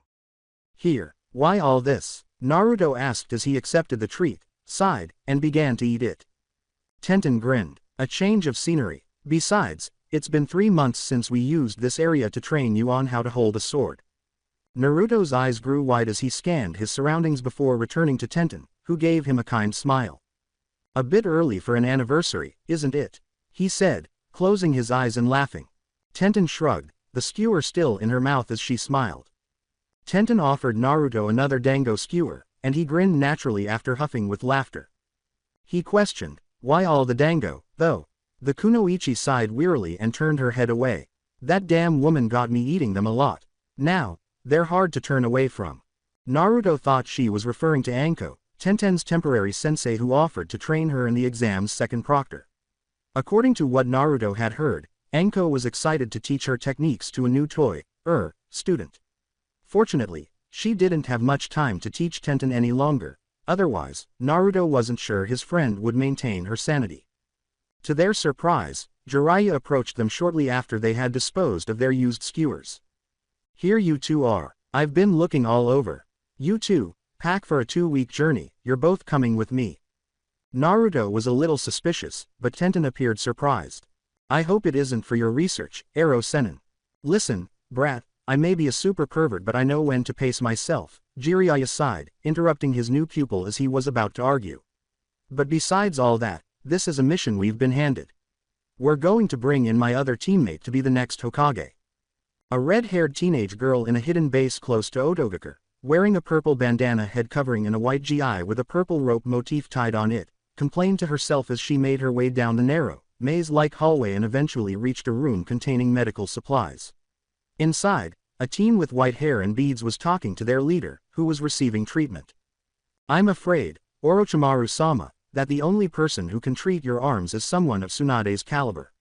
Here, why all this? Naruto asked as he accepted the treat, sighed, and began to eat it. Tenten grinned. A change of scenery. Besides, it's been 3 months since we used this area to train you on how to hold a sword. Naruto's eyes grew wide as he scanned his surroundings before returning to Tenten, who gave him a kind smile. A bit early for an anniversary, isn't it? He said, closing his eyes and laughing. Tenten shrugged, the skewer still in her mouth as she smiled. Tenten offered Naruto another dango skewer, and he grinned naturally after huffing with laughter. He questioned, why all the dango, though? The Kunoichi sighed wearily and turned her head away. That damn woman got me eating them a lot. Now, they're hard to turn away from. Naruto thought she was referring to Anko. Tenten's temporary sensei who offered to train her in the exam's second proctor. According to what Naruto had heard, Anko was excited to teach her techniques to a new student. Fortunately, she didn't have much time to teach Tenten any longer, otherwise, Naruto wasn't sure his friend would maintain her sanity. To their surprise, Jiraiya approached them shortly after they had disposed of their used skewers. "Here you two are. I've been looking all over. You two, pack for a 2-week journey, you're both coming with me." Naruto was a little suspicious, but Tenten appeared surprised. "I hope it isn't for your research, Ero Sennin." "Listen, brat, I may be a super pervert but I know when to pace myself," Jiraiya sighed, interrupting his new pupil as he was about to argue. "But besides all that, this is a mission we've been handed. We're going to bring in my other teammate to be the next Hokage." A red-haired teenage girl in a hidden base close to Otogakure, wearing a purple bandana head covering and a white gi with a purple rope motif tied on it, complained to herself as she made her way down the narrow, maze-like hallway and eventually reached a room containing medical supplies. Inside, a teen with white hair and beads was talking to their leader, who was receiving treatment. "I'm afraid, Orochimaru-sama, that the only person who can treat your arms is someone of Tsunade's caliber."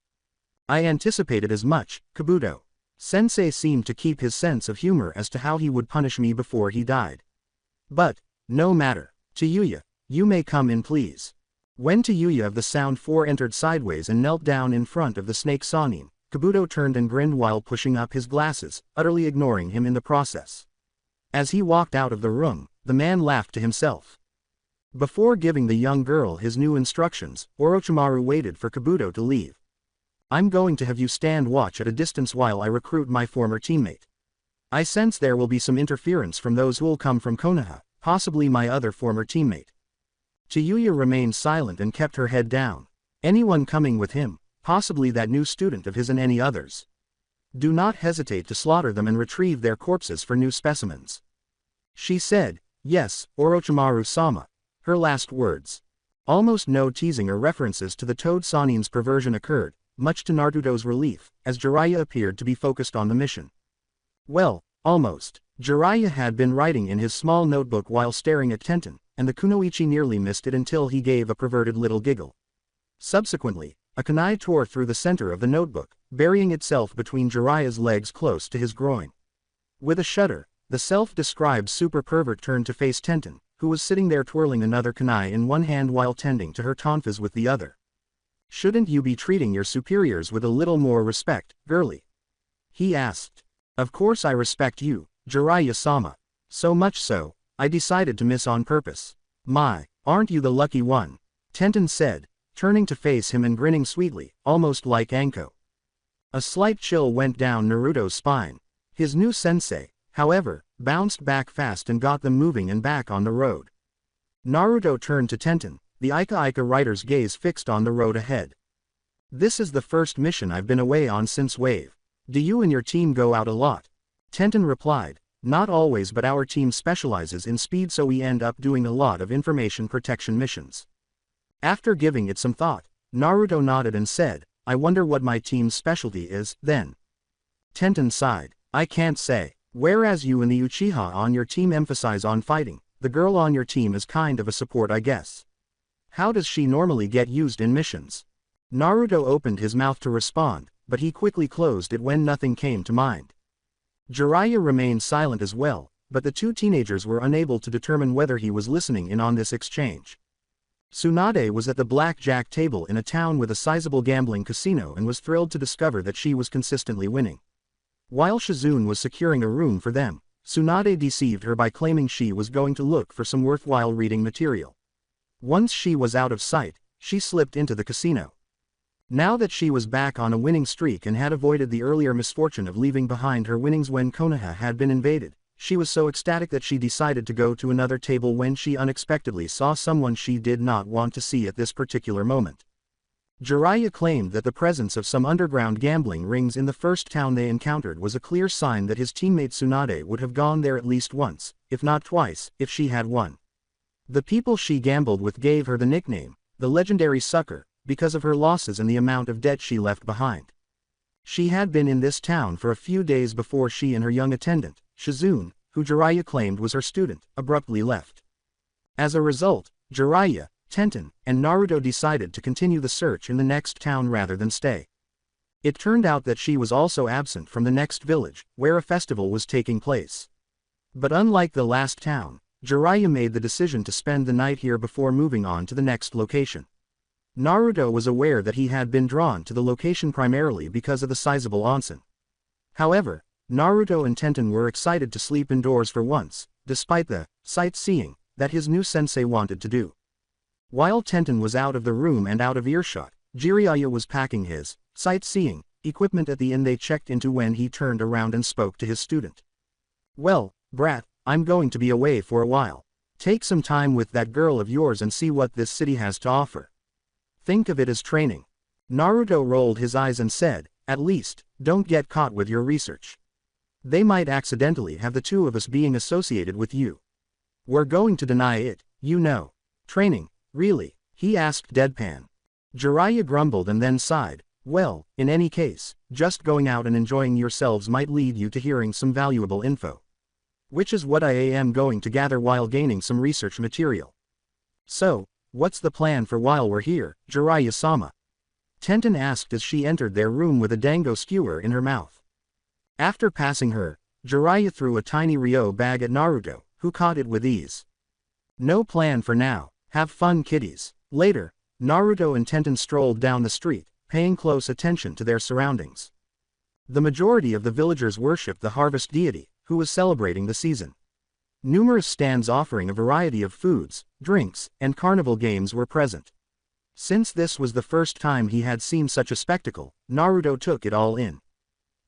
"I anticipated as much, Kabuto. Sensei seemed to keep his sense of humor as to how he would punish me before he died. But, no matter. Taijutsu, you may come in please." When Taijutsu of the Sound 4 entered sideways and knelt down in front of the snake Sannin, Kabuto turned and grinned while pushing up his glasses, utterly ignoring him in the process. As he walked out of the room, the man laughed to himself. Before giving the young girl his new instructions, Orochimaru waited for Kabuto to leave. "I'm going to have you stand watch at a distance while I recruit my former teammate. I sense there will be some interference from those who'll come from Konoha, possibly my other former teammate." Taijutsu remained silent and kept her head down. "Anyone coming with him, possibly that new student of his and any others. Do not hesitate to slaughter them and retrieve their corpses for new specimens." She said, "Yes, Orochimaru-sama," her last words. Almost no teasing or references to the Toad Sannin's perversion occurred, much to Naruto's relief, as Jiraiya appeared to be focused on the mission. Well, almost. Jiraiya had been writing in his small notebook while staring at Tenten, and the kunoichi nearly missed it until he gave a perverted little giggle. Subsequently, a kunai tore through the center of the notebook, burying itself between Jiraiya's legs close to his groin. With a shudder, the self-described super pervert turned to face Tenten, who was sitting there twirling another kunai in one hand while tending to her tonfas with the other. "Shouldn't you be treating your superiors with a little more respect, girlie?" he asked. "Of course I respect you, Jiraiya-sama. So much so, I decided to miss on purpose." "My, aren't you the lucky one?" Tenten said, turning to face him and grinning sweetly, almost like Anko. A slight chill went down Naruto's spine. His new sensei, however, bounced back fast and got them moving and back on the road. Naruto turned to Tenten, the Ika writer's gaze fixed on the road ahead. "This is the first mission I've been away on since Wave. Do you and your team go out a lot?" Tenten replied, "Not always, but our team specializes in speed, so we end up doing a lot of information protection missions." After giving it some thought, Naruto nodded and said, "I wonder what my team's specialty is, then." Tenten sighed, "I can't say. Whereas you and the Uchiha on your team emphasize on fighting, the girl on your team is kind of a support, I guess. How does she normally get used in missions?" Naruto opened his mouth to respond, but he quickly closed it when nothing came to mind. Jiraiya remained silent as well, but the two teenagers were unable to determine whether he was listening in on this exchange. Tsunade was at the blackjack table in a town with a sizable gambling casino and was thrilled to discover that she was consistently winning. While Shizune was securing a room for them, Tsunade deceived her by claiming she was going to look for some worthwhile reading material. Once she was out of sight, she slipped into the casino. Now that she was back on a winning streak and had avoided the earlier misfortune of leaving behind her winnings when Konoha had been invaded, she was so ecstatic that she decided to go to another table when she unexpectedly saw someone she did not want to see at this particular moment. Jiraiya claimed that the presence of some underground gambling rings in the first town they encountered was a clear sign that his teammate Tsunade would have gone there at least once, if not twice, if she had won. The people she gambled with gave her the nickname, the legendary sucker, because of her losses and the amount of debt she left behind. She had been in this town for a few days before she and her young attendant, Shizune, who Jiraiya claimed was her student, abruptly left. As a result, Jiraiya, Tenten, and Naruto decided to continue the search in the next town rather than stay. It turned out that she was also absent from the next village, where a festival was taking place. But unlike the last town, Jiraiya made the decision to spend the night here before moving on to the next location. Naruto was aware that he had been drawn to the location primarily because of the sizable onsen. However, Naruto and Tenten were excited to sleep indoors for once, despite the sightseeing that his new sensei wanted to do. While Tenten was out of the room and out of earshot, Jiraiya was packing his sightseeing equipment at the inn they checked into when he turned around and spoke to his student. "Well, brat, I'm going to be away for a while. Take some time with that girl of yours and see what this city has to offer. Think of it as training." Naruto rolled his eyes and said, "At least, don't get caught with your research. They might accidentally have the two of us being associated with you. We're going to deny it, you know." "Training, really?" he asked deadpan. Jiraiya grumbled and then sighed. "Well, in any case, just going out and enjoying yourselves might lead you to hearing some valuable info. Which is what I am going to gather while gaining some research material. So, what's the plan for while we're here, Jiraiya-sama?" Tenten asked as she entered their room with a dango skewer in her mouth. After passing her, Jiraiya threw a tiny Ryo bag at Naruto, who caught it with ease. "No plan for now, have fun kiddies." Later, Naruto and Tenten strolled down the street, paying close attention to their surroundings. The majority of the villagers worshipped the harvest deity, who was celebrating the season. Numerous stands offering a variety of foods, drinks, and carnival games were present. Since this was the first time he had seen such a spectacle, Naruto took it all in.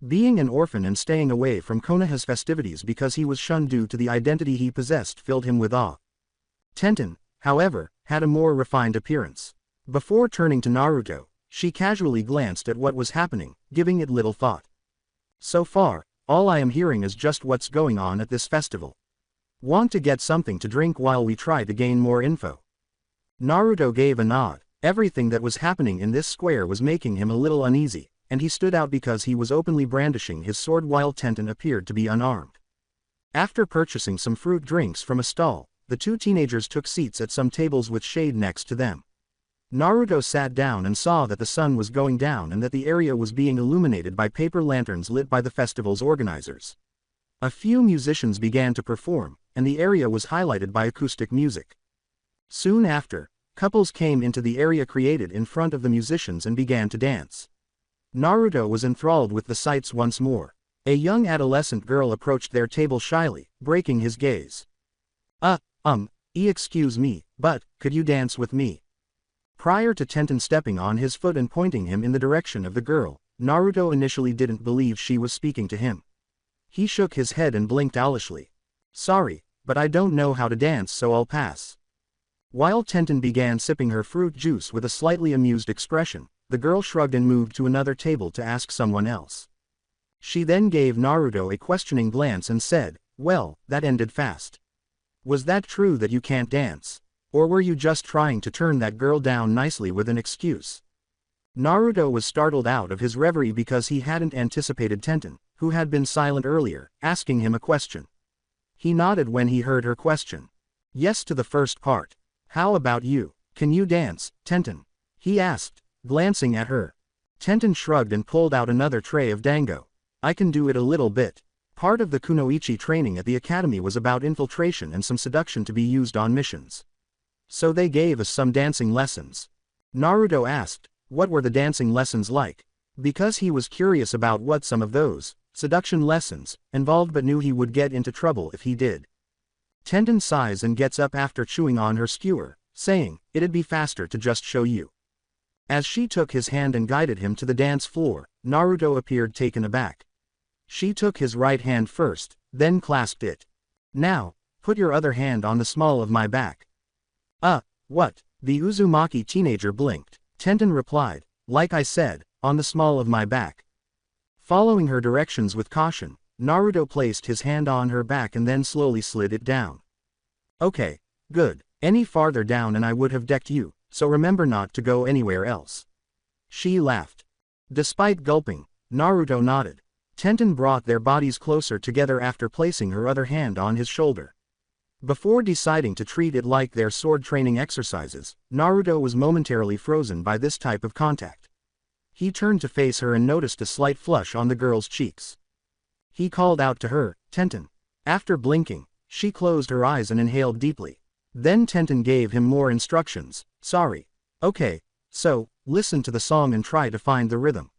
Being an orphan and staying away from Konoha's festivities because he was shunned due to the identity he possessed filled him with awe. Tenten, however, had a more refined appearance. Before turning to Naruto, she casually glanced at what was happening, giving it little thought. "So far, all I am hearing is just what's going on at this festival. Want to get something to drink while we try to gain more info?" Naruto gave a nod. Everything that was happening in this square was making him a little uneasy, and he stood out because he was openly brandishing his sword while Tenten appeared to be unarmed. After purchasing some fruit drinks from a stall, the two teenagers took seats at some tables with shade next to them. Naruto sat down and saw that the sun was going down and that the area was being illuminated by paper lanterns lit by the festival's organizers. A few musicians began to perform, and the area was highlighted by acoustic music. Soon after, couples came into the area created in front of the musicians and began to dance. Naruto was enthralled with the sights once more. A young adolescent girl approached their table shyly, breaking his gaze. Excuse me, but, could you dance with me?" Prior to Tenten stepping on his foot and pointing him in the direction of the girl, Naruto initially didn't believe she was speaking to him. He shook his head and blinked owlishly. "Sorry, but I don't know how to dance, so I'll pass." While Tenten began sipping her fruit juice with a slightly amused expression, the girl shrugged and moved to another table to ask someone else. She then gave Naruto a questioning glance and said, "Well, that ended fast. Was that true that you can't dance? Or were you just trying to turn that girl down nicely with an excuse?" Naruto was startled out of his reverie because he hadn't anticipated Tenten, who had been silent earlier, asking him a question. He nodded when he heard her question. "Yes to the first part. How about you? Can you dance, Tenten?" he asked, glancing at her. Tenten shrugged and pulled out another tray of dango. "I can do it a little bit. Part of the kunoichi training at the academy was about infiltration and some seduction to be used on missions. So they gave us some dancing lessons." Naruto asked, what were the dancing lessons like? Because he was curious about what some of those seduction lessons involved but knew he would get into trouble if he did. Tenten sighs and gets up after chewing on her skewer, saying, "It'd be faster to just show you." As she took his hand and guided him to the dance floor, Naruto appeared taken aback. She took his right hand first, then clasped it. "Now, put your other hand on the small of my back." What?" The Uzumaki teenager blinked. Tenten replied, "Like I said, on the small of my back." Following her directions with caution, Naruto placed his hand on her back and then slowly slid it down. "Okay, good. Any farther down and I would have decked you, so remember not to go anywhere else." She laughed. Despite gulping, Naruto nodded. Tenten brought their bodies closer together after placing her other hand on his shoulder. Before deciding to treat it like their sword training exercises, Naruto was momentarily frozen by this type of contact. He turned to face her and noticed a slight flush on the girl's cheeks. He called out to her, "Tenten." After blinking, she closed her eyes and inhaled deeply. Then Tenten gave him more instructions. "Sorry. Okay, so, listen to the song and try to find the rhythm.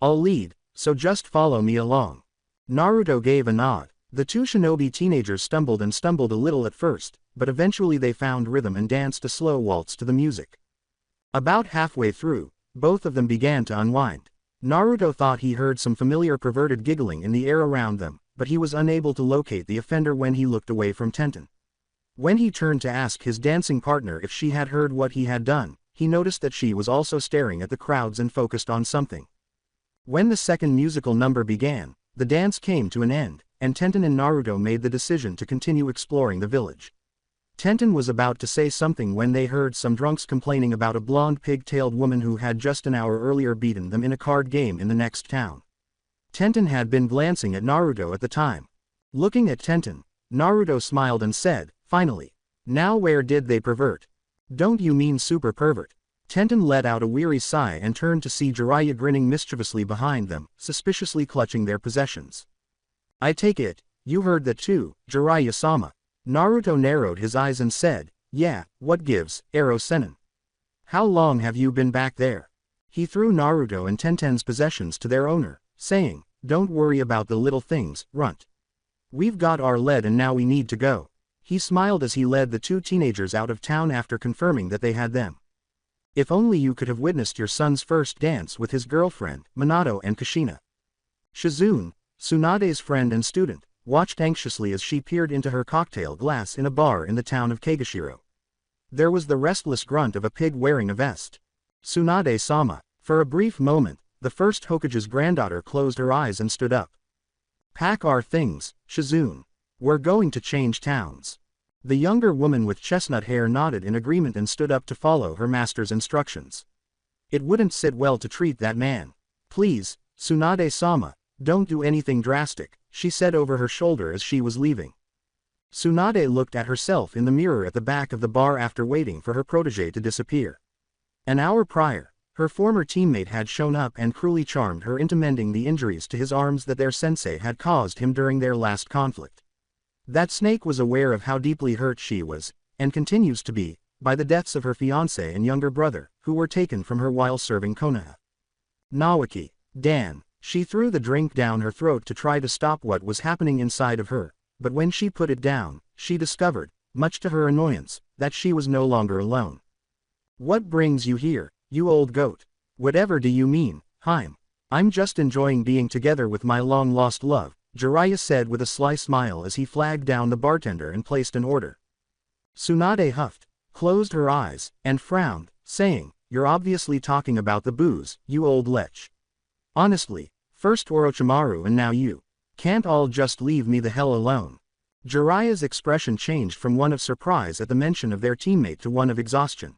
I'll lead, so just follow me along." Naruto gave a nod. The two shinobi teenagers stumbled a little at first, but eventually they found rhythm and danced a slow waltz to the music. About halfway through, both of them began to unwind. Naruto thought he heard some familiar perverted giggling in the air around them, but he was unable to locate the offender when he looked away from Tenten. When he turned to ask his dancing partner if she had heard what he had done, he noticed that she was also staring at the crowds and focused on something. When the second musical number began, the dance came to an end, and Tenten and Naruto made the decision to continue exploring the village. Tenten was about to say something when they heard some drunks complaining about a blonde pig-tailed woman who had just an hour earlier beaten them in a card game in the next town. Tenten had been glancing at Naruto at the time. Looking at Tenten, Naruto smiled and said, "Finally. Now where did they pervert?" "Don't you mean super pervert?" Tenten let out a weary sigh and turned to see Jiraiya grinning mischievously behind them, suspiciously clutching their possessions. "I take it, you heard that too, Jiraiya-sama." Naruto narrowed his eyes and said, "Yeah, what gives, Ero-sennin? How long have you been back there?" He threw Naruto and Tenten's possessions to their owner, saying, "Don't worry about the little things, runt. We've got our lead and now we need to go." He smiled as he led the two teenagers out of town after confirming that they had them. If only you could have witnessed your son's first dance with his girlfriend, Minato and Kushina. Shizune, Tsunade's friend and student, watched anxiously as she peered into her cocktail glass in a bar in the town of Kagashiro. There was the restless grunt of a pig wearing a vest. "Tsunade-sama." For a brief moment, the first Hokage's granddaughter closed her eyes and stood up. "Pack our things, Shizune. We're going to change towns." The younger woman with chestnut hair nodded in agreement and stood up to follow her master's instructions. It wouldn't sit well to treat that man. "Please, Tsunade-sama, don't do anything drastic," she said over her shoulder as she was leaving. Tsunade looked at herself in the mirror at the back of the bar after waiting for her protégé to disappear. An hour prior, her former teammate had shown up and cruelly charmed her into mending the injuries to his arms that their sensei had caused him during their last conflict. That snake was aware of how deeply hurt she was, and continues to be, by the deaths of her fiancé and younger brother, who were taken from her while serving Konoha. Nawaki, Dan. She threw the drink down her throat to try to stop what was happening inside of her, but when she put it down, she discovered, much to her annoyance, that she was no longer alone. "What brings you here, you old goat?" "Whatever do you mean, Haim? I'm just enjoying being together with my long-lost love," Jiraiya said with a sly smile as he flagged down the bartender and placed an order. Tsunade huffed, closed her eyes, and frowned, saying, "You're obviously talking about the booze, you old lech. Honestly, first Orochimaru and now you. Can't all just leave me the hell alone?" Jiraiya's expression changed from one of surprise at the mention of their teammate to one of exhaustion.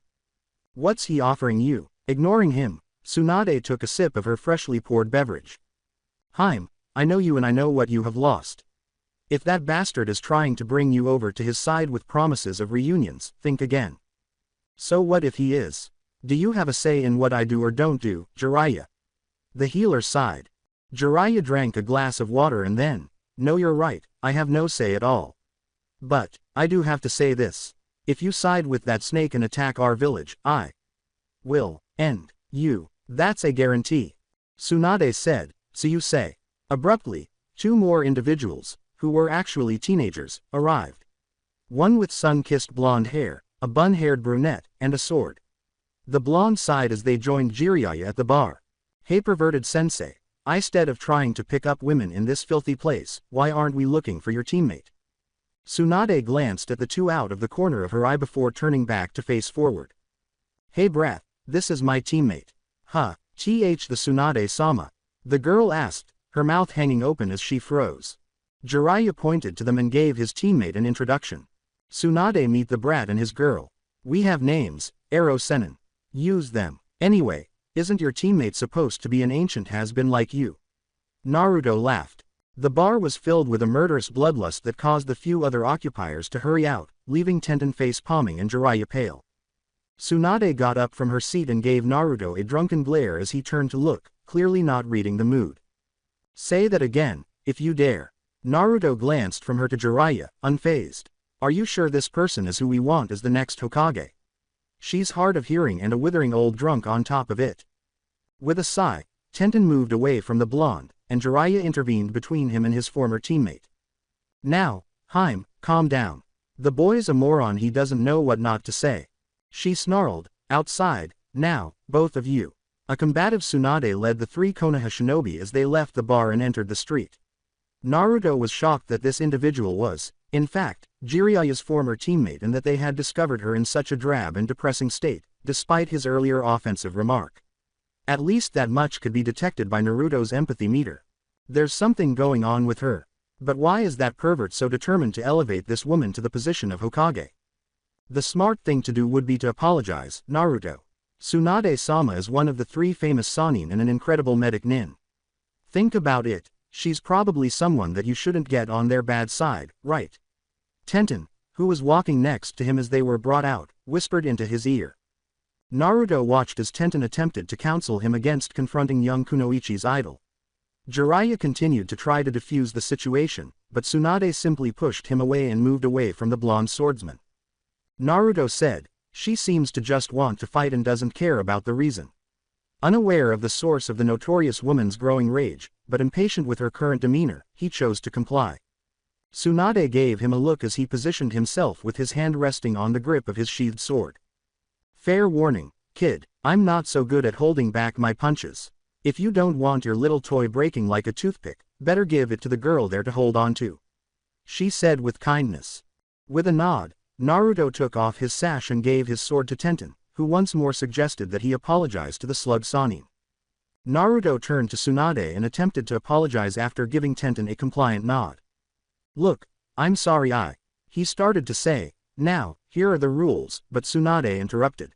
"What's he offering you?" Ignoring him, Tsunade took a sip of her freshly poured beverage. "Haim, I know you and I know what you have lost. If that bastard is trying to bring you over to his side with promises of reunions, think again." "So what if he is? Do you have a say in what I do or don't do, Jiraiya?" The healer sighed. Jiraiya drank a glass of water and then, "No, you're right, I have no say at all. But, I do have to say this. If you side with that snake and attack our village, I will end you. That's a guarantee." Tsunade said, "So you say." Abruptly, two more individuals, who were actually teenagers, arrived. One with sun-kissed blonde hair, a bun-haired brunette, and a sword. The blonde sighed as they joined Jiraiya at the bar. "Hey perverted sensei, instead of trying to pick up women in this filthy place, why aren't we looking for your teammate?" Tsunade glanced at the two out of the corner of her eye before turning back to face forward. "Hey brat, this is my teammate." "Huh, the Tsunade-sama?" the girl asked, her mouth hanging open as she froze. Jiraiya pointed to them and gave his teammate an introduction. "Tsunade, meet the brat and his girl. We have names, Ero-sennin. Use them. Anyway, isn't your teammate supposed to be an ancient has-been like you?" Naruto laughed. The bar was filled with a murderous bloodlust that caused the few other occupiers to hurry out, leaving Tenten face-palming and Jiraiya pale. Tsunade got up from her seat and gave Naruto a drunken glare as he turned to look, clearly not reading the mood. "Say that again, if you dare." Naruto glanced from her to Jiraiya, unfazed. "Are you sure this person is who we want as the next Hokage? She's hard of hearing and a withering old drunk on top of it." With a sigh, Tenten moved away from the blonde, and Jiraiya intervened between him and his former teammate. "Now, Haim, calm down. The boy's a moron, he doesn't know what not to say." She snarled, "Outside, now, both of you." A combative Tsunade led the three Konoha shinobi as they left the bar and entered the street. Naruto was shocked that this individual was, in fact, Jiraiya's former teammate and that they had discovered her in such a drab and depressing state, despite his earlier offensive remark. At least that much could be detected by Naruto's empathy meter. There's something going on with her. But why is that pervert so determined to elevate this woman to the position of Hokage? The smart thing to do would be to apologize, Naruto. Tsunade-sama is one of the three famous Sannin and an incredible medic nin. Think about it, she's probably someone that you shouldn't get on their bad side, right? Tenten, who was walking next to him as they were brought out, whispered into his ear. Naruto watched as Tenten attempted to counsel him against confronting young Kunoichi's idol. Jiraiya continued to try to defuse the situation, but Tsunade simply pushed him away and moved away from the blonde swordsman. Naruto said, "She seems to just want to fight and doesn't care about the reason." Unaware of the source of the notorious woman's growing rage, but impatient with her current demeanor, he chose to comply. Tsunade gave him a look as he positioned himself with his hand resting on the grip of his sheathed sword. "Fair warning, kid, I'm not so good at holding back my punches. If you don't want your little toy breaking like a toothpick, better give it to the girl there to hold on to," she said with kindness. With a nod, Naruto took off his sash and gave his sword to Tenten, who once more suggested that he apologize to the slug Sannin. Naruto turned to Tsunade and attempted to apologize after giving Tenten a compliant nod. "Look, I'm sorry he started to say, "Now, here are the rules," but Tsunade interrupted.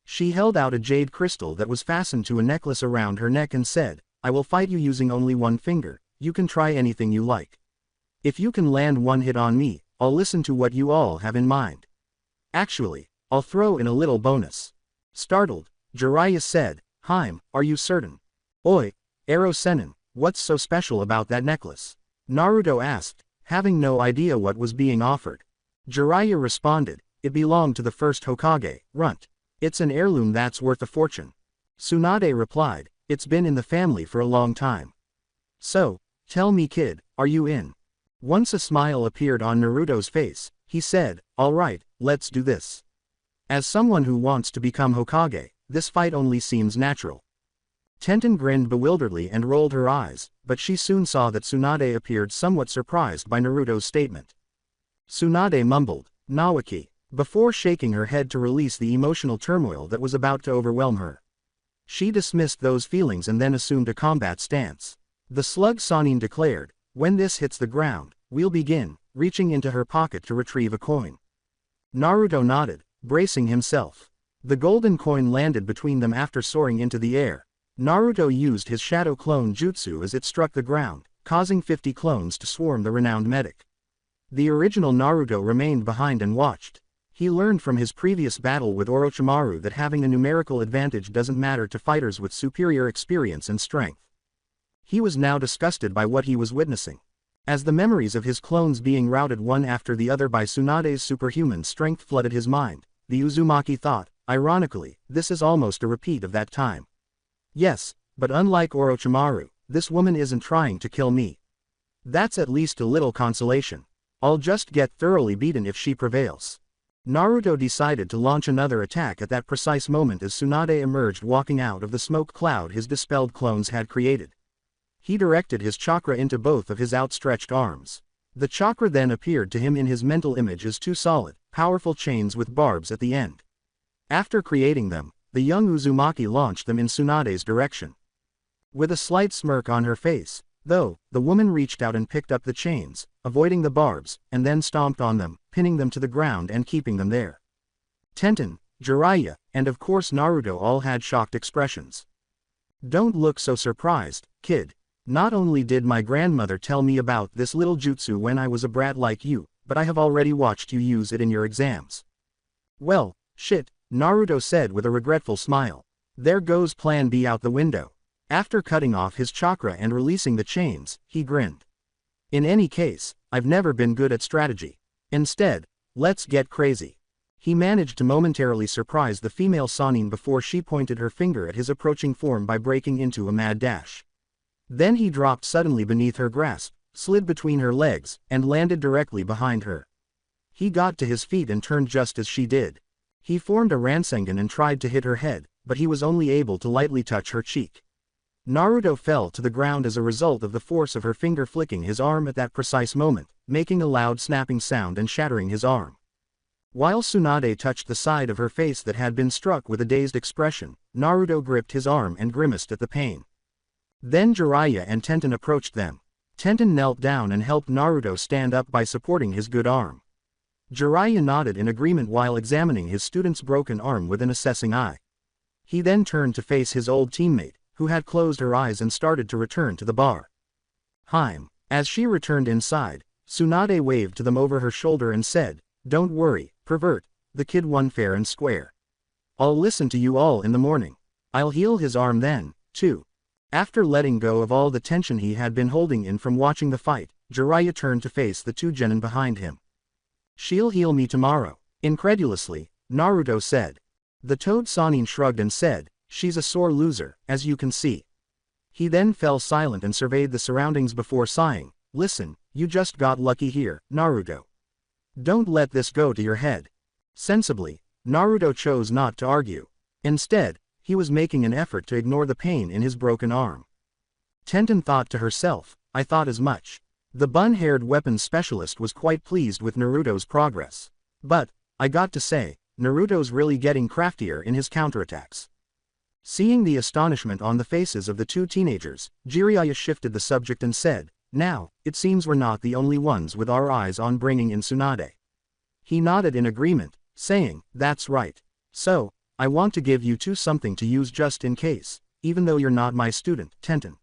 She held out a jade crystal that was fastened to a necklace around her neck and said, "I will fight you using only one finger, you can try anything you like. If you can land one hit on me, I'll listen to what you all have in mind. Actually, I'll throw in a little bonus." Startled, Jiraiya said, "Haim, are you certain?" "Oi, Ero Sennin, what's so special about that necklace?" Naruto asked, having no idea what was being offered. Jiraiya responded, "It belonged to the first Hokage, Runt. It's an heirloom that's worth a fortune." Tsunade replied, "It's been in the family for a long time. So, tell me kid, are you in?" Once a smile appeared on Naruto's face, he said, "All right, let's do this." As someone who wants to become Hokage, this fight only seems natural. Tenten grinned bewilderedly and rolled her eyes, but she soon saw that Tsunade appeared somewhat surprised by Naruto's statement. Tsunade mumbled, "Nawaki," before shaking her head to release the emotional turmoil that was about to overwhelm her. She dismissed those feelings and then assumed a combat stance. The slug Sannin declared, "When this hits the ground, we'll begin," reaching into her pocket to retrieve a coin. Naruto nodded, bracing himself. The golden coin landed between them after soaring into the air. Naruto used his shadow clone jutsu as it struck the ground, causing 50 clones to swarm the renowned medic. The original Naruto remained behind and watched. He learned from his previous battle with Orochimaru that having a numerical advantage doesn't matter to fighters with superior experience and strength. He was now disgusted by what he was witnessing. As the memories of his clones being routed one after the other by Tsunade's superhuman strength flooded his mind, the Uzumaki thought, ironically, this is almost a repeat of that time. Yes, but unlike Orochimaru, this woman isn't trying to kill me. That's at least a little consolation. I'll just get thoroughly beaten if she prevails. Naruto decided to launch another attack at that precise moment as Tsunade emerged walking out of the smoke cloud his dispelled clones had created. He directed his chakra into both of his outstretched arms. The chakra then appeared to him in his mental image as two solid, powerful chains with barbs at the end. After creating them, the young Uzumaki launched them in Tsunade's direction. With a slight smirk on her face, though, the woman reached out and picked up the chains, avoiding the barbs, and then stomped on them, pinning them to the ground and keeping them there. Tenten, Jiraiya, and of course Naruto all had shocked expressions. "Don't look so surprised, kid. Not only did my grandmother tell me about this little jutsu when I was a brat like you, but I have already watched you use it in your exams. Well, shit, Naruto said with a regretful smile. There goes plan B out the window. After cutting off his chakra and releasing the chains, he grinned. In any case, I've never been good at strategy. Instead, let's get crazy. He managed to momentarily surprise the female Sannin before she pointed her finger at his approaching form by breaking into a mad dash. Then he dropped suddenly beneath her grasp, slid between her legs, and landed directly behind her. He got to his feet and turned just as she did. He formed a Rasengan and tried to hit her head, but he was only able to lightly touch her cheek. Naruto fell to the ground as a result of the force of her finger flicking his arm at that precise moment, making a loud snapping sound and shattering his arm. While Tsunade touched the side of her face that had been struck with a dazed expression, Naruto gripped his arm and grimaced at the pain. Then Jiraiya and Tenten approached them. Tenten knelt down and helped Naruto stand up by supporting his good arm. Jiraiya nodded in agreement while examining his student's broken arm with an assessing eye. He then turned to face his old teammate, who had closed her eyes and started to return to the bar. Heim. As she returned inside, Tsunade waved to them over her shoulder and said, "Don't worry, pervert, the kid won fair and square. I'll listen to you all in the morning. I'll heal his arm then, too." After letting go of all the tension he had been holding in from watching the fight, Jiraiya turned to face the two genin behind him. "She'll heal me tomorrow," incredulously, Naruto said. The Toad Sannin shrugged and said, "She's a sore loser, as you can see." He then fell silent and surveyed the surroundings before sighing, "Listen, you just got lucky here, Naruto. Don't let this go to your head." Sensibly, Naruto chose not to argue. Instead, he was making an effort to ignore the pain in his broken arm. Tenten thought to herself, "I thought as much." The bun-haired weapons specialist was quite pleased with Naruto's progress. But, I got to say, Naruto's really getting craftier in his counterattacks. Seeing the astonishment on the faces of the two teenagers, Jiraiya shifted the subject and said, "Now, it seems we're not the only ones with our eyes on bringing in Tsunade." He nodded in agreement, saying, "That's right. So, I want to give you two something to use just in case, even though you're not my student, Tenten.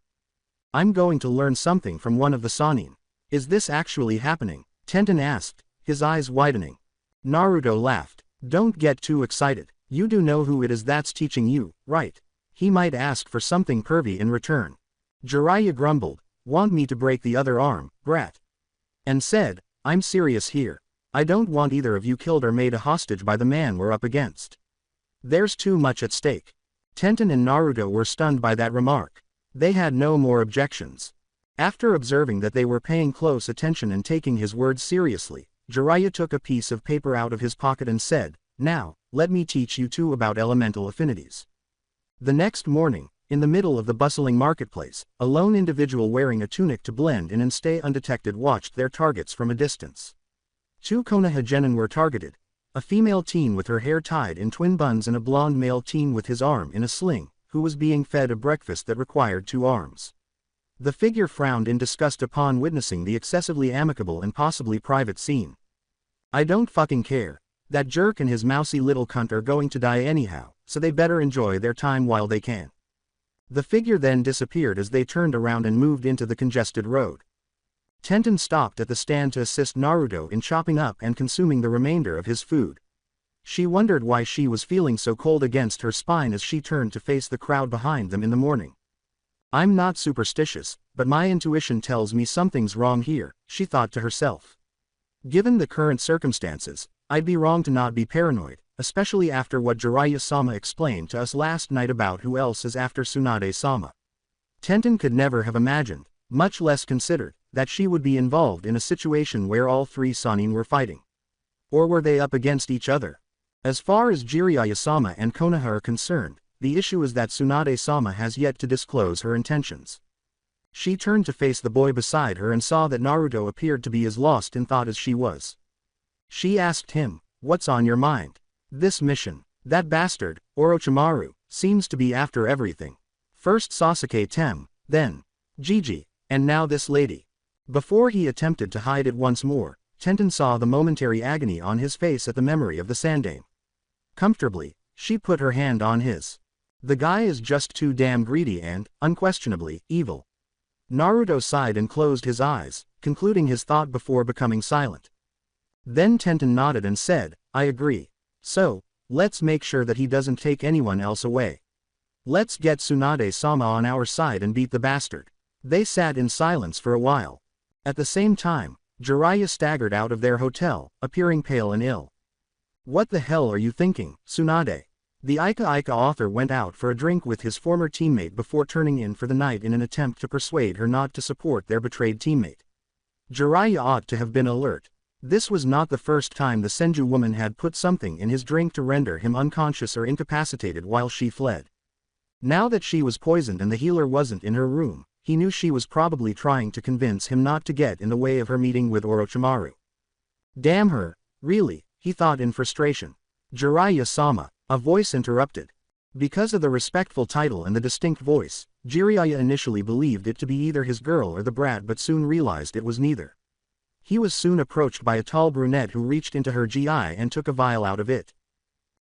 I'm going to learn something from one of the Sannin." "Is this actually happening?" Tenten asked, his eyes widening. Naruto laughed. "Don't get too excited. You do know who it is that's teaching you, right? He might ask for something pervy in return." Jiraiya grumbled, "Want me to break the other arm, brat?" And said, "I'm serious here. I don't want either of you killed or made a hostage by the man we're up against. There's too much at stake." Tenten and Naruto were stunned by that remark. They had no more objections. After observing that they were paying close attention and taking his words seriously, Jiraiya took a piece of paper out of his pocket and said, "Now, let me teach you two about elemental affinities." The next morning, in the middle of the bustling marketplace, a lone individual wearing a tunic to blend in and stay undetected watched their targets from a distance. Two Konoha genin were targeted, a female teen with her hair tied in twin buns and a blonde male teen with his arm in a sling, who was being fed a breakfast that required two arms. The figure frowned in disgust upon witnessing the excessively amicable and possibly private scene. "I don't fucking care. That jerk and his mousy little cunt are going to die anyhow, so they better enjoy their time while they can." The figure then disappeared as they turned around and moved into the congested road. Tenten stopped at the stand to assist Naruto in chopping up and consuming the remainder of his food. She wondered why she was feeling so cold against her spine as she turned to face the crowd behind them in the morning. "I'm not superstitious, but my intuition tells me something's wrong here," she thought to herself. "Given the current circumstances, I'd be wrong to not be paranoid, especially after what Jiraiya-sama explained to us last night about who else is after Tsunade-sama." Tenten could never have imagined, much less considered, that she would be involved in a situation where all three Sannin were fighting. Or were they up against each other? As far as Jiraiya-sama and Konoha are concerned, the issue is that Tsunade-sama has yet to disclose her intentions. She turned to face the boy beside her and saw that Naruto appeared to be as lost in thought as she was. She asked him, "What's on your mind?" "This mission. That bastard, Orochimaru, seems to be after everything. First Sasuke Tem, then Gigi, and now this lady." Before he attempted to hide it once more, Tenten saw the momentary agony on his face at the memory of the Sandaime. Comfortably, she put her hand on his. "The guy is just too damn greedy and, unquestionably, evil." Naruto sighed and closed his eyes, concluding his thought before becoming silent. Then Tenten nodded and said, I agree. So, let's make sure that he doesn't take anyone else away. Let's get Tsunade-sama on our side and beat the bastard. They sat in silence for a while. At the same time, Jiraiya staggered out of their hotel, appearing pale and ill. What the hell are you thinking, Tsunade? The Ika author went out for a drink with his former teammate before turning in for the night in an attempt to persuade her not to support their betrayed teammate. Jiraiya ought to have been alert. This was not the first time the Senju woman had put something in his drink to render him unconscious or incapacitated while she fled. Now that she was poisoned and the healer wasn't in her room, he knew she was probably trying to convince him not to get in the way of her meeting with Orochimaru. Damn her, really, he thought in frustration. Jiraiya-sama, a voice interrupted. Because of the respectful title and the distinct voice, Jiraiya initially believed it to be either his girl or the brat but soon realized it was neither. He was soon approached by a tall brunette who reached into her GI and took a vial out of it.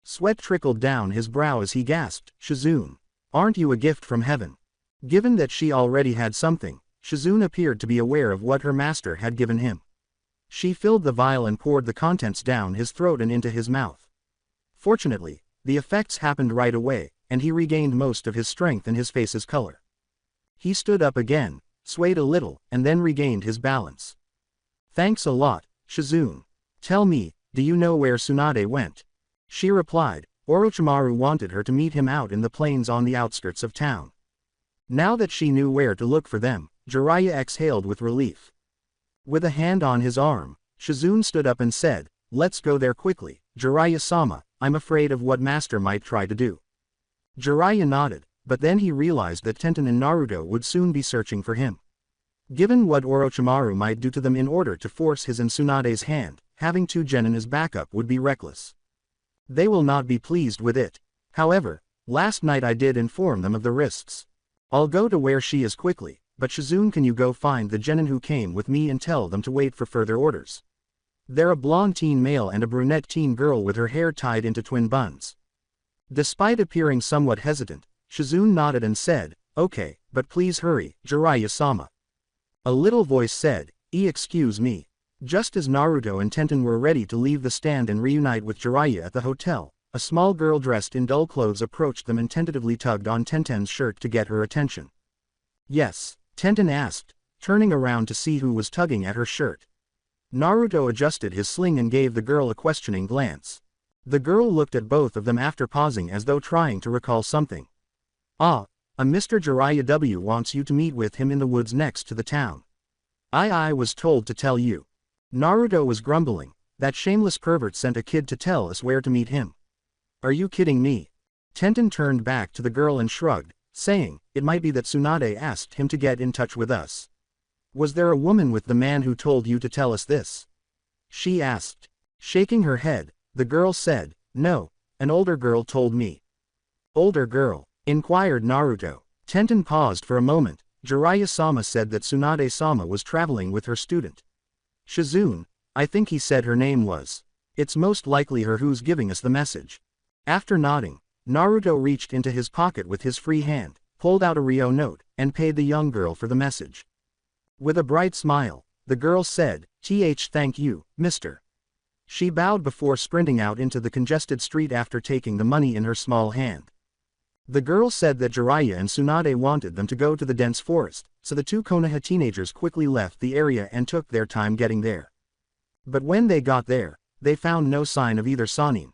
Sweat trickled down his brow as he gasped, Shizune. Aren't you a gift from heaven? Given that she already had something, Shizune appeared to be aware of what her master had given him. She filled the vial and poured the contents down his throat and into his mouth. Fortunately, the effects happened right away, and he regained most of his strength and his face's color. He stood up again, swayed a little, and then regained his balance. Thanks a lot, Shizune. Tell me, do you know where Tsunade went? She replied, Orochimaru wanted her to meet him out in the plains on the outskirts of town. Now that she knew where to look for them, Jiraiya exhaled with relief. With a hand on his arm, Shizune stood up and said, let's go there quickly, Jiraiya-sama, I'm afraid of what master might try to do. Jiraiya nodded, but then he realized that Tenten and Naruto would soon be searching for him. Given what Orochimaru might do to them in order to force his and Tsunade's hand, having two genin as backup would be reckless. They will not be pleased with it. However, last night I did inform them of the risks. I'll go to where she is quickly, but Shizune, can you go find the genin who came with me and tell them to wait for further orders? They're a blonde teen male and a brunette teen girl with her hair tied into twin buns. Despite appearing somewhat hesitant, Shizune nodded and said, okay, but please hurry, Jiraiya-sama. A little voice said, excuse me. Just as Naruto and Tenten were ready to leave the stand and reunite with Jiraiya at the hotel, a small girl dressed in dull clothes approached them and tentatively tugged on Tenten's shirt to get her attention. Yes, Tenten asked, turning around to see who was tugging at her shirt. Naruto adjusted his sling and gave the girl a questioning glance. The girl looked at both of them after pausing as though trying to recall something. Ah, a Mr. Jiraiya W wants you to meet with him in the woods next to the town. I was told to tell you. Naruto was grumbling, that shameless pervert sent a kid to tell us where to meet him. Are you kidding me? Tenten turned back to the girl and shrugged, saying, it might be that Tsunade asked him to get in touch with us. Was there a woman with the man who told you to tell us this? She asked. Shaking her head, the girl said, no, an older girl told me. Older girl? Inquired Naruto. Tenten paused for a moment. Jiraiya-sama said that Tsunade-sama was traveling with her student. Shizune, I think he said her name was. It's most likely her who's giving us the message. After nodding, Naruto reached into his pocket with his free hand, pulled out a Ryo note, and paid the young girl for the message. With a bright smile, the girl said, thank you, mister. She bowed before sprinting out into the congested street after taking the money in her small hand. The girl said that Jiraiya and Tsunade wanted them to go to the dense forest, so the two Konoha teenagers quickly left the area and took their time getting there. But when they got there, they found no sign of either Sanin.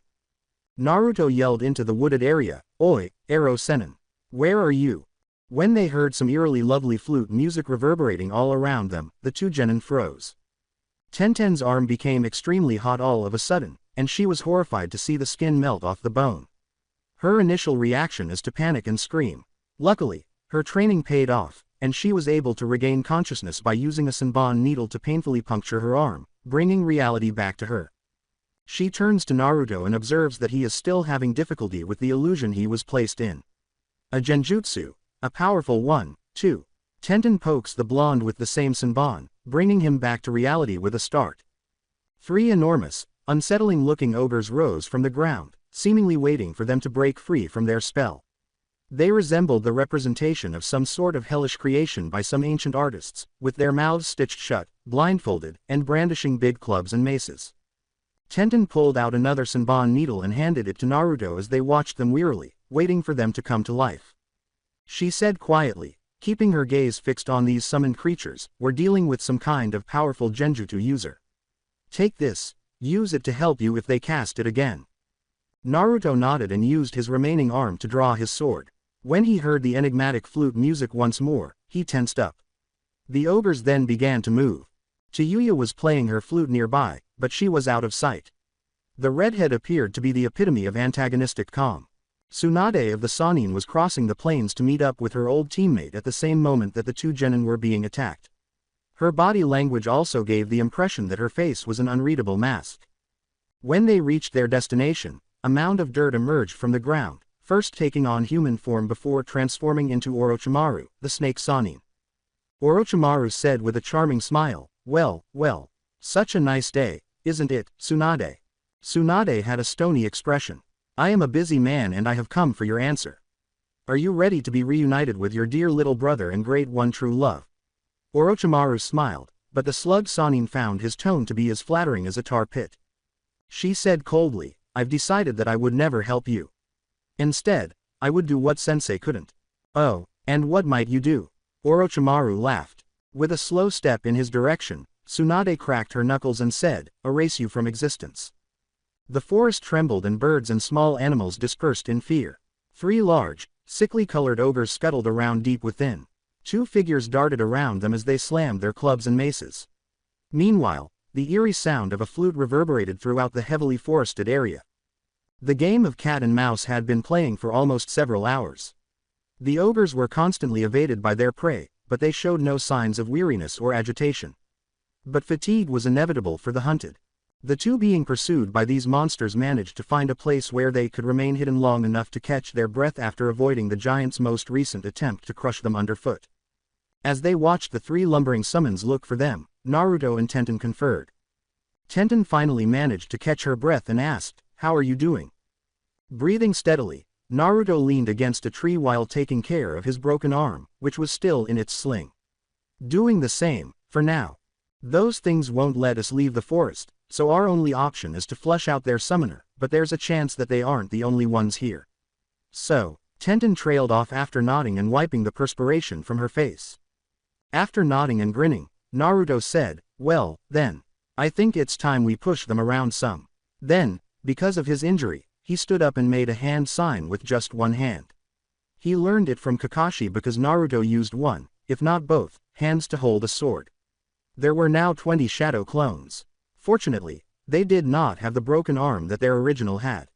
Naruto yelled into the wooded area, Oi, Ero Senin. Where are you? When they heard some eerily lovely flute music reverberating all around them, the two genin froze. Tenten's arm became extremely hot all of a sudden, and she was horrified to see the skin melt off the bone. Her initial reaction is to panic and scream. Luckily, her training paid off, and she was able to regain consciousness by using a Senbon needle to painfully puncture her arm, bringing reality back to her. She turns to Naruto and observes that he is still having difficulty with the illusion he was placed in. A genjutsu, a powerful one, too. Tenten pokes the blonde with the same Senbon, bringing him back to reality with a start. Three enormous, unsettling-looking ogres rose from the ground, seemingly waiting for them to break free from their spell. They resembled the representation of some sort of hellish creation by some ancient artists, with their mouths stitched shut, blindfolded, and brandishing big clubs and maces. Tenten pulled out another Senbon needle and handed it to Naruto as they watched them wearily, waiting for them to come to life. She said quietly, keeping her gaze fixed on these summoned creatures, "We're dealing with some kind of powerful genjutsu user. Take this, use it to help you if they cast it again." Naruto nodded and used his remaining arm to draw his sword. When he heard the enigmatic flute music once more, he tensed up. The ogres then began to move. Chiyuya was playing her flute nearby, but she was out of sight. The redhead appeared to be the epitome of antagonistic calm. Tsunade of the Sannin was crossing the plains to meet up with her old teammate at the same moment that the two genin were being attacked. Her body language also gave the impression that her face was an unreadable mask. When they reached their destination, a mound of dirt emerged from the ground, first taking on human form before transforming into Orochimaru, the snake Sannin. Orochimaru said with a charming smile, well, such a nice day, isn't it, Tsunade?" Tsunade had a stony expression. "I am a busy man and I have come for your answer. Are you ready to be reunited with your dear little brother and great one true love?" Orochimaru smiled, but the slug Sannin found his tone to be as flattering as a tar pit. She said coldly, "I've decided that I would never help you. Instead, I would do what Sensei couldn't." "Oh, and what might you do?" Orochimaru laughed. With a slow step in his direction, Tsunade cracked her knuckles and said, "Erase you from existence." The forest trembled and birds and small animals dispersed in fear. 3 large, sickly-colored ogres scuttled around deep within. 2 figures darted around them as they slammed their clubs and maces. Meanwhile, the eerie sound of a flute reverberated throughout the heavily forested area. The game of cat and mouse had been playing for almost several hours. The ogres were constantly evaded by their prey, but they showed no signs of weariness or agitation. But fatigue was inevitable for the hunted. The two being pursued by these monsters managed to find a place where they could remain hidden long enough to catch their breath after avoiding the giant's most recent attempt to crush them underfoot. As they watched the 3 lumbering summons look for them, Naruto and Tenten conferred. Tenten finally managed to catch her breath and asked, "How are you doing?" Breathing steadily, Naruto leaned against a tree while taking care of his broken arm, which was still in its sling. "Doing the same, for now. Those things won't let us leave the forest, so our only option is to flush out their summoner, but there's a chance that they aren't the only ones here." So, Tenten trailed off after nodding and wiping the perspiration from her face. After nodding and grinning, Naruto said, "Well, then. I think it's time we push them around some." Then, because of his injury, he stood up and made a hand sign with just one hand. He learned it from Kakashi because Naruto used one, if not both, hands to hold a sword. There were now 20 shadow clones. Fortunately, they did not have the broken arm that their original had.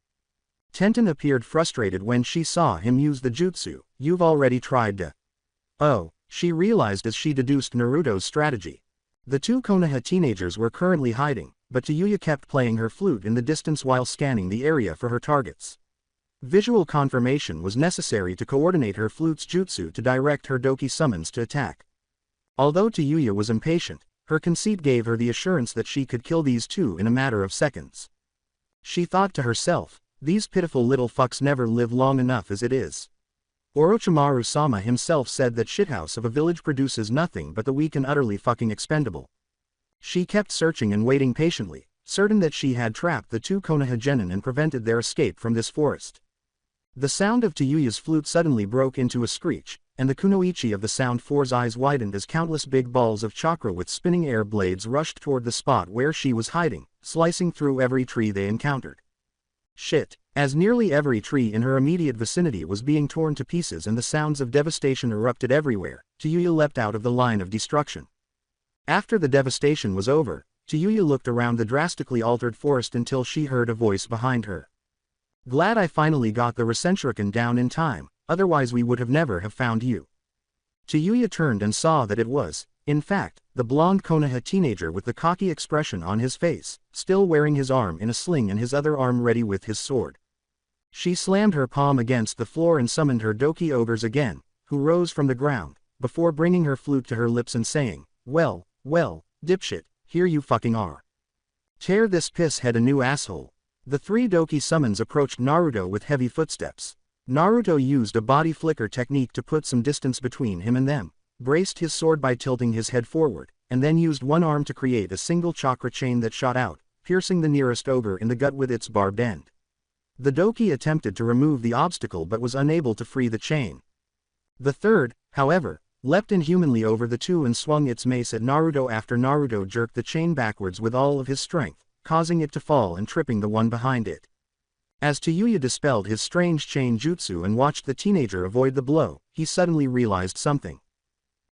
Tenten appeared frustrated when she saw him use the jutsu. "You've already tried to..." Oh, she realized as she deduced Naruto's strategy. The 2 Konoha teenagers were currently hiding, but Chiyuya kept playing her flute in the distance while scanning the area for her targets. Visual confirmation was necessary to coordinate her flute's jutsu to direct her doki summons to attack. Although Chiyuya was impatient, her conceit gave her the assurance that she could kill these 2 in a matter of seconds. She thought to herself, "These pitiful little fucks never live long enough as it is." Orochimaru-sama himself said that shithouse of a village produces nothing but the weak and utterly fucking expendable. She kept searching and waiting patiently, certain that she had trapped the 2 Konoha genin and prevented their escape from this forest. The sound of Chiyuya's flute suddenly broke into a screech, and the kunoichi of the sound 4's eyes widened as countless big balls of chakra with spinning air blades rushed toward the spot where she was hiding, slicing through every tree they encountered. Shit. As nearly every tree in her immediate vicinity was being torn to pieces and the sounds of devastation erupted everywhere, Chiyuya leapt out of the line of destruction. After the devastation was over, Chiyuya looked around the drastically altered forest until she heard a voice behind her. "Glad I finally got the Rasenshuriken down in time, otherwise we would have never have found you." Chiyuya turned and saw that it was, in fact, the blonde Konoha teenager with the cocky expression on his face, still wearing his arm in a sling and his other arm ready with his sword. She slammed her palm against the floor and summoned her doki ogres again, who rose from the ground, before bringing her flute to her lips and saying, well, dipshit, here you fucking are. Tear this piss head a new asshole." The 3 doki summons approached Naruto with heavy footsteps. Naruto used a body flicker technique to put some distance between him and them, braced his sword by tilting his head forward, and then used one arm to create a single chakra chain that shot out, piercing the nearest ogre in the gut with its barbed end. The Doki attempted to remove the obstacle but was unable to free the chain. The third, however, leapt inhumanly over the two and swung its mace at Naruto after Naruto jerked the chain backwards with all of his strength, causing it to fall and tripping the one behind it. As Taijutsu dispelled his strange chain jutsu and watched the teenager avoid the blow, he suddenly realized something.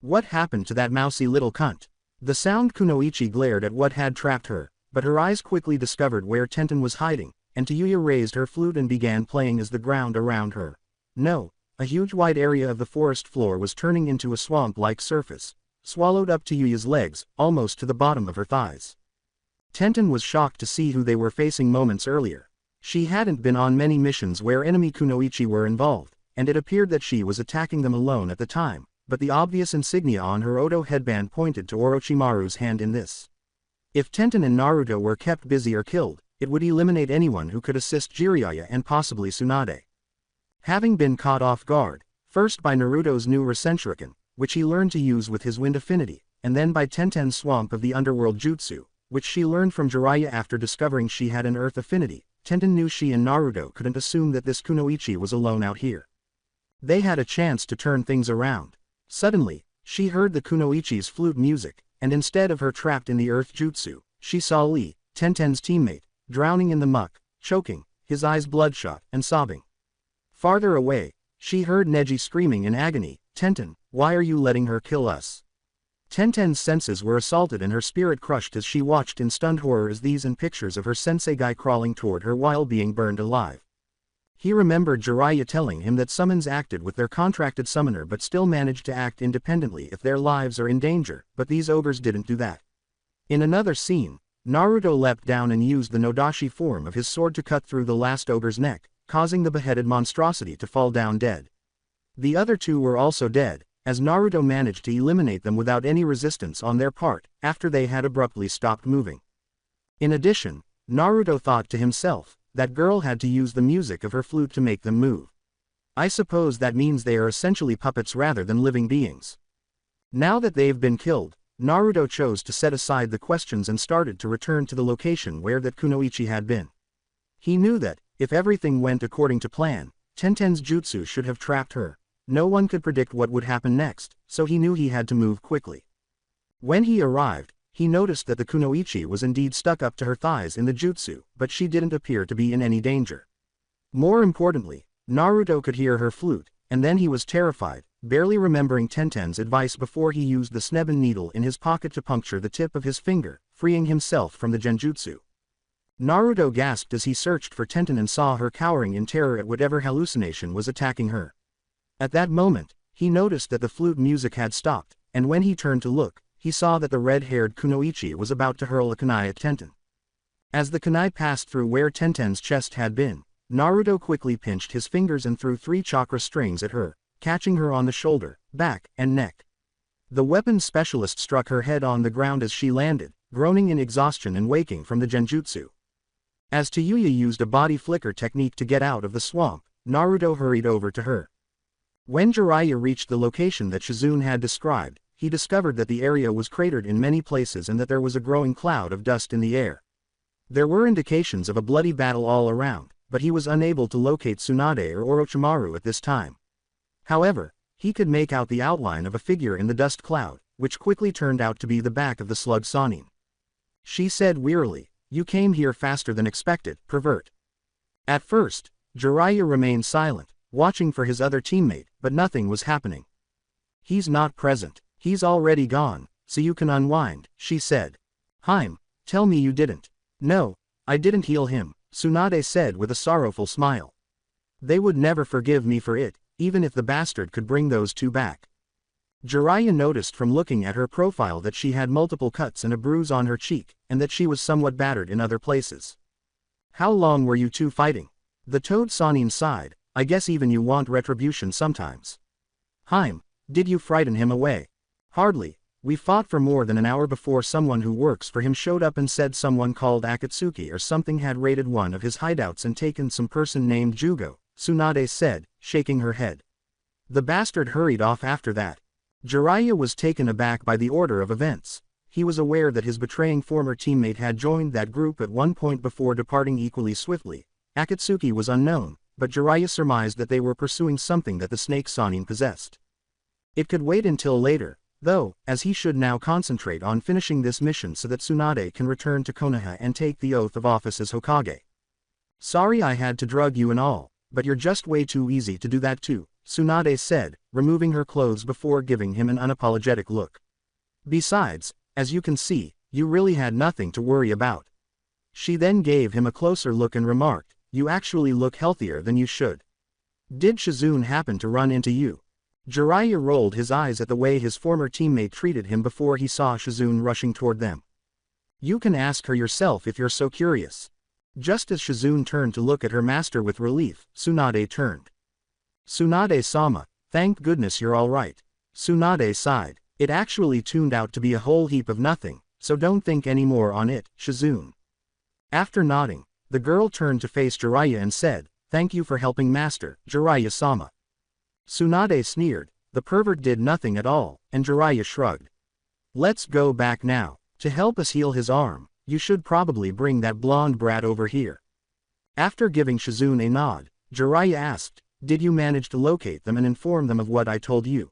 What happened to that mousy little cunt? The sound Kunoichi glared at what had trapped her, but her eyes quickly discovered where Tenten was hiding, and Taijutsu raised her flute and began playing as the ground around her. No, a huge wide area of the forest floor was turning into a swamp-like surface, swallowed up Taijutsu's legs, almost to the bottom of her thighs. Tenten was shocked to see who they were facing moments earlier. She hadn't been on many missions where enemy Kunoichi were involved, and it appeared that she was attacking them alone at the time, but the obvious insignia on her Oto headband pointed to Orochimaru's hand in this. If Tenten and Naruto were kept busy or killed, it would eliminate anyone who could assist Jiraiya and possibly Tsunade. Having been caught off guard, first by Naruto's new Rasenshuriken, which he learned to use with his wind affinity, and then by Tenten's swamp of the underworld jutsu, which she learned from Jiraiya after discovering she had an earth affinity, Tenten knew she and Naruto couldn't assume that this Kunoichi was alone out here. They had a chance to turn things around. Suddenly, she heard the Kunoichi's flute music, and instead of her trapped in the earth jutsu, she saw Lee, Tenten's teammate, drowning in the muck, choking, his eyes bloodshot, and sobbing. Farther away, she heard Neji screaming in agony, "Tenten, why are you letting her kill us?" Tenten's senses were assaulted and her spirit crushed as she watched in stunned horror as these and pictures of her sensei guy crawling toward her while being burned alive. He remembered Jiraiya telling him that summons acted with their contracted summoner but still managed to act independently if their lives are in danger, but these ogres didn't do that. In another scene, Naruto leapt down and used the Nodashi form of his sword to cut through the last ogre's neck, causing the beheaded monstrosity to fall down dead. The other two were also dead, as Naruto managed to eliminate them without any resistance on their part, after they had abruptly stopped moving. In addition, Naruto thought to himself, that girl had to use the music of her flute to make them move. I suppose that means they are essentially puppets rather than living beings. Now that they've been killed, Naruto chose to set aside the questions and started to return to the location where that Kunoichi had been. He knew that, if everything went according to plan, Tenten's jutsu should have trapped her. No one could predict what would happen next, so he knew he had to move quickly. When he arrived, he noticed that the Kunoichi was indeed stuck up to her thighs in the jutsu, but she didn't appear to be in any danger. More importantly, Naruto could hear her flute, and then he was terrified, barely remembering Tenten's advice before he used the sneben needle in his pocket to puncture the tip of his finger, freeing himself from the genjutsu. Naruto gasped as he searched for Tenten and saw her cowering in terror at whatever hallucination was attacking her. At that moment, he noticed that the flute music had stopped, and when he turned to look, he saw that the red-haired Kunoichi was about to hurl a kunai at Tenten. As the kunai passed through where Tenten's chest had been, Naruto quickly pinched his fingers and threw 3 chakra strings at her, catching her on the shoulder, back, and neck. The weapons specialist struck her head on the ground as she landed, groaning in exhaustion and waking from the genjutsu. As Taijutsu used a body flicker technique to get out of the swamp, Naruto hurried over to her. When Jiraiya reached the location that Shizune had described, he discovered that the area was cratered in many places and that there was a growing cloud of dust in the air. There were indications of a bloody battle all around, but he was unable to locate Tsunade or Orochimaru at this time. However, he could make out the outline of a figure in the dust cloud, which quickly turned out to be the back of the slug Sanin. She said wearily, "You came here faster than expected, pervert." At first, Jiraiya remained silent, watching for his other teammate, but nothing was happening. "He's not present. He's already gone, so you can unwind," she said. "Haim, tell me you didn't." "No, I didn't heal him," Tsunade said with a sorrowful smile. "They would never forgive me for it, even if the bastard could bring those two back." Jiraiya noticed from looking at her profile that she had multiple cuts and a bruise on her cheek, and that she was somewhat battered in other places. "How long were you two fighting?" The Toad Sanin sighed, "I guess even you want retribution sometimes." "Haim, did you frighten him away?" "Hardly. We fought for more than an hour before someone who works for him showed up and said someone called Akatsuki or something had raided one of his hideouts and taken some person named Jugo, Tsunade said, shaking her head. The bastard hurried off after that. Jiraiya was taken aback by the order of events. He was aware that his betraying former teammate had joined that group at one point before departing equally swiftly. Akatsuki was unknown, but Jiraiya surmised that they were pursuing something that the snake Sannin possessed. It could wait until later, though, as he should now concentrate on finishing this mission so that Tsunade can return to Konoha and take the oath of office as Hokage. Sorry I had to drug you and all, but you're just way too easy to do that too, Tsunade said, removing her clothes before giving him an unapologetic look. Besides, as you can see, you really had nothing to worry about. She then gave him a closer look and remarked, you actually look healthier than you should. Did Shizune happen to run into you? Jiraiya rolled his eyes at the way his former teammate treated him before he saw Shizune rushing toward them. You can ask her yourself if you're so curious. Just as Shizune turned to look at her master with relief, Tsunade turned. Tsunade-sama, thank goodness you're alright. Tsunade sighed. It actually turned out to be a whole heap of nothing, so don't think any more on it, Shizune. After nodding, the girl turned to face Jiraiya and said, thank you for helping master, Jiraiya-sama. Tsunade sneered, the pervert did nothing at all, and Jiraiya shrugged. Let's go back now. To help us heal his arm, you should probably bring that blonde brat over here. After giving Shizune a nod, Jiraiya asked, did you manage to locate them and inform them of what I told you?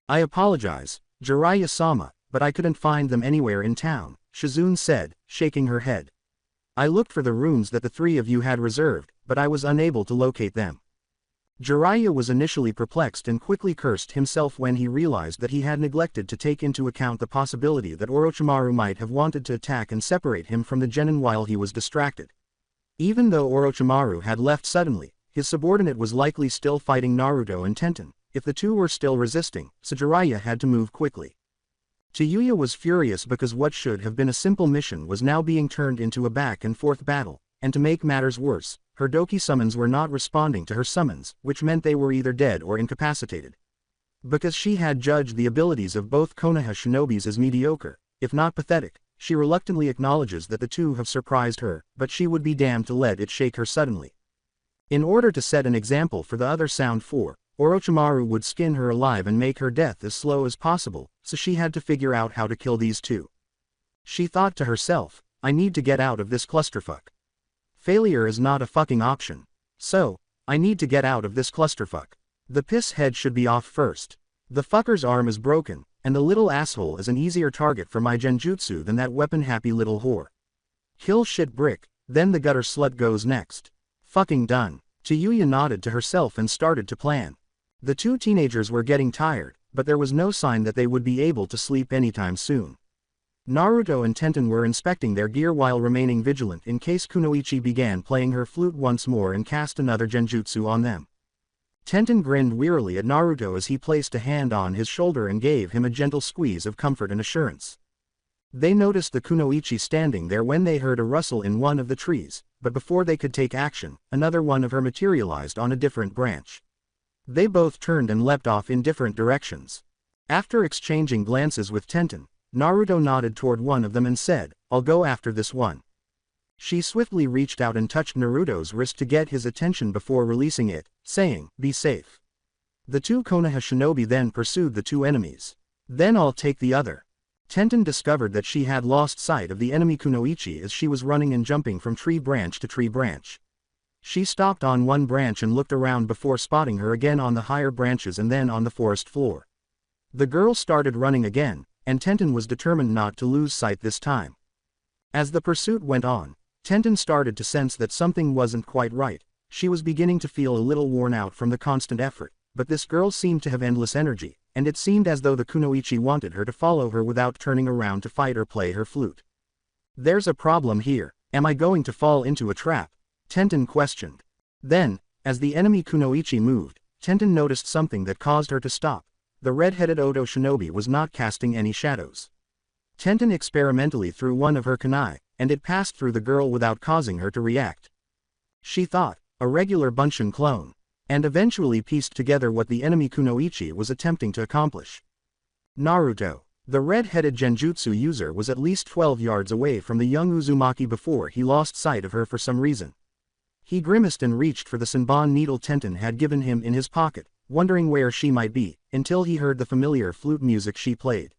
I apologize, Jiraiya-sama, but I couldn't find them anywhere in town, Shizune said, shaking her head. I looked for the rooms that the three of you had reserved, but I was unable to locate them. Jiraiya was initially perplexed and quickly cursed himself when he realized that he had neglected to take into account the possibility that Orochimaru might have wanted to attack and separate him from the genin while he was distracted. Even though Orochimaru had left suddenly, his subordinate was likely still fighting Naruto and Tenten. If the two were still resisting, so Jiraiya had to move quickly. Taijutsu was furious because what should have been a simple mission was now being turned into a back-and-forth battle, and to make matters worse, her Doki summons were not responding to her summons, which meant they were either dead or incapacitated. Because she had judged the abilities of both Konoha shinobis as mediocre, if not pathetic, she reluctantly acknowledges that the two have surprised her, but she would be damned to let it shake her suddenly. In order to set an example for the other Sound 4, Orochimaru would skin her alive and make her death as slow as possible, so she had to figure out how to kill these two. She thought to herself, I need to get out of this clusterfuck. Failure is not a fucking option. So, I need to get out of this clusterfuck. The piss head should be off first. The fucker's arm is broken, and the little asshole is an easier target for my genjutsu than that weapon-happy little whore. Kill shit brick, then the gutter slut goes next. Fucking done. Taijutsu nodded to herself and started to plan. The two teenagers were getting tired, but there was no sign that they would be able to sleep anytime soon. Naruto and Tenten were inspecting their gear while remaining vigilant in case Kunoichi began playing her flute once more and cast another genjutsu on them. Tenten grinned wearily at Naruto as he placed a hand on his shoulder and gave him a gentle squeeze of comfort and assurance. They noticed the Kunoichi standing there when they heard a rustle in one of the trees, but before they could take action, another one of her materialized on a different branch. They both turned and leapt off in different directions. After exchanging glances with Tenten, Naruto nodded toward one of them and said, I'll go after this one. She swiftly reached out and touched Naruto's wrist to get his attention before releasing it, saying, be safe. The two Konoha shinobi then pursued the two enemies. Then I'll take the other. Tenten discovered that she had lost sight of the enemy Kunoichi as she was running and jumping from tree branch to tree branch. She stopped on one branch and looked around before spotting her again on the higher branches and then on the forest floor. The girl started running again, and Tenten was determined not to lose sight this time. As the pursuit went on, Tenten started to sense that something wasn't quite right. She was beginning to feel a little worn out from the constant effort, but this girl seemed to have endless energy, and it seemed as though the Kunoichi wanted her to follow her without turning around to fight or play her flute. There's a problem here. Am I going to fall into a trap? Tenten questioned. Then, as the enemy Kunoichi moved, Tenten noticed something that caused her to stop. The red-headed Oto shinobi was not casting any shadows. Tenten experimentally threw one of her kunai, and it passed through the girl without causing her to react. She thought, a regular Bunshin clone, and eventually pieced together what the enemy Kunoichi was attempting to accomplish. Naruto, the red-headed genjutsu user, was at least 12 yards away from the young Uzumaki before he lost sight of her for some reason. He grimaced and reached for the Senbon needle Tenten had given him in his pocket, wondering where she might be, until he heard the familiar flute music she played.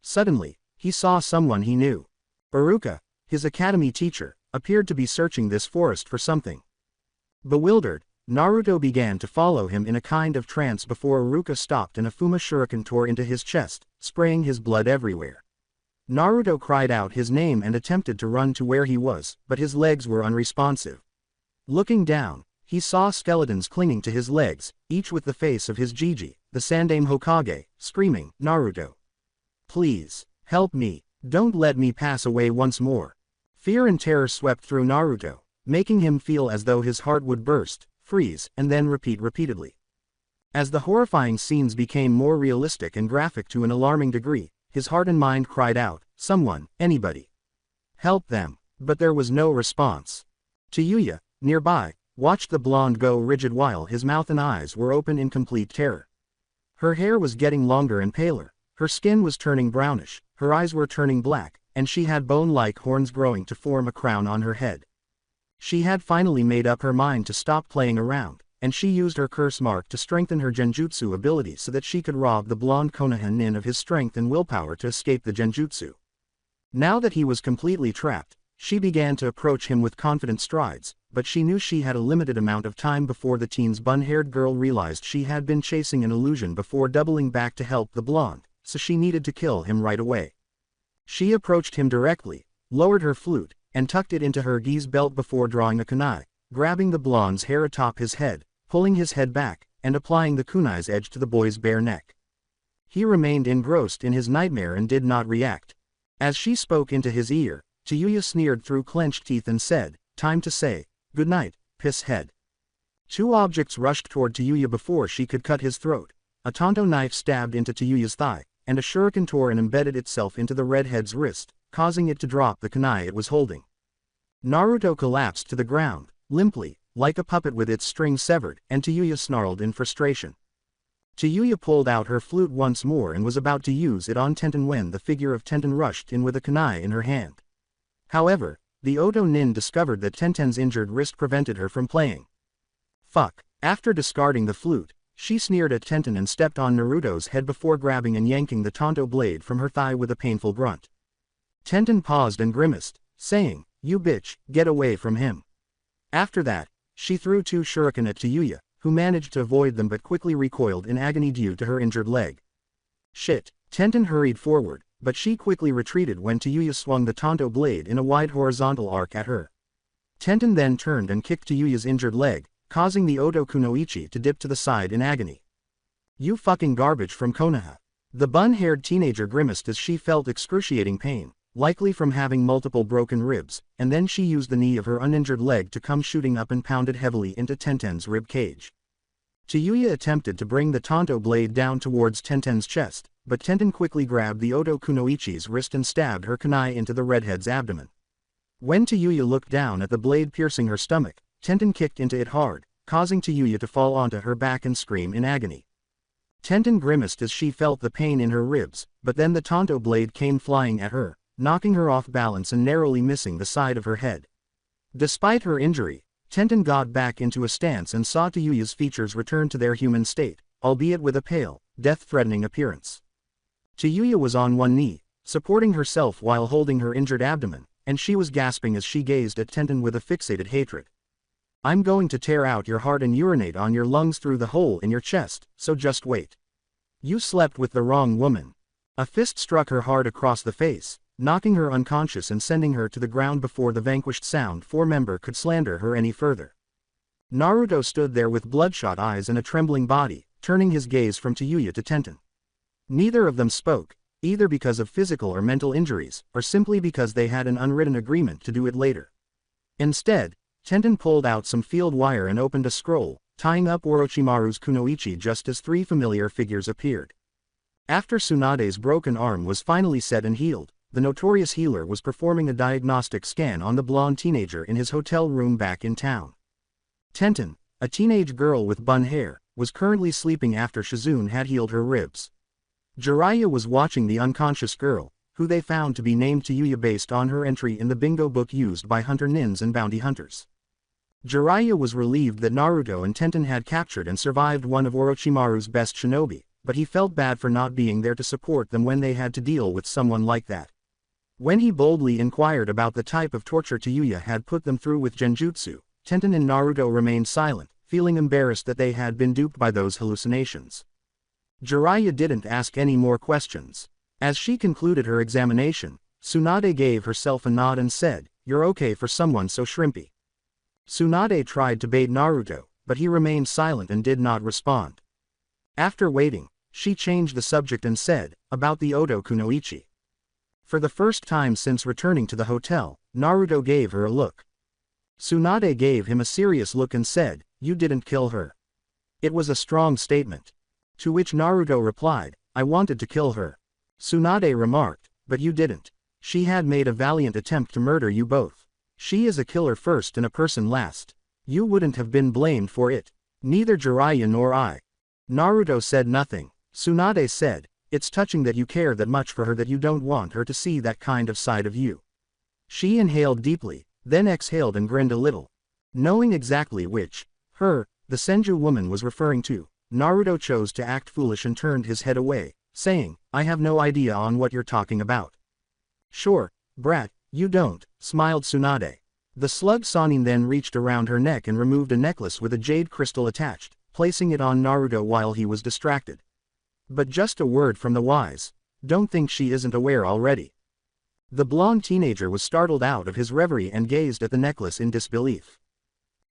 Suddenly, he saw someone he knew. Iruka, his academy teacher, appeared to be searching this forest for something. Bewildered, Naruto began to follow him in a kind of trance before Iruka stopped and a Fuma shuriken tore into his chest, spraying his blood everywhere. Naruto cried out his name and attempted to run to where he was, but his legs were unresponsive. Looking down, he saw skeletons clinging to his legs, each with the face of his Jiji, the Sandaime Hokage, screaming, "Naruto! Please, help me, don't let me pass away once more." Fear and terror swept through Naruto, making him feel as though his heart would burst, freeze, and then repeat repeatedly. As the horrifying scenes became more realistic and graphic to an alarming degree, his heart and mind cried out, "Someone, anybody, help them!" But there was no response. Taijutsu, nearby, watched the blonde go rigid while his mouth and eyes were open in complete terror. Her hair was getting longer and paler, her skin was turning brownish, her eyes were turning black, and she had bone-like horns growing to form a crown on her head. She had finally made up her mind to stop playing around, and she used her curse mark to strengthen her genjutsu ability so that she could rob the blonde Konoha nin of his strength and willpower to escape the genjutsu. Now that he was completely trapped, she began to approach him with confident strides, but she knew she had a limited amount of time before the teen's bun-haired girl realized she had been chasing an illusion before doubling back to help the blonde, so she needed to kill him right away. She approached him directly, lowered her flute, and tucked it into her gi's belt before drawing a kunai, grabbing the blonde's hair atop his head, pulling his head back, and applying the kunai's edge to the boy's bare neck. He remained engrossed in his nightmare and did not react. As she spoke into his ear, Taijutsu sneered through clenched teeth and said, "Time to say, good night, piss head." Two objects rushed toward Taijutsu before she could cut his throat. A Tonto knife stabbed into Taijutsu's thigh, and a shuriken tore and embedded itself into the redhead's wrist, causing it to drop the kunai it was holding. Naruto collapsed to the ground, limply, like a puppet with its string severed, and Taijutsu snarled in frustration. Taijutsu pulled out her flute once more and was about to use it on Tenten when the figure of Tenten rushed in with a kunai in her hand. However, the Oto nin discovered that Tenten's injured wrist prevented her from playing. Fuck. After discarding the flute, she sneered at Tenten and stepped on Naruto's head before grabbing and yanking the Tonto blade from her thigh with a painful grunt. Tenten paused and grimaced, saying, "You bitch, get away from him." After that, she threw two shuriken at Taijutsu, who managed to avoid them but quickly recoiled in agony due to her injured leg. Shit. Tenten hurried forward, but she quickly retreated when Taijutsu swung the Tonto blade in a wide horizontal arc at her. Tenten then turned and kicked Taijutsu's injured leg, causing the Oto kunoichi to dip to the side in agony. "You fucking garbage from Konoha." The bun-haired teenager grimaced as she felt excruciating pain, likely from having multiple broken ribs, and then she used the knee of her uninjured leg to come shooting up and pounded heavily into Tenten's rib cage. Taijutsu attempted to bring the Tonto blade down towards Tenten's chest, but Tenten quickly grabbed the Oto kunoichi's wrist and stabbed her kunai into the redhead's abdomen. When Taijutsu looked down at the blade piercing her stomach, Tenten kicked into it hard, causing Taijutsu to fall onto her back and scream in agony. Tenten grimaced as she felt the pain in her ribs, but then the Tonto blade came flying at her, knocking her off balance and narrowly missing the side of her head. Despite her injury, Tenten got back into a stance and saw Taijutsu's features return to their human state, albeit with a pale, death-threatening appearance. Taijutsu was on one knee, supporting herself while holding her injured abdomen, and she was gasping as she gazed at Tenten with a fixated hatred. "I'm going to tear out your heart and urinate on your lungs through the hole in your chest, so just wait. You slept with the wrong woman." A fist struck her hard across the face, knocking her unconscious and sending her to the ground before the vanquished Sound 4 member could slander her any further. Naruto stood there with bloodshot eyes and a trembling body, turning his gaze from Taijutsu to Tenten. Neither of them spoke, either because of physical or mental injuries, or simply because they had an unwritten agreement to do it later. Instead, Tenten pulled out some field wire and opened a scroll, tying up Orochimaru's kunoichi just as 3 familiar figures appeared. After Tsunade's broken arm was finally set and healed, the notorious healer was performing a diagnostic scan on the blonde teenager in his hotel room back in town. Tenten, a teenage girl with bun hair, was currently sleeping after Shizune had healed her ribs. Jiraiya was watching the unconscious girl, who they found to be named Taijutsu based on her entry in the bingo book used by hunter nins and bounty hunters. Jiraiya was relieved that Naruto and Tenten had captured and survived one of Orochimaru's best shinobi, but he felt bad for not being there to support them when they had to deal with someone like that. When he boldly inquired about the type of torture Taijutsu had put them through with genjutsu, Tenten and Naruto remained silent, feeling embarrassed that they had been duped by those hallucinations. Jiraiya didn't ask any more questions. As she concluded her examination, Tsunade gave herself a nod and said, "You're okay for someone so shrimpy." Tsunade tried to bait Naruto, but he remained silent and did not respond. After waiting, she changed the subject and said, "About the Oto Kunoichi." For the first time since returning to the hotel, Naruto gave her a look. Tsunade gave him a serious look and said, "You didn't kill her." It was a strong statement. To which Naruto replied, "I wanted to kill her." Tsunade remarked, "But you didn't. She had made a valiant attempt to murder you both. She is a killer first and a person last. You wouldn't have been blamed for it. Neither Jiraiya nor I." Naruto said nothing. Tsunade said, "It's touching that you care that much for her that you don't want her to see that kind of side of you." She inhaled deeply, then exhaled and grinned a little. Knowing exactly which, her, the Senju woman was referring to, Naruto chose to act foolish and turned his head away, saying, "I have no idea on what you're talking about." "Sure, brat, you don't," smiled Tsunade. The slug Sanin then reached around her neck and removed a necklace with a jade crystal attached, placing it on Naruto while he was distracted. But just a word from the wise. Don't think she isn't aware already. The blonde teenager was startled out of his reverie and gazed at the necklace in disbelief.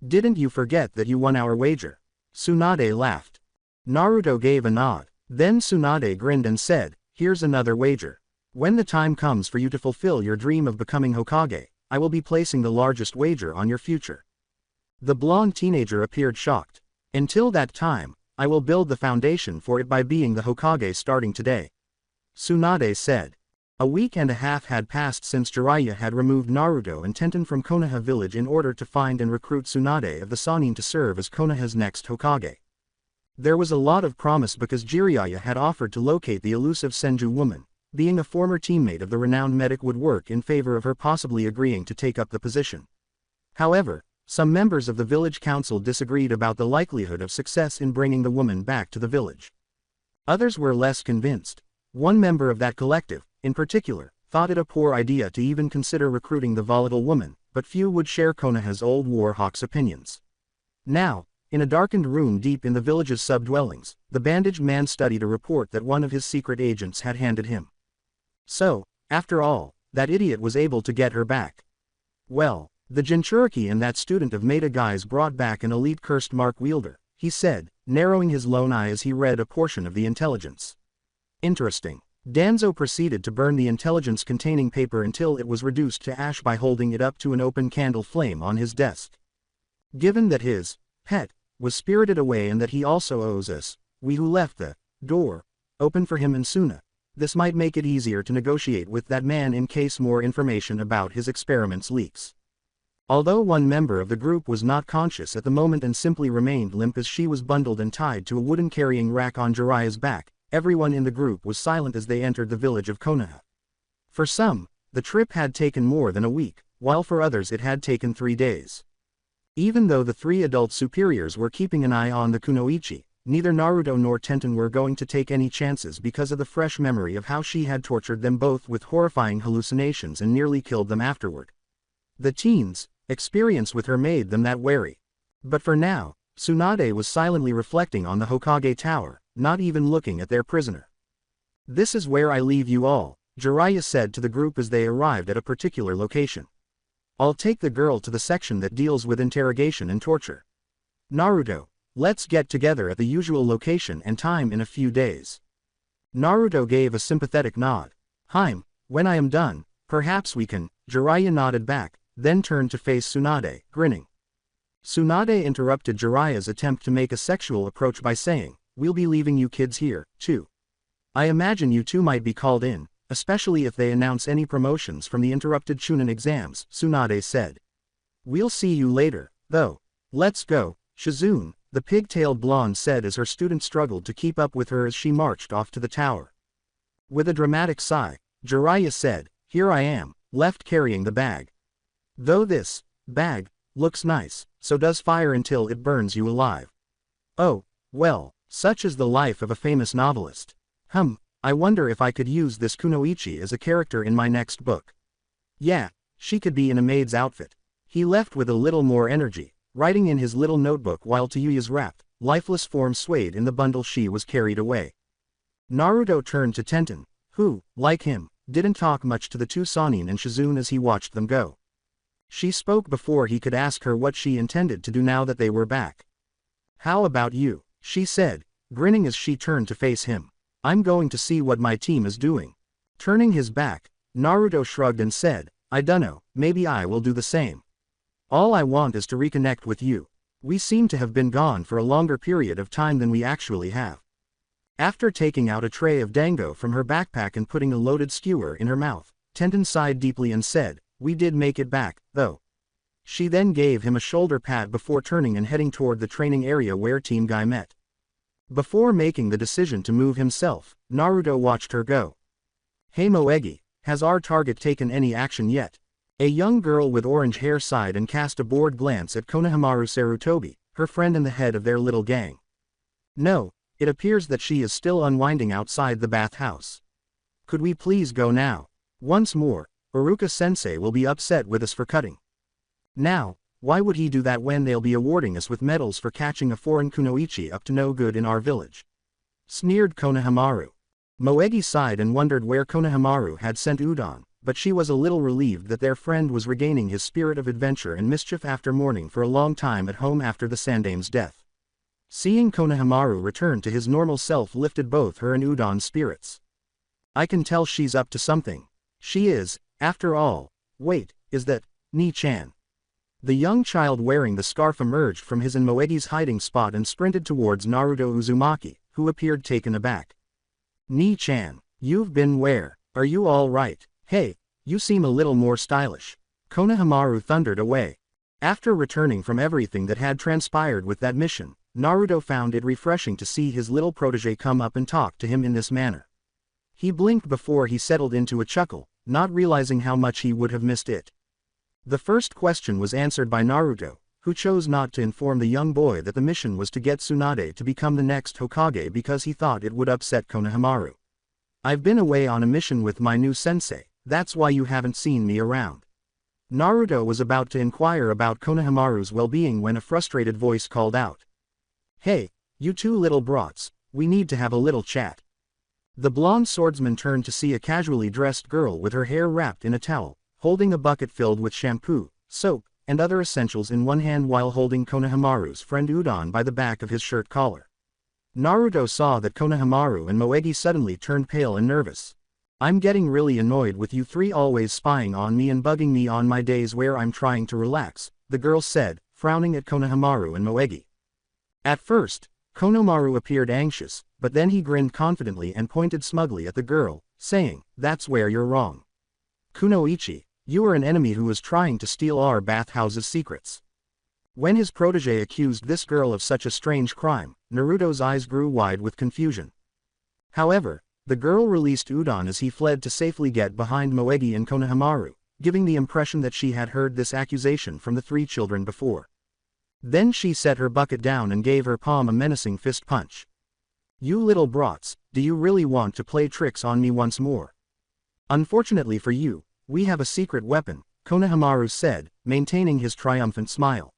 "Didn't you forget that you won our wager?" Tsunade laughed. Naruto gave a nod. Then Tsunade grinned and said, "Here's another wager. When the time comes for you to fulfill your dream of becoming Hokage, I will be placing the largest wager on your future." The blonde teenager appeared shocked. "Until that time, I will build the foundation for it by being the Hokage starting today," Tsunade said. A week and a half had passed since Jiraiya had removed Naruto and Tenten from Konoha village in order to find and recruit Tsunade of the Sannin to serve as Konoha's next Hokage. There was a lot of promise because Jiraiya had offered to locate the elusive Senju woman. Being a former teammate of the renowned medic would work in favor of her possibly agreeing to take up the position. However, some members of the village council disagreed about the likelihood of success in bringing the woman back to the village. Others were less convinced. One member of that collective, in particular, thought it a poor idea to even consider recruiting the volatile woman, but few would share Konoha's old war hawk's opinions. Now, in a darkened room deep in the village's subdwellings, the bandaged man studied a report that one of his secret agents had handed him. So, after all, that idiot was able to get her back. Well, the Jinchuriki and that student of Meta guys brought back an elite cursed mark wielder, he said, narrowing his lone eye as he read a portion of the intelligence. Interesting. Danzo proceeded to burn the intelligence-containing paper until it was reduced to ash by holding it up to an open candle flame on his desk. Given that his pet was spirited away and that he also owes us, we who left the door open for him and Suna, this might make it easier to negotiate with that man in case more information about his experiments leaks. Although one member of the group was not conscious at the moment and simply remained limp as she was bundled and tied to a wooden carrying rack on Jiraiya's back, everyone in the group was silent as they entered the village of Konoha. For some, the trip had taken more than a week, while for others it had taken 3 days. Even though the 3 adult superiors were keeping an eye on the Kunoichi, neither Naruto nor Tenten were going to take any chances because of the fresh memory of how she had tortured them both with horrifying hallucinations and nearly killed them afterward. The teens' experience with her made them that wary. But for now, Tsunade was silently reflecting on the Hokage Tower, not even looking at their prisoner. "This is where I leave you all," Jiraiya said to the group as they arrived at a particular location. "I'll take the girl to the section that deals with interrogation and torture. Naruto, let's get together at the usual location and time in a few days." Naruto gave a sympathetic nod. When I am done, perhaps we can," Jiraiya nodded back, then turned to face Tsunade, grinning. Tsunade interrupted Jiraiya's attempt to make a sexual approach by saying, "We'll be leaving you kids here, too. I imagine you two might be called in, especially if they announce any promotions from the interrupted Chunin exams," Tsunade said. "We'll see you later, though. Let's go," Shizune, the pig-tailed blonde said as her student struggled to keep up with her as she marched off to the tower. With a dramatic sigh, Jiraiya said, "Here I am, left carrying the bag. Though this bag looks nice," so does fire until it burns you alive. Oh, well, such is the life of a famous novelist. I wonder if I could use this kunoichi as a character in my next book. Yeah, she could be in a maid's outfit. He left with a little more energy, writing in his little notebook while Tayuya's wrapped, lifeless form swayed in the bundle she was carried away. Naruto turned to Tenten, who, like him, didn't talk much to the two Sannin and Shizune as he watched them go. She spoke before he could ask her what she intended to do now that they were back. How about you? She said, grinning as she turned to face him. I'm going to see what my team is doing. Turning his back, Naruto shrugged and said, I dunno, maybe I will do the same. All I want is to reconnect with you. We seem to have been gone for a longer period of time than we actually have. After taking out a tray of dango from her backpack and putting a loaded skewer in her mouth, Tenten sighed deeply and said, we did make it back, though. She then gave him a shoulder pat before turning and heading toward the training area where Team Guy met. Before making the decision to move himself, Naruto watched her go. Hey Moegi, has our target taken any action yet? A young girl with orange hair sighed and cast a bored glance at Konohamaru Sarutobi, her friend and the head of their little gang. No, it appears that she is still unwinding outside the bathhouse. Could we please go now? Once more, Iruka-sensei will be upset with us for cutting. Now, why would he do that when they'll be awarding us with medals for catching a foreign kunoichi up to no good in our village? Sneered Konohamaru. Moegi sighed and wondered where Konohamaru had sent Udon, but she was a little relieved that their friend was regaining his spirit of adventure and mischief after mourning for a long time at home after the Sandame's death. Seeing Konohamaru return to his normal self lifted both her and Udon's spirits. I can tell she's up to something. She is, after all. Wait, is that Ni-chan? The young child wearing the scarf emerged from his and Moegi's hiding spot and sprinted towards Naruto Uzumaki, who appeared taken aback. Ni-chan, you've been where? Are you all right? Hey, you seem a little more stylish. Konohamaru thundered away. After returning from everything that had transpired with that mission, Naruto found it refreshing to see his little protege come up and talk to him in this manner. He blinked before he settled into a chuckle, not realizing how much he would have missed it. The first question was answered by Naruto, who chose not to inform the young boy that the mission was to get Tsunade to become the next Hokage because he thought it would upset Konohamaru. I've been away on a mission with my new sensei, that's why you haven't seen me around. Naruto was about to inquire about Konohamaru's well-being when a frustrated voice called out. Hey, you two little brats, we need to have a little chat. The blonde swordsman turned to see a casually dressed girl with her hair wrapped in a towel, holding a bucket filled with shampoo, soap, and other essentials in one hand while holding Konohamaru's friend Udon by the back of his shirt collar. Naruto saw that Konohamaru and Moegi suddenly turned pale and nervous. I'm getting really annoyed with you three always spying on me and bugging me on my days where I'm trying to relax, the girl said, frowning at Konohamaru and Moegi. At first, Konohamaru appeared anxious, but then he grinned confidently and pointed smugly at the girl, saying, that's where you're wrong. Kunoichi, you are an enemy who is trying to steal our bathhouse's secrets. When his protege accused this girl of such a strange crime, Naruto's eyes grew wide with confusion. However, the girl released Udon as he fled to safely get behind Moegi and Konohamaru, giving the impression that she had heard this accusation from the three children before. Then she set her bucket down and gave her palm a menacing fist punch. You little brats, do you really want to play tricks on me once more? Unfortunately for you, we have a secret weapon, Konohamaru said, maintaining his triumphant smile.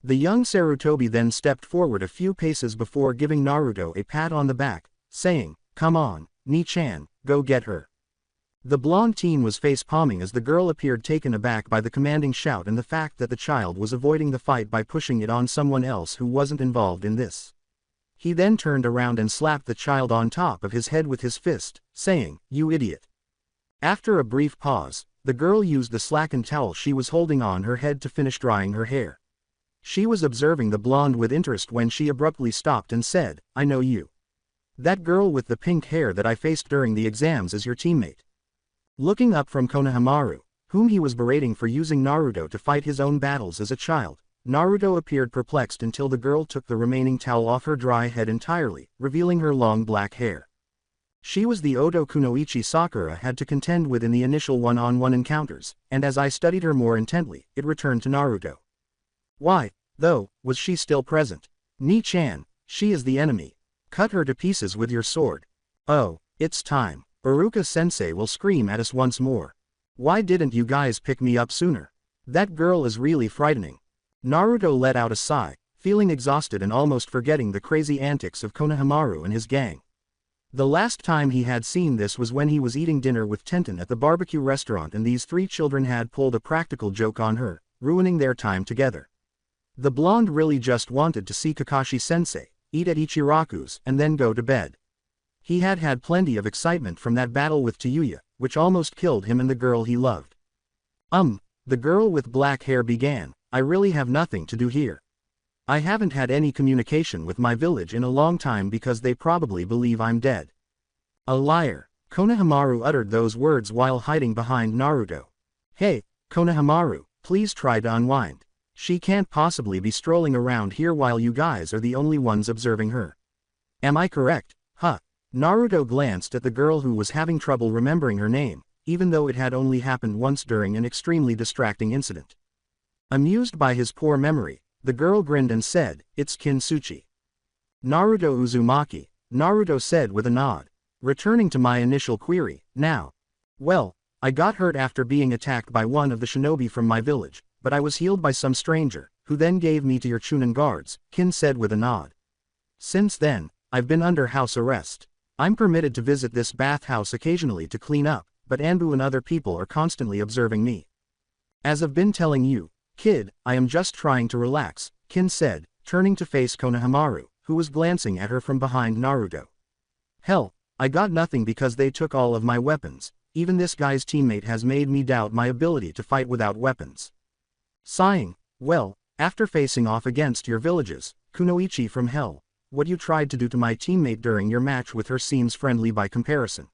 The young Sarutobi then stepped forward a few paces before giving Naruto a pat on the back, saying, come on, Ni-chan, go get her. The blonde teen was face-palming as the girl appeared taken aback by the commanding shout and the fact that the child was avoiding the fight by pushing it on someone else who wasn't involved in this. He then turned around and slapped the child on top of his head with his fist, saying, you idiot. After a brief pause, the girl used the slackened towel she was holding on her head to finish drying her hair. She was observing the blonde with interest when she abruptly stopped and said, I know you. That girl with the pink hair that I faced during the exams is your teammate. Looking up from Konohamaru, whom he was berating for using Naruto to fight his own battles as a child, Naruto appeared perplexed until the girl took the remaining towel off her dry head entirely, revealing her long black hair. She was the Oto Kunoichi Sakura had to contend with in the initial one-on-one encounters, and as I studied her more intently, it returned to Naruto. Why, Though, was she still present? Ni-chan, she is the enemy. Cut her to pieces with your sword. Oh, it's time. Iruka-sensei will scream at us once more. Why didn't you guys pick me up sooner? That girl is really frightening. Naruto let out a sigh, feeling exhausted and almost forgetting the crazy antics of Konohamaru and his gang. The last time he had seen this was when he was eating dinner with Tenten at the barbecue restaurant and these three children had pulled a practical joke on her, ruining their time together. The blonde really just wanted to see Kakashi-sensei, eat at Ichiraku's, and then go to bed. He had had plenty of excitement from that battle with Taijutsu, which almost killed him and the girl he loved. The girl with black hair began, I really have nothing to do here. I haven't had any communication with my village in a long time because they probably believe I'm dead. A liar. Konohamaru uttered those words while hiding behind Naruto. Hey, Konohamaru, please try to unwind. She can't possibly be strolling around here while you guys are the only ones observing her. Am I correct? Huh. Naruto glanced at the girl who was having trouble remembering her name, even though it had only happened once during an extremely distracting incident. Amused by his poor memory, the girl grinned and said, it's Kintsuchi. Naruto Uzumaki, Naruto said with a nod. Returning to my initial query, now. Well, I got hurt after being attacked by one of the shinobi from my village, but I was healed by some stranger, who then gave me to your Chunin guards, Kin said with a nod. Since then, I've been under house arrest. I'm permitted to visit this bathhouse occasionally to clean up, but Anbu and other people are constantly observing me. As I've been telling you, kid, I am just trying to relax, Kin said, turning to face Konohamaru, who was glancing at her from behind Naruto. Hell, I got nothing because they took all of my weapons, even this guy's teammate has made me doubt my ability to fight without weapons. Sighing, well, after facing off against your villages, Kunoichi from hell, what you tried to do to my teammate during your match with her seems friendly by comparison.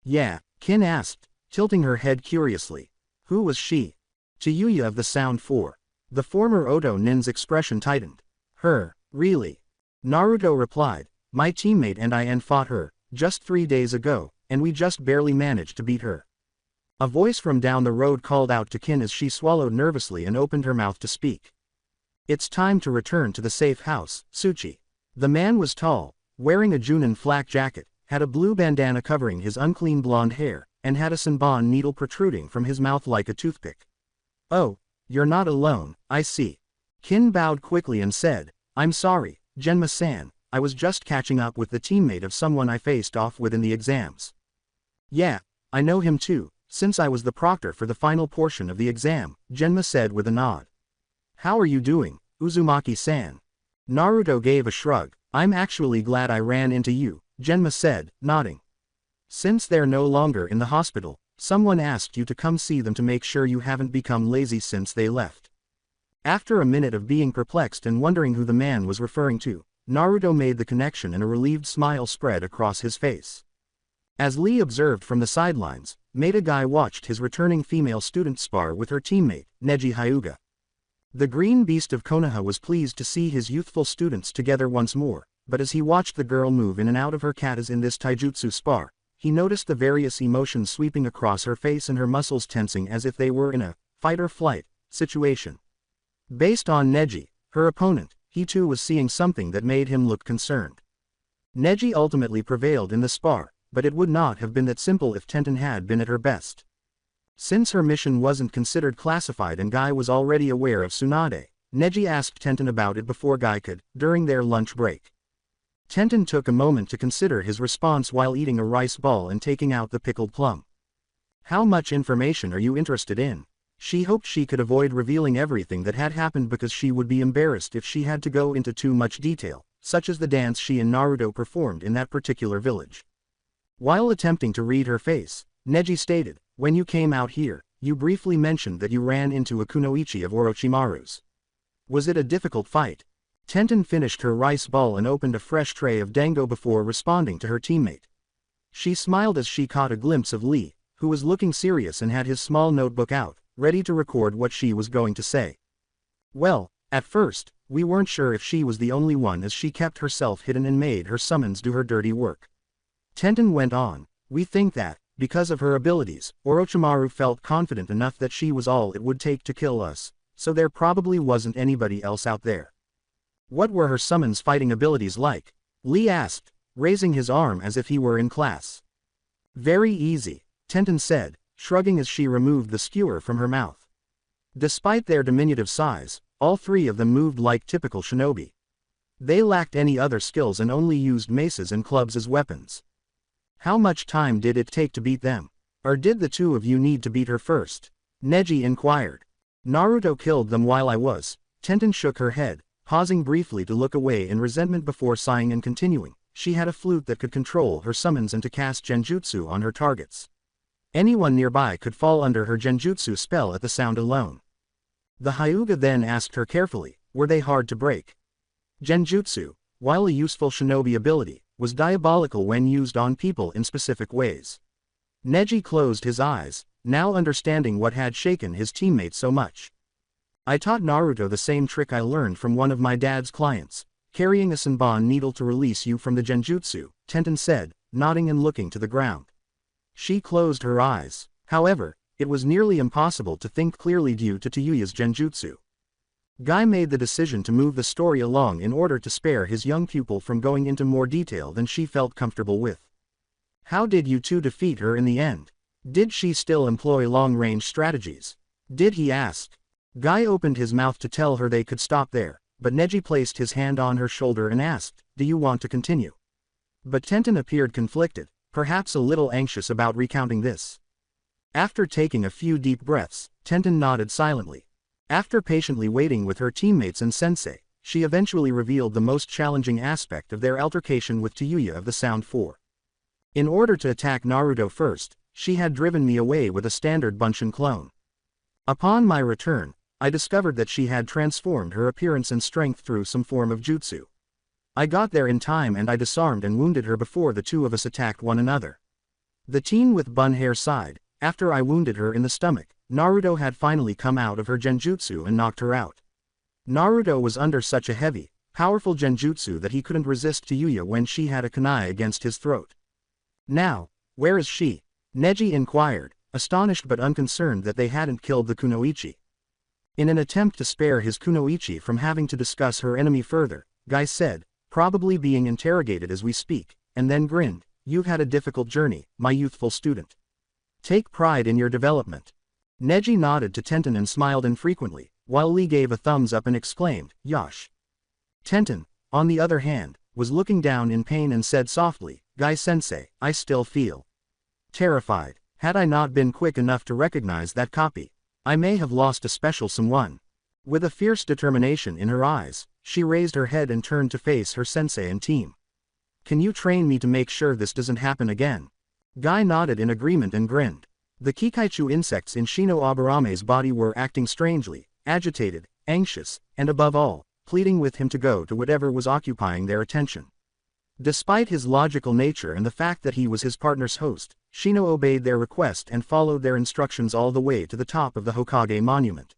Yeah, Kin asked, tilting her head curiously. Who was she? Taijutsu of the Sound 4. The former Oto Nin's expression tightened. Her, really? Naruto replied, my teammate and I fought her, just 3 days ago, and we just barely managed to beat her. A voice from down the road called out to Kin as she swallowed nervously and opened her mouth to speak. It's time to return to the safe house, Tsuchi. The man was tall, wearing a Junin flak jacket, had a blue bandana covering his unclean blonde hair, and had a senbon needle protruding from his mouth like a toothpick. Oh, you're not alone, I see. Kin bowed quickly and said, I'm sorry, Genma-san, I was just catching up with the teammate of someone I faced off with in the exams. Yeah, I know him too, since I was the proctor for the final portion of the exam, Genma said with a nod. How are you doing, Uzumaki-san? Naruto gave a shrug. I'm actually glad I ran into you, Genma said, nodding. Since they're no longer in the hospital, someone asked you to come see them to make sure you haven't become lazy since they left. After a minute of being perplexed and wondering who the man was referring to, Naruto made the connection and a relieved smile spread across his face. As Lee observed from the sidelines, Maeda watched his returning female student spar with her teammate, Neji Hyuga. The green beast of Konoha was pleased to see his youthful students together once more, but as he watched the girl move in and out of her katas in this taijutsu spar, he noticed the various emotions sweeping across her face and her muscles tensing as if they were in a fight-or-flight situation. Based on Neji, her opponent, he too was seeing something that made him look concerned. Neji ultimately prevailed in the spar, but it would not have been that simple if Tenten had been at her best. Since her mission wasn't considered classified and Guy was already aware of Tsunade, Neji asked Tenten about it before Guy could, during their lunch break. Tenten took a moment to consider his response while eating a rice ball and taking out the pickled plum. How much information are you interested in? She hoped she could avoid revealing everything that had happened because she would be embarrassed if she had to go into too much detail, such as the dance she and Naruto performed in that particular village. While attempting to read her face, Neji stated, when you came out here, you briefly mentioned that you ran into a kunoichi of Orochimaru's. Was it a difficult fight? Tenten finished her rice ball and opened a fresh tray of dango before responding to her teammate. She smiled as she caught a glimpse of Lee, who was looking serious and had his small notebook out, ready to record what she was going to say. Well, at first, we weren't sure if she was the only one as she kept herself hidden and made her summons do her dirty work. Tenten went on, we think that, because of her abilities, Orochimaru felt confident enough that she was all it would take to kill us, so there probably wasn't anybody else out there. What were her summons fighting abilities like? Lee asked, raising his arm as if he were in class. Very easy, Tenten said, shrugging as she removed the skewer from her mouth. Despite their diminutive size, all three of them moved like typical shinobi. They lacked any other skills and only used maces and clubs as weapons. How much time did it take to beat them? Or did the two of you need to beat her first? Neji inquired. Naruto killed them while I was. Tenten shook her head, pausing briefly to look away in resentment before sighing and continuing. She had a flute that could control her summons and to cast genjutsu on her targets. Anyone nearby could fall under her genjutsu spell at the sound alone. The Hyuga then asked her carefully, were they hard to break? Genjutsu, while a useful shinobi ability, was diabolical when used on people in specific ways. Neji closed his eyes, now understanding what had shaken his teammates so much. I taught Naruto the same trick I learned from one of my dad's clients, carrying a senbon needle to release you from the genjutsu, Tenten said, nodding and looking to the ground. She closed her eyes. However, it was nearly impossible to think clearly due to Taiyuya's genjutsu. Guy made the decision to move the story along in order to spare his young pupil from going into more detail than she felt comfortable with. How did you two defeat her in the end? Did she still employ long-range strategies? Did he ask? Guy opened his mouth to tell her they could stop there, but Neji placed his hand on her shoulder and asked, do you want to continue? But Tenten appeared conflicted, perhaps a little anxious about recounting this. After taking a few deep breaths, Tenten nodded silently. After patiently waiting with her teammates and sensei, she eventually revealed the most challenging aspect of their altercation with Taiyuya of the Sound 4. In order to attack Naruto first, she had driven me away with a standard Bunshin clone. Upon my return, I discovered that she had transformed her appearance and strength through some form of jutsu. I got there in time and I disarmed and wounded her before the two of us attacked one another. The teen with bun hair sighed. After I wounded her in the stomach, Naruto had finally come out of her genjutsu and knocked her out. Naruto was under such a heavy, powerful genjutsu that he couldn't resist Taiyuya when she had a kunai against his throat. Now, where is she? Neji inquired, astonished but unconcerned that they hadn't killed the kunoichi. In an attempt to spare his kunoichi from having to discuss her enemy further, Guy said, probably being interrogated as we speak, and then grinned, you've had a difficult journey, my youthful student. Take pride in your development. Neji nodded to Tenten and smiled infrequently, while Lee gave a thumbs up and exclaimed, Yosh. Tenten, on the other hand, was looking down in pain and said softly, Guy-sensei, I still feel terrified. Had I not been quick enough to recognize that copy, I may have lost a special someone. With a fierce determination in her eyes, she raised her head and turned to face her sensei and team. Can you train me to make sure this doesn't happen again? Guy nodded in agreement and grinned. The Kikaichu insects in Shino Abarame's body were acting strangely, agitated, anxious, and above all, pleading with him to go to whatever was occupying their attention. Despite his logical nature and the fact that he was his partner's host, Shino obeyed their request and followed their instructions all the way to the top of the Hokage monument.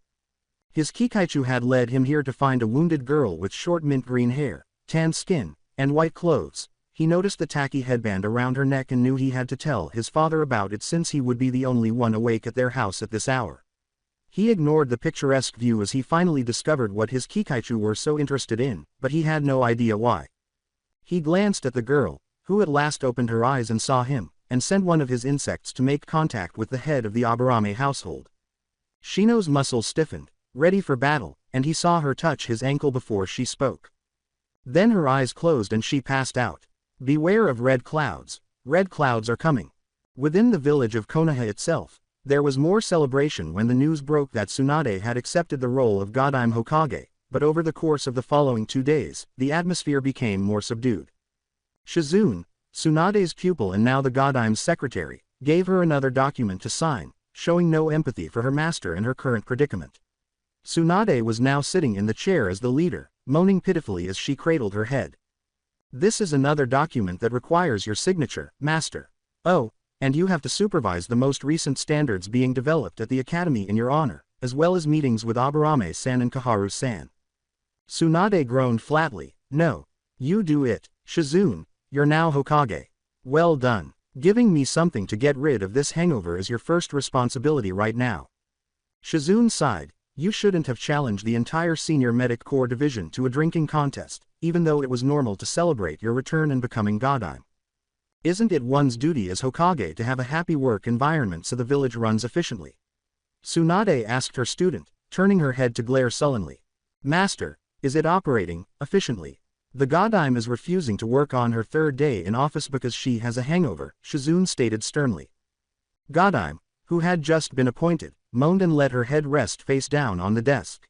His Kikaichu had led him here to find a wounded girl with short mint green hair, tan skin, and white clothes. He noticed the tacky headband around her neck and knew he had to tell his father about it since he would be the only one awake at their house at this hour. He ignored the picturesque view as he finally discovered what his Kikaichu were so interested in, but he had no idea why. He glanced at the girl, who at last opened her eyes and saw him, and sent one of his insects to make contact with the head of the Abarame household. Shino's muscles stiffened, ready for battle, and he saw her touch his ankle before she spoke. Then her eyes closed and she passed out. Beware of red clouds. Red clouds are coming. Within the village of Konoha itself, there was more celebration when the news broke that Tsunade had accepted the role of Godime Hokage, but over the course of the following 2 days, the atmosphere became more subdued. Shizune, Tsunade's pupil and now the Godime's secretary, gave her another document to sign, showing no empathy for her master and her current predicament. Tsunade was now sitting in the chair as the leader, moaning pitifully as she cradled her head. This is another document that requires your signature, master. Oh, and you have to supervise the most recent standards being developed at the academy in your honor, as well as meetings with Abarame-san and Kaharu-san. Tsunade groaned flatly. No. You do it, Shizune, you're now Hokage. Well done. Giving me something to get rid of this hangover is your first responsibility right now. Shizune sighed, You shouldn't have challenged the entire Senior Medic Corps division to a drinking contest, even though it was normal to celebrate your return and becoming Godime. Isn't it one's duty as Hokage to have a happy work environment so the village runs efficiently? Tsunade asked her student, turning her head to glare sullenly. Master, is it operating efficiently? The Godime is refusing to work on her third day in office because she has a hangover, Shizune stated sternly. Godime, who had just been appointed, moaned and let her head rest face down on the desk.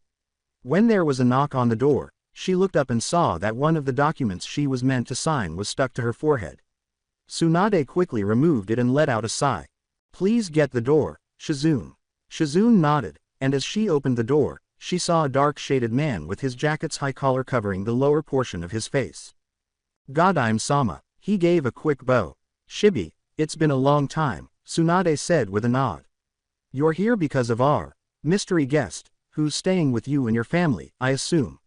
When there was a knock on the door, she looked up and saw that one of the documents she was meant to sign was stuck to her forehead. Tsunade quickly removed it and let out a sigh. Please get the door, Shizune. Shizune nodded, and as she opened the door, she saw a dark-shaded man with his jacket's high collar covering the lower portion of his face. Godime-sama, he gave a quick bow. Shibi, it's been a long time, Tsunade said with a nod. You're here because of our mystery guest, who's staying with you and your family, I assume.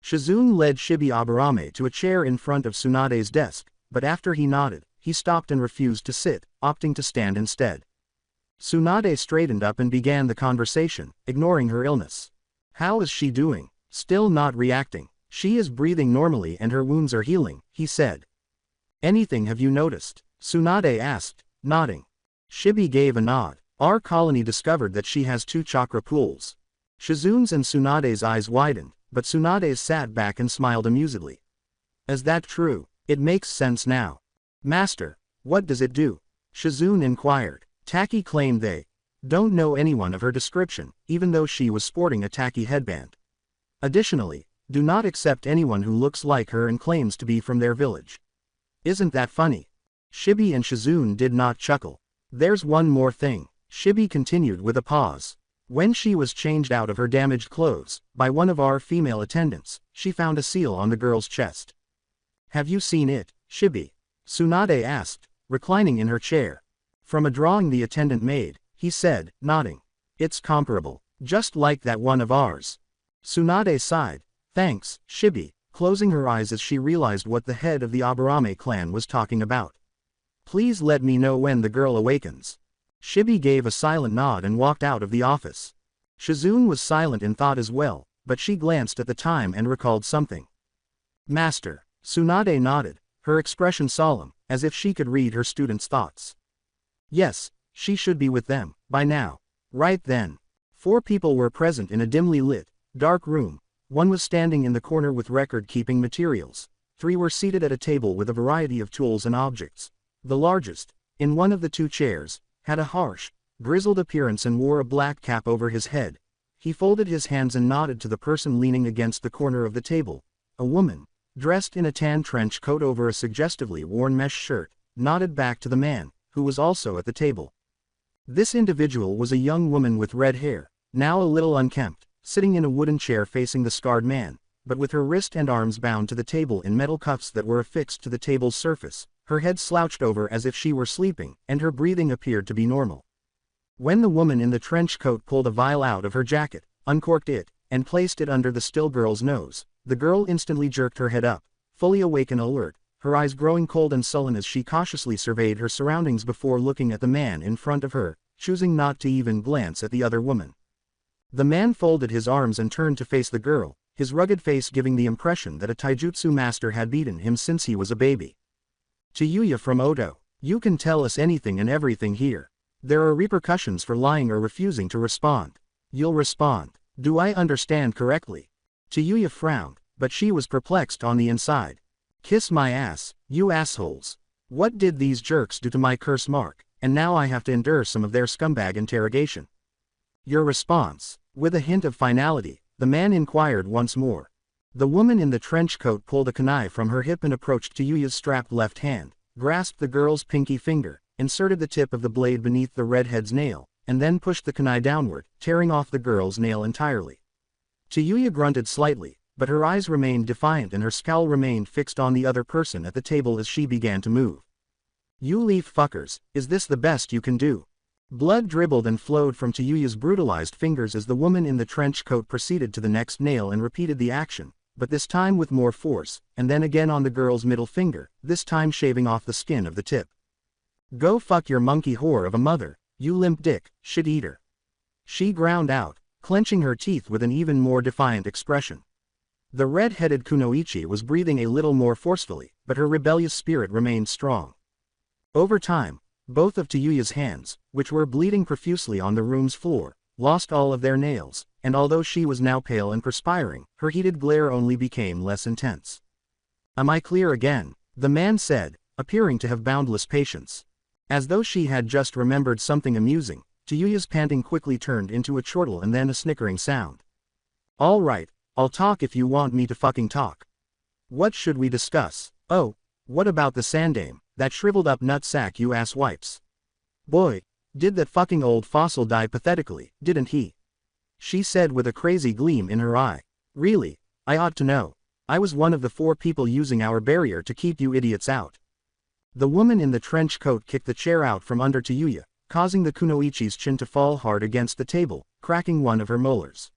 Shizune led Shibi Aburame to a chair in front of Tsunade's desk, but after he nodded, he stopped and refused to sit, opting to stand instead. Tsunade straightened up and began the conversation, ignoring her illness. How is she doing? Still not reacting. She is breathing normally and her wounds are healing, he said. Anything have you noticed? Tsunade asked, nodding. Shibi gave a nod. Our colony discovered that she has 2 chakra pools. Shizune's and Tsunade's eyes widened, but Tsunade's sat back and smiled amusedly. Is that true? It makes sense now. Master, what does it do? Shizune inquired. Taki claimed they don't know anyone of her description, even though she was sporting a Taki headband. Additionally, do not accept anyone who looks like her and claims to be from their village. Isn't that funny? Shibi and Shizune did not chuckle. There's one more thing, Shibi continued with a pause. When she was changed out of her damaged clothes, by one of our female attendants, she found a seal on the girl's chest. Have you seen it, Shibi? Tsunade asked, reclining in her chair. From a drawing the attendant made, he said, nodding. It's comparable, just like that one of ours. Tsunade sighed. Thanks, Shibi, closing her eyes as she realized what the head of the Aburame clan was talking about. Please let me know when the girl awakens. Shibi gave a silent nod and walked out of the office. Shizune was silent in thought as well, but she glanced at the time and recalled something. Master. Tsunade nodded, her expression solemn, as if she could read her student's thoughts. Yes, she should be with them, by now. Right then. 4 people were present in a dimly lit, dark room. 1 was standing in the corner with record-keeping materials. 3 were seated at a table with a variety of tools and objects. The largest, in one of the 2 chairs, had a harsh, grizzled appearance and wore a black cap over his head. He folded his hands and nodded to the person leaning against the corner of the table. A woman, dressed in a tan trench coat over a suggestively worn mesh shirt, nodded back to the man, who was also at the table. This individual was a young woman with red hair, now a little unkempt, sitting in a wooden chair facing the scarred man, but with her wrist and arms bound to the table in metal cuffs that were affixed to the table's surface, her head slouched over as if she were sleeping, and her breathing appeared to be normal. When the woman in the trench coat pulled a vial out of her jacket, uncorked it, and placed it under the still girl's nose, the girl instantly jerked her head up, fully awake and alert, her eyes growing cold and sullen as she cautiously surveyed her surroundings before looking at the man in front of her, choosing not to even glance at the other woman. The man folded his arms and turned to face the girl, his rugged face giving the impression that a taijutsu master had beaten him since he was a baby. Taiyuya from Odo, you can tell us anything and everything here. There are repercussions for lying or refusing to respond. You'll respond. Do I understand correctly? Taiyuya frowned, but she was perplexed on the inside. Kiss my ass, you assholes. What did these jerks do to my curse mark, and now I have to endure some of their scumbag interrogation? Your response. With a hint of finality, the man inquired once more. The woman in the trench coat pulled a kunai from her hip and approached Taiyuya's strapped left hand, grasped the girl's pinky finger, inserted the tip of the blade beneath the redhead's nail, and then pushed the kunai downward, tearing off the girl's nail entirely. Taiyuya grunted slightly, but her eyes remained defiant and her scowl remained fixed on the other person at the table as she began to move. You leaf fuckers, is this the best you can do? Blood dribbled and flowed from Taiyuya's brutalized fingers as the woman in the trench coat proceeded to the next nail and repeated the action, but this time with more force, and then again on the girl's middle finger, this time shaving off the skin of the tip. Go fuck your monkey whore of a mother, you limp dick, shit eater. She ground out, clenching her teeth with an even more defiant expression. The red-headed kunoichi was breathing a little more forcefully, but her rebellious spirit remained strong. Over time, both of Taiyuya's hands, which were bleeding profusely on the room's floor, lost all of their nails, and although she was now pale and perspiring, her heated glare only became less intense. "Am I clear again?" the man said, appearing to have boundless patience. As though she had just remembered something amusing, Taiyuya's panting quickly turned into a chortle and then a snickering sound. "All right, I'll talk if you want me to fucking talk. What should we discuss? Oh, what about the sandame, that shriveled up nutsack you ass wipes? Boy, did that fucking old fossil die pathetically, didn't he?" she said with a crazy gleam in her eye. "Really, I ought to know. I was one of the 4 people using our barrier to keep you idiots out." The woman in the trench coat kicked the chair out from under Taiyuya, causing the kunoichi's chin to fall hard against the table, cracking one of her molars.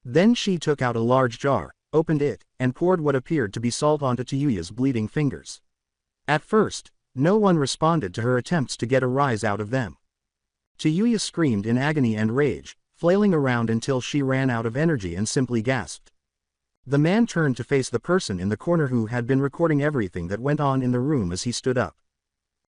Then she took out a large jar, opened it, and poured what appeared to be salt onto Taiyuya's bleeding fingers. At first, no one responded to her attempts to get a rise out of them. Taiyuya screamed in agony and rage, flailing around until she ran out of energy and simply gasped. The man turned to face the person in the corner who had been recording everything that went on in the room as he stood up.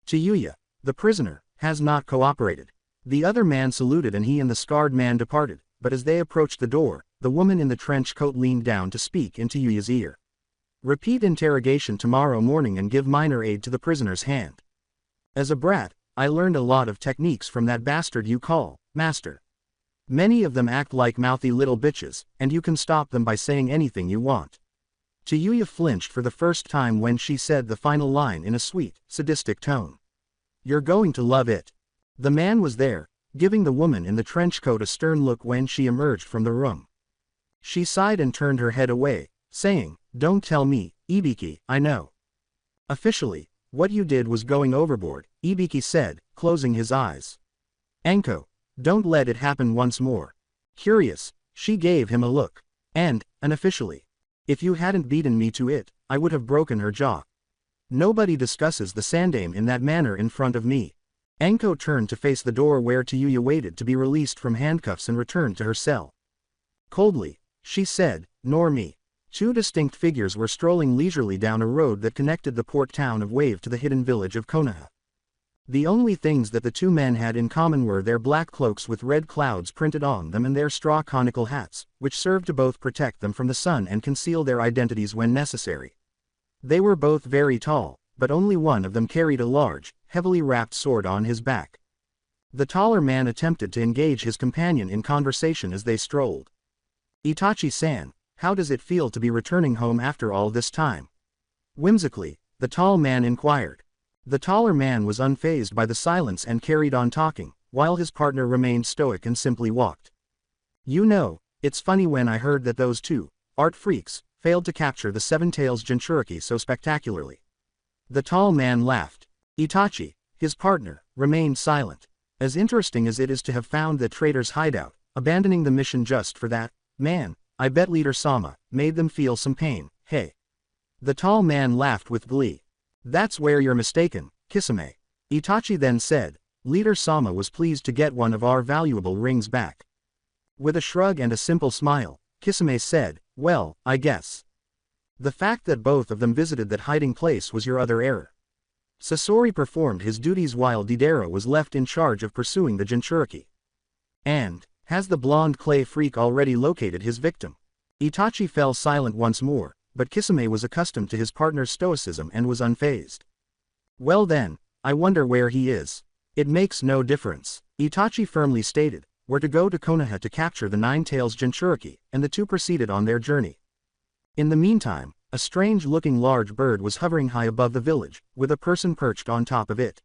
"Taiyuya, the prisoner, has not cooperated." The other man saluted and he and the scarred man departed, but as they approached the door, the woman in the trench coat leaned down to speak in Taiyuya's ear. "Repeat interrogation tomorrow morning and give minor aid to the prisoner's hand. As a brat, I learned a lot of techniques from that bastard you call master. Many of them act like mouthy little bitches, and you can stop them by saying anything you want." Taiyuya flinched for the first time when she said the final line in a sweet, sadistic tone. "You're going to love it." The man was there, giving the woman in the trench coat a stern look when she emerged from the room. She sighed and turned her head away, saying, "Don't tell me, Ibiki, I know." "Officially, what you did was going overboard," Ibiki said, closing his eyes. "Anko, don't let it happen once more." Curious, she gave him a look. "And, unofficially, if you hadn't beaten me to it, I would have broken her jaw. Nobody discusses the sandame in that manner in front of me." Anko turned to face the door where Taiyuya waited to be released from handcuffs and returned to her cell. Coldly, she said, "Nor me." 2 distinct figures were strolling leisurely down a road that connected the port town of Wave to the hidden village of Konoha. The only things that the 2 men had in common were their black cloaks with red clouds printed on them and their straw conical hats, which served to both protect them from the sun and conceal their identities when necessary. They were both very tall, but only one of them carried a large, heavily wrapped sword on his back. The taller man attempted to engage his companion in conversation as they strolled. "Itachi-san, how does it feel to be returning home after all this time?" Whimsically, the tall man inquired. The taller man was unfazed by the silence and carried on talking, while his partner remained stoic and simply walked. "You know, it's funny when I heard that those 2 art freaks failed to capture the 7 Tails Jinchuriki so spectacularly." The tall man laughed. Itachi, his partner, remained silent. "As interesting as it is to have found the traitor's hideout, abandoning the mission just for that, man, I bet Leader Sama made them feel some pain, hey?" The tall man laughed with glee. "That's where you're mistaken, Kisame." Itachi then said, "Leader Sama was pleased to get one of our valuable rings back." With a shrug and a simple smile, Kisame said, "Well, I guess. The fact that both of them visited that hiding place was your other error. Sasori performed his duties while Deidara was left in charge of pursuing the Jinchuriki. And, has the blonde clay freak already located his victim?" Itachi fell silent once more, but Kisame was accustomed to his partner's stoicism and was unfazed. "Well then, I wonder where he is." "It makes no difference," Itachi firmly stated. "We're to go to Konoha to capture the 9 Tails Jinchuriki," and the 2 proceeded on their journey. In the meantime, a strange-looking large bird was hovering high above the village, with a person perched on top of it.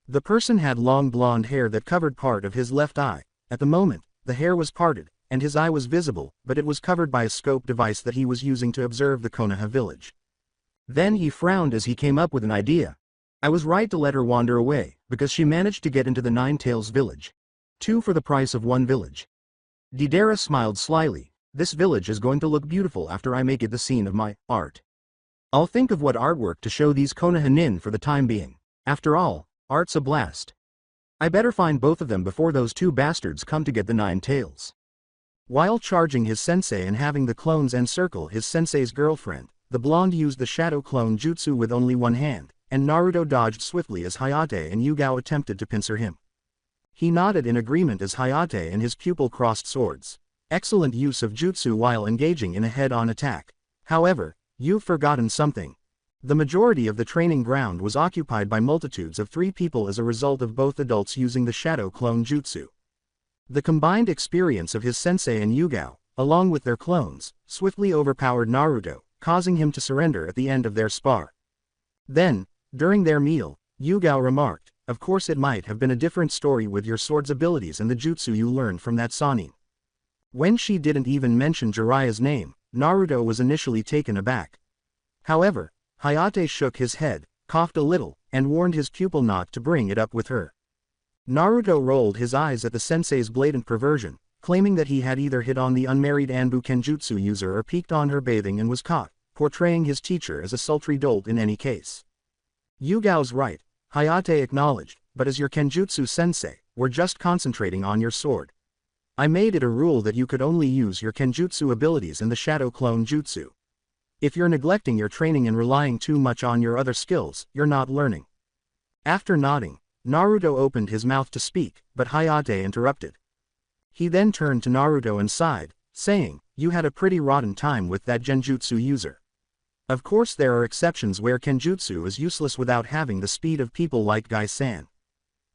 The person had long blonde hair that covered part of his left eye. At the moment, the hair was parted, and his eye was visible, but it was covered by a scope device that he was using to observe the Konoha village. Then he frowned as he came up with an idea. "I was right to let her wander away, because she managed to get into the 9 Tails village. 2 for the price of 1 village." Deidara smiled slyly. "This village is going to look beautiful after I make it the scene of my art. I'll think of what artwork to show these Konoha nin for the time being. After all, art's a blast. I better find both of them before those 2 bastards come to get the 9 Tails." While charging his sensei and having the clones encircle his sensei's girlfriend, the blonde used the shadow clone jutsu with only one hand, and Naruto dodged swiftly as Hayate and Yugao attempted to pincer him. He nodded in agreement as Hayate and his pupil crossed swords. Excellent use of jutsu while engaging in a head-on attack. However, you've forgotten something. The majority of the training ground was occupied by multitudes of 3 people as a result of both adults using the shadow clone jutsu. The combined experience of his sensei and Yugao, along with their clones, swiftly overpowered Naruto, causing him to surrender at the end of their spar. Then, during their meal, Yugao remarked, "Of course it might have been a different story with your sword's abilities and the jutsu you learned from that Sannin." When she didn't even mention Jiraiya's name, Naruto was initially taken aback. However, Hayate shook his head, coughed a little, and warned his pupil not to bring it up with her. Naruto rolled his eyes at the sensei's blatant perversion, claiming that he had either hit on the unmarried Anbu Kenjutsu user or peeked on her bathing and was caught, portraying his teacher as a sultry dolt in any case. "Yugao's right," Hayate acknowledged, "but as your Kenjutsu sensei, we're just concentrating on your sword. I made it a rule that you could only use your Kenjutsu abilities in the Shadow Clone Jutsu. If you're neglecting your training and relying too much on your other skills, you're not learning." After nodding, Naruto opened his mouth to speak, but Hayate interrupted. He then turned to Naruto and sighed, saying, "You had a pretty rotten time with that Genjutsu user. Of course there are exceptions where Kenjutsu is useless without having the speed of people like Gai-san.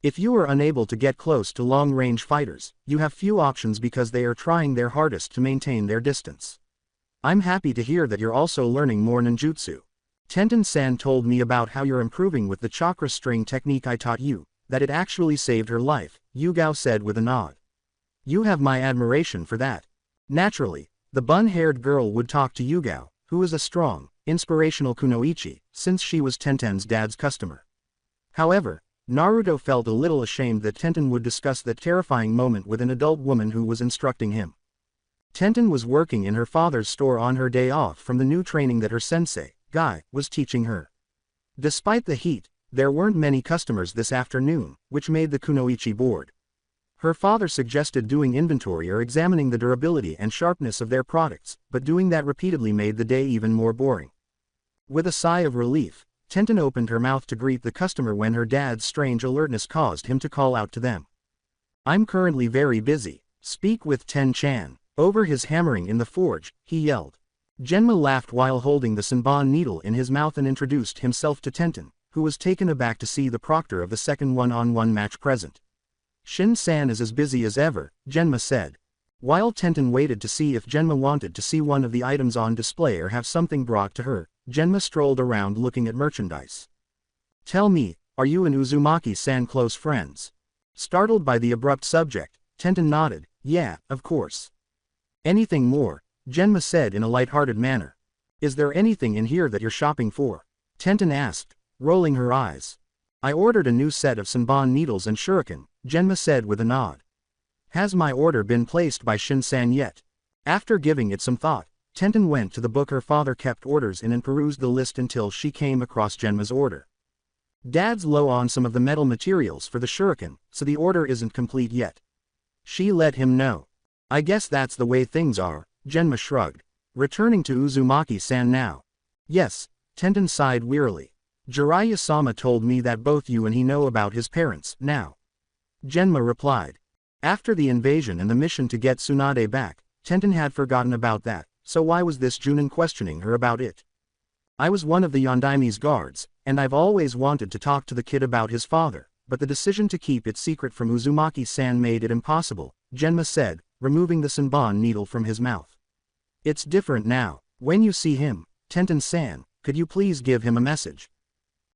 If you are unable to get close to long-range fighters, you have few options because they are trying their hardest to maintain their distance. I'm happy to hear that you're also learning more ninjutsu. Tenten-san told me about how you're improving with the chakra string technique I taught you, that it actually saved her life," Yugao said with a nod. "You have my admiration for that." Naturally, the bun-haired girl would talk to Yugao, who is a strong, inspirational kunoichi, since she was Tenten's dad's customer. However, Naruto felt a little ashamed that Tenten would discuss that terrifying moment with an adult woman who was instructing him. Tenten was working in her father's store on her day off from the new training that her sensei, Guy, was teaching her. Despite the heat, there weren't many customers this afternoon, which made the kunoichi bored. Her father suggested doing inventory or examining the durability and sharpness of their products, but doing that repeatedly made the day even more boring. With a sigh of relief, Tenten opened her mouth to greet the customer when her dad's strange alertness caused him to call out to them. "I'm currently very busy. Speak with Ten-chan." Over his hammering in the forge, he yelled. Genma laughed while holding the Senbon needle in his mouth and introduced himself to Tenten, who was taken aback to see the proctor of the second one-on-one match present. "Shin-san is as busy as ever," Genma said. While Tenten waited to see if Genma wanted to see one of the items on display or have something brought to her, Genma strolled around looking at merchandise. "Tell me, are you and Uzumaki-san close friends?" Startled by the abrupt subject, Tenten nodded. "Yeah, of course." "Anything more?" Genma said in a light-hearted manner. "Is there anything in here that you're shopping for?" Tenten asked, rolling her eyes. "I ordered a new set of Senbon needles and shuriken," Genma said with a nod. "Has my order been placed by Shin-san yet?" After giving it some thought, Tenten went to the book her father kept orders in and perused the list until she came across Genma's order. "Dad's low on some of the metal materials for the shuriken, so the order isn't complete yet." She let him know. "I guess that's the way things are," Genma shrugged. "Returning to Uzumaki-san now." "Yes," Tenten sighed wearily. "Jiraiya-sama told me that both you and he know about his parents now." Genma replied. After the invasion and the mission to get Tsunade back, Tenten had forgotten about that, so why was this Junin questioning her about it? "I was one of the Yondaime's guards, and I've always wanted to talk to the kid about his father, but the decision to keep it secret from Uzumaki-san made it impossible," Genma said, removing the Senbon needle from his mouth. "It's different now. When you see him, Tenten-san, could you please give him a message?"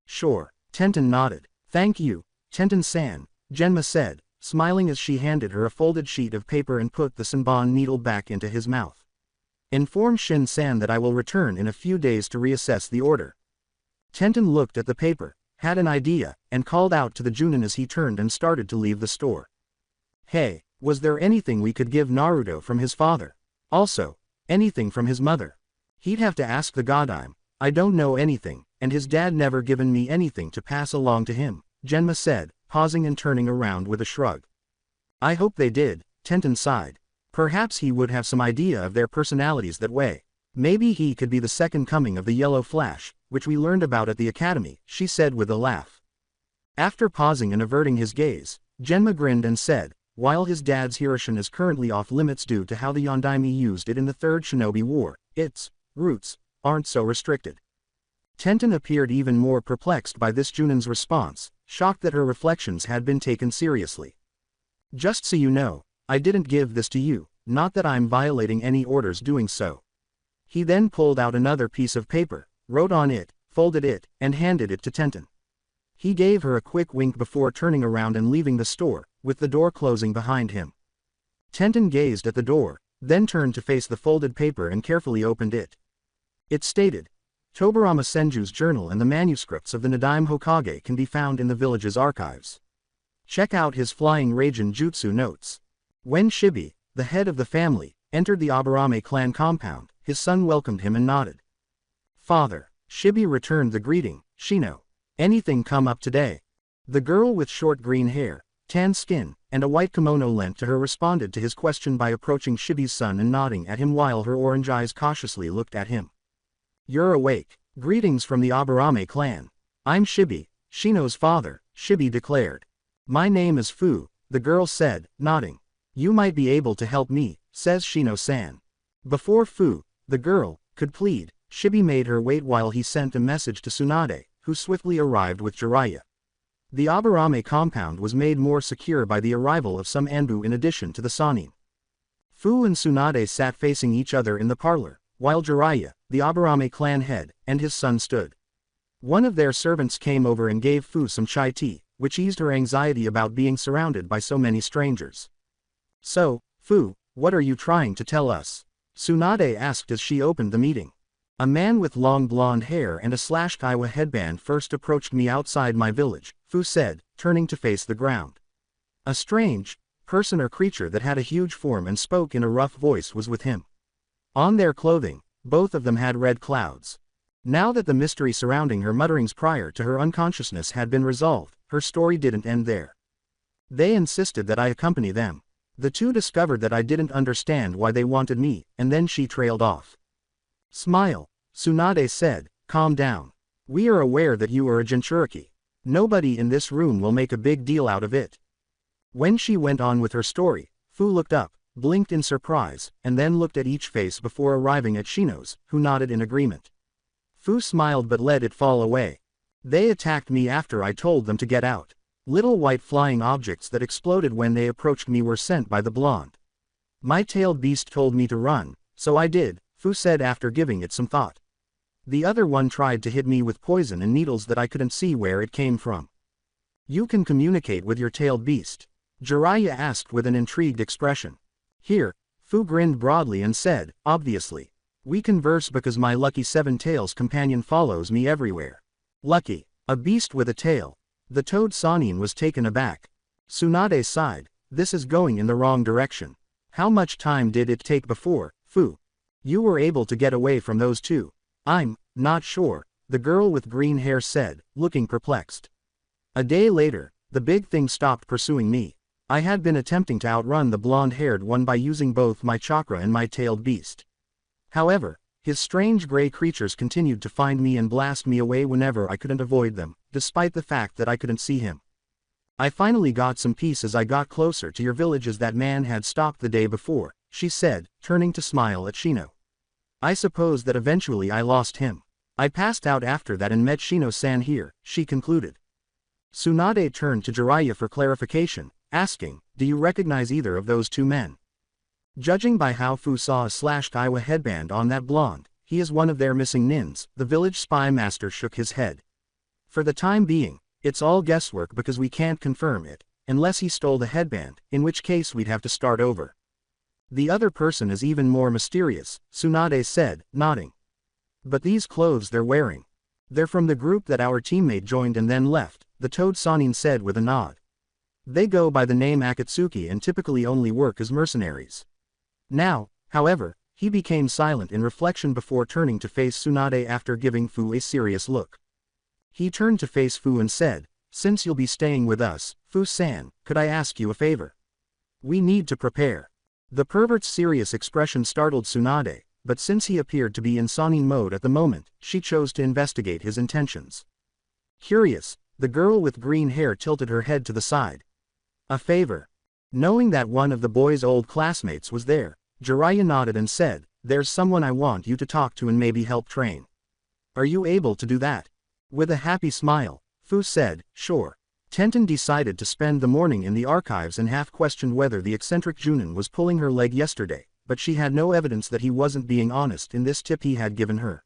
"Sure." Tenten nodded. "Thank you, Tenten-san," Genma said, smiling as she handed her a folded sheet of paper and put the Senbon needle back into his mouth. "Inform Shin-san that I will return in a few days to reassess the order." Tenten looked at the paper, had an idea, and called out to the Junin as he turned and started to leave the store. "Hey, was there anything we could give Naruto from his father? Also, anything from his mother?" "He'd have to ask the Godime. I don't know anything, and his dad never given me anything to pass along to him," Genma said, pausing and turning around with a shrug. "I hope they did," Tenten sighed. Perhaps he would have some idea of their personalities that way. Maybe he could be the second coming of the Yellow Flash, which we learned about at the academy, she said with a laugh. After pausing and averting his gaze, Genma grinned and said, while his dad's Hiroshina is currently off limits due to how the Yondaime used it in the Third Shinobi War, its roots aren't so restricted. Tenten appeared even more perplexed by this Junan's response, shocked that her reflections had been taken seriously. Just so you know, I didn't give this to you, not that I'm violating any orders doing so. He then pulled out another piece of paper, wrote on it, folded it, and handed it to Tenten. He gave her a quick wink before turning around and leaving the store, with the door closing behind him. Tenten gazed at the door, then turned to face the folded paper and carefully opened it. It stated, Tobarama Senju's journal and the manuscripts of the Nadaime Hokage can be found in the village's archives. Check out his flying Raijin Jutsu notes. When Shibi, the head of the family, entered the Aburame clan compound, his son welcomed him and nodded. Father, Shibi returned the greeting, Shino. Anything come up today? The girl with short green hair, tan skin, and a white kimono lent to her responded to his question by approaching Shibi's son and nodding at him while her orange eyes cautiously looked at him. You're awake. Greetings from the Aburame clan. I'm Shibi, Shino's father, Shibi declared. My name is Fu, the girl said, nodding. You might be able to help me, says Shino-san. Before Fu, the girl, could plead, Shibi made her wait while he sent a message to Tsunade, who swiftly arrived with Jiraiya. The Aburame compound was made more secure by the arrival of some Anbu in addition to the Sanin. Fu and Tsunade sat facing each other in the parlor, while Jiraiya, the Aburame clan head, and his son stood. One of their servants came over and gave Fu some chai tea, which eased her anxiety about being surrounded by so many strangers. So, Fu, what are you trying to tell us? Tsunade asked as she opened the meeting. A man with long blonde hair and a Kaiwa headband first approached me outside my village, Fu said, turning to face the ground. A strange person or creature that had a huge form and spoke in a rough voice was with him. On their clothing, both of them had red clouds. Now that the mystery surrounding her mutterings prior to her unconsciousness had been resolved, her story didn't end there. They insisted that I accompany them. The two discovered that I didn't understand why they wanted me, and then she trailed off. Smile, Tsunade said, calm down. We are aware that you are a Jinchuriki. Nobody in this room will make a big deal out of it. When she went on with her story, Fu looked up, blinked in surprise, and then looked at each face before arriving at Shino's, who nodded in agreement. Fu smiled but let it fall away. They attacked me after I told them to get out. Little white flying objects that exploded when they approached me were sent by the blonde. My tailed beast told me to run, so I did, Fu said after giving it some thought. The other one tried to hit me with poison and needles that I couldn't see where it came from. You can communicate with your tailed beast? Jiraiya asked with an intrigued expression. Here, Fu grinned broadly and said, obviously. We converse because my lucky Seven Tails companion follows me everywhere. Lucky, a beast with a tail. The Toad Sanin was taken aback. Tsunade sighed, this is going in the wrong direction. How much time did it take before, Fu? You were able to get away from those two? I'm not sure, the girl with green hair said, looking perplexed. A day later, the big thing stopped pursuing me. I had been attempting to outrun the blonde-haired one by using both my chakra and my tailed beast. However, his strange gray creatures continued to find me and blast me away whenever I couldn't avoid them, despite the fact that I couldn't see him. I finally got some peace as I got closer to your village as that man had stopped the day before, she said, turning to smile at Shino. I suppose that eventually I lost him. I passed out after that and met Shino-san here, she concluded. Tsunade turned to Jiraiya for clarification, asking, do you recognize either of those two men? Judging by how Fu saw a Kaiwa headband on that blonde, he is one of their missing nins, the village spy master shook his head. For the time being, it's all guesswork because we can't confirm it, unless he stole the headband, in which case we'd have to start over. The other person is even more mysterious, Tsunade said, nodding. But these clothes they're wearing. They're from the group that our teammate joined and then left, the Toad Sanin said with a nod. They go by the name Akatsuki and typically only work as mercenaries. Now, however, he became silent in reflection before turning to face Tsunade after giving Fu a serious look. He turned to face Fu and said, since you'll be staying with us, Fu-san, could I ask you a favor? We need to prepare. The pervert's serious expression startled Tsunade, but since he appeared to be in Sanin mode at the moment, she chose to investigate his intentions. Curious, the girl with green hair tilted her head to the side. A favor. Knowing that one of the boy's old classmates was there, Jiraiya nodded and said, "There's someone I want you to talk to and maybe help train. Are you able to do that?" With a happy smile, Fu said, "Sure." Tenten decided to spend the morning in the archives and half-questioned whether the eccentric Junin was pulling her leg yesterday, but she had no evidence that he wasn't being honest in this tip he had given her.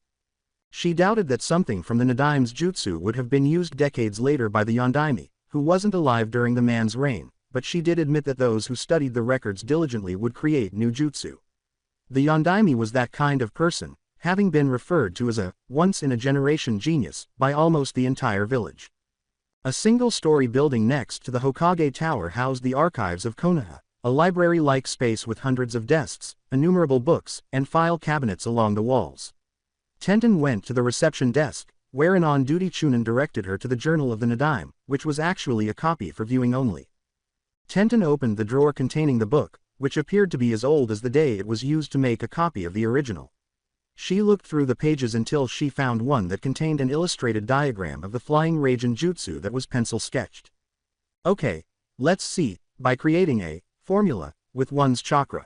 She doubted that something from the Nadime's jutsu would have been used decades later by the Yondaime, who wasn't alive during the man's reign, but she did admit that those who studied the records diligently would create new jutsu. The Yondaime was that kind of person, having been referred to as a once-in-a-generation genius by almost the entire village. A single-story building next to the Hokage Tower housed the archives of Konoha, a library-like space with hundreds of desks, innumerable books, and file cabinets along the walls. Tenten went to the reception desk, where an on-duty Chunin directed her to the Journal of the Nadaime, which was actually a copy for viewing only. Tenten opened the drawer containing the book, which appeared to be as old as the day it was used to make a copy of the original. She looked through the pages until she found one that contained an illustrated diagram of the flying Raijin jutsu that was pencil-sketched. Okay, let's see, by creating a formula with one's chakra.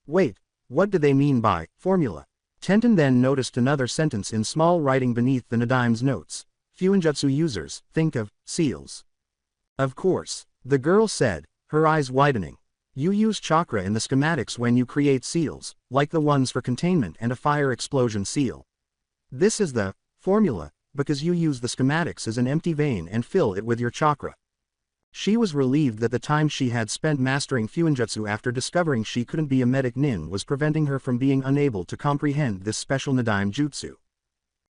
Wait, what do they mean by formula? Tenten then noticed another sentence in small writing beneath the Nadaime's notes. Fuinjutsu users, think of seals. Of course, the girl said, her eyes widening. You use chakra in the schematics when you create seals, like the ones for containment and a fire explosion seal. This is the formula, because you use the schematics as an empty vein and fill it with your chakra. She was relieved that the time she had spent mastering Fuinjutsu after discovering she couldn't be a medic nin was preventing her from being unable to comprehend this special Nadaime jutsu.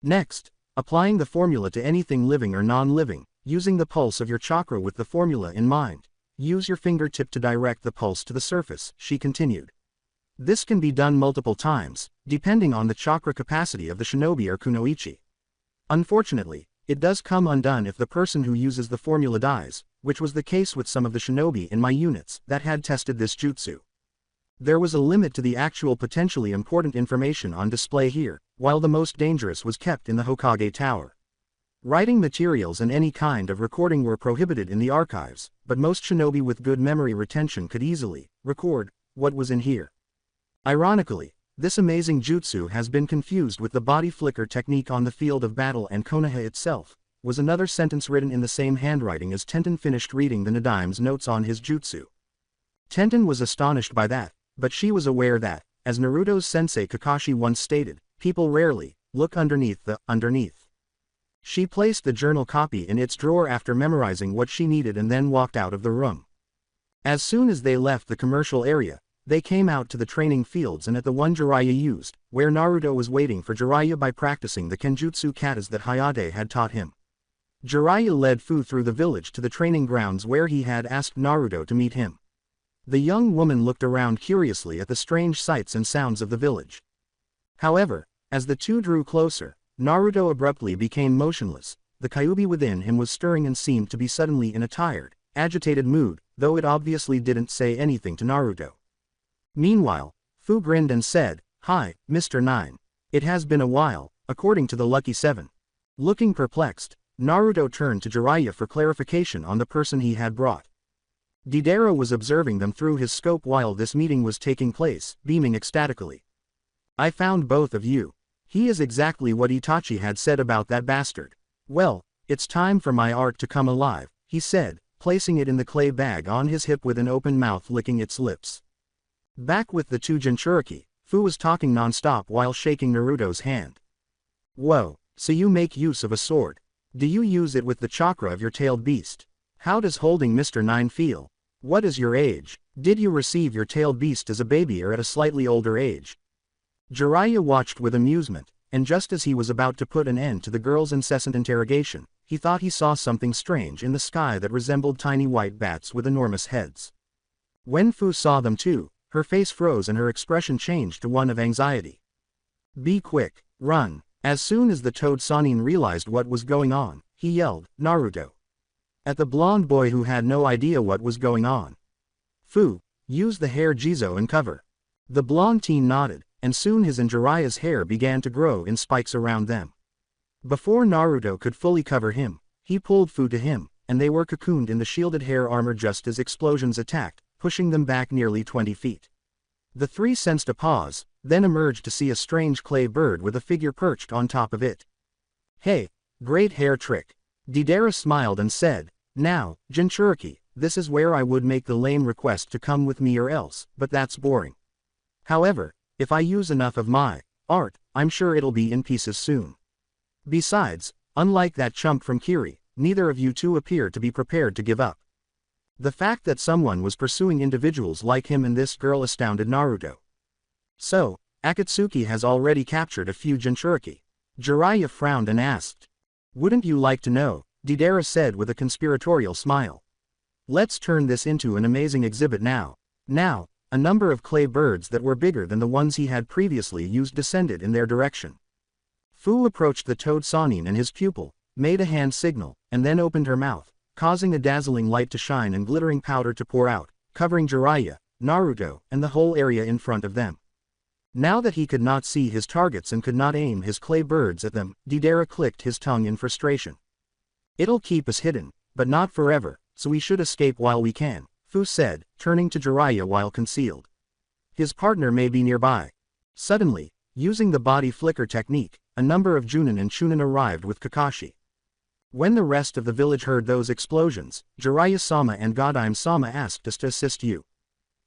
Next, applying the formula to anything living or non-living, using the pulse of your chakra with the formula in mind. Use your fingertip to direct the pulse to the surface, she continued. This can be done multiple times, depending on the chakra capacity of the shinobi or kunoichi. Unfortunately, it does come undone if the person who uses the formula dies, which was the case with some of the shinobi in my units that had tested this jutsu. There was a limit to the actual potentially important information on display here, while the most dangerous was kept in the Hokage Tower. Writing materials and any kind of recording were prohibited in the archives, but most shinobi with good memory retention could easily record what was in here. Ironically, this amazing jutsu has been confused with the body flicker technique on the field of battle, and Konoha itself was another sentence written in the same handwriting as Tenten finished reading the Nadaime's notes on his jutsu. Tenten was astonished by that, but she was aware that, as Naruto's sensei Kakashi once stated, people rarely look underneath the underneath. She placed the journal copy in its drawer after memorizing what she needed and then walked out of the room. As soon as they left the commercial area, they came out to the training fields and at the one Jiraiya used, where Naruto was waiting for Jiraiya by practicing the kenjutsu katas that Hayate had taught him. Jiraiya led Fu through the village to the training grounds where he had asked Naruto to meet him. The young woman looked around curiously at the strange sights and sounds of the village. However, as the two drew closer, Naruto abruptly became motionless. The Kyuubi within him was stirring and seemed to be suddenly in a tired, agitated mood, though it obviously didn't say anything to Naruto. Meanwhile, Fu grinned and said, "Hi, Mr. 9. It has been a while, according to the Lucky 7. Looking perplexed, Naruto turned to Jiraiya for clarification on the person he had brought. Deidara was observing them through his scope while this meeting was taking place, beaming ecstatically. "I found both of you. He is exactly what Itachi had said about that bastard. Well, it's time for my art to come alive," he said, placing it in the clay bag on his hip with an open mouth licking its lips. Back with the two Jinchuriki, Fu was talking non-stop while shaking Naruto's hand. "Whoa, so you make use of a sword. Do you use it with the chakra of your tailed beast? How does holding Mr. 9 feel? What is your age? Did you receive your tailed beast as a baby or at a slightly older age?" Jiraiya watched with amusement, and just as he was about to put an end to the girl's incessant interrogation, he thought he saw something strange in the sky that resembled tiny white bats with enormous heads. When Fu saw them too, her face froze and her expression changed to one of anxiety. "Be quick, run." As soon as the Toad Sannin realized what was going on, he yelled, "Naruto!" at the blonde boy who had no idea what was going on. "Fu, Use the hair Jizo and cover. The blonde teen nodded, and soon his and Jiraiya's hair began to grow in spikes around them. Before Naruto could fully cover him, he pulled Fu to him, and they were cocooned in the shielded hair armor just as explosions attacked, pushing them back nearly 20 feet. The three sensed a pause, then emerged to see a strange clay bird with a figure perched on top of it. Hey, great hair trick. Deidara smiled and said, now, Jinchuriki, this is where I would make the lame request to come with me or else, but that's boring. However, if I use enough of my art, I'm sure it'll be in pieces soon. Besides, unlike that chump from Kiri, neither of you two appear to be prepared to give up. The fact that someone was pursuing individuals like him and this girl astounded Naruto. So, Akatsuki has already captured a few Jinchuriki. Jiraiya frowned and asked. Wouldn't you like to know? Deidara said with a conspiratorial smile. Let's turn this into an amazing exhibit now. Now, a number of clay birds that were bigger than the ones he had previously used descended in their direction. Fu approached the toad Sanin and his pupil, made a hand signal, and then opened her mouth, causing a dazzling light to shine and glittering powder to pour out, covering Jiraiya, Naruto, and the whole area in front of them. Now that he could not see his targets and could not aim his clay birds at them, Deidara clicked his tongue in frustration. It'll keep us hidden, but not forever, so we should escape while we can, Fu said, turning to Jiraiya while concealed. His partner may be nearby. Suddenly, using the body flicker technique, a number of Junin and Chunin arrived with Kakashi. When the rest of the village heard those explosions, Jiraiya-sama and Godime-sama asked us to assist you.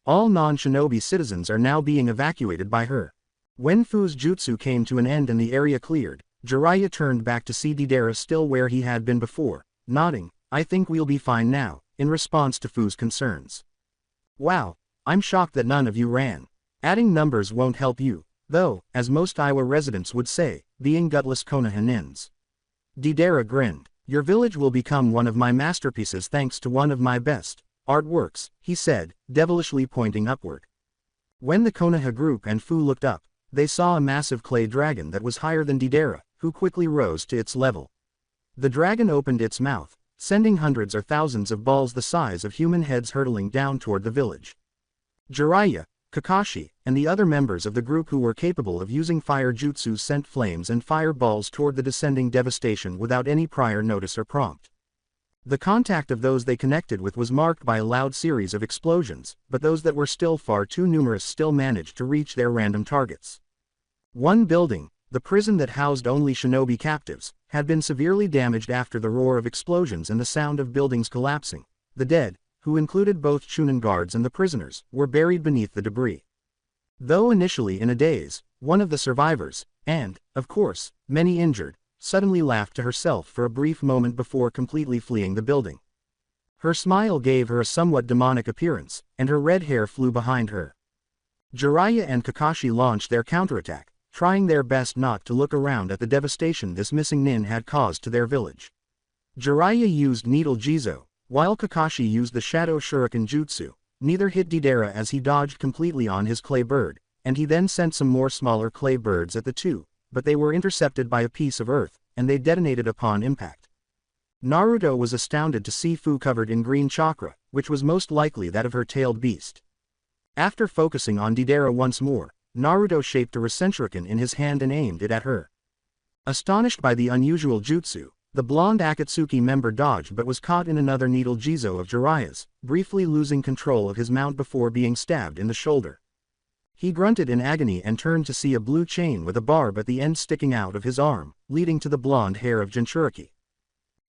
All non-shinobi citizens are now being evacuated by her. When Fu's jutsu came to an end and the area cleared, Jiraiya turned back to see Deidara still where he had been before, nodding, I think we'll be fine now, in response to Fu's concerns. Wow, I'm shocked that none of you ran. Adding numbers won't help you, though, as most Iowa residents would say, being gutless Konohanins. Deidara grinned. Your village will become one of my masterpieces thanks to one of my best artworks, he said, devilishly pointing upward. When the Konoha group and Fu looked up, they saw a massive clay dragon that was higher than Deidara, who quickly rose to its level. The dragon opened its mouth, sending hundreds or thousands of balls the size of human heads hurtling down toward the village. Jiraiya, Kakashi, and the other members of the group who were capable of using fire jutsu sent flames and fireballs toward the descending devastation without any prior notice or prompt. The contact of those they connected with was marked by a loud series of explosions, but those that were still far too numerous still managed to reach their random targets. One building, the prison that housed only shinobi captives, had been severely damaged after the roar of explosions and the sound of buildings collapsing. The dead, who included both Chunin guards and the prisoners, were buried beneath the debris. Though initially in a daze, one of the survivors, and, of course, many injured, suddenly laughed to herself for a brief moment before completely fleeing the building. Her smile gave her a somewhat demonic appearance, and her red hair flew behind her. Jiraiya and Kakashi launched their counterattack, trying their best not to look around at the devastation this missing nin had caused to their village. Jiraiya used Needle Jizo, while Kakashi used the Shadow Shuriken Jutsu. Neither hit Deidara as he dodged completely on his clay bird, and he then sent some more smaller clay birds at the two, but they were intercepted by a piece of earth, and they detonated upon impact. Naruto was astounded to see Fu covered in green chakra, which was most likely that of her tailed beast. After focusing on Deidara once more, Naruto shaped a Rasenshuriken in his hand and aimed it at her. Astonished by the unusual jutsu, the blonde Akatsuki member dodged but was caught in another Needle Jizo of Jiraiya's, briefly losing control of his mount before being stabbed in the shoulder. He grunted in agony and turned to see a blue chain with a barb at the end sticking out of his arm, leading to the blonde hair of Jinchuriki.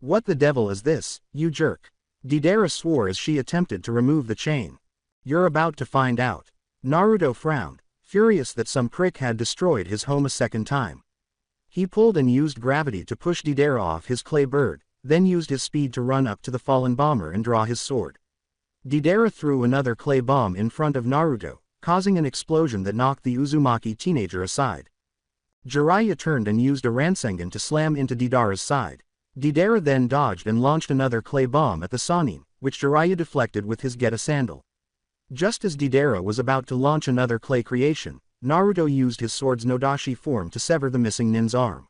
What the devil is this, you jerk? Deidara swore as she attempted to remove the chain. You're about to find out. Naruto frowned, furious that some prick had destroyed his home a second time. He pulled and used gravity to push Deidara off his clay bird, then used his speed to run up to the fallen bomber and draw his sword. Deidara threw another clay bomb in front of Naruto, causing an explosion that knocked the Uzumaki teenager aside. Jiraiya turned and used a Rasengan to slam into Deidara's side. Deidara then dodged and launched another clay bomb at the Sanin, which Jiraiya deflected with his Geta sandal. Just as Deidara was about to launch another clay creation, Naruto used his sword's Nodashi form to sever the missing nin's arm.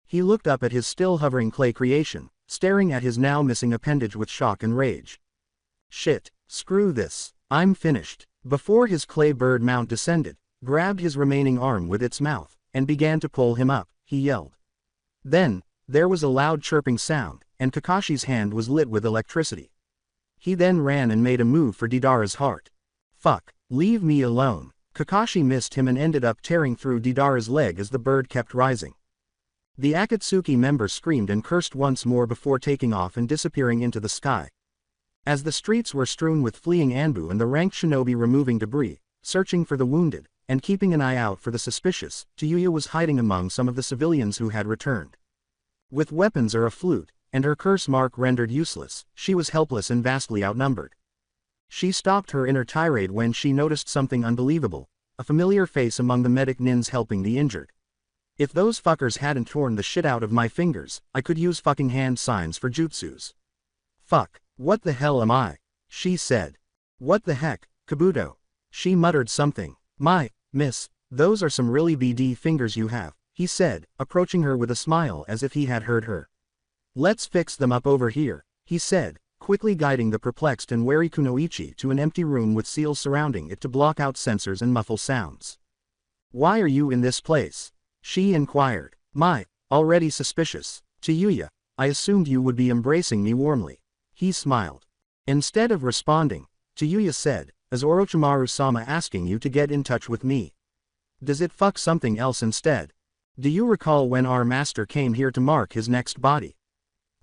He looked up at his still hovering clay creation, staring at his now missing appendage with shock and rage. Shit, screw this. I'm finished. Before his clay bird mount descended, grabbed his remaining arm with its mouth, and began to pull him up, he yelled. Then, there was a loud chirping sound, and Kakashi's hand was lit with electricity. He then ran and made a move for Deidara's heart. Fuck, leave me alone. Kakashi missed him and ended up tearing through Deidara's leg as the bird kept rising. The Akatsuki member screamed and cursed once more before taking off and disappearing into the sky. As the streets were strewn with fleeing Anbu and the ranked shinobi removing debris, searching for the wounded, and keeping an eye out for the suspicious, Tayuya was hiding among some of the civilians who had returned. With weapons or a flute, and her curse mark rendered useless, she was helpless and vastly outnumbered. She stopped her inner tirade when she noticed something unbelievable, a familiar face among the medic nins helping the injured. If those fuckers hadn't torn the shit out of my fingers, I could use fucking hand signs for jutsus. Fuck, what the hell am I? She said. What the heck, Kabuto? She muttered something. My, miss, those are some really BD fingers you have, he said, approaching her with a smile as if he had heard her. Let's fix them up over here, he said, quickly guiding the perplexed and wary Kunoichi to an empty room with seals surrounding it to block out sensors and muffle sounds. Why are you in this place? She inquired. My, already suspicious. Tayuya, I assumed you would be embracing me warmly. He smiled. Instead of responding, Tayuya said, is Orochimaru-sama asking you to get in touch with me? Does it fuck something else instead? Do you recall when our master came here to mark his next body?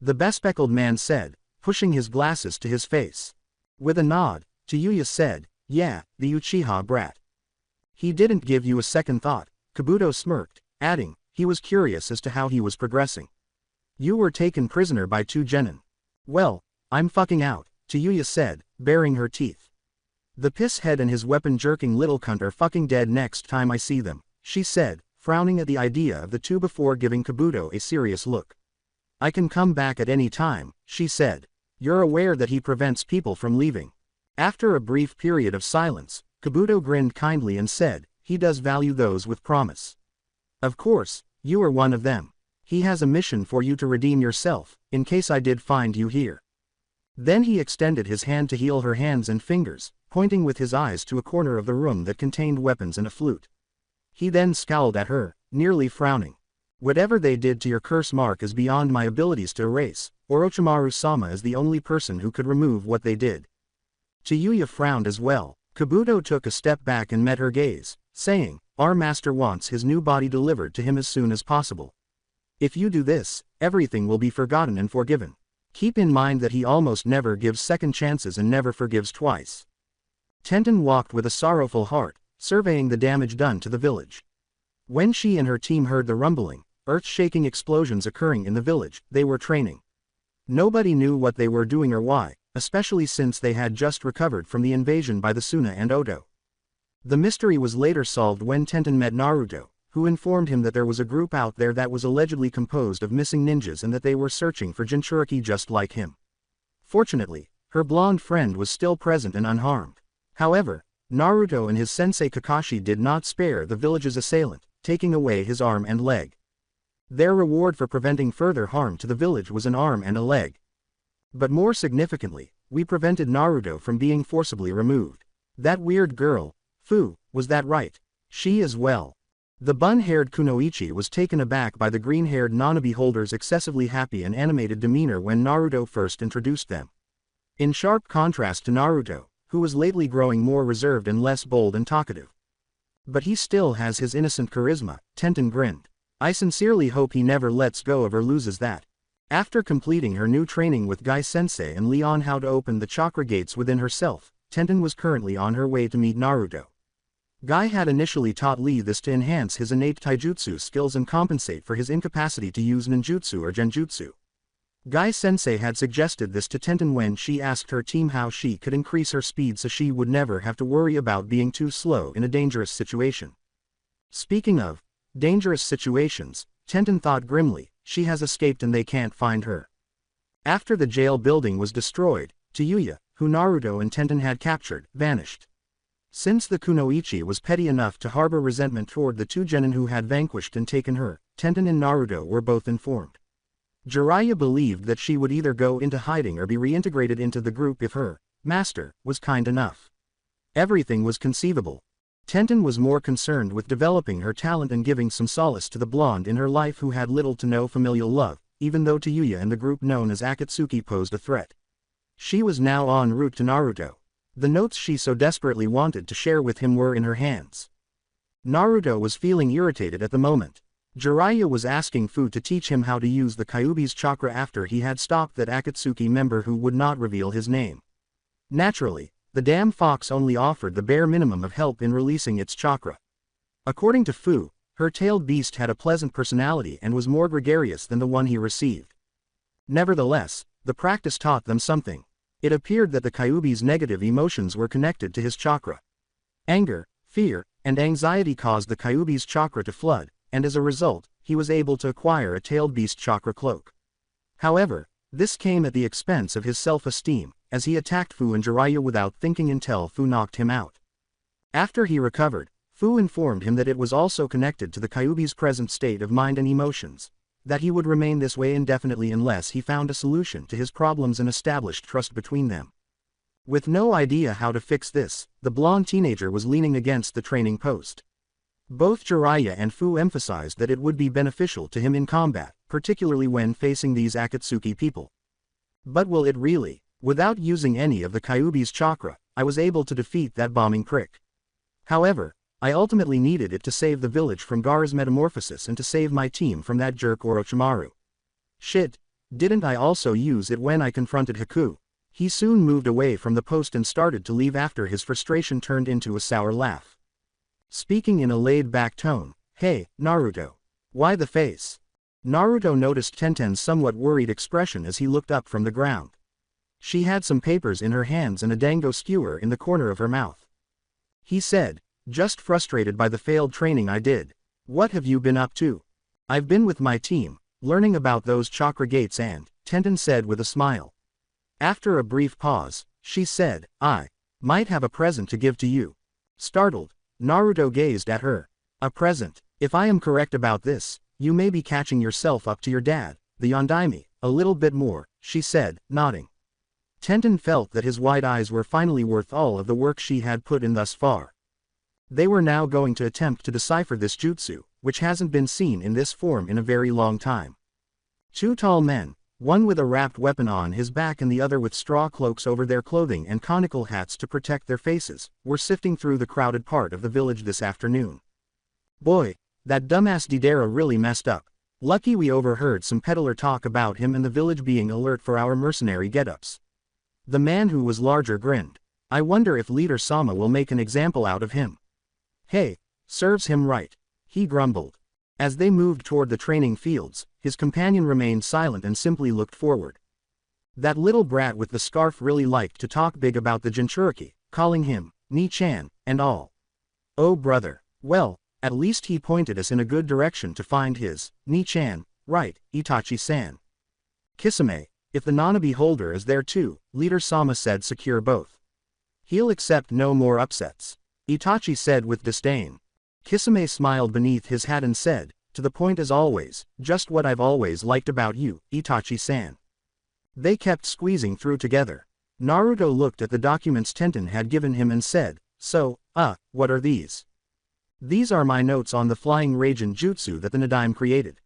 The bespectacled man said, pushing his glasses to his face. With a nod, Tayuya said, yeah, the Uchiha brat. He didn't give you a second thought, Kabuto smirked, adding, he was curious as to how he was progressing. You were taken prisoner by 2 genin. Well, I'm fucking out, Tayuya said, baring her teeth. The piss head and his weapon-jerking little cunt are fucking dead next time I see them, she said, frowning at the idea of the two before giving Kabuto a serious look. I can come back at any time, she said. You're aware that he prevents people from leaving. After a brief period of silence, Kabuto grinned kindly and said, he does value those with promise. Of course, you are one of them. He has a mission for you to redeem yourself, in case I did find you here. Then he extended his hand to heal her hands and fingers, pointing with his eyes to a corner of the room that contained weapons and a flute. He then scowled at her, nearly frowning. Whatever they did to your curse mark is beyond my abilities to erase. Orochimaru-sama is the only person who could remove what they did. Tayuya frowned as well. Kabuto took a step back and met her gaze, saying, our master wants his new body delivered to him as soon as possible. If you do this, everything will be forgotten and forgiven. Keep in mind that he almost never gives second chances and never forgives twice. Tenten walked with a sorrowful heart, surveying the damage done to the village. When she and her team heard the rumbling, earth-shaking explosions occurring in the village, they were training. Nobody knew what they were doing or why, especially since they had just recovered from the invasion by the Suna and Oto. The mystery was later solved when Tenten met Naruto, who informed him that there was a group out there that was allegedly composed of missing ninjas and that they were searching for Jinchuriki just like him. Fortunately, her blonde friend was still present and unharmed. However, Naruto and his sensei Kakashi did not spare the village's assailant, taking away his arm and leg. Their reward for preventing further harm to the village was an arm and a leg. But more significantly, we prevented Naruto from being forcibly removed. That weird girl, Fu, was that right? She as well. The bun-haired Kunoichi was taken aback by the green-haired Nanabe holder's excessively happy and animated demeanor when Naruto first introduced them. In sharp contrast to Naruto, who was lately growing more reserved and less bold and talkative. But he still has his innocent charisma, Tenten grinned. I sincerely hope he never lets go of or loses that. After completing her new training with Gai-sensei and Leon how to open the chakra gates within herself, Tenten was currently on her way to meet Naruto. Gai had initially taught Lee this to enhance his innate taijutsu skills and compensate for his incapacity to use ninjutsu or genjutsu. Gai-sensei had suggested this to Tenten when she asked her team how she could increase her speed so she would never have to worry about being too slow in a dangerous situation. Speaking of dangerous situations, Tenten thought grimly, she has escaped and they can't find her. After the jail building was destroyed, Tayuya, who Naruto and Tenten had captured, vanished. Since the Kunoichi was petty enough to harbor resentment toward the 2 genin who had vanquished and taken her, Tenten and Naruto were both informed. Jiraiya believed that she would either go into hiding or be reintegrated into the group if her master was kind enough. Everything was conceivable. Tenten was more concerned with developing her talent and giving some solace to the blonde in her life who had little to no familial love, even though Taijutsu and the group known as Akatsuki posed a threat. She was now en route to Naruto. The notes she so desperately wanted to share with him were in her hands. Naruto was feeling irritated at the moment. Jiraiya was asking Fu to teach him how to use the Kyuubi's chakra after he had stopped that Akatsuki member who would not reveal his name. Naturally, the damn fox only offered the bare minimum of help in releasing its chakra. According to Fu, her tailed beast had a pleasant personality and was more gregarious than the one he received. Nevertheless, the practice taught them something. It appeared that the Kyuubi's negative emotions were connected to his chakra. Anger, fear, and anxiety caused the Kyuubi's chakra to flood, and as a result, he was able to acquire a tailed beast chakra cloak. However, this came at the expense of his self-esteem, as he attacked Fu and Jiraiya without thinking until Fu knocked him out. After he recovered, Fu informed him that it was also connected to the Kyuubi's present state of mind and emotions, that he would remain this way indefinitely unless he found a solution to his problems and established trust between them. With no idea how to fix this, the blonde teenager was leaning against the training post. Both Jiraiya and Fu emphasized that it would be beneficial to him in combat, particularly when facing these Akatsuki people. But will it really? Without using any of the Kyuubi's chakra, I was able to defeat that bombing prick. However, I ultimately needed it to save the village from Gaara's metamorphosis and to save my team from that jerk Orochimaru. Shit, didn't I also use it when I confronted Haku? He soon moved away from the post and started to leave after his frustration turned into a sour laugh. Speaking in a laid-back tone, "Hey, Naruto. Why the face?" Naruto noticed Tenten's somewhat worried expression as he looked up from the ground. She had some papers in her hands and a dango skewer in the corner of her mouth. He said, "Just frustrated by the failed training I did. What have you been up to?" "I've been with my team, learning about those chakra gates and," Tenten said with a smile. After a brief pause, she said, "I might have a present to give to you." Startled, Naruto gazed at her. "A present? If I am correct about this, you may be catching yourself up to your dad, the Yondaime, a little bit more," she said, nodding. Tenten felt that his wide eyes were finally worth all of the work she had put in thus far. They were now going to attempt to decipher this jutsu, which hasn't been seen in this form in a very long time. Two tall men, one with a wrapped weapon on his back and the other with straw cloaks over their clothing and conical hats to protect their faces, were sifting through the crowded part of the village this afternoon. "Boy, that dumbass Deidara really messed up. Lucky we overheard some peddler talk about him and the village being alert for our mercenary get-ups." The man who was larger grinned. "I wonder if Leader Sama will make an example out of him." "Hey, serves him right," he grumbled. As they moved toward the training fields, his companion remained silent and simply looked forward. That little brat with the scarf really liked to talk big about the Jinchuriki, calling him Ni-chan, and all. "Oh brother, well, at least he pointed us in a good direction to find his Ni-chan, right, Itachi-san." "Kisame, if the Nanabe holder is there too," Leader Sama said, "secure both. He'll accept no more upsets," Itachi said with disdain. Kisame smiled beneath his hat and said, "To the point as always, just what I've always liked about you, Itachi-san." They kept squeezing through together. Naruto looked at the documents Tenten had given him and said, "So, what are these?" "These are my notes on the flying Raijin jutsu that the Nadaime created.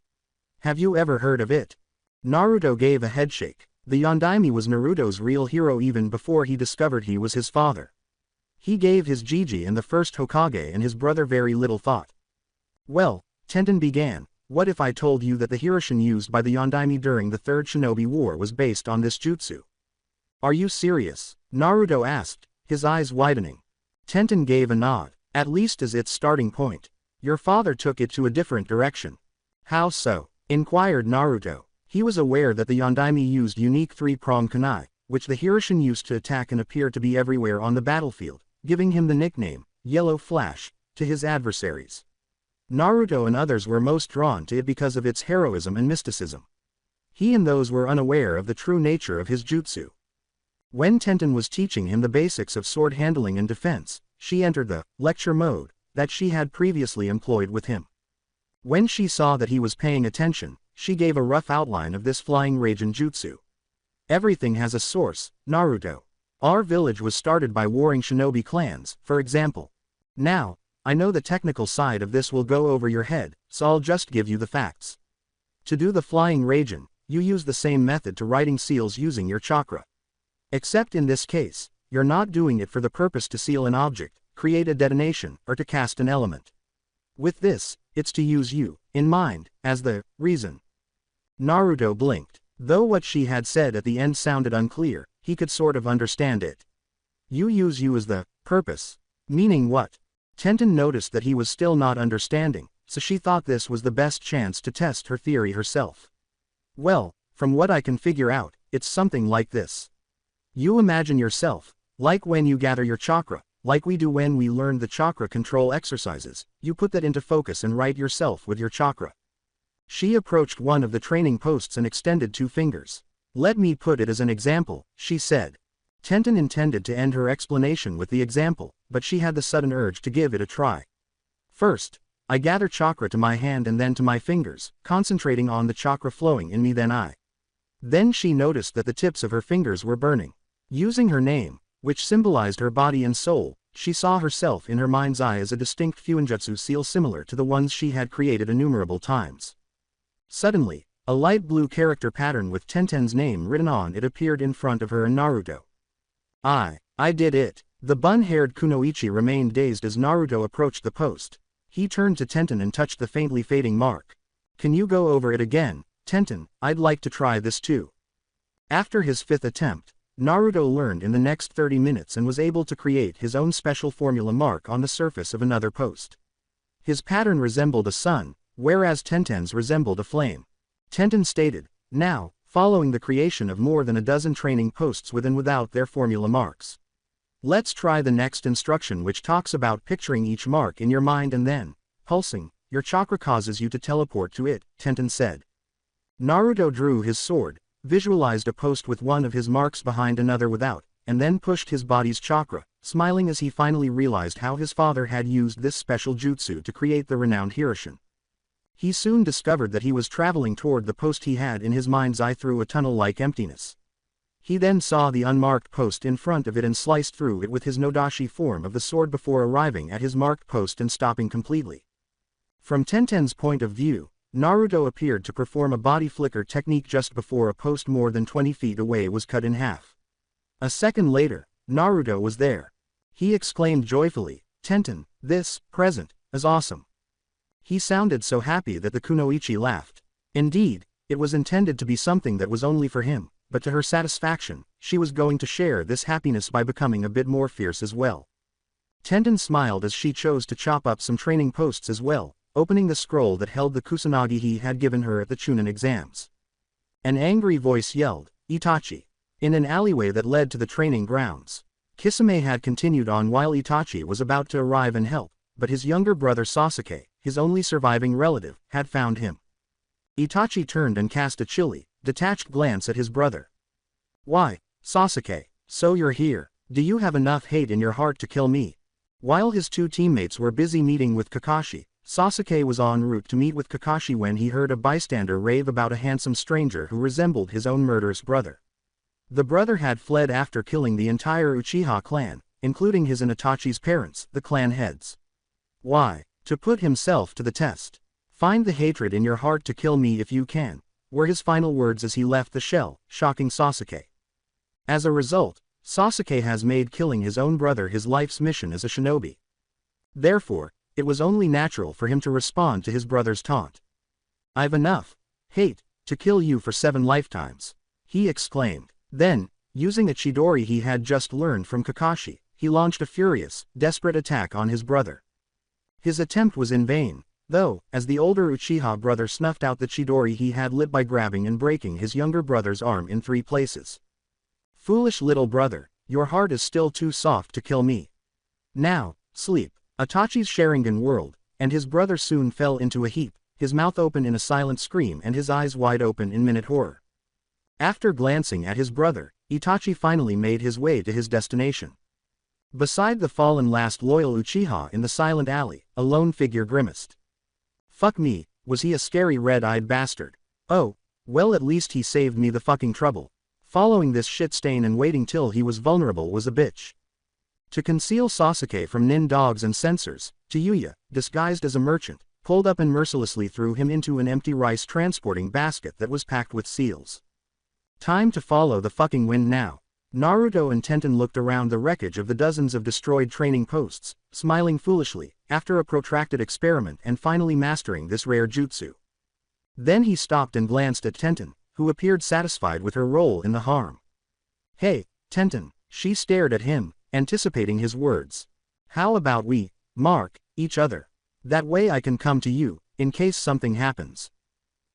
Have you ever heard of it?" Naruto gave a headshake. The Yondaime was Naruto's real hero even before he discovered he was his father. He gave his Jiji and the first Hokage and his brother very little thought. "Well," Tenten began, "what if I told you that the Hiroshin used by the Yondaime during the Third Shinobi War was based on this jutsu?" "Are you serious?" Naruto asked, his eyes widening. Tenten gave a nod. "At least as its starting point. Your father took it to a different direction." "How so?" inquired Naruto. He was aware that the Yondaime used unique three-pronged kunai, which the Hiroshin used to attack and appear to be everywhere on the battlefield, giving him the nickname, Yellow Flash, to his adversaries. Naruto and others were most drawn to it because of its heroism and mysticism. He and those were unaware of the true nature of his jutsu. When Tenten was teaching him the basics of sword handling and defense, she entered the lecture mode that she had previously employed with him. When she saw that he was paying attention, she gave a rough outline of this flying Raijin jutsu. "Everything has a source, Naruto. Our village was started by warring shinobi clans, for example. Now, I know the technical side of this will go over your head, so I'll just give you the facts. To do the flying Raijin, you use the same method to riding seals using your chakra. Except in this case, you're not doing it for the purpose to seal an object, create a detonation, or to cast an element. With this, it's to use you, in mind, as the reason. Naruto blinked. Though what she had said at the end sounded unclear, he could sort of understand it. You use you as the purpose. Meaning what? Tenten noticed that he was still not understanding, so she thought this was the best chance to test her theory herself. Well, from what I can figure out, it's something like this. You imagine yourself, like when you gather your chakra, like we do when we learn the chakra control exercises, you put that into focus and write yourself with your chakra. She approached one of the training posts and extended 2 fingers. Let me put it as an example, she said. Tenten intended to end her explanation with the example, but she had the sudden urge to give it a try. First, I gather chakra to my hand and then to my fingers, concentrating on the chakra flowing in me Then she noticed that the tips of her fingers were burning. Using her name, which symbolized her body and soul, she saw herself in her mind's eye as a distinct fuinjutsu seal similar to the ones she had created innumerable times. Suddenly, a light blue character pattern with Tenten's name written on it appeared in front of her and Naruto. I did it. The bun-haired kunoichi remained dazed as Naruto approached the post. He turned to Tenten and touched the faintly fading mark. Can you go over it again, Tenten? I'd like to try this too. After his 5th attempt, Naruto learned in the next 30 minutes and was able to create his own special formula mark on the surface of another post. His pattern resembled a sun, whereas Tenten's resembled a flame. Tenten stated, now, following the creation of more than a dozen training posts with and without their formula marks. Let's try the next instruction, which talks about picturing each mark in your mind and then, pulsing, your chakra causes you to teleport to it, Tenten said. Naruto drew his sword, visualized a post with one of his marks behind another without, and then pushed his body's chakra, smiling as he finally realized how his father had used this special jutsu to create the renowned Hiroshin. He soon discovered that he was traveling toward the post he had in his mind's eye through a tunnel-like emptiness. He then saw the unmarked post in front of it and sliced through it with his Nodashi form of the sword before arriving at his marked post and stopping completely. From Tenten's point of view, Naruto appeared to perform a body flicker technique just before a post more than 20 feet away was cut in half. A second later, Naruto was there. He exclaimed joyfully, Tenten, this present is awesome. He sounded so happy that the kunoichi laughed. Indeed, it was intended to be something that was only for him, but to her satisfaction, she was going to share this happiness by becoming a bit more fierce as well. Tenten smiled as she chose to chop up some training posts as well, opening the scroll that held the kusanagi he had given her at the Chunin exams. An angry voice yelled, Itachi. In an alleyway that led to the training grounds. Kisame had continued on while Itachi was about to arrive and help, but his younger brother Sasuke, his only surviving relative, had found him. Itachi turned and cast a chilly, detached glance at his brother. Why, Sasuke, so you're here, do you have enough hate in your heart to kill me? While his 2 teammates were busy meeting with Kakashi, Sasuke was en route to meet with Kakashi when he heard a bystander rave about a handsome stranger who resembled his own murderous brother. The brother had fled after killing the entire Uchiha clan, including his and Itachi's parents, the clan heads. Why? To put himself to the test. Find the hatred in your heart to kill me if you can, were his final words as he left the shell, shocking Sasuke. As a result, Sasuke has made killing his own brother his life's mission as a shinobi. Therefore, it was only natural for him to respond to his brother's taunt. I've enough hate to kill you for 7 lifetimes, he exclaimed. Then, using a chidori he had just learned from Kakashi, he launched a furious, desperate attack on his brother. His attempt was in vain, though, as the older Uchiha brother snuffed out the chidori he had lit by grabbing and breaking his younger brother's arm in 3 places. Foolish little brother, your heart is still too soft to kill me. Now, sleep. Itachi's Sharingan whirled, and his brother soon fell into a heap, his mouth open in a silent scream and his eyes wide open in minute horror. After glancing at his brother, Itachi finally made his way to his destination. Beside the fallen last loyal Uchiha in the silent alley, a lone figure grimaced. Fuck me, was he a scary red-eyed bastard? Oh, well at least he saved me the fucking trouble. Following this shit stain and waiting till he was vulnerable was a bitch. To conceal Sasuke from nin dogs and censors, Taijutsu, disguised as a merchant, pulled up and mercilessly threw him into an empty rice transporting basket that was packed with seals. Time to follow the fucking wind now. Naruto and Tenten looked around the wreckage of the dozens of destroyed training posts, smiling foolishly, after a protracted experiment and finally mastering this rare jutsu. Then he stopped and glanced at Tenten, who appeared satisfied with her role in the harm. "Hey, Tenten," she stared at him, anticipating his words. "How about we mark each other? That way I can come to you, in case something happens."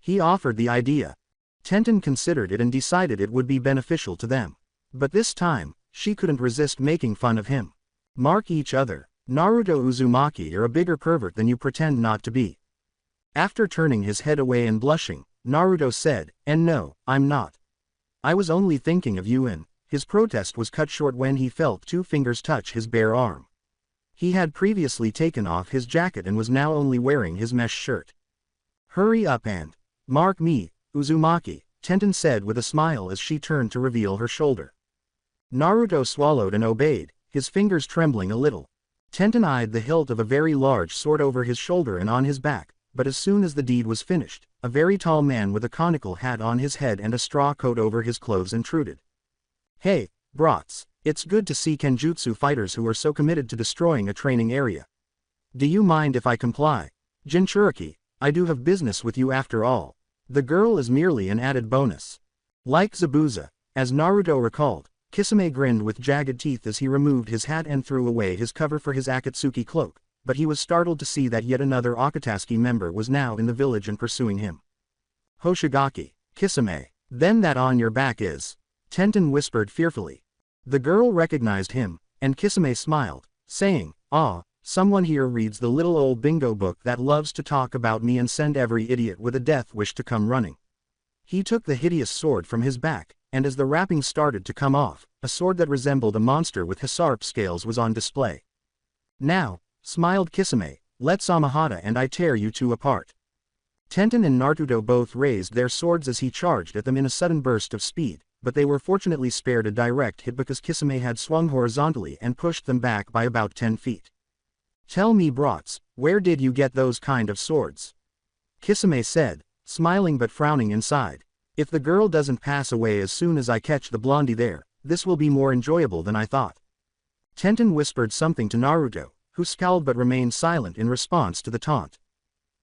He offered the idea. Tenten considered it and decided it would be beneficial to them. But this time, she couldn't resist making fun of him. Mark each other. Naruto Uzumaki, you're a bigger pervert than you pretend not to be. After turning his head away and blushing, Naruto said, "And no, I'm not. I was only thinking of you and..." His protest was cut short when he felt two fingers touch his bare arm. He had previously taken off his jacket and was now only wearing his mesh shirt. "Hurry up and mark me, Uzumaki," Tenten said with a smile as she turned to reveal her shoulder. Naruto swallowed and obeyed, his fingers trembling a little. Tenten eyed the hilt of a very large sword over his shoulder and on his back, but as soon as the deed was finished, a very tall man with a conical hat on his head and a straw coat over his clothes intruded. "Hey, brats, it's good to see Kenjutsu fighters who are so committed to destroying a training area. Do you mind if I comply? Jinchuriki, I do have business with you after all. The girl is merely an added bonus." Like Zabuza, as Naruto recalled, Kisame grinned with jagged teeth as he removed his hat and threw away his cover for his Akatsuki cloak, but he was startled to see that yet another Akatsuki member was now in the village and pursuing him. "Hoshigaki, Kisame, then that on your back is..." Tenten whispered fearfully. The girl recognized him, and Kisame smiled, saying, "Ah, someone here reads the little old bingo book that loves to talk about me and send every idiot with a death wish to come running." He took the hideous sword from his back, and as the wrapping started to come off, a sword that resembled a monster with Hisarp scales was on display. "Now," smiled Kisame, "let Samahata and I tear you two apart." Tenten and Naruto both raised their swords as he charged at them in a sudden burst of speed, but they were fortunately spared a direct hit because Kisame had swung horizontally and pushed them back by about 10 feet. "Tell me, brats, where did you get those kind of swords?" Kisame said, smiling but frowning inside. "If the girl doesn't pass away as soon as I catch the blondie there, this will be more enjoyable than I thought." Tenten whispered something to Naruto, who scowled but remained silent in response to the taunt.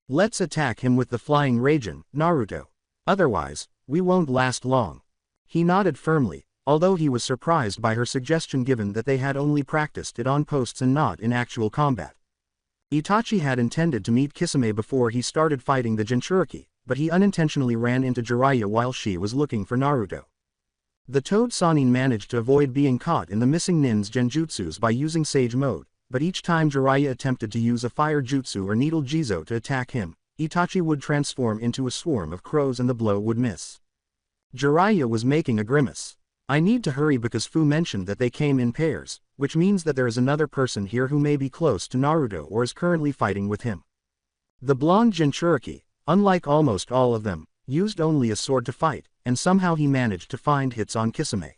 "Let's attack him with the flying Raijin, Naruto. Otherwise, we won't last long." He nodded firmly, although he was surprised by her suggestion given that they had only practiced it on posts and not in actual combat. Itachi had intended to meet Kisame before he started fighting the Jinchuriki, but he unintentionally ran into Jiraiya while she was looking for Naruto. The Toad Sannin managed to avoid being caught in the missing nin's genjutsus by using Sage Mode, but each time Jiraiya attempted to use a Fire Jutsu or Needle Jizo to attack him, Itachi would transform into a swarm of crows and the blow would miss. Jiraiya was making a grimace. "I need to hurry because Fu mentioned that they came in pairs, which means that there is another person here who may be close to Naruto or is currently fighting with him." The blonde Jinchuriki, unlike almost all of them, used only a sword to fight, and somehow he managed to find hits on Kisame.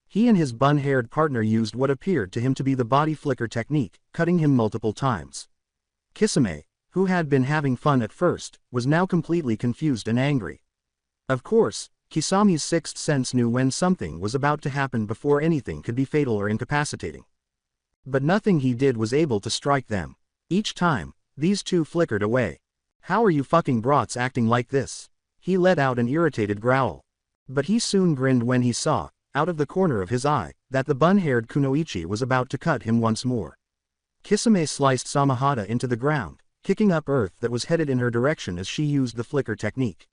He and his bun-haired partner used what appeared to him to be the body flicker technique, cutting him multiple times. Kisame, who had been having fun at first, was now completely confused and angry. Of course, Kisame's sixth sense knew when something was about to happen before anything could be fatal or incapacitating. But nothing he did was able to strike them. Each time, these two flickered away. "How are you fucking brats acting like this?" He let out an irritated growl. But he soon grinned when he saw, out of the corner of his eye, that the bun-haired Kunoichi was about to cut him once more. Kisame sliced Samahata into the ground, kicking up earth that was headed in her direction as she used the flicker technique.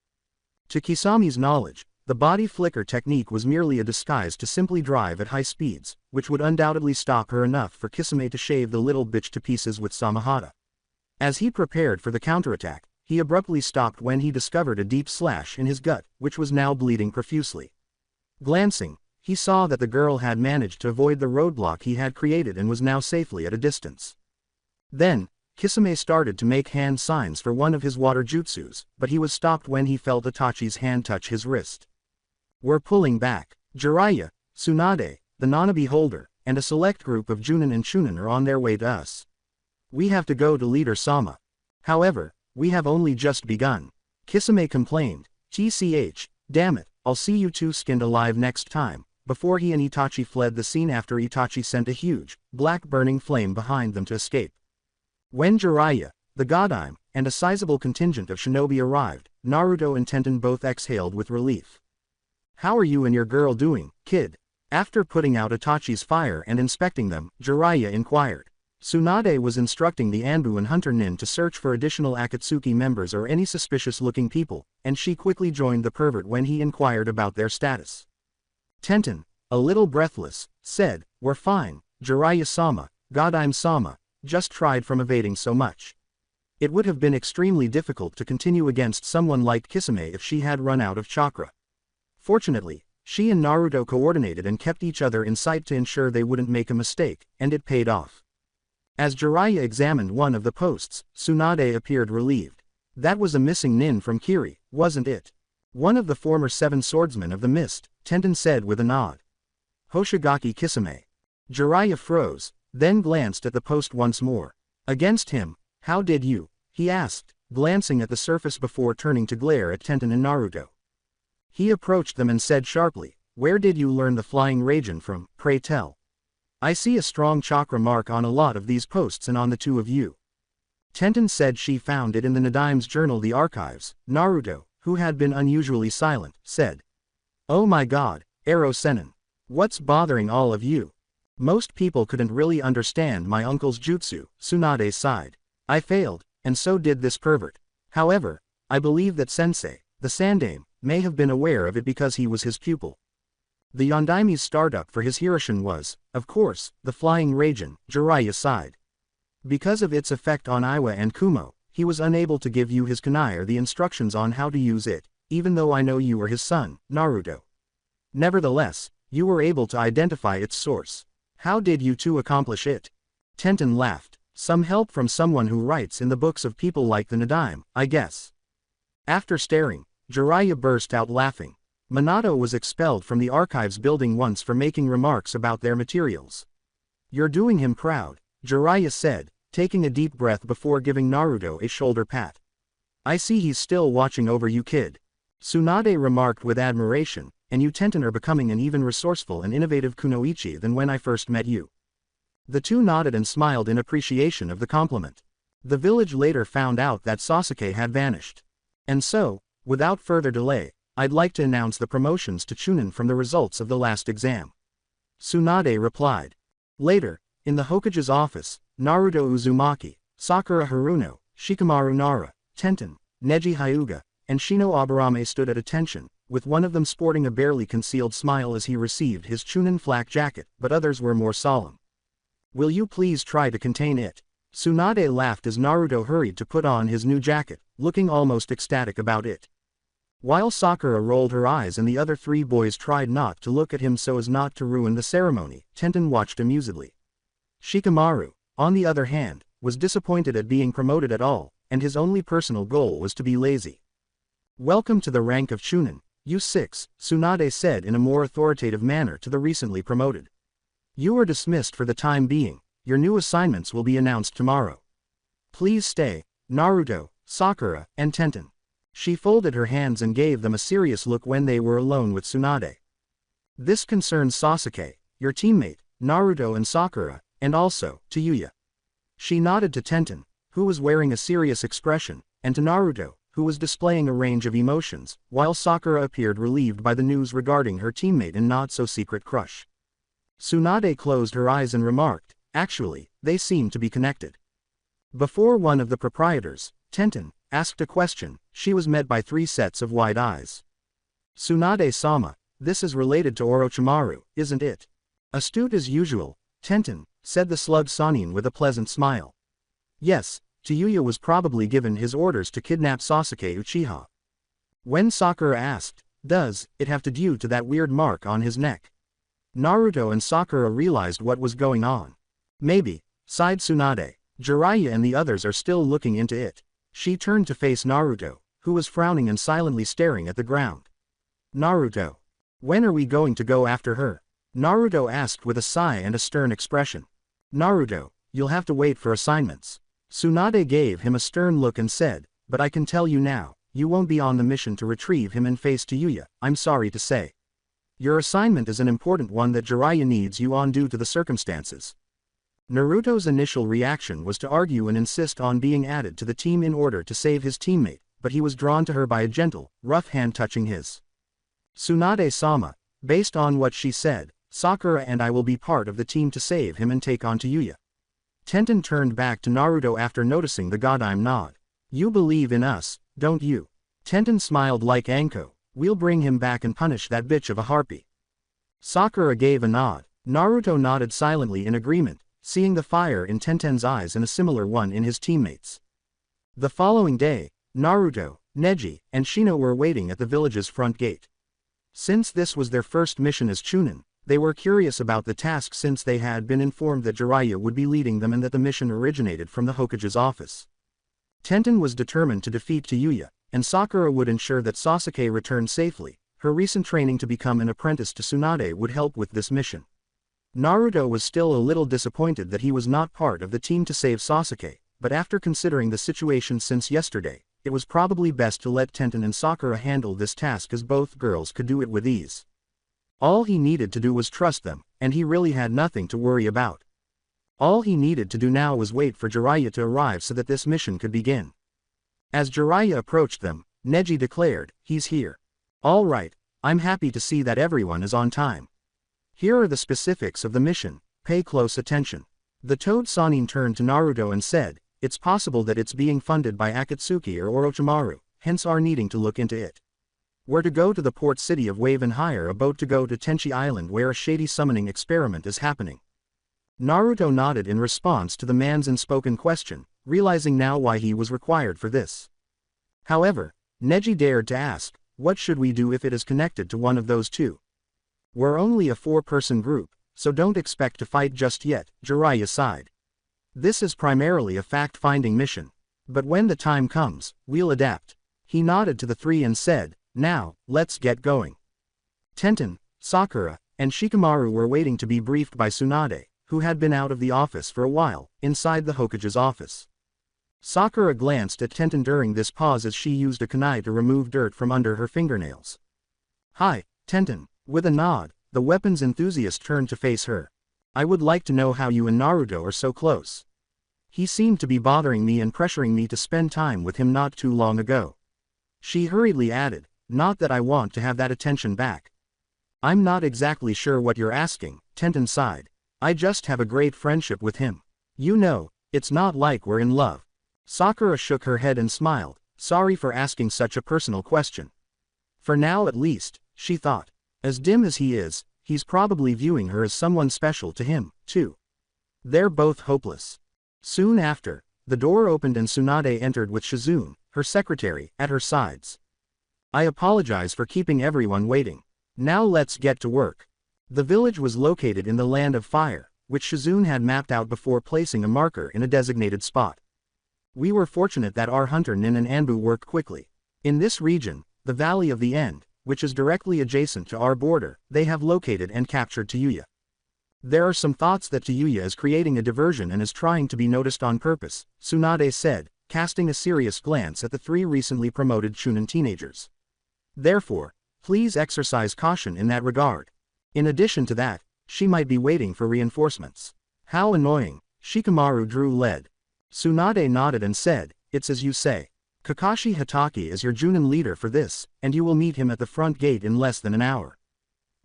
To Kisame's knowledge, the body flicker technique was merely a disguise to simply drive at high speeds, which would undoubtedly stop her enough for Kisame to shave the little bitch to pieces with Samahata. As he prepared for the counterattack, he abruptly stopped when he discovered a deep slash in his gut, which was now bleeding profusely. Glancing, he saw that the girl had managed to avoid the roadblock he had created and was now safely at a distance. Then, Kisame started to make hand signs for one of his water jutsus, but he was stopped when he felt Itachi's hand touch his wrist. "We're pulling back." Jiraiya, Tsunade, the Nana Beholder, and a select group of Junin and Chunin are on their way to us. We have to go to Leader Sama. However, we have only just begun. Kisame complained. TCH, damn it, I'll see you two skinned alive next time. Before he and Itachi fled the scene after Itachi sent a huge, black burning flame behind them to escape. When Jiraiya, the Godime, and a sizable contingent of shinobi arrived, Naruto and Tenten both exhaled with relief. How are you and your girl doing, kid? After putting out Itachi's fire and inspecting them, Jiraiya inquired. Tsunade was instructing the Anbu and Hunter Nin to search for additional Akatsuki members or any suspicious-looking people, and she quickly joined the pervert when he inquired about their status. Tenten, a little breathless, said, "We're fine, Jiraiya-sama, Godime-sama, just tried from evading so much. It would have been extremely difficult to continue against someone like Kisame if she had run out of chakra. Fortunately, she and Naruto coordinated and kept each other in sight to ensure they wouldn't make a mistake, and it paid off." As Jiraiya examined one of the posts, Tsunade appeared relieved. That was a missing nin from Kiri, wasn't it? One of the former 7 swordsmen of the mist, Tenten said with a nod. Hoshigaki Kisame. Jiraiya froze, then glanced at the post once more. Against him, how did you? He asked, glancing at the surface before turning to glare at Tenten and Naruto. He approached them and said sharply, "Where did you learn the flying Raijin from, pray tell? I see a strong chakra mark on a lot of these posts and on the two of you." Tenten said she found it in the Nadime's journal The Archives. Naruto, who had been unusually silent, said, "Oh my god, Ero Sennin. What's bothering all of you? Most people couldn't really understand my uncle's jutsu." Tsunade sighed. "I failed, and so did this pervert. However, I believe that Sensei, the Sandaime, may have been aware of it because he was his pupil. The Yondaime's startup for his Hiroshin was, of course, the flying Raijin." Jiraiya sighed. "Because of its effect on Iwa and Kumo, he was unable to give you his kunai or the instructions on how to use it, even though I know you are his son, Naruto. Nevertheless, you were able to identify its source. How did you two accomplish it?" Tenten laughed. "Some help from someone who writes in the books of people like the Nadaime, I guess." After staring, Jiraiya burst out laughing. Minato was expelled from the archives building once for making remarks about their materials. "You're doing him proud," Jiraiya said, taking a deep breath before giving Naruto a shoulder pat. "I see he's still watching over you, kid." Tsunade remarked with admiration, "And you Tenten are becoming an even resourceful and innovative kunoichi than when I first met you." The two nodded and smiled in appreciation of the compliment. The village later found out that Sasuke had vanished. And so, without further delay, I'd like to announce the promotions to Chunin from the results of the last exam. Tsunade replied. Later, in the Hokage's office, Naruto Uzumaki, Sakura Haruno, Shikamaru Nara, Tenten, Neji Hyuga, and Shino Aburame stood at attention, with one of them sporting a barely concealed smile as he received his Chunin flak jacket, but others were more solemn. "Will you please try to contain it?" Tsunade laughed as Naruto hurried to put on his new jacket, looking almost ecstatic about it. While Sakura rolled her eyes and the other 3 boys tried not to look at him so as not to ruin the ceremony, Tenten watched amusedly. Shikamaru, on the other hand, was disappointed at being promoted at all, and his only personal goal was to be lazy. "Welcome to the rank of Chunin, you 6, Tsunade said in a more authoritative manner to the recently promoted. "You are dismissed for the time being. Your new assignments will be announced tomorrow. Please stay, Naruto, Sakura, and Tenten." She folded her hands and gave them a serious look when they were alone with Tsunade. "This concerns Sasuke, your teammate, Naruto and Sakura, and also, to Yuya." She nodded to Tenten, who was wearing a serious expression, and to Naruto, who was displaying a range of emotions, while Sakura appeared relieved by the news regarding her teammate and not-so-secret crush. Tsunade closed her eyes and remarked, "Actually, they seem to be connected." Before one of the proprietors, Tenten, asked a question, she was met by 3 sets of wide eyes. "Tsunade-sama, this is related to Orochimaru, isn't it?" "Astute as usual, Tenten," said the slug Sanin with a pleasant smile. "Yes, Tayuya was probably given his orders to kidnap Sasuke Uchiha." When Sakura asked, "Does it have to do to that weird mark on his neck?" Naruto and Sakura realized what was going on. "Maybe," sighed Tsunade. "Jiraiya and the others are still looking into it." She turned to face Naruto, who was frowning and silently staring at the ground. "Naruto. When are we going to go after her? Naruto asked with a sigh and a stern expression. Naruto, you'll have to wait for assignments. Tsunade gave him a stern look and said, but I can tell you now, you won't be on the mission to retrieve him and face Taijutsu, I'm sorry to say. Your assignment is an important one that Jiraiya needs you on due to the circumstances. Naruto's initial reaction was to argue and insist on being added to the team in order to save his teammate, but he was drawn to her by a gentle, rough hand touching his. Tsunade-sama, based on what she said, Sakura and I will be part of the team to save him and take on Taijutsu. Tenten turned back to Naruto after noticing the Godime nod. You believe in us, don't you? Tenten smiled like Anko, we'll bring him back and punish that bitch of a harpy. Sakura gave a nod. Naruto nodded silently in agreement, seeing the fire in Tenten's eyes and a similar one in his teammates. The following day, Naruto, Neji, and Shino were waiting at the village's front gate. Since this was their first mission as Chunin, they were curious about the task since they had been informed that Jiraiya would be leading them and that the mission originated from the Hokage's office. Tenten was determined to defeat Taijutsu, and Sakura would ensure that Sasuke returned safely. Her recent training to become an apprentice to Tsunade would help with this mission. Naruto was still a little disappointed that he was not part of the team to save Sasuke, but after considering the situation since yesterday, it was probably best to let Tenten and Sakura handle this task as both girls could do it with ease. All he needed to do was trust them, and he really had nothing to worry about. All he needed to do now was wait for Jiraiya to arrive so that this mission could begin. As Jiraiya approached them, Neji declared, he's here. All right, I'm happy to see that everyone is on time. Here are the specifics of the mission, pay close attention. The Toad Sannin turned to Naruto and said, it's possible that it's being funded by Akatsuki or Orochimaru, hence our needing to look into it. We're to go to the port city of Wave and hire a boat to go to Tenchi Island where a shady summoning experiment is happening. Naruto nodded in response to the man's unspoken question, realizing now why he was required for this. However, Neji dared to ask, what should we do if it is connected to one of those two? We're only a 4-person group, so don't expect to fight just yet, Jiraiya sighed. This is primarily a fact-finding mission. But when the time comes, we'll adapt. He nodded to the three and said, now, let's get going. Tenten, Sakura, and Shikamaru were waiting to be briefed by Tsunade, who had been out of the office for a while, inside the Hokage's office. Sakura glanced at Tenten during this pause as she used a kunai to remove dirt from under her fingernails. Hi, Tenten. With a nod, the weapons enthusiast turned to face her. I would like to know how you and Naruto are so close. He seemed to be bothering me and pressuring me to spend time with him not too long ago. She hurriedly added, not that I want to have that attention back. I'm not exactly sure what you're asking, Tenten sighed. I just have a great friendship with him. You know, it's not like we're in love. Sakura shook her head and smiled, sorry for asking such a personal question. For now at least, she thought. As dim as he is, he's probably viewing her as someone special to him, too. They're both hopeless. Soon after, the door opened and Tsunade entered with Shizune, her secretary, at her sides. I apologize for keeping everyone waiting. Now let's get to work. The village was located in the Land of Fire, which Shizune had mapped out before placing a marker in a designated spot. We were fortunate that our hunter Nin and Anbu worked quickly. In this region, the Valley of the End, which is directly adjacent to our border, they have located and captured Taijutsu. There are some thoughts that Taijutsu is creating a diversion and is trying to be noticed on purpose, Tsunade said, casting a serious glance at the 3 recently promoted Chunin teenagers. Therefore, please exercise caution in that regard. In addition to that, she might be waiting for reinforcements. How annoying, Shikamaru drew lead. Tsunade nodded and said, it's as you say. Kakashi Hatake is your Junin leader for this, and you will meet him at the front gate in less than an hour.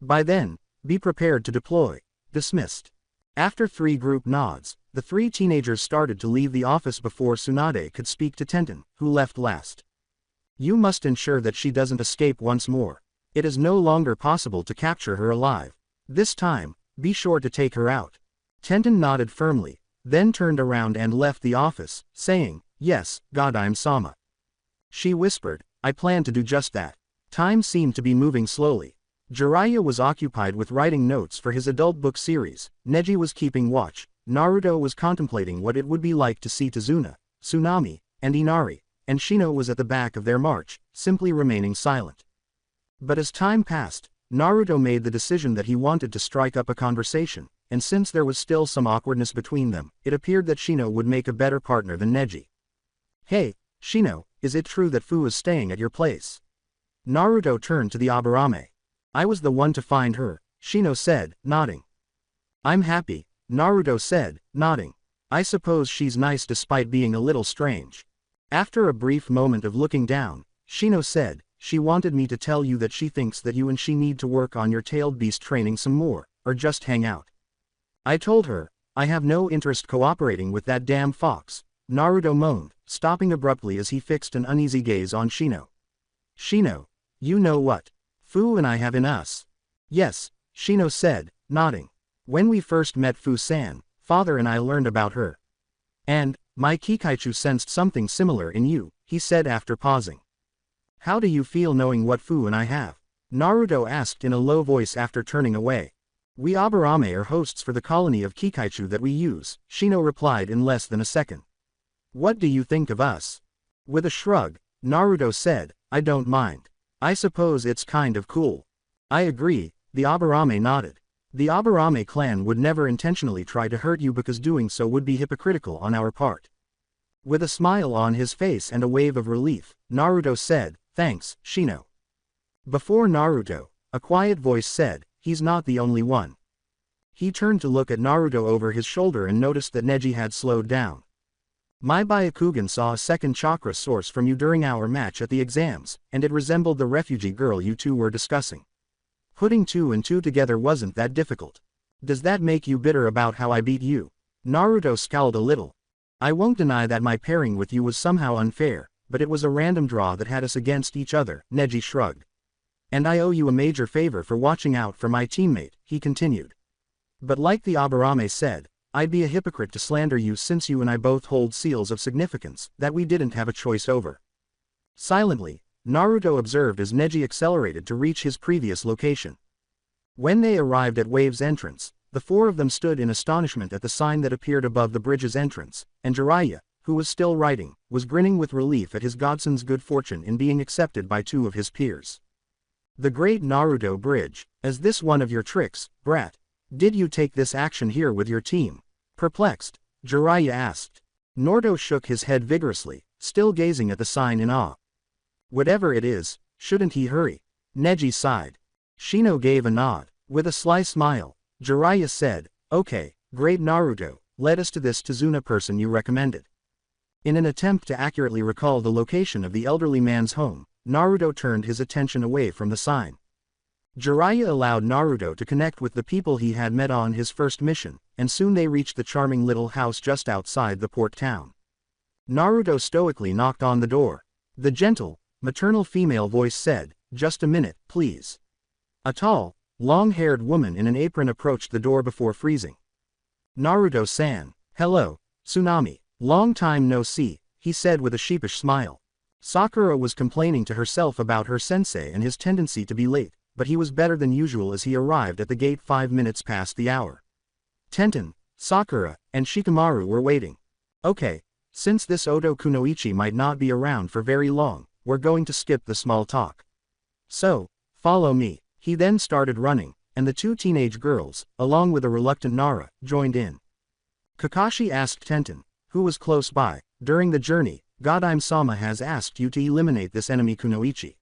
By then, be prepared to deploy. Dismissed. After 3 group nods, the 3 teenagers started to leave the office before Tsunade could speak to Tenten, who left last. You must ensure that she doesn't escape once more. It is no longer possible to capture her alive. This time, be sure to take her out. Tenten nodded firmly, then turned around and left the office, saying, yes, Godime-sama. She whispered, I plan to do just that. Time seemed to be moving slowly. Jiraiya was occupied with writing notes for his adult book series, Neji was keeping watch, Naruto was contemplating what it would be like to see Tazuna, Tsunami, and Inari, and Shino was at the back of their march, simply remaining silent. But as time passed, Naruto made the decision that he wanted to strike up a conversation, and since there was still some awkwardness between them, it appeared that Shino would make a better partner than Neji. "Hey, Shino, is it true that Fu is staying at your place?" Naruto turned to the Aburame. "I was the one to find her," Shino said, nodding. "I'm happy," Naruto said, nodding. "I suppose she's nice despite being a little strange." After a brief moment of looking down, Shino said, "She wanted me to tell you that she thinks that you and she need to work on your tailed beast training some more, or just hang out." "I told her, I have no interest cooperating with that damn fox," Naruto moaned, stopping abruptly as he fixed an uneasy gaze on Shino. "Shino, you know what Fu and I have in us?" "Yes," Shino said, nodding. "When we first met Fu-san, father and I learned about her. And, my Kikaichu sensed something similar in you," he said after pausing. "How do you feel knowing what Fu and I have?" Naruto asked in a low voice after turning away. "We Aburame are hosts for the colony of Kikaichu that we use," Shino replied in less than a second. "What do you think of us?" With a shrug, Naruto said, "I don't mind. I suppose it's kind of cool." "I agree," the Aburame nodded. "The Aburame clan would never intentionally try to hurt you because doing so would be hypocritical on our part." With a smile on his face and a wave of relief, Naruto said, "Thanks, Shino." Before Naruto, a quiet voice said, "He's not the only one." He turned to look at Naruto over his shoulder and noticed that Neji had slowed down. "My Byakugan saw a second chakra source from you during our match at the exams, and it resembled the refugee girl you two were discussing. Putting 2 and 2 together wasn't that difficult. Does that make you bitter about how I beat you?" Naruto scowled a little. "I won't deny that my pairing with you was somehow unfair, but it was a random draw that had us against each other," Neji shrugged. "And I owe you a major favor for watching out for my teammate," he continued. "But like the Aburame said, I'd be a hypocrite to slander you since you and I both hold seals of significance that we didn't have a choice over." Silently, Naruto observed as Neji accelerated to reach his previous location. When they arrived at Wave's entrance, the four of them stood in astonishment at the sign that appeared above the bridge's entrance, and Jiraiya, who was still writing, was grinning with relief at his godson's good fortune in being accepted by 2 of his peers. "The great Naruto Bridge, is this one of your tricks, brat? Did you take this action here with your team?" Perplexed, Jiraiya asked. Naruto shook his head vigorously, still gazing at the sign in awe. "Whatever it is, shouldn't he hurry?" Neji sighed. Shino gave a nod. With a sly smile, Jiraiya said, "Okay, great Naruto, lead us to this Tazuna person you recommended." In an attempt to accurately recall the location of the elderly man's home, Naruto turned his attention away from the sign. Jiraiya allowed Naruto to connect with the people he had met on his first mission, and soon they reached the charming little house just outside the port town. Naruto stoically knocked on the door. The gentle, maternal female voice said, "Just a minute, please." A tall, long-haired woman in an apron approached the door before freezing. "Naruto-san, hello, Tsunami. Long time no see," he said with a sheepish smile. Sakura was complaining to herself about her sensei and his tendency to be late, but he was better than usual as he arrived at the gate 5 minutes past the hour. Tenten, Sakura, and Shikamaru were waiting. "Okay, since this Oto Kunoichi might not be around for very long, we're going to skip the small talk. So, follow me." He then started running, and the 2 teenage girls, along with a reluctant Nara, joined in. Kakashi asked Tenten, who was close by, "During the journey, Godime-sama has asked you to eliminate this enemy Kunoichi.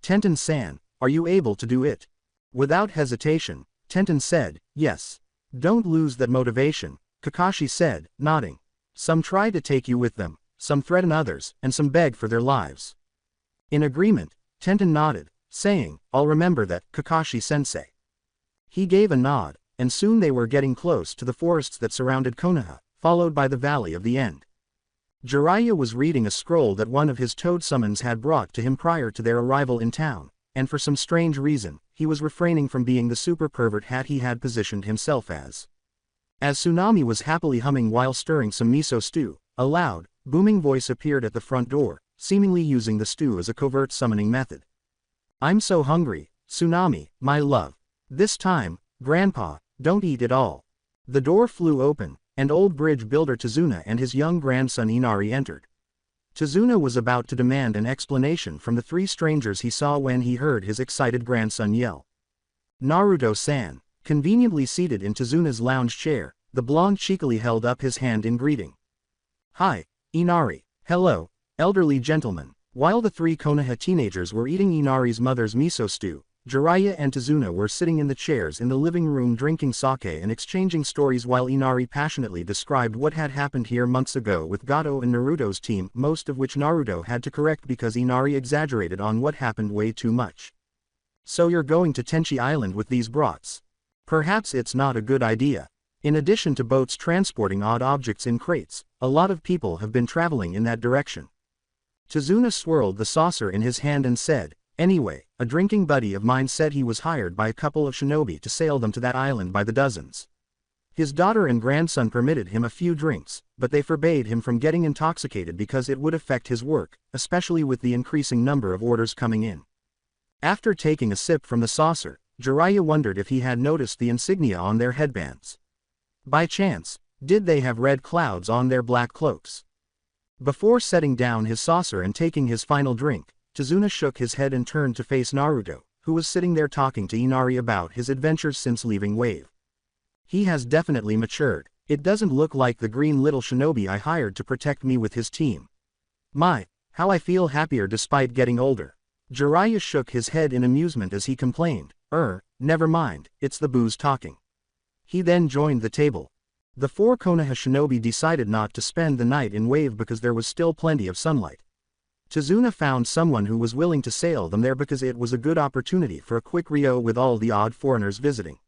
Tenten-san, are you able to do it?" Without hesitation, Tenten said, "Yes." "Don't lose that motivation," Kakashi said, nodding. "Some try to take you with them, some threaten others, and some beg for their lives." In agreement, Tenten nodded, saying, "I'll remember that, Kakashi-sensei." He gave a nod, and soon they were getting close to the forests that surrounded Konoha, followed by the Valley of the End. Jiraiya was reading a scroll that one of his toad summons had brought to him prior to their arrival in town, and for some strange reason, he was refraining from being the super pervert he had positioned himself as. As Tsunami was happily humming while stirring some miso stew, a loud, booming voice appeared at the front door, seemingly using the stew as a covert summoning method. "I'm so hungry, Tsunami, my love. This time, Grandpa, don't eat it all." The door flew open, and old bridge builder Tazuna and his young grandson Inari entered. Tazuna was about to demand an explanation from the 3 strangers he saw when he heard his excited grandson yell. Naruto-san, conveniently seated in Tazuna's lounge chair, the blonde cheekily held up his hand in greeting. Hi, Inari. Hello, elderly gentleman. While the three Konoha teenagers were eating Inari's mother's miso stew, Jiraiya and Tazuna were sitting in the chairs in the living room drinking sake and exchanging stories while Inari passionately described what had happened here months ago with Gato and Naruto's team, most of which Naruto had to correct because Inari exaggerated on what happened way too much. So you're going to Tenchi Island with these brats? Perhaps it's not a good idea. In addition to boats transporting odd objects in crates, a lot of people have been traveling in that direction. Tazuna swirled the saucer in his hand and said, Anyway, a drinking buddy of mine said he was hired by a couple of shinobi to sail them to that island by the dozens. His daughter and grandson permitted him a few drinks, but they forbade him from getting intoxicated because it would affect his work, especially with the increasing number of orders coming in. After taking a sip from the saucer, Jiraiya wondered if he had noticed the insignia on their headbands. By chance, did they have red clouds on their black cloaks? Before setting down his saucer and taking his final drink, Tazuna shook his head and turned to face Naruto, who was sitting there talking to Inari about his adventures since leaving Wave. He has definitely matured. It doesn't look like the green little shinobi I hired to protect me with his team. My, how I feel happier despite getting older. Jiraiya shook his head in amusement as he complained, never mind, it's the booze talking. He then joined the table. The four Konoha shinobi decided not to spend the night in Wave because there was still plenty of sunlight. Tazuna found someone who was willing to sail them there because it was a good opportunity for a quick Rio with all the odd foreigners visiting.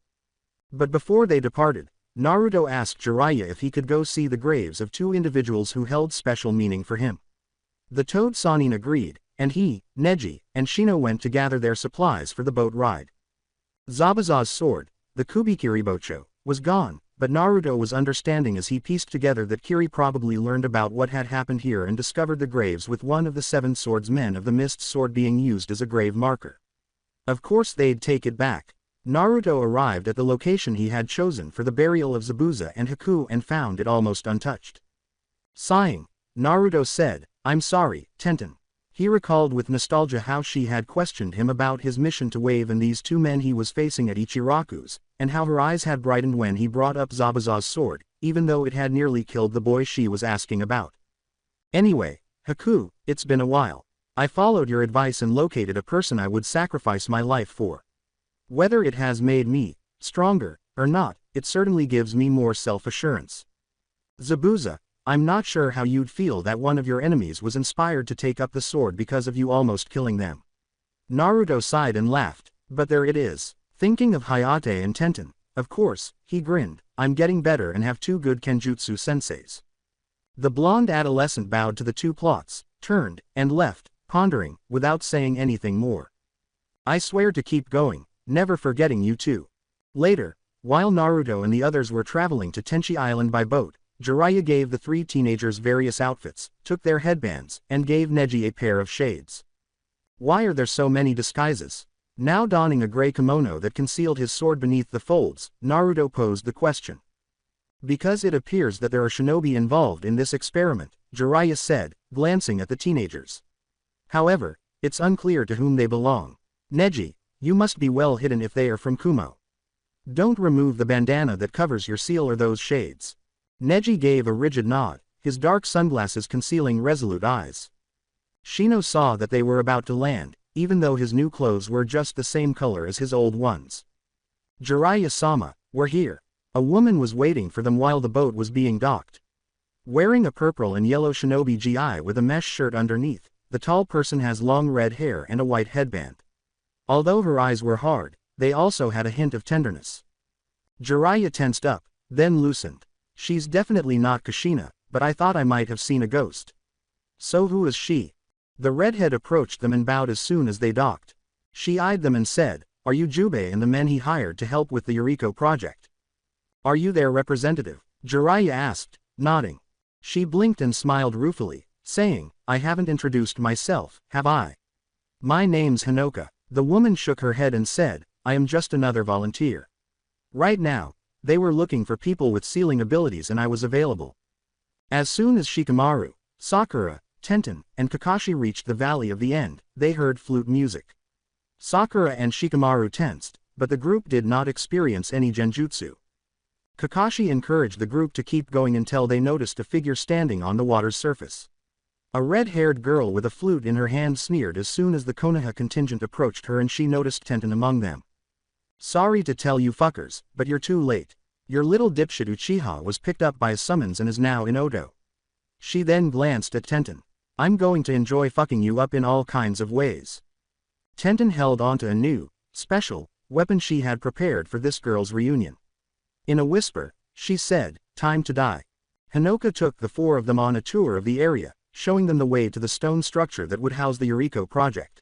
But before they departed, Naruto asked Jiraiya if he could go see the graves of two individuals who held special meaning for him. The Toad Sanin agreed, and he, Neji, and Shino went to gather their supplies for the boat ride. Zabuza's sword, the Kubikiribocho, was gone, but Naruto was understanding as he pieced together that Kiri probably learned about what had happened here and discovered the graves with one of the seven swordsmen of the Mist sword being used as a grave marker. Of course they'd take it back. Naruto arrived at the location he had chosen for the burial of Zabuza and Haku and found it almost untouched. Sighing, Naruto said, I'm sorry, Tenten. He recalled with nostalgia how she had questioned him about his mission to Wave and these two men he was facing at Ichiraku's, and how her eyes had brightened when he brought up Zabuza's sword, even though it had nearly killed the boy she was asking about. Anyway, Haku, it's been a while. I followed your advice and located a person I would sacrifice my life for. Whether it has made me stronger or not, it certainly gives me more self-assurance. Zabuza, I'm not sure how you'd feel that one of your enemies was inspired to take up the sword because of you almost killing them. Naruto sighed and laughed, but there it is. Thinking of Hayate and Tenten, of course, he grinned, I'm getting better and have two good Kenjutsu senseis. The blonde adolescent bowed to the two plots, turned, and left, pondering, without saying anything more. I swear to keep going, never forgetting you two. Later, while Naruto and the others were traveling to Tenchi Island by boat, Jiraiya gave the three teenagers various outfits, took their headbands, and gave Neji a pair of shades. Why are there so many disguises? Now donning a gray kimono that concealed his sword beneath the folds, Naruto posed the question. Because it appears that there are shinobi involved in this experiment, Jiraiya said, glancing at the teenagers. However, it's unclear to whom they belong. Neji, you must be well hidden if they are from Kumo. Don't remove the bandana that covers your seal or those shades. Neji gave a rigid nod, his dark sunglasses concealing resolute eyes. Shino saw that they were about to land, even though his new clothes were just the same color as his old ones. Jiraiya-sama, we're here. A woman was waiting for them while the boat was being docked. Wearing a purple and yellow shinobi gi with a mesh shirt underneath, the tall person has long red hair and a white headband. Although her eyes were hard, they also had a hint of tenderness. Jiraiya tensed up, then loosened. She's definitely not Kushina, but I thought I might have seen a ghost. So who is she? The redhead approached them and bowed as soon as they docked. She eyed them and said, Are you Jubei and the men he hired to help with the Yuriko project? Are you their representative? Jiraiya asked, nodding. She blinked and smiled ruefully, saying, I haven't introduced myself, have I? My name's Hinoka. The woman shook her head and said, I am just another volunteer. Right now, they were looking for people with sealing abilities and I was available. As soon as Shikamaru, Sakura, Tenten, and Kakashi reached the Valley of the End, they heard flute music. Sakura and Shikamaru tensed, but the group did not experience any genjutsu. Kakashi encouraged the group to keep going until they noticed a figure standing on the water's surface. A red-haired girl with a flute in her hand sneered as soon as the Konoha contingent approached her and she noticed Tenten among them. "Sorry to tell you fuckers, but you're too late. Your little dipshit Uchiha was picked up by a summons and is now in Odo." She then glanced at Tenten. "I'm going to enjoy fucking you up in all kinds of ways." Tenten held onto a new, special, weapon she had prepared for this girl's reunion. In a whisper, she said, "Time to die." Hinoka took the four of them on a tour of the area, showing them the way to the stone structure that would house the Yuriko project.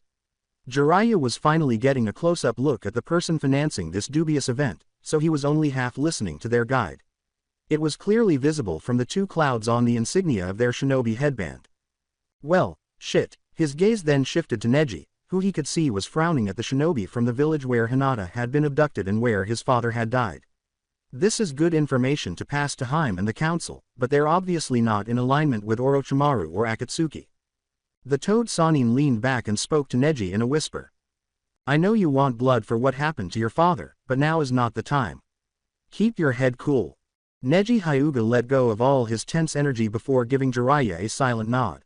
Jiraiya was finally getting a close-up look at the person financing this dubious event, so he was only half listening to their guide. It was clearly visible from the two clouds on the insignia of their shinobi headband. Well, shit, his gaze then shifted to Neji, who he could see was frowning at the shinobi from the village where Hinata had been abducted and where his father had died. This is good information to pass to Haim and the council, but they're obviously not in alignment with Orochimaru or Akatsuki. The Toad Sannin leaned back and spoke to Neji in a whisper. "I know you want blood for what happened to your father, but now is not the time. Keep your head cool." Neji Hyuga let go of all his tense energy before giving Jiraiya a silent nod.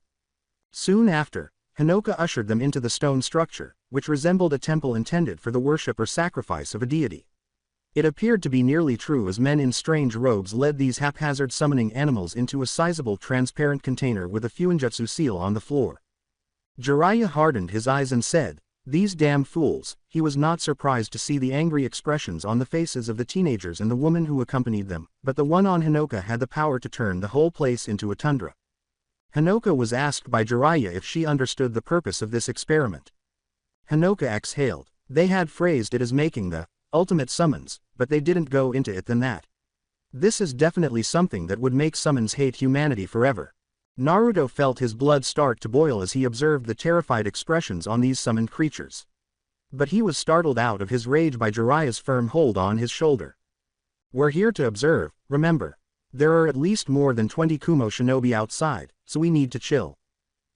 Soon after, Hinoka ushered them into the stone structure, which resembled a temple intended for the worship or sacrifice of a deity. It appeared to be nearly true as men in strange robes led these haphazard summoning animals into a sizable transparent container with a fuinjutsu seal on the floor. Jiraiya hardened his eyes and said, "These damn fools." He was not surprised to see the angry expressions on the faces of the teenagers and the woman who accompanied them, but the one on Hinoka had the power to turn the whole place into a tundra. Hinoka was asked by Jiraiya if she understood the purpose of this experiment. Hinoka exhaled. They had phrased it as making the ultimate summons, but they didn't go into it than that. This is definitely something that would make summons hate humanity forever. Naruto felt his blood start to boil as he observed the terrified expressions on these summoned creatures. But he was startled out of his rage by Jiraiya's firm hold on his shoulder. "We're here to observe, remember. There are at least more than 20 Kumo shinobi outside, so we need to chill.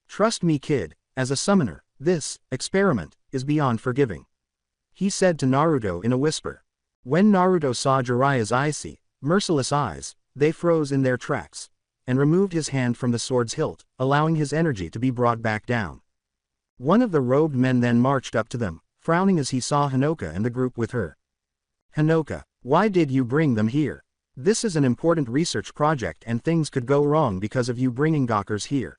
Trust me kid, as a summoner, this experiment is beyond forgiving," he said to Naruto in a whisper. When Naruto saw Jiraiya's icy, merciless eyes, they froze in their tracks, and removed his hand from the sword's hilt, allowing his energy to be brought back down. One of the robed men then marched up to them, frowning as he saw Hinoka and the group with her. "Hinoka, why did you bring them here? This is an important research project and things could go wrong because of you bringing gawkers here."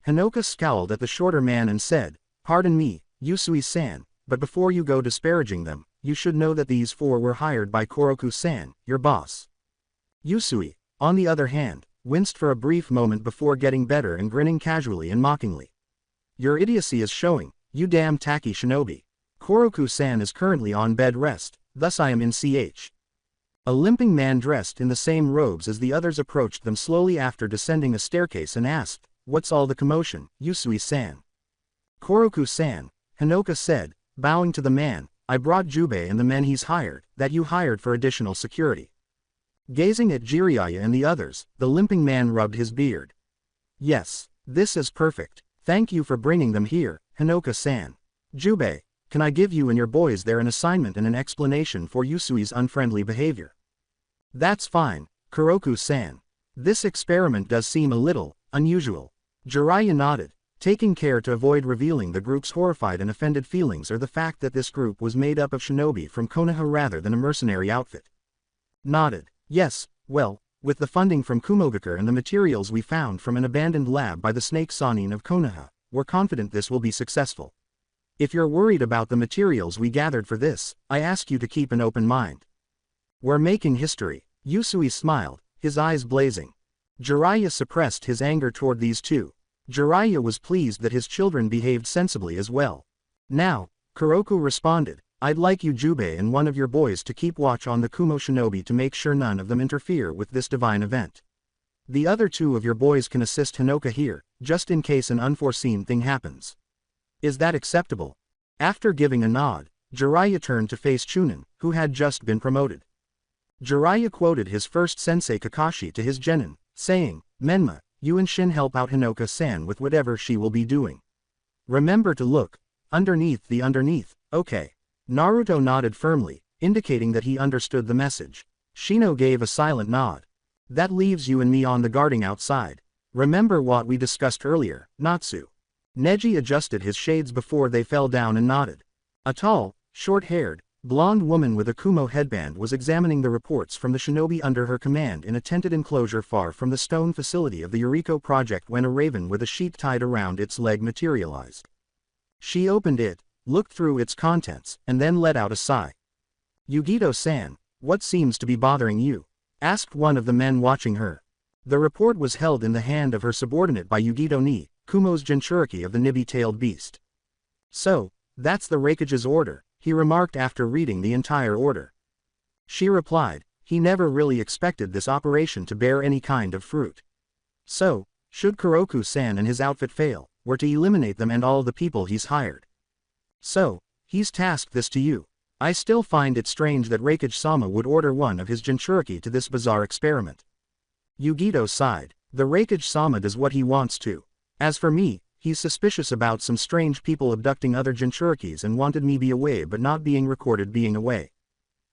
Hinoka scowled at the shorter man and said, "Pardon me, Usui-san, but before you go disparaging them, you should know that these four were hired by Koroku-san, your boss." Usui, on the other hand, winced for a brief moment before getting better and grinning casually and mockingly. "Your idiocy is showing, you damn tacky shinobi. Koroku-san is currently on bed rest, thus I am in ch." A limping man dressed in the same robes as the others approached them slowly after descending a staircase and asked, "What's all the commotion, Usui-san?" "Koroku-san," Hinoka said, bowing to the man, "I brought Jubei and the men he's hired, that you hired for additional security." Gazing at Jiraiya and the others, the limping man rubbed his beard. "Yes, this is perfect. Thank you for bringing them here, Hinoka-san. Jubei, can I give you and your boys there an assignment and an explanation for Usui's unfriendly behavior?" "That's fine, Koroku-san. This experiment does seem a little unusual." Jiraiya nodded, taking care to avoid revealing the group's horrified and offended feelings or the fact that this group was made up of shinobi from Konoha rather than a mercenary outfit. Nodded. "Yes, well, with the funding from Kumogakure and the materials we found from an abandoned lab by the Snake Sannin of Konoha, we're confident this will be successful. If you're worried about the materials we gathered for this, I ask you to keep an open mind. We're making history." Usui smiled, his eyes blazing. Jiraiya suppressed his anger toward these two. Jiraiya was pleased that his children behaved sensibly as well. "Now," Koroku responded, "I'd like you Jubei and one of your boys to keep watch on the Kumo shinobi to make sure none of them interfere with this divine event. The other two of your boys can assist Hinoka here, just in case an unforeseen thing happens. Is that acceptable?" After giving a nod, Jiraiya turned to face Chunin, who had just been promoted. Jiraiya quoted his first sensei Kakashi to his genin, saying, "Menma, you and Shin help out Hinoka-san with whatever she will be doing. Remember to look underneath the underneath, okay?" Naruto nodded firmly, indicating that he understood the message. Shino gave a silent nod. That leaves you and me on the guarding outside. Remember what we discussed earlier, Natsu. Neji adjusted his shades before they fell down and nodded. A tall, short-haired, blonde woman with a Kumo headband was examining the reports from the shinobi under her command in a tented enclosure far from the stone facility of the Yuriko project when a raven with a sheet tied around its leg materialized. She opened it, looked through its contents, and then let out a sigh. Yugito-san, what seems to be bothering you? Asked one of the men watching her. The report was held in the hand of her subordinate by Yugito-ni, Kumo's Jinchuriki of the Nibby-tailed beast. So, that's the Raikage's order, he remarked after reading the entire order. She replied, he never really expected this operation to bear any kind of fruit. So, should Kuroku-san and his outfit fail, we're to eliminate them and all the people he's hired. So, he's tasked this to you. I still find it strange that Raikage-sama would order one of his Jinchuriki to this bizarre experiment. Yugito sighed. The Raikage-sama does what he wants to. As for me, he's suspicious about some strange people abducting other Jinchurikis and wanted me be away but not being recorded being away.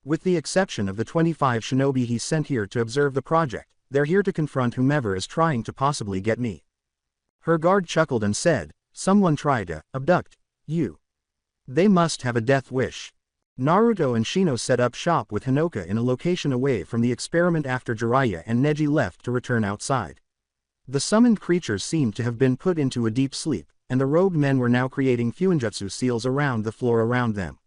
With the exception of the 25 shinobi he sent here to observe the project, they're here to confront whomever is trying to possibly get me. Her guard chuckled and said, someone tried to abduct you. They must have a death wish. Naruto and Shino set up shop with Hinoka in a location away from the experiment after Jiraiya and Neji left to return outside. The summoned creatures seemed to have been put into a deep sleep, and the robed men were now creating fuinjutsu seals around the floor around them.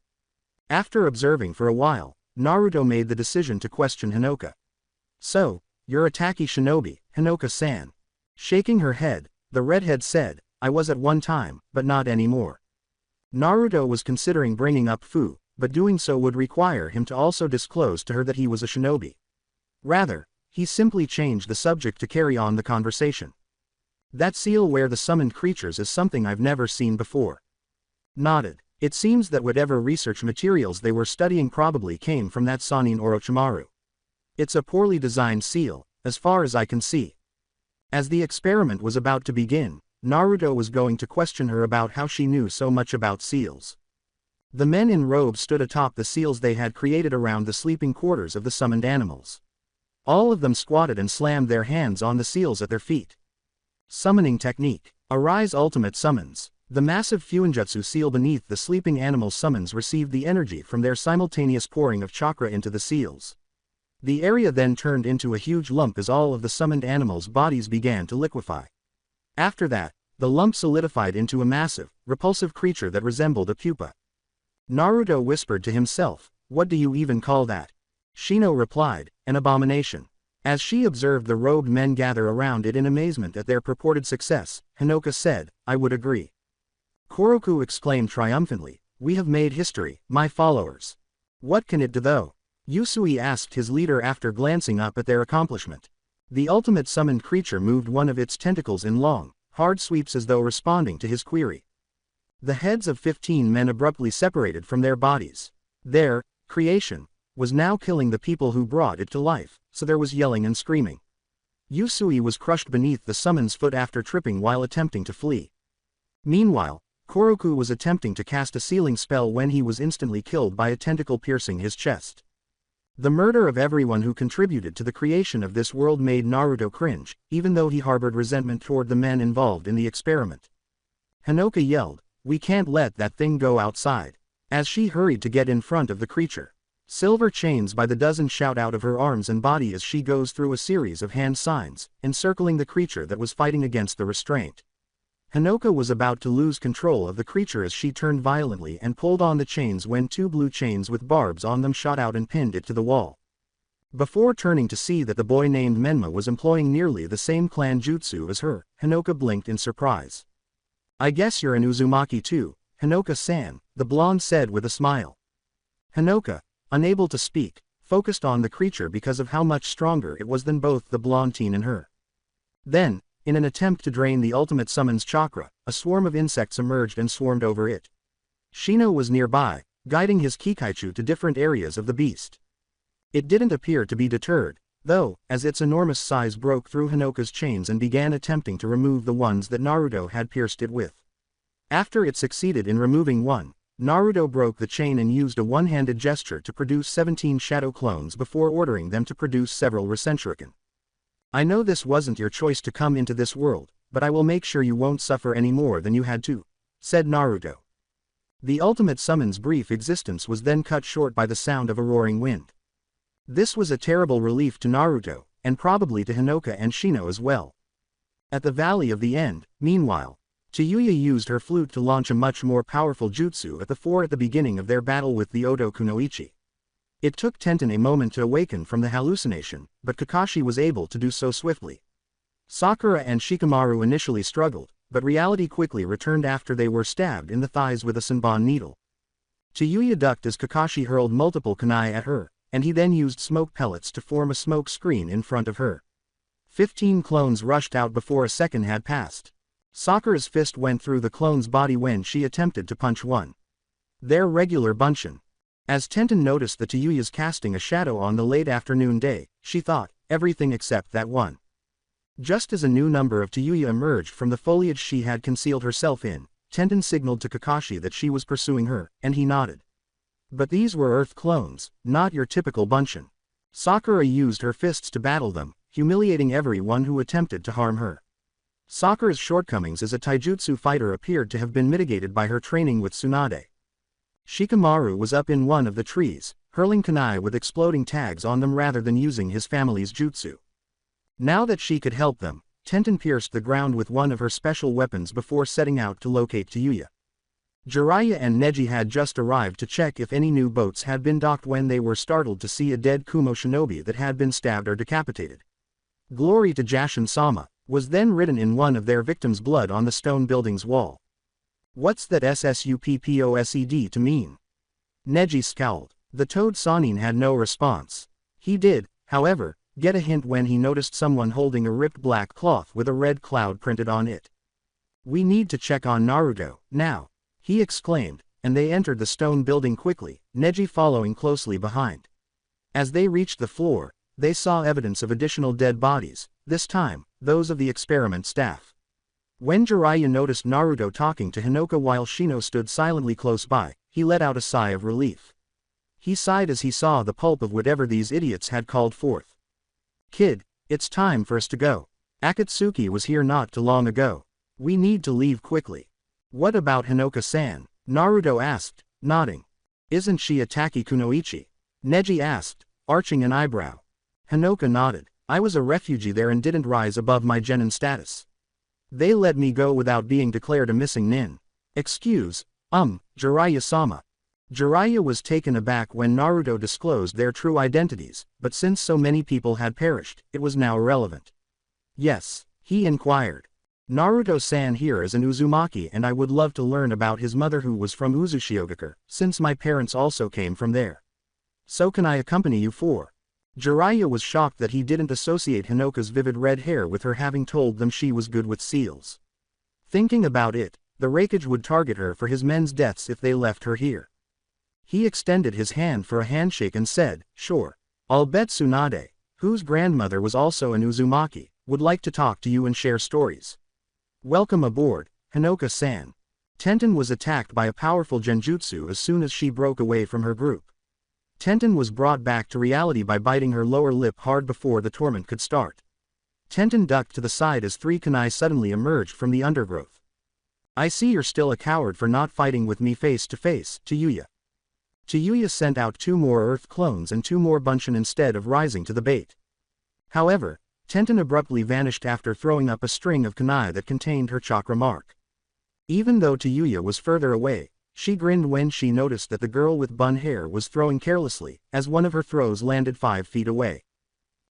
After observing for a while, Naruto made the decision to question Hinoka. So, you're a Taki shinobi, Hinoka-san. Shaking her head, the redhead said, I was at one time, but not anymore. Naruto was considering bringing up Fu, but doing so would require him to also disclose to her that he was a shinobi. Rather, he simply changed the subject to carry on the conversation. That seal where the summoned creatures is something I've never seen before. Nodded. It seems that whatever research materials they were studying probably came from that Sanin Orochimaru. It's a poorly designed seal, as far as I can see. As the experiment was about to begin, Naruto was going to question her about how she knew so much about seals. The men in robes stood atop the seals they had created around the sleeping quarters of the summoned animals. All of them squatted and slammed their hands on the seals at their feet. Summoning technique. Arise ultimate summons. The massive fuinjutsu seal beneath the sleeping animal summons received the energy from their simultaneous pouring of chakra into the seals. The area then turned into a huge lump as all of the summoned animals' bodies began to liquefy. After that, the lump solidified into a massive, repulsive creature that resembled a pupa. Naruto whispered to himself, what do you even call that? Shino replied, an abomination. As she observed the robed men gather around it in amazement at their purported success, Hinoka said, I would agree. Koroku exclaimed triumphantly, we have made history, my followers. What can it do though? Usui asked his leader after glancing up at their accomplishment. The ultimate summoned creature moved one of its tentacles in long, hard sweeps as though responding to his query. The heads of 15 men abruptly separated from their bodies. Their creation was now killing the people who brought it to life, so there was yelling and screaming. Usui was crushed beneath the summon's foot after tripping while attempting to flee. Meanwhile, Koroku was attempting to cast a sealing spell when he was instantly killed by a tentacle piercing his chest. The murder of everyone who contributed to the creation of this world made Naruto cringe, even though he harbored resentment toward the men involved in the experiment. Hinoka yelled, we can't let that thing go outside. As she hurried to get in front of the creature. Silver chains by the dozen shout out of her arms and body as she goes through a series of hand signs, encircling the creature that was fighting against the restraint. Hinoka was about to lose control of the creature as she turned violently and pulled on the chains when 2 blue chains with barbs on them shot out and pinned it to the wall. Before turning to see that the boy named Menma was employing nearly the same clan jutsu as her, Hinoka blinked in surprise. I guess you're an Uzumaki too, Hinoka-san, the blonde said with a smile. Hinoka, unable to speak, focused on the creature because of how much stronger it was than both the blonde teen and her. Then, in an attempt to drain the ultimate summon's chakra, a swarm of insects emerged and swarmed over it. Shino was nearby, guiding his Kikaichu to different areas of the beast. It didn't appear to be deterred, though, as its enormous size broke through Hinoka's chains and began attempting to remove the ones that Naruto had pierced it with. After it succeeded in removing one, Naruto broke the chain and used a one-handed gesture to produce 17 shadow clones before ordering them to produce several Rasenshuriken. I know this wasn't your choice to come into this world, but I will make sure you won't suffer any more than you had to, said Naruto. The ultimate summon's brief existence was then cut short by the sound of a roaring wind. This was a terrible relief to Naruto, and probably to Hinoka and Shino as well. At the Valley of the End, meanwhile, Chiyuya used her flute to launch a much more powerful jutsu at the beginning of their battle with the Oto Kunoichi. It took Tenten a moment to awaken from the hallucination, but Kakashi was able to do so swiftly. Sakura and Shikamaru initially struggled, but reality quickly returned after they were stabbed in the thighs with a Senbon needle. Chiyuya ducked as Kakashi hurled multiple kunai at her, and he then used smoke pellets to form a smoke screen in front of her. 15 clones rushed out before a second had passed. Sakura's fist went through the clone's body when she attempted to punch one. Their regular bunshin. As Tenten noticed the Chiyuya's casting a shadow on the late afternoon day, she thought, everything except that one. Just as a new number of Chiyuya emerged from the foliage she had concealed herself in, Tenten signaled to Kakashi that she was pursuing her, and he nodded. But these were Earth clones, not your typical bunshin. Sakura used her fists to battle them, humiliating everyone who attempted to harm her. Sakura's shortcomings as a taijutsu fighter appeared to have been mitigated by her training with Tsunade. Shikamaru was up in one of the trees, hurling kunai with exploding tags on them rather than using his family's jutsu. Now that she could help them, Tenten pierced the ground with one of her special weapons before setting out to locate Chiyuya. Jiraiya and Neji had just arrived to check if any new boats had been docked when they were startled to see a dead Kumo shinobi that had been stabbed or decapitated. "Glory to Jashin-sama," was then written in one of their victims' blood on the stone building's wall. "What's that SSUPPOSED to mean?" Neji scowled. The Toad Sanin had no response. He did, however, get a hint when he noticed someone holding a ripped black cloth with a red cloud printed on it. "We need to check on Naruto, now," he exclaimed, and they entered the stone building quickly, Neji following closely behind. As they reached the floor, they saw evidence of additional dead bodies, this time, those of the experiment staff. When Jiraiya noticed Naruto talking to Hinoka while Shino stood silently close by, he let out a sigh of relief. He sighed as he saw the pulp of whatever these idiots had called forth. "Kid, it's time for us to go. Akatsuki was here not too long ago. We need to leave quickly." "What about Hinoka-san?" Naruto asked, nodding. "Isn't she a Taki Kunoichi?" Neji asked, arching an eyebrow. Hinoka nodded. "I was a refugee there and didn't rise above my genin status. They let me go without being declared a missing nin." "Excuse, Jiraiya-sama." Jiraiya was taken aback when Naruto disclosed their true identities, but since so many people had perished, it was now irrelevant. "Yes?" he inquired. "Naruto-san here is an Uzumaki and I would love to learn about his mother who was from Uzushiogakure, since my parents also came from there. So can I accompany you for?" Jiraiya was shocked that he didn't associate Hinoka's vivid red hair with her having told them she was good with seals. Thinking about it, the Raikage would target her for his men's deaths if they left her here. He extended his hand for a handshake and said, "Sure. I'll bet Tsunade, whose grandmother was also an Uzumaki, would like to talk to you and share stories." "Welcome aboard, Hinoka-san." Tenten was attacked by a powerful genjutsu as soon as she broke away from her group. Tenten was brought back to reality by biting her lower lip hard before the torment could start. Tenten ducked to the side as 3 kunai suddenly emerged from the undergrowth. "I see you're still a coward for not fighting with me face to face, Chiyuya." Chiyuya sent out 2 more Earth clones and 2 more bunshin instead of rising to the bait. However, Tenten abruptly vanished after throwing up a string of kunai that contained her chakra mark. Even though Chiyuya was further away, she grinned when she noticed that the girl with bun hair was throwing carelessly, as one of her throws landed 5 feet away.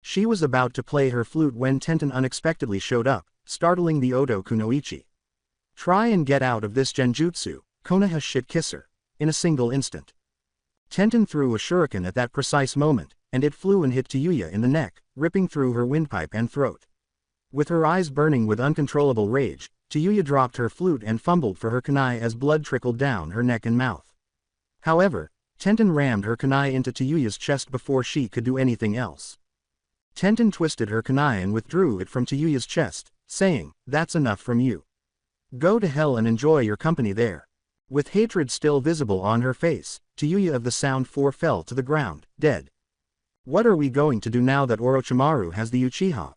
She was about to play her flute when Tenten unexpectedly showed up, startling the Oto Kunoichi. "Try and get out of this genjutsu, Konoha shit kisser," in a single instant. Tenten threw a shuriken at that precise moment, and it flew and hit Chiyuya in the neck, ripping through her windpipe and throat. With her eyes burning with uncontrollable rage, Chiyuya dropped her flute and fumbled for her kunai as blood trickled down her neck and mouth. However, Tenten rammed her kunai into Chiyuya's chest before she could do anything else. Tenten twisted her kunai and withdrew it from Chiyuya's chest, saying, "That's enough from you. Go to hell and enjoy your company there." With hatred still visible on her face, Taijutsu of the Sound 4 fell to the ground, dead. What are we going to do now that Orochimaru has the Uchiha?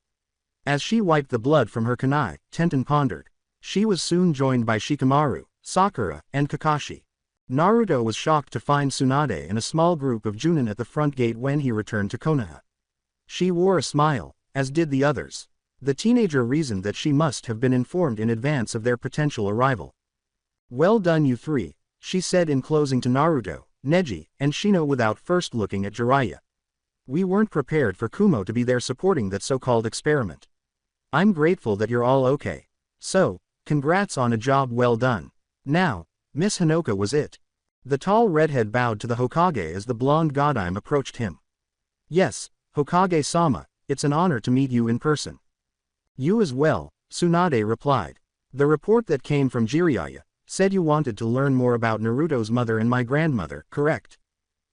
As she wiped the blood from her kunai, Tenten pondered. She was soon joined by Shikamaru, Sakura, and Kakashi. Naruto was shocked to find Tsunade and a small group of Junin at the front gate when he returned to Konoha. She wore a smile, as did the others. The teenager reasoned that she must have been informed in advance of their potential arrival. Well done you three, she said in closing to Naruto, Neji, and Shino without first looking at Jiraiya. We weren't prepared for Kumo to be there supporting that so-called experiment. I'm grateful that you're all okay. So, congrats on a job well done. Now, Miss Hinoka was it. The tall redhead bowed to the Hokage as the blonde Godime approached him. Yes, Hokage-sama, it's an honor to meet you in person. You as well, Tsunade replied. The report that came from Jiraiya said you wanted to learn more about Naruto's mother and my grandmother, correct?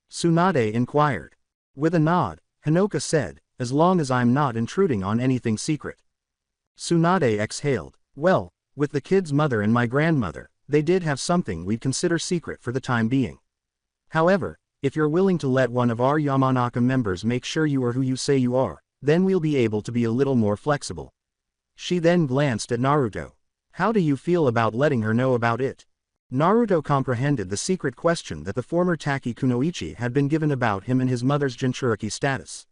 Tsunade inquired. With a nod, Hinoka said, as long as I'm not intruding on anything secret. Tsunade exhaled. Well, with the kid's mother and my grandmother, they did have something we'd consider secret for the time being. However, if you're willing to let one of our Yamanaka members make sure you are who you say you are, then we'll be able to be a little more flexible. She then glanced at Naruto. How do you feel about letting her know about it? Naruto comprehended the secret question that the former Taki Kunoichi had been given about him and his mother's Jinchuriki status.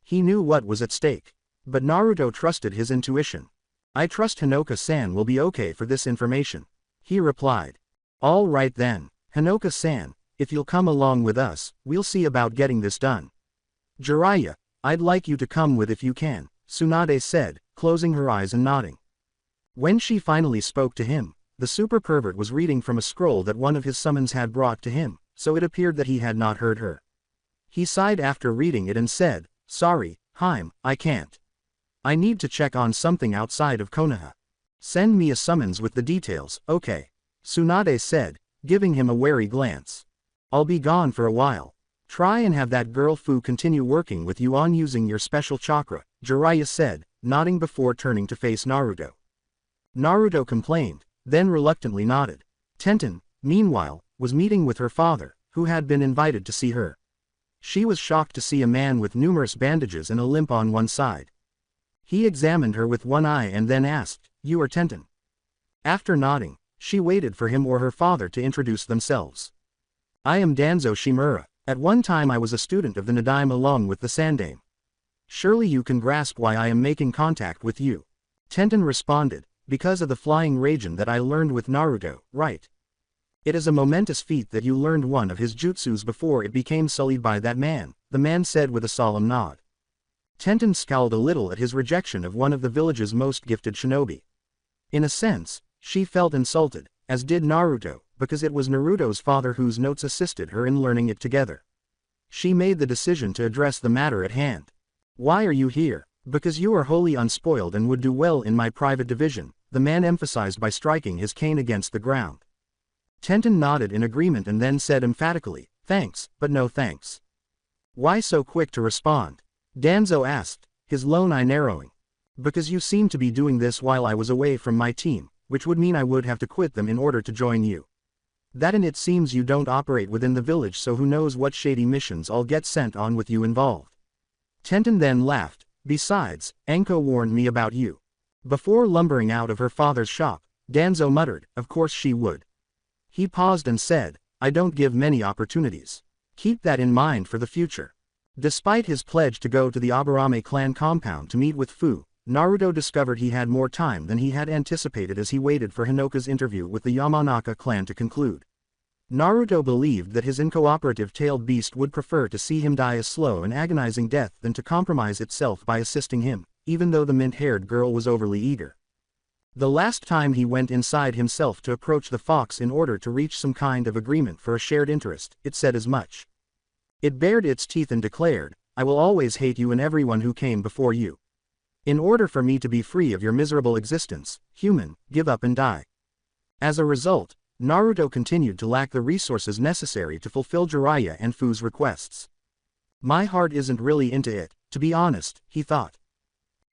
He knew what was at stake. But Naruto trusted his intuition. I trust Hinoka-san will be okay for this information. He replied. All right then, Hinoka-san, if you'll come along with us, we'll see about getting this done. Jiraiya, I'd like you to come with if you can, Tsunade said, closing her eyes and nodding. When she finally spoke to him, the super pervert was reading from a scroll that one of his summons had brought to him, so it appeared that he had not heard her. He sighed after reading it and said, Sorry, Haim, I can't. I need to check on something outside of Konoha. Send me a summons with the details, okay? Tsunade said, giving him a wary glance. I'll be gone for a while. Try and have that girl Fu continue working with you on using your special chakra, Jiraiya said, nodding before turning to face Naruto. Naruto complained, then reluctantly nodded. Tenten, meanwhile, was meeting with her father, who had been invited to see her. She was shocked to see a man with numerous bandages and a limp on one side. He examined her with one eye and then asked, You are Tenten? After nodding, she waited for him or her father to introduce themselves. I am Danzo Shimura. At one time I was a student of the Nadaime along with the Sandame. Surely you can grasp why I am making contact with you. Tenten responded, because of the flying Raijin that I learned with Naruto, right? It is a momentous feat that you learned one of his jutsus before it became sullied by that man, the man said with a solemn nod. Tenten scowled a little at his rejection of one of the village's most gifted shinobi. In a sense, she felt insulted, as did Naruto, because it was Naruto's father whose notes assisted her in learning it together. She made the decision to address the matter at hand. Why are you here? Because you are wholly unspoiled and would do well in my private division, the man emphasized by striking his cane against the ground. Tenten nodded in agreement and then said emphatically, Thanks, but no thanks. Why so quick to respond? Danzo asked, his lone eye narrowing. Because you seem to be doing this while I was away from my team, which would mean I would have to quit them in order to join you. That and it seems you don't operate within the village, so who knows what shady missions I'll get sent on with you involved. Tenten then laughed. Besides, Anko warned me about you. Before lumbering out of her father's shop, Danzo muttered, Of course she would. He paused and said, I don't give many opportunities. Keep that in mind for the future. Despite his pledge to go to the Aburame clan compound to meet with Fu, Naruto discovered he had more time than he had anticipated as he waited for Hinoka's interview with the Yamanaka clan to conclude. Naruto believed that his incooperative tailed beast would prefer to see him die a slow and agonizing death than to compromise itself by assisting him, even though the mint-haired girl was overly eager. The last time he went inside himself to approach the fox in order to reach some kind of agreement for a shared interest, it said as much. It bared its teeth and declared, I will always hate you and everyone who came before you. In order for me to be free of your miserable existence, human, give up and die. As a result, Naruto continued to lack the resources necessary to fulfill Jiraiya and Fu's requests. My heart isn't really into it, to be honest, he thought.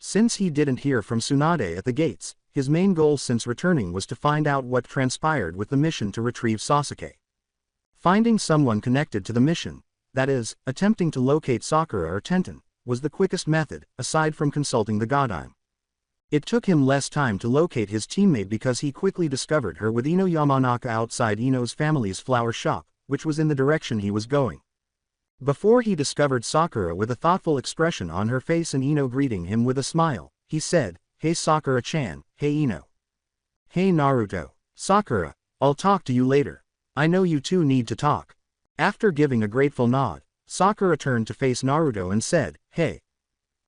Since he didn't hear from Tsunade at the gates, his main goal since returning was to find out what transpired with the mission to retrieve Sasuke. Finding someone connected to the mission, that is, attempting to locate Sakura or Tenten, was the quickest method, aside from consulting the Godime. It took him less time to locate his teammate because he quickly discovered her with Ino Yamanaka outside Ino's family's flower shop, which was in the direction he was going. Before he discovered Sakura with a thoughtful expression on her face and Ino greeting him with a smile, he said, "Hey Sakura-chan, hey Ino. Hey Naruto. Sakura, I'll talk to you later. I know you two need to talk." After giving a grateful nod, Sakura turned to face Naruto and said, "Hey."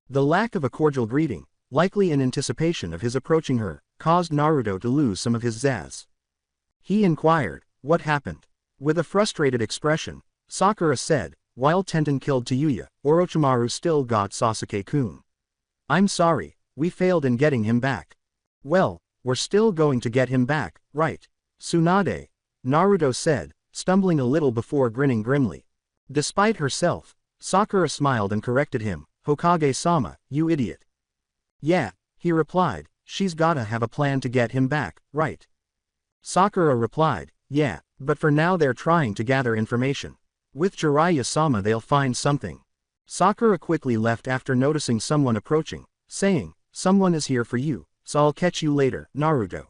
The lack of a cordial greeting, likely in anticipation of his approaching her, caused Naruto to lose some of his zazz. He inquired, "What happened?" With a frustrated expression, Sakura said, "While Tenten killed Tayuya, Orochimaru still got Sasuke-kun. I'm sorry, we failed in getting him back." "Well, we're still going to get him back, right? Tsunade," Naruto said, stumbling a little before grinning grimly. Despite herself, Sakura smiled and corrected him, "Hokage-sama, you idiot." "Yeah," he replied, "she's gotta have a plan to get him back, right?" Sakura replied, "Yeah, but for now they're trying to gather information. With Jiraiya-sama they'll find something." Sakura quickly left after noticing someone approaching, saying, "Someone is here for you, so I'll catch you later, Naruto."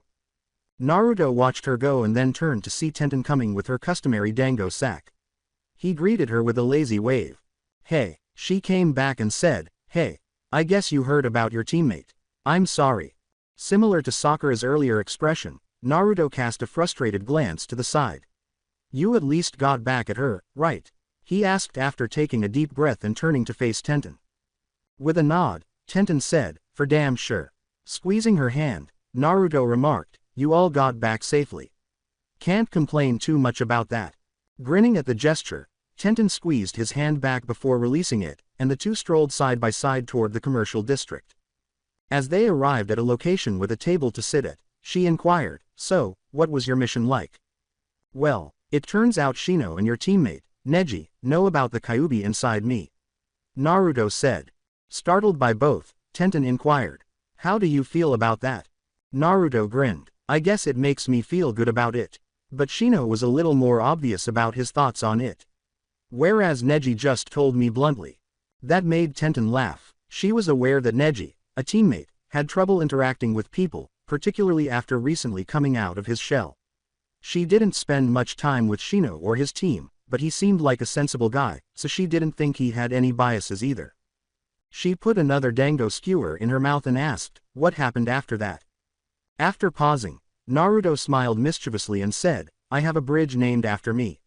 Naruto watched her go and then turned to see Tenten coming with her customary dango sack. He greeted her with a lazy wave. "Hey." She came back and said, "Hey, I guess you heard about your teammate. I'm sorry." Similar to Sakura's earlier expression, Naruto cast a frustrated glance to the side. "You at least got back at her, right?" he asked after taking a deep breath and turning to face Tenten. With a nod, Tenten said, "For damn sure." Squeezing her hand, Naruto remarked, "You all got back safely. Can't complain too much about that." Grinning at the gesture, Tenten squeezed his hand back before releasing it, and the two strolled side by side toward the commercial district. As they arrived at a location with a table to sit at, she inquired, "So, what was your mission like?" "Well, it turns out Shino and your teammate, Neji, know about the Kyuubi inside me," Naruto said. Startled by both, Tenten inquired, "How do you feel about that?" Naruto grinned, "I guess it makes me feel good about it." But Shino was a little more obvious about his thoughts on it. Whereas Neji just told me bluntly. That made Tenten laugh. She was aware that Neji, a teammate, had trouble interacting with people, particularly after recently coming out of his shell. She didn't spend much time with Shino or his team, but he seemed like a sensible guy, so she didn't think he had any biases either. She put another dango skewer in her mouth and asked, "What happened after that?" After pausing, Naruto smiled mischievously and said, "I have a bridge named after me."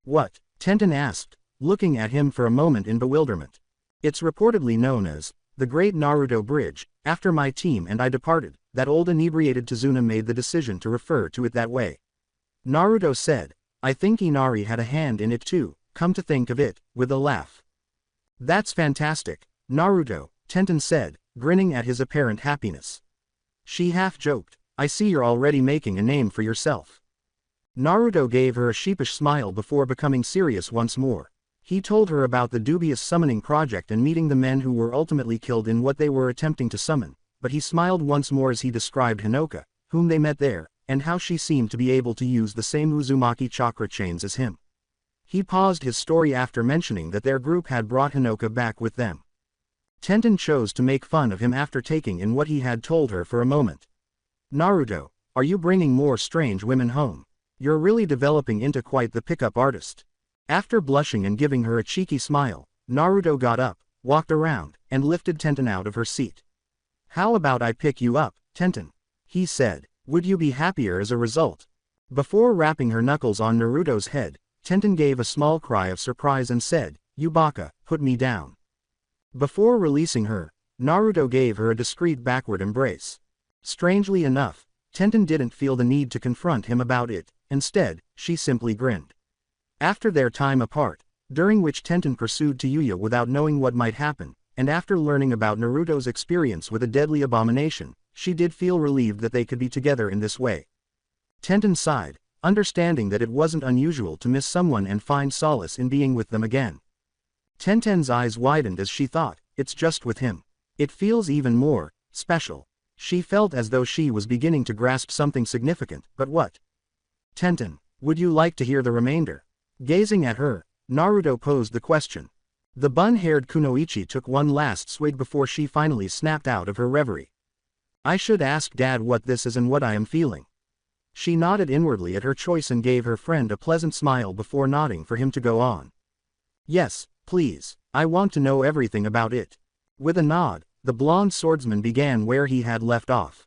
"What?" Tenten asked, looking at him for a moment in bewilderment. "It's reportedly known as the Great Naruto Bridge. After my team and I departed, that old inebriated Tazuna made the decision to refer to it that way." Naruto said, "I think Inari had a hand in it too, come to think of it," with a laugh. "That's fantastic, Naruto," Tenten said, grinning at his apparent happiness. She half joked, "I see you're already making a name for yourself." Naruto gave her a sheepish smile before becoming serious once more. He told her about the dubious summoning project and meeting the men who were ultimately killed in what they were attempting to summon, but he smiled once more as he described Hinoka, whom they met there, and how she seemed to be able to use the same Uzumaki chakra chains as him. He paused his story after mentioning that their group had brought Hinoka back with them. Tenten chose to make fun of him after taking in what he had told her for a moment. "Naruto, are you bringing more strange women home? You're really developing into quite the pickup artist." After blushing and giving her a cheeky smile, Naruto got up, walked around, and lifted Tenten out of her seat. "How about I pick you up, Tenten?" he said. "Would you be happier as a result?" Before rapping her knuckles on Naruto's head, Tenten gave a small cry of surprise and said, "You baka, put me down." Before releasing her, Naruto gave her a discreet backward embrace. Strangely enough, Tenten didn't feel the need to confront him about it. Instead, she simply grinned. After their time apart, during which Tenten pursued Tayuya without knowing what might happen, and after learning about Naruto's experience with a deadly abomination, she did feel relieved that they could be together in this way. Tenten sighed, understanding that it wasn't unusual to miss someone and find solace in being with them again. Tenten's eyes widened as she thought, "It's just with him. It feels even more special." She felt as though she was beginning to grasp something significant, but what? Tenten, would you like to hear the remainder? Gazing at her, Naruto posed the question. The bun-haired Kunoichi took one last swig before she finally snapped out of her reverie. I should ask Dad what this is and what I am feeling. She nodded inwardly at her choice and gave her friend a pleasant smile before nodding for him to go on. Yes, please, I want to know everything about it. With a nod, the blonde swordsman began where he had left off.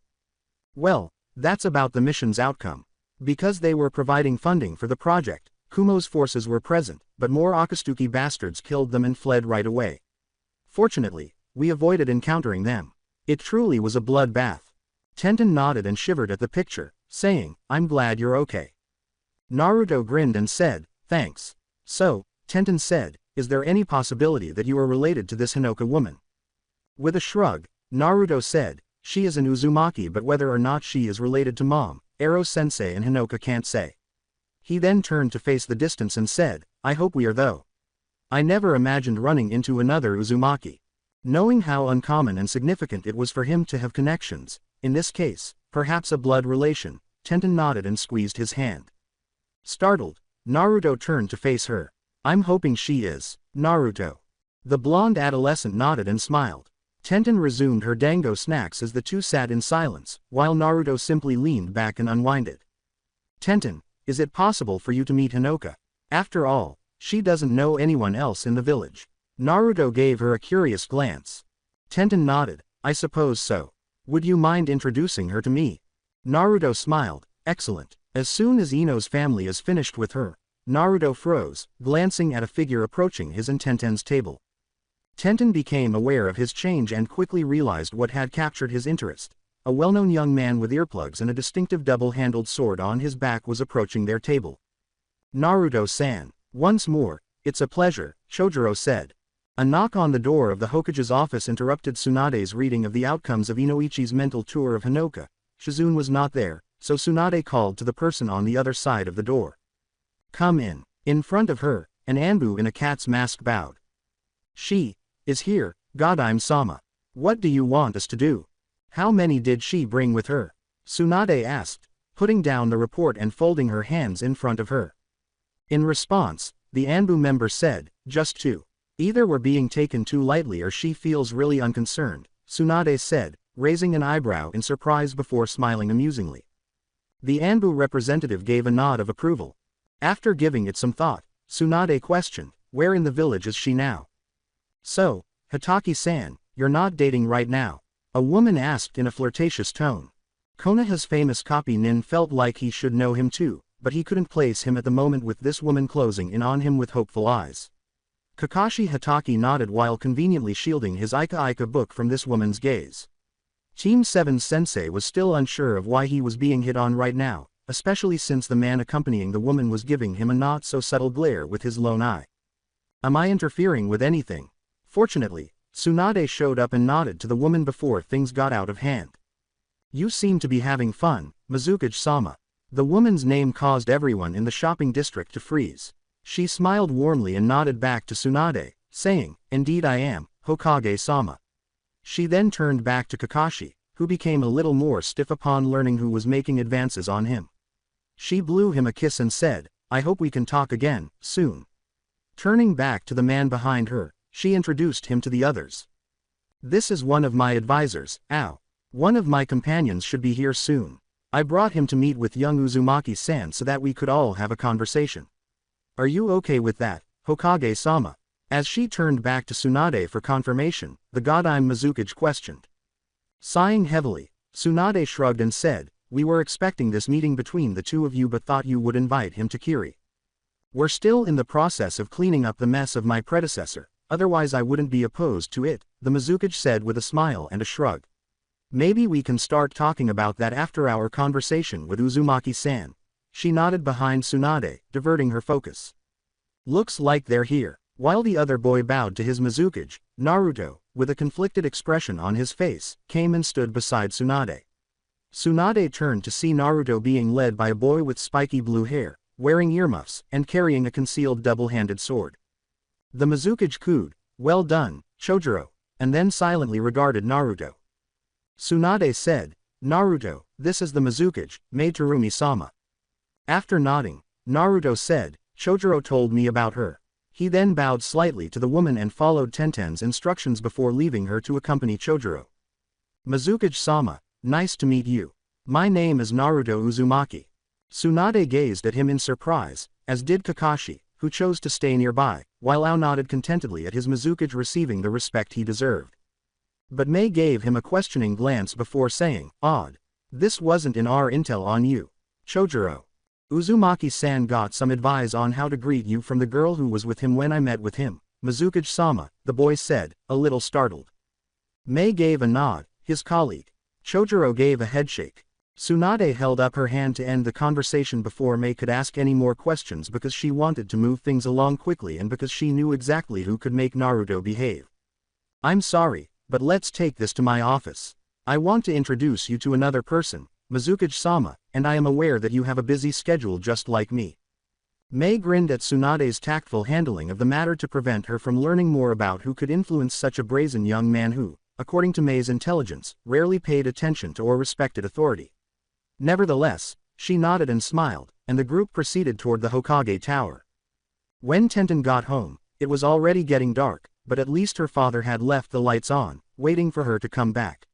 Well, that's about the mission's outcome. Because they were providing funding for the project, Kumo's forces were present, but more Akatsuki bastards killed them and fled right away. Fortunately, we avoided encountering them. It truly was a bloodbath. Tenten nodded and shivered at the picture, saying, I'm glad you're okay. Naruto grinned and said, thanks. So, Tenten said, is there any possibility that you are related to this Hinoka woman? With a shrug, Naruto said, she is an Uzumaki, but whether or not she is related to Mom, Ero-sensei and Hinoka can't say. He then turned to face the distance and said, I hope we are though. I never imagined running into another Uzumaki. Knowing how uncommon and significant it was for him to have connections, in this case, perhaps a blood relation, Tenten nodded and squeezed his hand. Startled, Naruto turned to face her. I'm hoping she is, Naruto. The blonde adolescent nodded and smiled. Tenten resumed her dango snacks as the two sat in silence, while Naruto simply leaned back and unwinded. Tenten, is it possible for you to meet Hinoka? After all, she doesn't know anyone else in the village. Naruto gave her a curious glance. Tenten nodded, I suppose so. Would you mind introducing her to me? Naruto smiled, excellent. As soon as Ino's family is finished with her, Naruto froze, glancing at a figure approaching his and Tenten's table. Tenten became aware of his change and quickly realized what had captured his interest. A well-known young man with earplugs and a distinctive double-handled sword on his back was approaching their table. Naruto-san, once more, it's a pleasure, Chojuro said. A knock on the door of the Hokage's office interrupted Tsunade's reading of the outcomes of Inoichi's mental tour of Hinoka. Shizune was not there, so Tsunade called to the person on the other side of the door. Come in. In front of her, an Anbu in a cat's mask bowed. She is here, Godime-sama. What do you want us to do? How many did she bring with her? Tsunade asked, putting down the report and folding her hands in front of her. In response, the Anbu member said, just two. Either we're being taken too lightly or she feels really unconcerned, Tsunade said, raising an eyebrow in surprise before smiling amusingly. The Anbu representative gave a nod of approval. After giving it some thought, Tsunade questioned, where in the village is she now? So, Hitaki-san, you're not dating right now? A woman asked in a flirtatious tone. Konoha's famous copy Nin felt like he should know him too, but he couldn't place him at the moment with this woman closing in on him with hopeful eyes. Kakashi Hitaki nodded while conveniently shielding his Ika book from this woman's gaze. Team 7's sensei was still unsure of why he was being hit on right now, especially since the man accompanying the woman was giving him a not-so-subtle glare with his lone eye. Am I interfering with anything? Fortunately, Tsunade showed up and nodded to the woman before things got out of hand. You seem to be having fun, Mizukage-sama. The woman's name caused everyone in the shopping district to freeze. She smiled warmly and nodded back to Tsunade, saying, indeed I am, Hokage-sama. She then turned back to Kakashi, who became a little more stiff upon learning who was making advances on him. She blew him a kiss and said, I hope we can talk again, soon. Turning back to the man behind her, she introduced him to the others. This is one of my advisors, Ao. One of my companions should be here soon. I brought him to meet with young Uzumaki-san so that we could all have a conversation. Are you okay with that, Hokage-sama? As she turned back to Tsunade for confirmation, the Godime Mizukage questioned. Sighing heavily, Tsunade shrugged and said, we were expecting this meeting between the two of you but thought you would invite him to Kiri. We're still in the process of cleaning up the mess of my predecessor, otherwise I wouldn't be opposed to it, the Mizukage said with a smile and a shrug. Maybe we can start talking about that after our conversation with Uzumaki-san. She nodded behind Tsunade, diverting her focus. Looks like they're here. While the other boy bowed to his Mizukage, Naruto, with a conflicted expression on his face, came and stood beside Tsunade. Tsunade turned to see Naruto being led by a boy with spiky blue hair, wearing earmuffs, and carrying a concealed double-handed sword. The Mizukage cooed, well done, Chojuro, and then silently regarded Naruto. Tsunade said, Naruto, this is the Mizukage, maid Terumi-sama. After nodding, Naruto said, Chojuro told me about her. He then bowed slightly to the woman and followed Tenten's instructions before leaving her to accompany Chojuro. Mizukage-sama, nice to meet you. My name is Naruto Uzumaki. Tsunade gazed at him in surprise, as did Kakashi, who chose to stay nearby, while Ao nodded contentedly at his Mizukage receiving the respect he deserved. But Mei gave him a questioning glance before saying, odd. This wasn't in our intel on you. Chojuro. Uzumaki-san got some advice on how to greet you from the girl who was with him when I met with him, Mizukage-sama, the boy said, a little startled. Mei gave a nod, his colleague. Chojuro gave a headshake. Tsunade held up her hand to end the conversation before Mei could ask any more questions because she wanted to move things along quickly and because she knew exactly who could make Naruto behave. I'm sorry, but let's take this to my office. I want to introduce you to another person, Mizukage-sama, and I am aware that you have a busy schedule just like me. Mei grinned at Tsunade's tactful handling of the matter to prevent her from learning more about who could influence such a brazen young man who, according to Mei's intelligence, rarely paid attention to or respected authority. Nevertheless, she nodded and smiled, and the group proceeded toward the Hokage Tower. When Tenten got home, it was already getting dark, but at least her father had left the lights on, waiting for her to come back.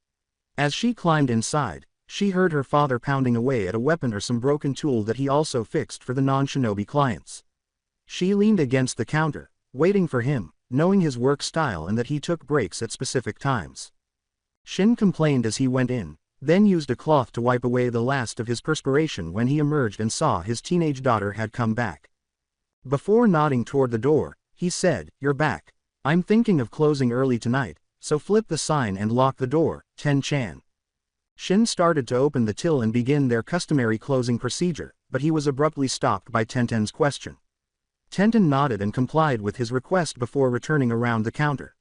As she climbed inside, she heard her father pounding away at a weapon or some broken tool that he also fixed for the non-shinobi clients. She leaned against the counter, waiting for him, knowing his work style and that he took breaks at specific times. Shin complained as he went in, then used a cloth to wipe away the last of his perspiration when he emerged and saw his teenage daughter had come back. Before nodding toward the door, he said, You're back. I'm thinking of closing early tonight, so flip the sign and lock the door, Ten-chan. Shin started to open the till and begin their customary closing procedure, but he was abruptly stopped by Tenten's question. Tenten nodded and complied with his request before returning around the counter.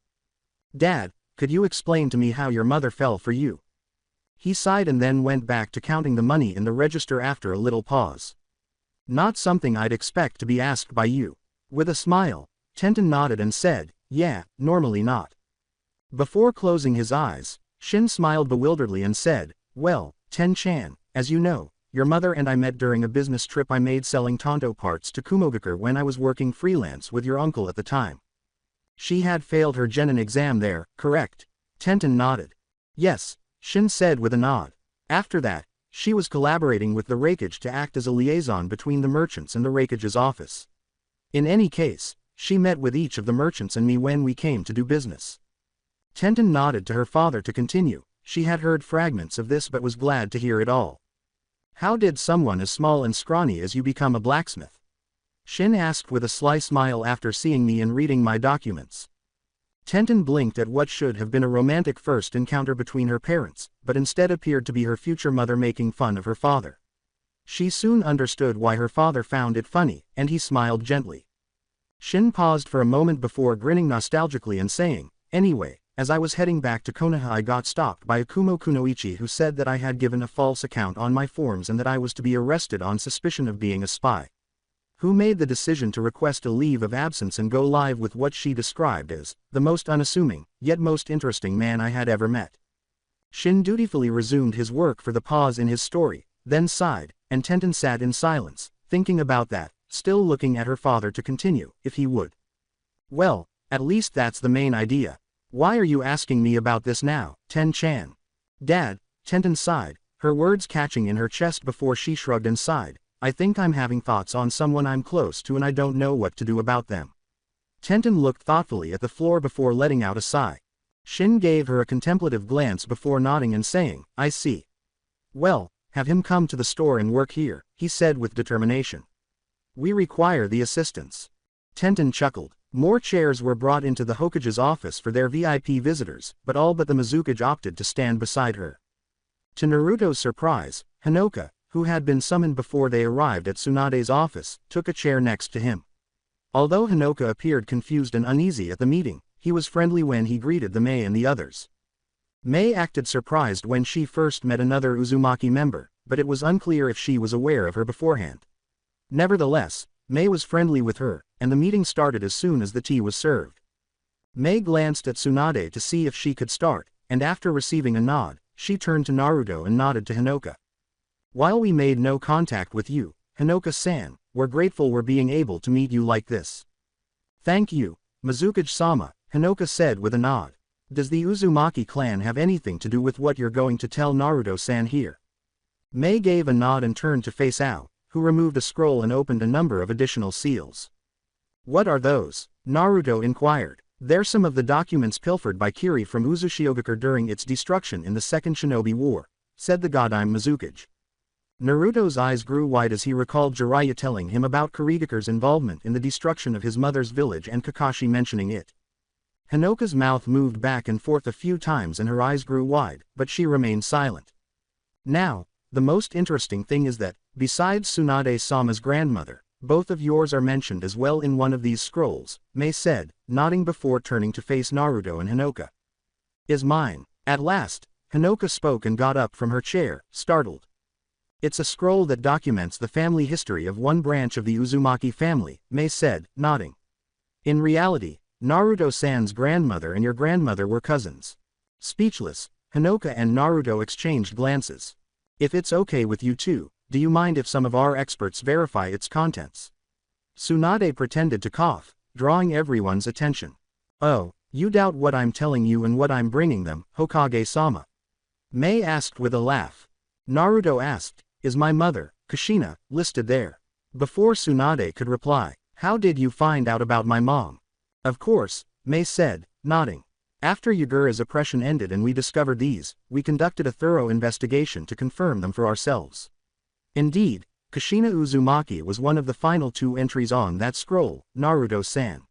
Dad, could you explain to me how your mother fell for you? He sighed and then went back to counting the money in the register after a little pause. Not something I'd expect to be asked by you. With a smile, Tenten nodded and said, Yeah, normally not. Before closing his eyes, Shin smiled bewilderedly and said, Well, Ten-chan, as you know, your mother and I met during a business trip I made selling Tonto parts to Kumogakure when I was working freelance with your uncle at the time. She had failed her genin exam there, correct? Tenten nodded. Yes, Shin said with a nod. After that, she was collaborating with the Raikage to act as a liaison between the merchants and the Raikage's office. In any case, she met with each of the merchants and me when we came to do business. Tenten nodded to her father to continue. She had heard fragments of this but was glad to hear it all. How did someone as small and scrawny as you become a blacksmith? Shin asked with a sly smile after seeing me and reading my documents. Tenten blinked at what should have been a romantic first encounter between her parents, but instead appeared to be her future mother making fun of her father. She soon understood why her father found it funny, and he smiled gently. Shin paused for a moment before grinning nostalgically and saying, Anyway, as I was heading back to Konoha I got stopped by Akumo Kunoichi who said that I had given a false account on my forms and that I was to be arrested on suspicion of being a spy. Who made the decision to request a leave of absence and go live with what she described as the most unassuming, yet most interesting man I had ever met. Shin dutifully resumed his work for the pause in his story, then sighed, and Tenten sat in silence, thinking about that, still looking at her father to continue, if he would. Well, at least that's the main idea. Why are you asking me about this now, Ten-chan? Dad, Tenten sighed, her words catching in her chest before she shrugged and sighed. I think I'm having thoughts on someone I'm close to and I don't know what to do about them. Tenten looked thoughtfully at the floor before letting out a sigh. Shin gave her a contemplative glance before nodding and saying, I see. Well, have him come to the store and work here, he said with determination. We require the assistance. Tenten chuckled. More chairs were brought into the Hokage's office for their VIP visitors, but all but the Mizukage opted to stand beside her. To Naruto's surprise, Hinoka, who had been summoned before they arrived at Tsunade's office, took a chair next to him. Although Hinoka appeared confused and uneasy at the meeting, he was friendly when he greeted the Mei and the others. Mei acted surprised when she first met another Uzumaki member, but it was unclear if she was aware of her beforehand. Nevertheless, Mei was friendly with her, and the meeting started as soon as the tea was served. Mei glanced at Tsunade to see if she could start, and after receiving a nod, she turned to Naruto and nodded to Hinoka. While we made no contact with you, Hinoka-san, we're grateful we're being able to meet you like this. Thank you, Mizukage-sama, Hinoka said with a nod. Does the Uzumaki clan have anything to do with what you're going to tell Naruto-san here? Mei gave a nod and turned to face Ao, who removed a scroll and opened a number of additional seals. What are those? Naruto inquired. They're some of the documents pilfered by Kiri from Uzushiogakure during its destruction in the Second Shinobi War, said the Godime Mizukage. Naruto's eyes grew wide as he recalled Jiraiya telling him about Kirigakure's involvement in the destruction of his mother's village and Kakashi mentioning it. Hinoka's mouth moved back and forth a few times and her eyes grew wide, but she remained silent. Now, the most interesting thing is that, besides Tsunade-sama's grandmother, both of yours are mentioned as well in one of these scrolls, Mei said, nodding before turning to face Naruto and Hinoka. Is mine? At last, Hinoka spoke and got up from her chair, startled. It's a scroll that documents the family history of one branch of the Uzumaki family, Mei said, nodding. In reality, Naruto-san's grandmother and your grandmother were cousins. Speechless, Hinoka and Naruto exchanged glances. If it's okay with you two, do you mind if some of our experts verify its contents? Tsunade pretended to cough, drawing everyone's attention. Oh, you doubt what I'm telling you and what I'm bringing them, Hokage-sama? Mei asked with a laugh. Naruto asked, is my mother, Kushina, listed there? Before Tsunade could reply, how did you find out about my mom? Of course, Mei said, nodding. After Yagura's oppression ended and we discovered these, we conducted a thorough investigation to confirm them for ourselves. Indeed, Kushina Uzumaki was one of the final two entries on that scroll, Naruto-san.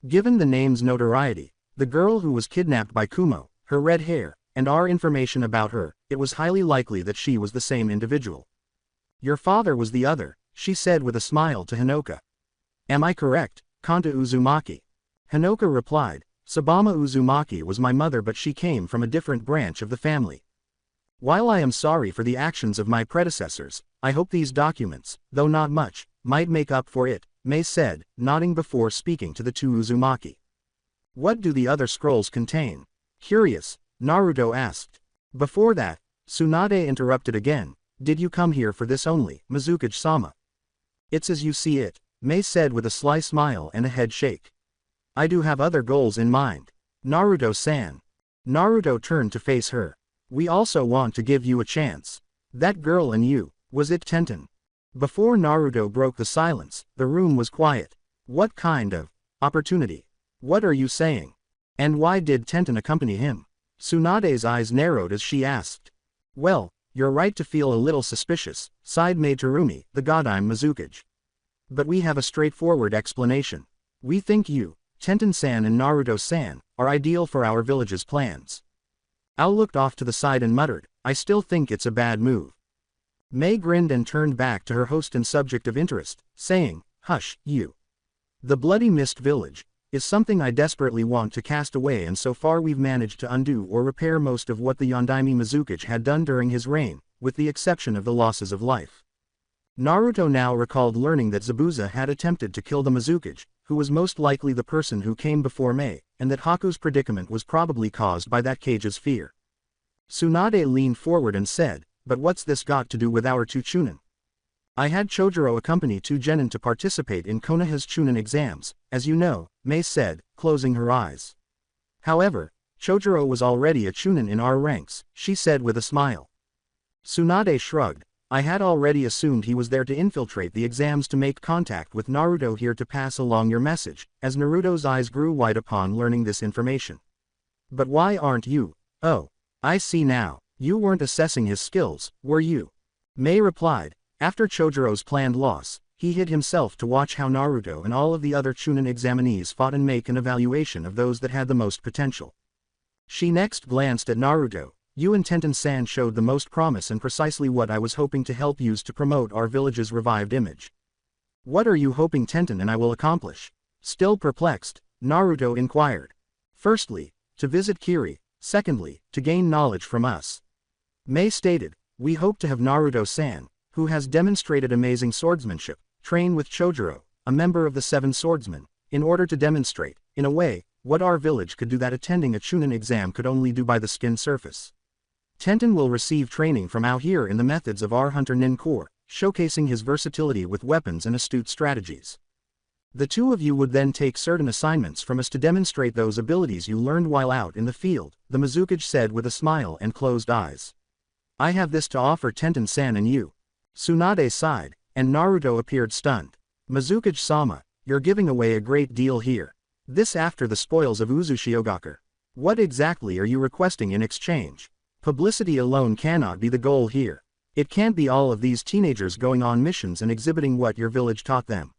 Given the name's notoriety, the girl who was kidnapped by Kumo, her red hair, and our information about her, it was highly likely that she was the same individual. Your father was the other, she said with a smile to Hinoka. Am I correct, Kanta Uzumaki? Hinoka replied, Sabama Uzumaki was my mother but she came from a different branch of the family. While I am sorry for the actions of my predecessors, I hope these documents, though not much, might make up for it, Mei said, nodding before speaking to the two Uzumaki. What do the other scrolls contain? Curious, Naruto asked. Before that, Tsunade interrupted again, did you come here for this only, Mizukage-sama? It's as you see it, Mei said with a sly smile and a head shake. I do have other goals in mind. Naruto-san. Naruto turned to face her. We also want to give you a chance. That girl and you, was it Tenten? Before Naruto broke the silence, the room was quiet. What kind of opportunity? What are you saying? And why did Tenten accompany him? Tsunade's eyes narrowed as she asked. Well, you're right to feel a little suspicious, sighed Terumi, the Godime Mizukage. But we have a straightforward explanation. We think you, Tenten-san and Naruto-san, are ideal for our village's plans. Ao looked off to the side and muttered, I still think it's a bad move. Mei grinned and turned back to her host and subject of interest, saying, hush, you. The Bloody Mist Village is something I desperately want to cast away and so far we've managed to undo or repair most of what the Yondaime Mizukage had done during his reign, with the exception of the losses of life. Naruto now recalled learning that Zabuza had attempted to kill the Mizukage, who was most likely the person who came before Mei, and that Haku's predicament was probably caused by that cage's fear. Tsunade leaned forward and said, but what's this got to do with our two Chunin? I had Chojuro accompany two genin to participate in Konoha's Chunin exams, as you know, Mei said, closing her eyes. However, Chojuro was already a Chunin in our ranks, she said with a smile. Tsunade shrugged. I had already assumed he was there to infiltrate the exams to make contact with Naruto here to pass along your message, as Naruto's eyes grew wide upon learning this information. But why aren't you? Oh, I see now, you weren't assessing his skills, were you? Mei replied. After Chojiro's planned loss, he hid himself to watch how Naruto and all of the other Chunin examinees fought and make an evaluation of those that had the most potential. She next glanced at Naruto. You and Tenten-san showed the most promise and precisely what I was hoping to help use to promote our village's revived image. What are you hoping Tenten and I will accomplish? Still perplexed, Naruto inquired. Firstly, to visit Kiri, secondly, to gain knowledge from us. Mei stated, we hope to have Naruto-san, who has demonstrated amazing swordsmanship, train with Chojuro, a member of the Seven Swordsmen, in order to demonstrate, in a way, what our village could do that attending a Chunin exam could only do by the skin surface. Tenten will receive training from Ao here in the methods of our Hunter Nin Corps, showcasing his versatility with weapons and astute strategies. The two of you would then take certain assignments from us to demonstrate those abilities you learned while out in the field, the Mizukage said with a smile and closed eyes. I have this to offer Tenten-san and you. Tsunade sighed, and Naruto appeared stunned. Mizukage-sama, you're giving away a great deal here. This after the spoils of Uzushiogaku. What exactly are you requesting in exchange? Publicity alone cannot be the goal here. It can't be all of these teenagers going on missions and exhibiting what your village taught them.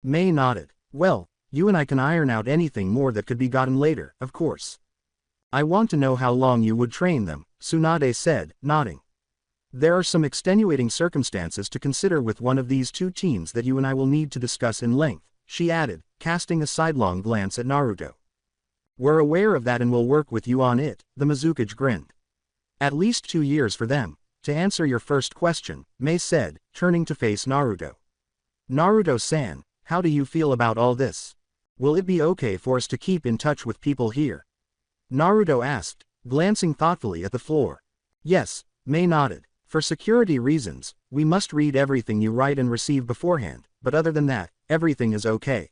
Mei nodded. Well, you and I can iron out anything more that could be gotten later, of course. I want to know how long you would train them, Tsunade said, nodding. There are some extenuating circumstances to consider with one of these two teams that you and I will need to discuss in length, she added, casting a sidelong glance at Naruto. We're aware of that and will work with you on it, the Mizukage grinned. At least 2 years for them. To answer your first question, Mei said, turning to face Naruto. Naruto-san, how do you feel about all this? Will it be okay for us to keep in touch with people here? Naruto asked, glancing thoughtfully at the floor. Yes, Mei nodded. For security reasons, we must read everything you write and receive beforehand, but other than that, everything is okay.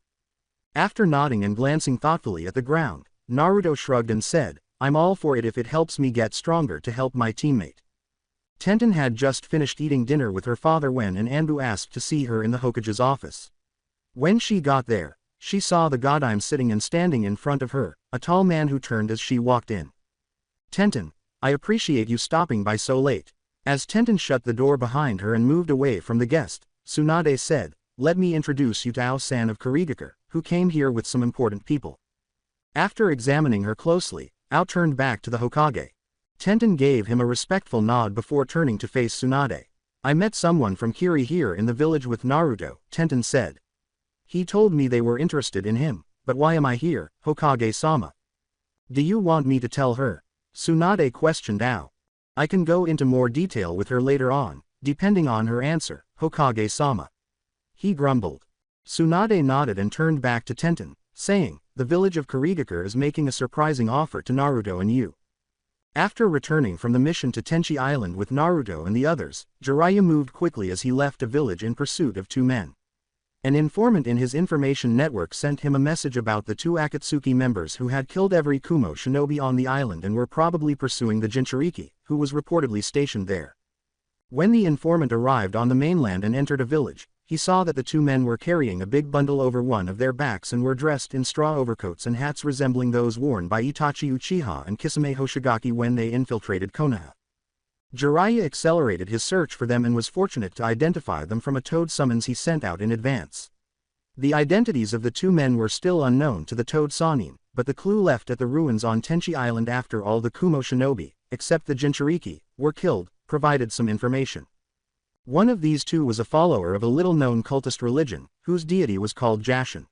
After nodding and glancing thoughtfully at the ground, Naruto shrugged and said, I'm all for it if it helps me get stronger to help my teammate. Tenten had just finished eating dinner with her father when an Anbu asked to see her in the Hokage's office. When she got there, she saw the Godime sitting and standing in front of her, a tall man who turned as she walked in. Tenten, I appreciate you stopping by so late. As Tenten shut the door behind her and moved away from the guest, Tsunade said, let me introduce you to Ao-san of Kirigaku, who came here with some important people. After examining her closely, Ao turned back to the Hokage. Tenten gave him a respectful nod before turning to face Tsunade. I met someone from Kiri here in the village with Naruto, Tenten said. He told me they were interested in him, but why am I here, Hokage-sama? Do you want me to tell her? Tsunade questioned Ao. I can go into more detail with her later on, depending on her answer, Hokage-sama. He grumbled. Tsunade nodded and turned back to Tenten, saying, the village of Kirigaku is making a surprising offer to Naruto and you. After returning from the mission to Tenchi Island with Naruto and the others, Jiraiya moved quickly as he left a village in pursuit of 2 men. An informant in his information network sent him a message about the 2 Akatsuki members who had killed every Kumo shinobi on the island and were probably pursuing the Jinchuriki, who was reportedly stationed there. When the informant arrived on the mainland and entered a village, he saw that the 2 men were carrying a big bundle over one of their backs and were dressed in straw overcoats and hats resembling those worn by Itachi Uchiha and Kisame Hoshigaki when they infiltrated Konoha. Jiraiya accelerated his search for them and was fortunate to identify them from a toad summons he sent out in advance. The identities of the 2 men were still unknown to the Toad Sannin, but the clue left at the ruins on Tenchi Island after all the Kumo shinobi, except the Jinchuriki, were killed, provided some information. One of these 2 was a follower of a little-known cultist religion, whose deity was called Jashin.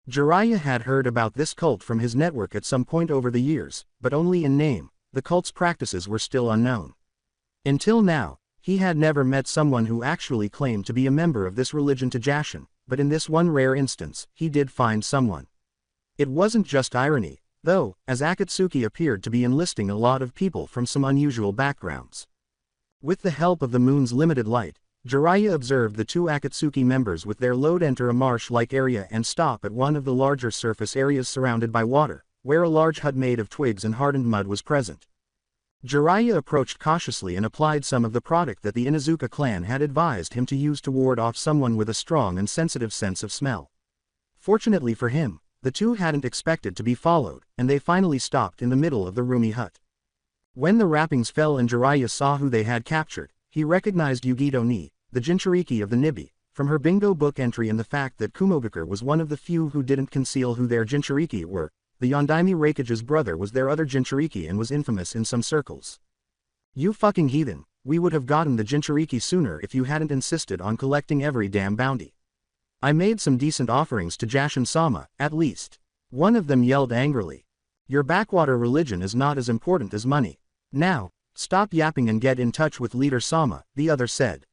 Jiraiya had heard about this cult from his network at some point over the years, but only in name. The cult's practices were still unknown. Until now, he had never met someone who actually claimed to be a member of this religion to Jashin, but in this one rare instance, he did find someone. It wasn't just irony, though, as Akatsuki appeared to be enlisting a lot of people from some unusual backgrounds. With the help of the moon's limited light, Jiraiya observed the 2 Akatsuki members with their load enter a marsh-like area and stop at one of the larger surface areas surrounded by water, where a large hut made of twigs and hardened mud was present. Jiraiya approached cautiously and applied some of the product that the Inuzuka clan had advised him to use to ward off someone with a strong and sensitive sense of smell. Fortunately for him, the 2 hadn't expected to be followed, and they finally stopped in the middle of the roomy hut. When the wrappings fell and Jiraiya saw who they had captured, he recognized Yugito Ni, the Jinchuriki of the Nibi, from her bingo book entry and the fact that Kumogaku was one of the few who didn't conceal who their Jinchuriki were. The Yondaime Reikage's brother was their other Jinchuriki and was infamous in some circles. You fucking heathen, we would have gotten the Jinchuriki sooner if you hadn't insisted on collecting every damn bounty. I made some decent offerings to Jashin-sama, at least. One of them yelled angrily. Your backwater religion is not as important as money. Now, stop yapping and get in touch with Leader Sama, the other said.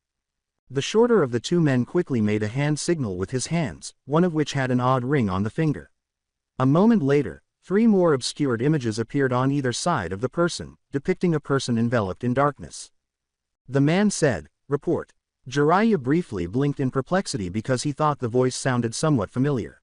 The shorter of the 2 men quickly made a hand signal with his hands, one of which had an odd ring on the finger. A moment later, 3 more obscured images appeared on either side of the person, depicting a person enveloped in darkness. The man said, "Report." Jiraiya briefly blinked in perplexity because he thought the voice sounded somewhat familiar.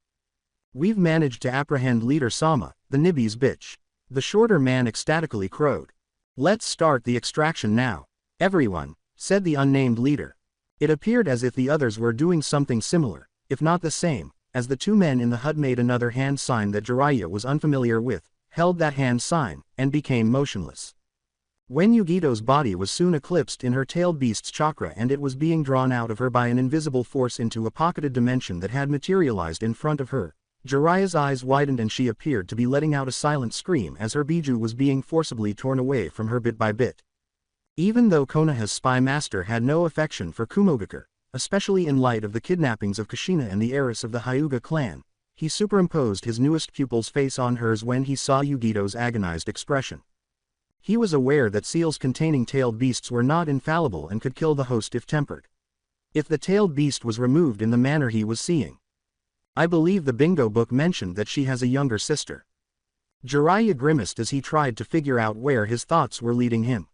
"We've managed to apprehend Leader Sama, the Nibby's bitch." The shorter man ecstatically crowed. "Let's start the extraction now." "Everyone," said the unnamed leader. It appeared as if the others were doing something similar, if not the same, as the 2 men in the hut made another hand sign that Jiraiya was unfamiliar with, held that hand sign, and became motionless. When Yugito's body was soon eclipsed in her tailed beast's chakra and it was being drawn out of her by an invisible force into a pocketed dimension that had materialized in front of her, Jiraiya's eyes widened and she appeared to be letting out a silent scream as her biju was being forcibly torn away from her bit by bit. Even though Konoha's spy master had no affection for Kumogakure, especially in light of the kidnappings of Kushina and the heiress of the Hyuga clan, he superimposed his newest pupil's face on hers when he saw Yugito's agonized expression. He was aware that seals containing tailed beasts were not infallible and could kill the host if tempered. If the tailed beast was removed in the manner he was seeing. "I believe the bingo book mentioned that she has a younger sister." Jiraiya grimaced as he tried to figure out where his thoughts were leading him.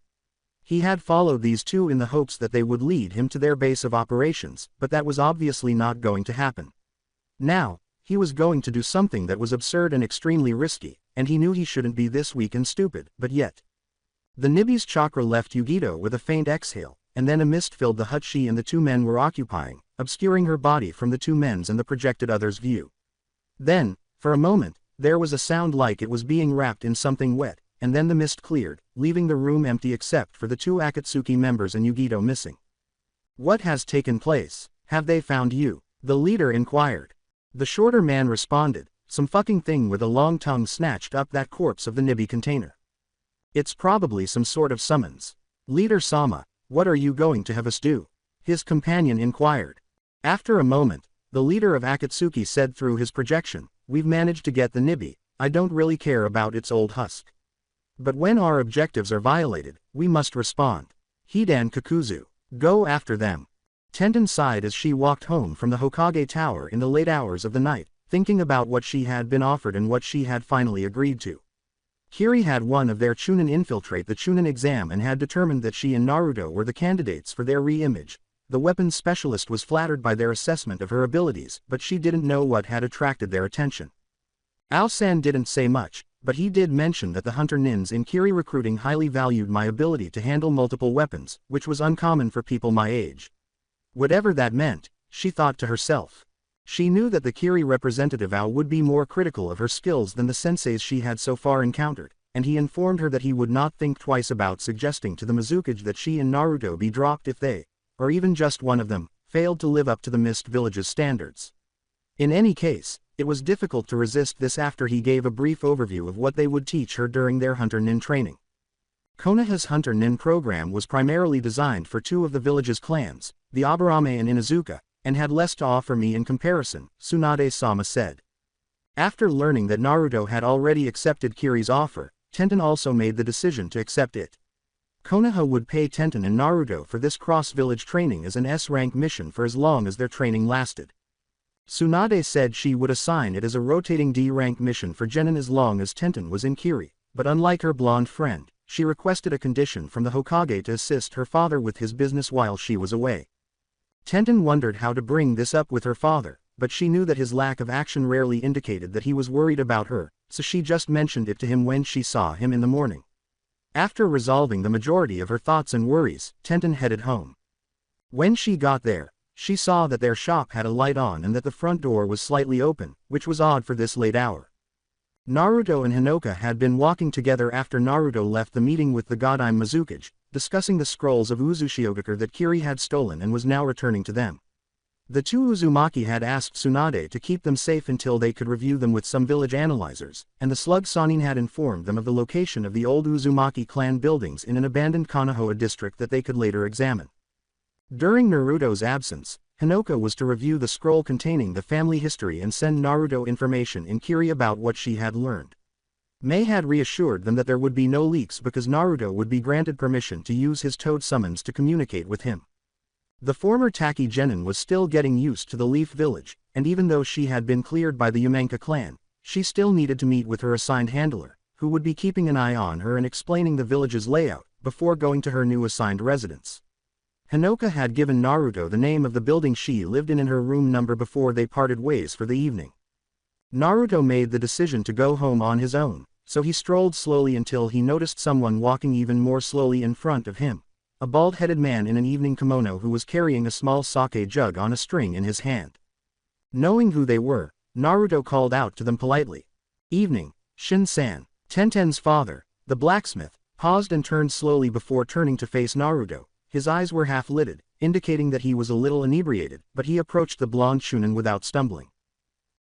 He had followed these 2 in the hopes that they would lead him to their base of operations, but that was obviously not going to happen. Now, he was going to do something that was absurd and extremely risky, and he knew he shouldn't be this weak and stupid, but yet. The Nibby's chakra left Yugito with a faint exhale, and then a mist filled the hut she and the 2 men were occupying, obscuring her body from the 2 men's and the projected other's view. Then, for a moment, there was a sound like it was being wrapped in something wet, and then the mist cleared, leaving the room empty except for the 2 Akatsuki members and Yugito missing. "What has taken place? Have they found you?" the leader inquired. The shorter man responded, "Some fucking thing with a long tongue snatched up that corpse of the Nibby container. It's probably some sort of summons." "Leader Sama, what are you going to have us do?" his companion inquired. After a moment, the leader of Akatsuki said through his projection, "We've managed to get the Nibby. I don't really care about its old husk. But when our objectives are violated, we must respond. Hidan Kakuzu, go after them." Tenten sighed as she walked home from the Hokage Tower in the late hours of the night, thinking about what she had been offered and what she had finally agreed to. Kiri had one of their Chunin infiltrate the Chunin exam and had determined that she and Naruto were the candidates for their re-image. The weapons specialist was flattered by their assessment of her abilities, but she didn't know what had attracted their attention. Aosan didn't say much, but he did mention that the hunter nins in Kiri recruiting highly valued my ability to handle multiple weapons, which was uncommon for people my age. Whatever that meant, she thought to herself. She knew that the Kiri representative Ao would be more critical of her skills than the senseis she had so far encountered, and he informed her that he would not think twice about suggesting to the Mizukage that she and Naruto be dropped if they, or even just one of them, failed to live up to the Mist Village's standards. In any case, it was difficult to resist this after he gave a brief overview of what they would teach her during their Hunter Nin training. Konoha's Hunter Nin program was primarily designed for 2 of the village's clans, the Aburame and Inuzuka, and had less to offer me in comparison, Tsunade-sama said. After learning that Naruto had already accepted Kiri's offer, Tenten also made the decision to accept it. Konoha would pay Tenten and Naruto for this cross-village training as an S-rank mission for as long as their training lasted. Tsunade said she would assign it as a rotating D-rank mission for Genin as long as Tenten was in Kiri, but unlike her blonde friend, she requested a condition from the Hokage to assist her father with his business while she was away. Tenten wondered how to bring this up with her father, but she knew that his lack of action rarely indicated that he was worried about her, so she just mentioned it to him when she saw him in the morning. After resolving the majority of her thoughts and worries, Tenten headed home. When she got there, she saw that their shop had a light on and that the front door was slightly open, which was odd for this late hour. Naruto and Hinoka had been walking together after Naruto left the meeting with the Godime Mizukage, discussing the scrolls of Uzushiogakure that Kiri had stolen and was now returning to them. The 2 Uzumaki had asked Tsunade to keep them safe until they could review them with some village analyzers, and the slug Sanin had informed them of the location of the old Uzumaki clan buildings in an abandoned Konoha district that they could later examine. During Naruto's absence, Hinoka was to review the scroll containing the family history and send Naruto information in Kiri about what she had learned. Mei had reassured them that there would be no leaks because Naruto would be granted permission to use his toad summons to communicate with him. The former Taki Genin was still getting used to the Leaf Village, and even though she had been cleared by the Yamenka clan, she still needed to meet with her assigned handler, who would be keeping an eye on her and explaining the village's layout, before going to her new assigned residence. Hinoka had given Naruto the name of the building she lived in her room number before they parted ways for the evening. Naruto made the decision to go home on his own, so he strolled slowly until he noticed someone walking even more slowly in front of him. A bald-headed man in an evening kimono who was carrying a small sake jug on a string in his hand. Knowing who they were, Naruto called out to them politely. "Evening, Shin-san." Tenten's father, the blacksmith, paused and turned slowly before turning to face Naruto. His eyes were half-lidded, indicating that he was a little inebriated, but he approached the blonde Chunin without stumbling.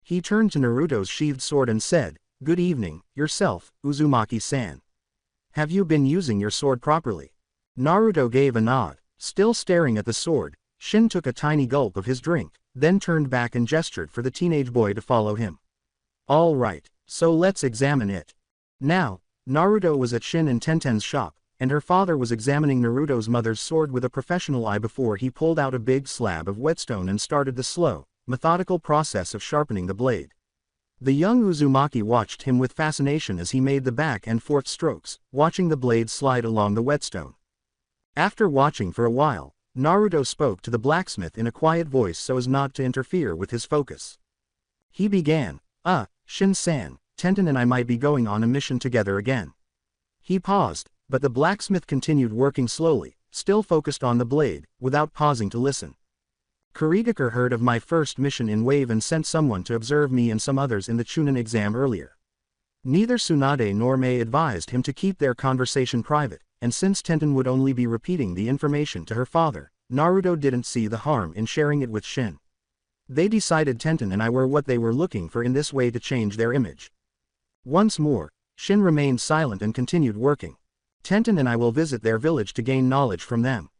He turned to Naruto's sheathed sword and said, "Good evening, yourself, Uzumaki-san. Have you been using your sword properly?" Naruto gave a nod. Still staring at the sword, Shin took a tiny gulp of his drink, then turned back and gestured for the teenage boy to follow him. "All right, so let's examine it." Now, Naruto was at Shin and Tenten's shop, and her father was examining Naruto's mother's sword with a professional eye before he pulled out a big slab of whetstone and started the slow, methodical process of sharpening the blade. The young Uzumaki watched him with fascination as he made the back and forth strokes, watching the blade slide along the whetstone. After watching for a while, Naruto spoke to the blacksmith in a quiet voice so as not to interfere with his focus. He began, Shin-san, Tenten and I might be going on a mission together again." He paused, but the blacksmith continued working slowly, still focused on the blade, without pausing to listen. "Kurigakure heard of my first mission in Wave and sent someone to observe me and some others in the Chunin exam earlier. Neither Tsunade nor Mei advised him to keep their conversation private, and since Tenten would only be repeating the information to her father, Naruto didn't see the harm in sharing it with Shin. They decided Tenten and I were what they were looking for in this way to change their image." Once more, Shin remained silent and continued working. "Tenten and I will visit their village to gain knowledge from them.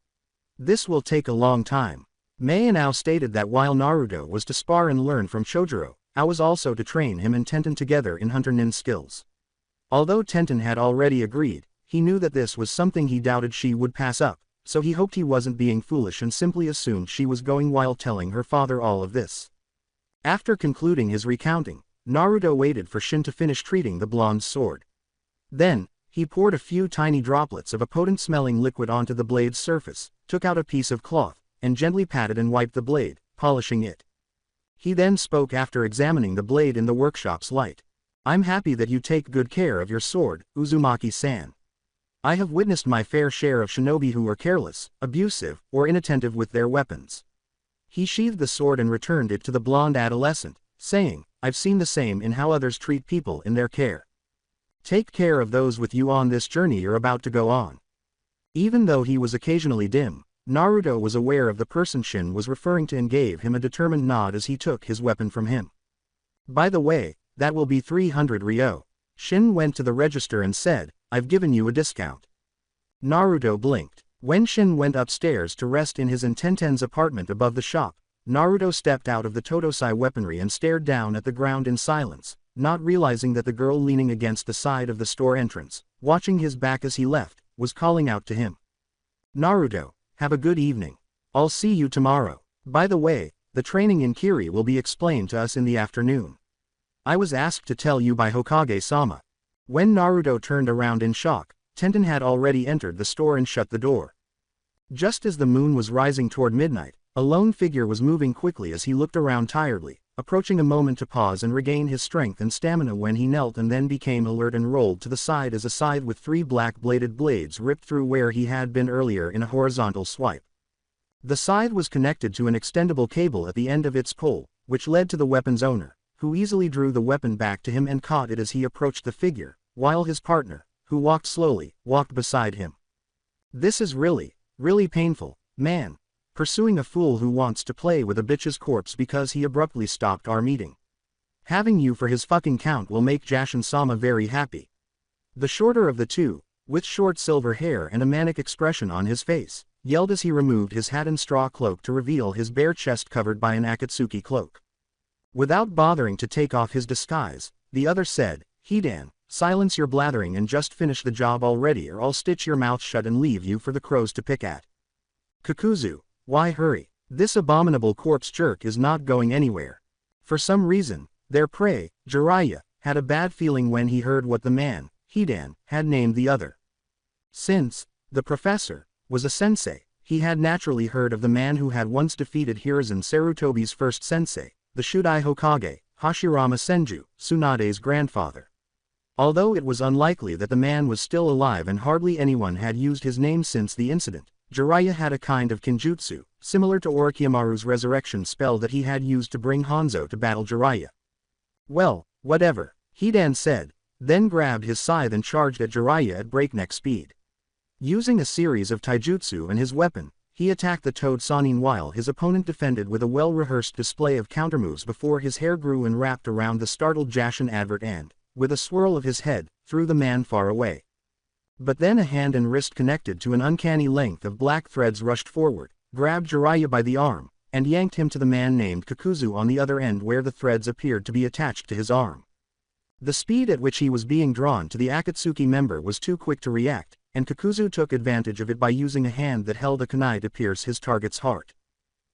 This will take a long time." Mei and Ao stated that while Naruto was to spar and learn from Chojuro, Ao was also to train him and Tenten together in hunter-nin skills. Although Tenten had already agreed, he knew that this was something he doubted she would pass up, so he hoped he wasn't being foolish and simply assumed she was going while telling her father all of this. After concluding his recounting, Naruto waited for Shin to finish treating the blonde's sword. Then, he poured a few tiny droplets of a potent-smelling liquid onto the blade's surface, took out a piece of cloth, and gently patted and wiped the blade, polishing it. He then spoke after examining the blade in the workshop's light. "I'm happy that you take good care of your sword, Uzumaki-san. I have witnessed my fair share of shinobi who are careless, abusive, or inattentive with their weapons." He sheathed the sword and returned it to the blonde adolescent, saying, "I've seen the same in how others treat people in their care. Take care of those with you on this journey you're about to go on." Even though he was occasionally dim, Naruto was aware of the person Shin was referring to and gave him a determined nod as he took his weapon from him. "By the way, that will be 300 ryo. Shin went to the register and said, "I've given you a discount." Naruto blinked. When Shin went upstairs to rest in his and Tenten's apartment above the shop, Naruto stepped out of the Totosai weaponry and stared down at the ground in silence, not realizing that the girl leaning against the side of the store entrance, watching his back as he left, was calling out to him. "Naruto, have a good evening. I'll see you tomorrow. By the way, the training in Kiri will be explained to us in the afternoon. I was asked to tell you by Hokage-sama." When Naruto turned around in shock, Tenten had already entered the store and shut the door. Just as the moon was rising toward midnight, a lone figure was moving quickly as he looked around tiredly, approaching a moment to pause and regain his strength and stamina when he knelt and then became alert and rolled to the side as a scythe with 3 black-bladed blades ripped through where he had been earlier in a horizontal swipe. The scythe was connected to an extendable cable at the end of its pole, which led to the weapon's owner, who easily drew the weapon back to him and caught it as he approached the figure, while his partner, who walked slowly, walked beside him. "This is really painful, man. Pursuing a fool who wants to play with a bitch's corpse because he abruptly stopped our meeting. Having you for his fucking count will make Jashin-sama very happy." The shorter of the two, with short silver hair and a manic expression on his face, yelled as he removed his hat and straw cloak to reveal his bare chest covered by an Akatsuki cloak. Without bothering to take off his disguise, the other said, "Hidan, silence your blathering and just finish the job already or I'll stitch your mouth shut and leave you for the crows to pick at. Kakuzu, why hurry? This abominable corpse jerk is not going anywhere." For some reason, their prey, Jiraiya, had a bad feeling when he heard what the man, Hidan, had named the other. Since the professor was a sensei, he had naturally heard of the man who had once defeated Hiruzen Sarutobi's first sensei, the Shudai Hokage, Hashirama Senju, Tsunade's grandfather. Although it was unlikely that the man was still alive and hardly anyone had used his name since the incident, Jiraiya had a kind of kinjutsu, similar to Orochimaru's resurrection spell that he had used to bring Hanzo to battle Jiraiya. Well, whatever, Hidan said, then grabbed his scythe and charged at Jiraiya at breakneck speed. Using a series of taijutsu and his weapon, he attacked the Toad Sannin while his opponent defended with a well-rehearsed display of countermoves before his hair grew and wrapped around the startled Jashin advert and, with a swirl of his head, threw the man far away. But then a hand and wrist connected to an uncanny length of black threads rushed forward, grabbed Jiraiya by the arm, and yanked him to the man named Kakuzu on the other end where the threads appeared to be attached to his arm. The speed at which he was being drawn to the Akatsuki member was too quick to react, and Kakuzu took advantage of it by using a hand that held a kunai to pierce his target's heart.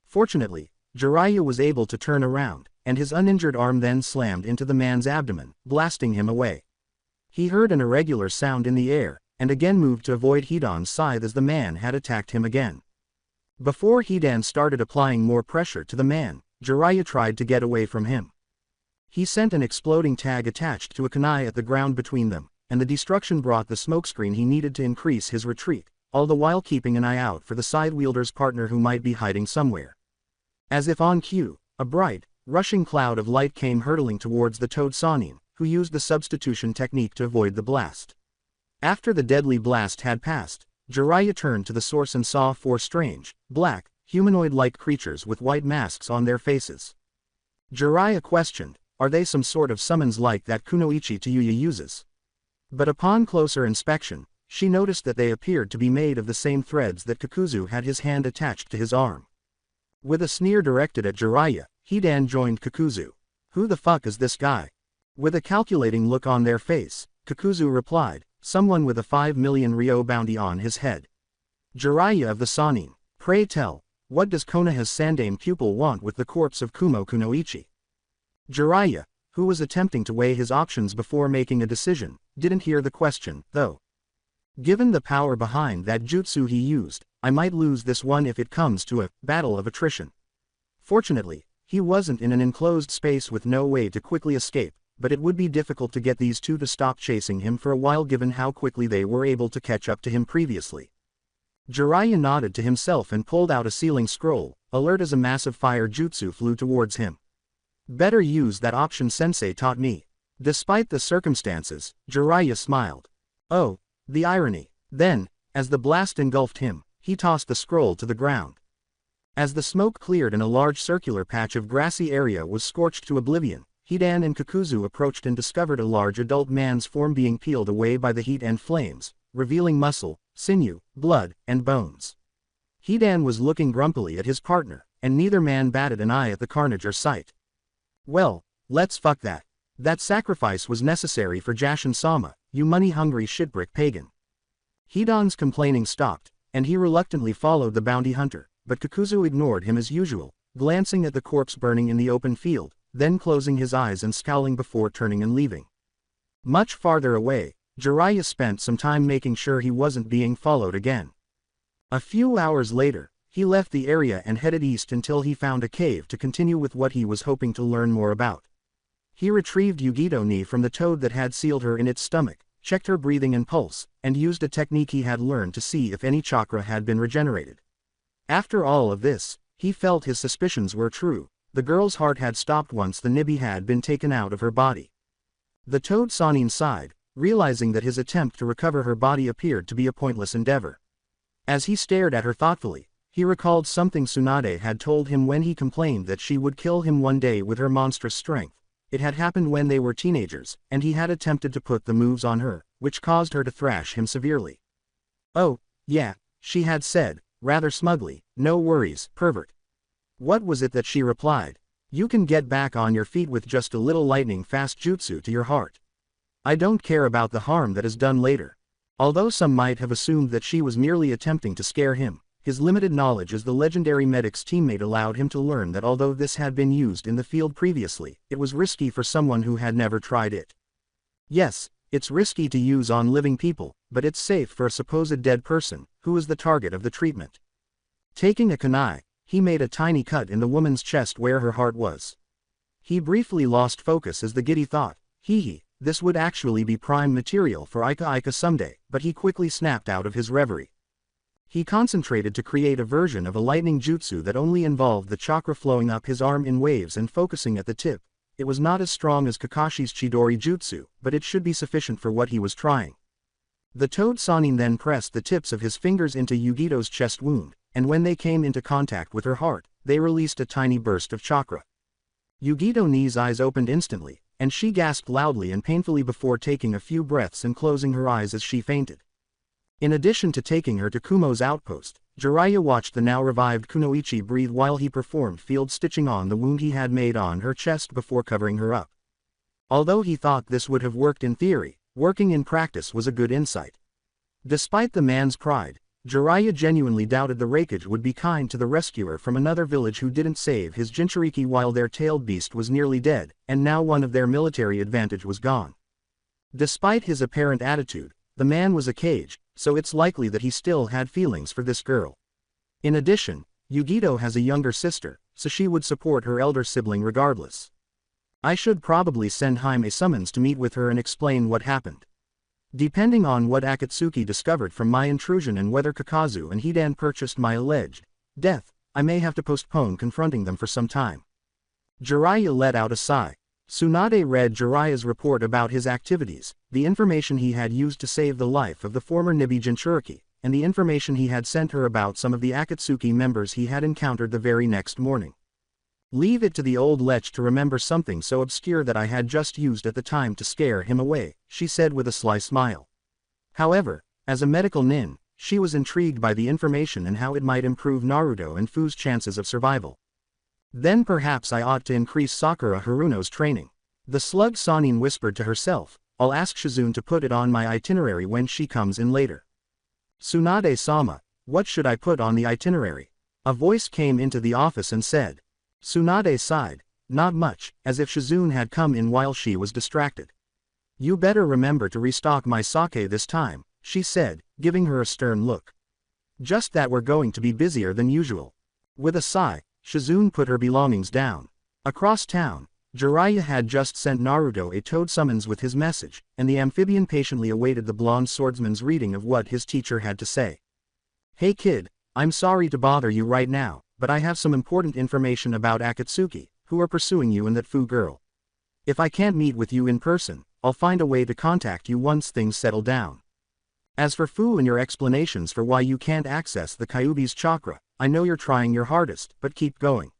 Fortunately, Jiraiya was able to turn around, and his uninjured arm then slammed into the man's abdomen, blasting him away. He heard an irregular sound in the air, and again moved to avoid Hidan's scythe as the man had attacked him again. Before Hidan started applying more pressure to the man, Jiraiya tried to get away from him. He sent an exploding tag attached to a kunai at the ground between them, and the destruction brought the smokescreen he needed to increase his retreat, all the while keeping an eye out for the scythe wielder's partner who might be hiding somewhere. As if on cue, a bright, rushing cloud of light came hurtling towards the Toad Sannin, who used the substitution technique to avoid the blast. After the deadly blast had passed, Jiraiya turned to the source and saw four strange, black, humanoid-like creatures with white masks on their faces. Jiraiya questioned, "Are they some sort of summons like that Kunoichi Tayuya uses?" But upon closer inspection, she noticed that they appeared to be made of the same threads that Kakuzu had his hand attached to his arm. With a sneer directed at Jiraiya, Hidan joined Kakuzu. "Who the fuck is this guy?" With a calculating look on their face, Kakuzu replied, "Someone with a 5 million ryo bounty on his head." Jiraiya of the Sannin, "Pray tell, what does Konoha's Sandaime pupil want with the corpse of Kumo Kunoichi?" Jiraiya, who was attempting to weigh his options before making a decision, didn't hear the question, though. "Given the power behind that jutsu he used, I might lose this one if it comes to a battle of attrition." Fortunately, he wasn't in an enclosed space with no way to quickly escape, but it would be difficult to get these two to stop chasing him for a while given how quickly they were able to catch up to him previously. Jiraiya nodded to himself and pulled out a sealing scroll, alert as a massive fire jutsu flew towards him. "Better use that option sensei taught me." Despite the circumstances, Jiraiya smiled. Oh, the irony. Then, as the blast engulfed him, he tossed the scroll to the ground. As the smoke cleared and a large circular patch of grassy area was scorched to oblivion, Hidan and Kakuzu approached and discovered a large adult man's form being peeled away by the heat and flames, revealing muscle, sinew, blood, and bones. Hidan was looking grumpily at his partner, and neither man batted an eye at the carnage or sight. "Well, let's fuck that. That sacrifice was necessary for Jashin-sama, you money-hungry shitbrick pagan." Hidan's complaining stopped, and he reluctantly followed the bounty hunter, but Kakuzu ignored him as usual, glancing at the corpse burning in the open field, then closing his eyes and scowling before turning and leaving. Much farther away, Jiraiya spent some time making sure he wasn't being followed again. A few hours later, he left the area and headed east until he found a cave to continue with what he was hoping to learn more about. He retrieved Yugito Ni from the toad that had sealed her in its stomach, checked her breathing and pulse, and used a technique he had learned to see if any chakra had been regenerated. After all of this, he felt his suspicions were true. The girl's heart had stopped once the Nibi had been taken out of her body. The Toad Sannin sighed, realizing that his attempt to recover her body appeared to be a pointless endeavor. As he stared at her thoughtfully, he recalled something Tsunade had told him when he complained that she would kill him one day with her monstrous strength. It had happened when they were teenagers, and he had attempted to put the moves on her, which caused her to thrash him severely. "Oh, yeah," she had said, rather smugly, "no worries, pervert." What was it that she replied? "You can get back on your feet with just a little lightning-fast jutsu to your heart. I don't care about the harm that is done later." Although some might have assumed that she was merely attempting to scare him, his limited knowledge as the legendary medic's teammate allowed him to learn that although this had been used in the field previously, it was risky for someone who had never tried it. Yes, it's risky to use on living people, but it's safe for a supposed dead person, who is the target of the treatment. Taking a kunai, he made a tiny cut in the woman's chest where her heart was. He briefly lost focus as the giddy thought, this would actually be prime material for Ika someday, but he quickly snapped out of his reverie. He concentrated to create a version of a lightning jutsu that only involved the chakra flowing up his arm in waves and focusing at the tip. It was not as strong as Kakashi's Chidori jutsu, but it should be sufficient for what he was trying. The Toad Sanin then pressed the tips of his fingers into Yugito's chest wound, and when they came into contact with her heart, they released a tiny burst of chakra. Yugito's eyes opened instantly, and she gasped loudly and painfully before taking a few breaths and closing her eyes as she fainted. In addition to taking her to Kumo's outpost, Jiraiya watched the now revived Kunoichi breathe while he performed field stitching on the wound he had made on her chest before covering her up. Although he thought this would have worked in theory, working in practice was a good insight. Despite the man's pride, Jiraiya genuinely doubted the Raikage would be kind to the rescuer from another village who didn't save his Jinchuriki while their tailed beast was nearly dead, and now one of their military advantage was gone. Despite his apparent attitude, the man was a Kage, so it's likely that he still had feelings for this girl. In addition, Yugito has a younger sister, so she would support her elder sibling regardless. I should probably send Haim a summons to meet with her and explain what happened. Depending on what Akatsuki discovered from my intrusion and whether Kakazu and Hidan purchased my alleged death, I may have to postpone confronting them for some time. Jiraiya let out a sigh. Tsunade read Jiraiya's report about his activities, the information he had used to save the life of the former Nibi Jinchuriki, and the information he had sent her about some of the Akatsuki members he had encountered the very next morning. Leave it to the old lech to remember something so obscure that I had just used at the time to scare him away, she said with a sly smile. However, as a medical nin, she was intrigued by the information and how it might improve Naruto and Fu's chances of survival. Then perhaps I ought to increase Sakura Haruno's training. The slug Sanin whispered to herself, I'll ask Shizune to put it on my itinerary when she comes in later. Tsunade-sama, what should I put on the itinerary? A voice came into the office and said. Tsunade sighed, not much, as if Shizune had come in while she was distracted. You better remember to restock my sake this time, she said, giving her a stern look. Just that we're going to be busier than usual. With a sigh, Shizune put her belongings down. Across town, Jiraiya had just sent Naruto a toad summons with his message, and the amphibian patiently awaited the blonde swordsman's reading of what his teacher had to say. Hey kid, I'm sorry to bother you right now, but I have some important information about Akatsuki, who are pursuing you and that Fu girl. If I can't meet with you in person, I'll find a way to contact you once things settle down. As for Fu and your explanations for why you can't access the Kyuubi's chakra, I know you're trying your hardest, but keep going.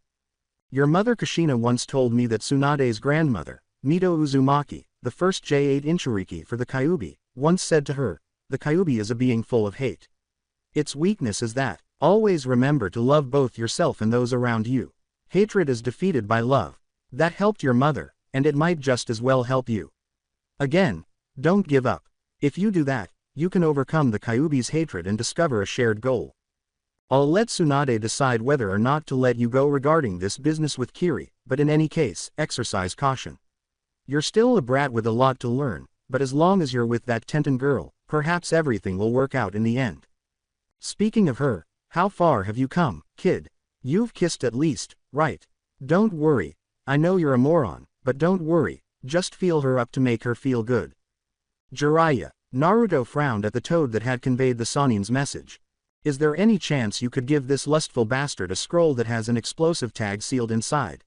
Your mother Kushina once told me that Tsunade's grandmother, Mito Uzumaki, the first J8 Inchuriki for the Kyuubi, once said to her, the Kyuubi is a being full of hate. Its weakness is that, always remember to love both yourself and those around you. Hatred is defeated by love. That helped your mother, and it might just as well help you. Again, don't give up. If you do that, you can overcome the Kyuubi's hatred and discover a shared goal. I'll let Tsunade decide whether or not to let you go regarding this business with Kiri, but in any case, exercise caution. You're still a brat with a lot to learn, but as long as you're with that Tenten girl, perhaps everything will work out in the end. Speaking of her, how far have you come, kid? You've kissed at least, right? Don't worry. I know you're a moron, but don't worry, just feel her up to make her feel good. Jiraiya. Naruto frowned at the toad that had conveyed the Sanin's message. Is there any chance you could give this lustful bastard a scroll that has an explosive tag sealed inside?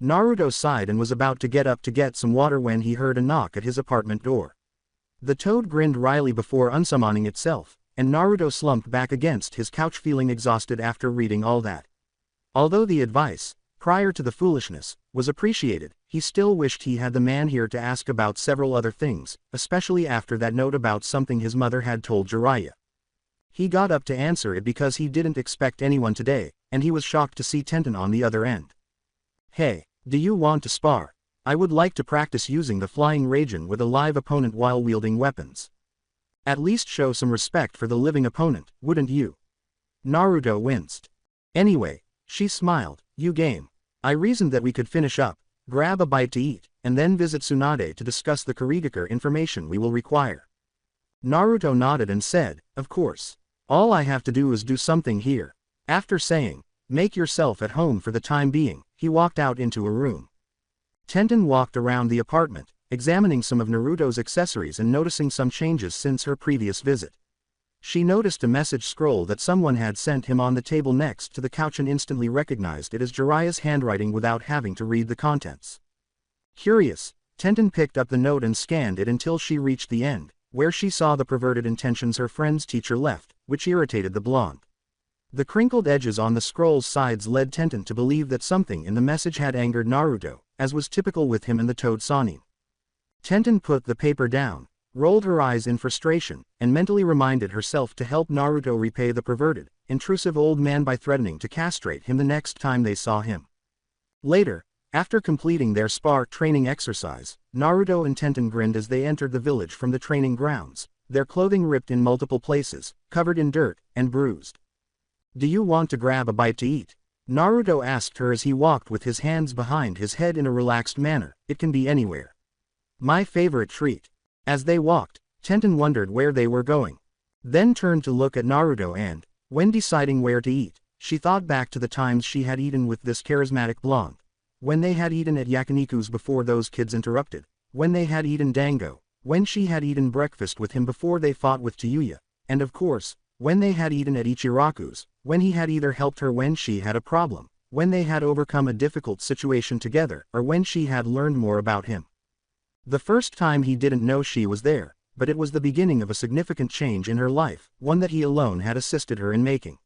Naruto sighed and was about to get up to get some water when he heard a knock at his apartment door. The toad grinned wryly before unsummoning itself, and Naruto slumped back against his couch feeling exhausted after reading all that. Although the advice, prior to the foolishness, was appreciated, he still wished he had the man here to ask about several other things, especially after that note about something his mother had told Jiraiya. He got up to answer it because he didn't expect anyone today, and he was shocked to see Tenten on the other end. Hey, do you want to spar? I would like to practice using the flying Raijin with a live opponent while wielding weapons. At least show some respect for the living opponent, wouldn't you? Naruto winced. Anyway, she smiled, you game. I reasoned that we could finish up, grab a bite to eat, and then visit Tsunade to discuss the Kurigakure information we will require. Naruto nodded and said, of course. All I have to do is do something here. After saying, make yourself at home for the time being, he walked out into a room. Tenten walked around the apartment, examining some of Naruto's accessories and noticing some changes since her previous visit. She noticed a message scroll that someone had sent him on the table next to the couch and instantly recognized it as Jiraiya's handwriting without having to read the contents. Curious, Tenten picked up the note and scanned it until she reached the end, where she saw the perverted intentions her friend's teacher left, which irritated the blonde. The crinkled edges on the scroll's sides led Tenten to believe that something in the message had angered Naruto, as was typical with him and the Toad Sannin. Tenten put the paper down, rolled her eyes in frustration, and mentally reminded herself to help Naruto repay the perverted, intrusive old man by threatening to castrate him the next time they saw him. Later, after completing their spar training exercise, Naruto and Tenten grinned as they entered the village from the training grounds, their clothing ripped in multiple places, covered in dirt, and bruised. Do you want to grab a bite to eat? Naruto asked her as he walked with his hands behind his head in a relaxed manner. It can be anywhere. My favorite treat. As they walked, Tenten wondered where they were going. Then turned to look at Naruto and, when deciding where to eat, she thought back to the times she had eaten with this charismatic blonde. When they had eaten at Yakiniku's before those kids interrupted. When they had eaten dango. When she had eaten breakfast with him before they fought with Tayuya. And of course, when they had eaten at Ichiraku's, when he had either helped her when she had a problem, when they had overcome a difficult situation together, or when she had learned more about him. The first time he didn't know she was there, but it was the beginning of a significant change in her life, one that he alone had assisted her in making.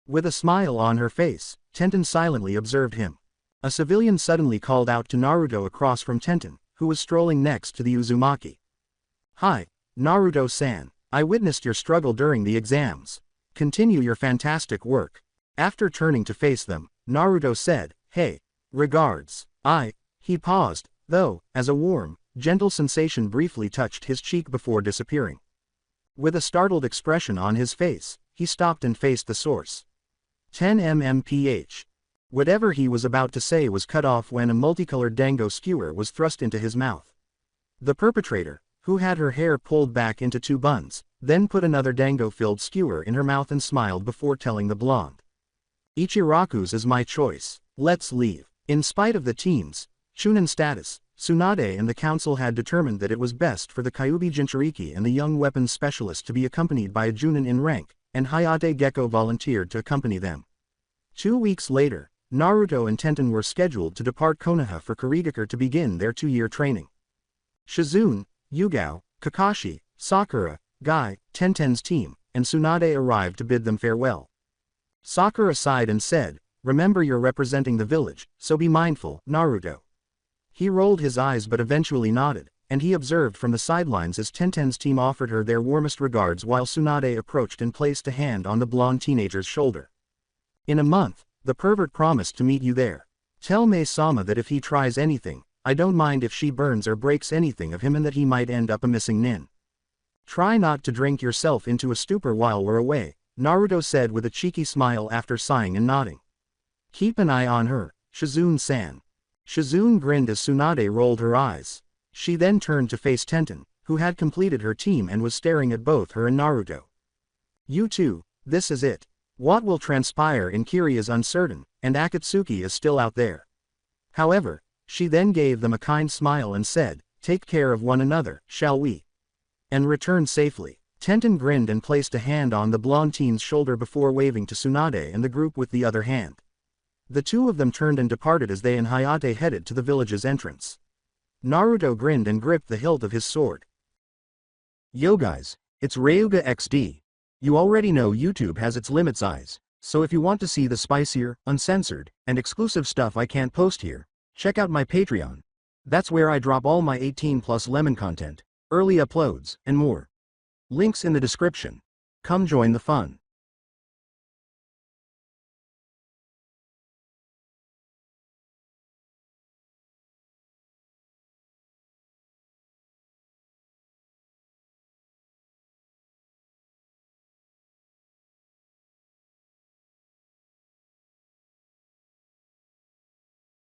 With a smile on her face, Tenten silently observed him. A civilian suddenly called out to Naruto across from Tenten, who was strolling next to the Uzumaki. Hi, Naruto-san, I witnessed your struggle during the exams. Continue your fantastic work. After turning to face them, Naruto said, hey, regards. He paused, though, as a warm, gentle sensation briefly touched his cheek before disappearing. With a startled expression on his face, he stopped and faced the source. 10 mph. Whatever he was about to say was cut off when a multicolored dango skewer was thrust into his mouth. The perpetrator, who had her hair pulled back into two buns, then put another dango-filled skewer in her mouth and smiled before telling the blonde. Ichiraku's is my choice. Let's leave. In spite of the team's Chunin status, Tsunade and the council had determined that it was best for the Kyuubi Jinchuriki and the young weapons specialist to be accompanied by a Junin in rank, and Hayate Gecko volunteered to accompany them. 2 weeks later, Naruto and Tenten were scheduled to depart Konoha for Kurigakure to begin their 2-year training. Shizune, Yugao, Kakashi, Sakura, Guy, Tenten's team, and Tsunade arrived to bid them farewell. Sakura sighed and said, remember you're representing the village, so be mindful, Naruto. He rolled his eyes but eventually nodded, and he observed from the sidelines as Tenten's team offered her their warmest regards while Tsunade approached and placed a hand on the blonde teenager's shoulder. In a month, the pervert promised to meet you there. Tell Mei-sama that if he tries anything, I don't mind if she burns or breaks anything of him and that he might end up a missing nin. Try not to drink yourself into a stupor while we're away, Naruto said with a cheeky smile after sighing and nodding. Keep an eye on her, Shizune-san. Shizune grinned as Tsunade rolled her eyes. She then turned to face Tenten, who had completed her team and was staring at both her and Naruto. You two, this is it. What will transpire in Kiri is uncertain, and Akatsuki is still out there. However, she then gave them a kind smile and said, take care of one another, shall we? And return safely. Tenten grinned and placed a hand on the blonde teen's shoulder before waving to Tsunade and the group with the other hand. The two of them turned and departed as they and Hayate headed to the village's entrance. Naruto grinned and gripped the hilt of his sword. Yo guys, it's RyugaXD. You already know YouTube has its limit size, so if you want to see the spicier, uncensored, and exclusive stuff I can't post here, check out my Patreon. That's where I drop all my 18+ lemon content, early uploads, and more. Links in the description. Come join the fun.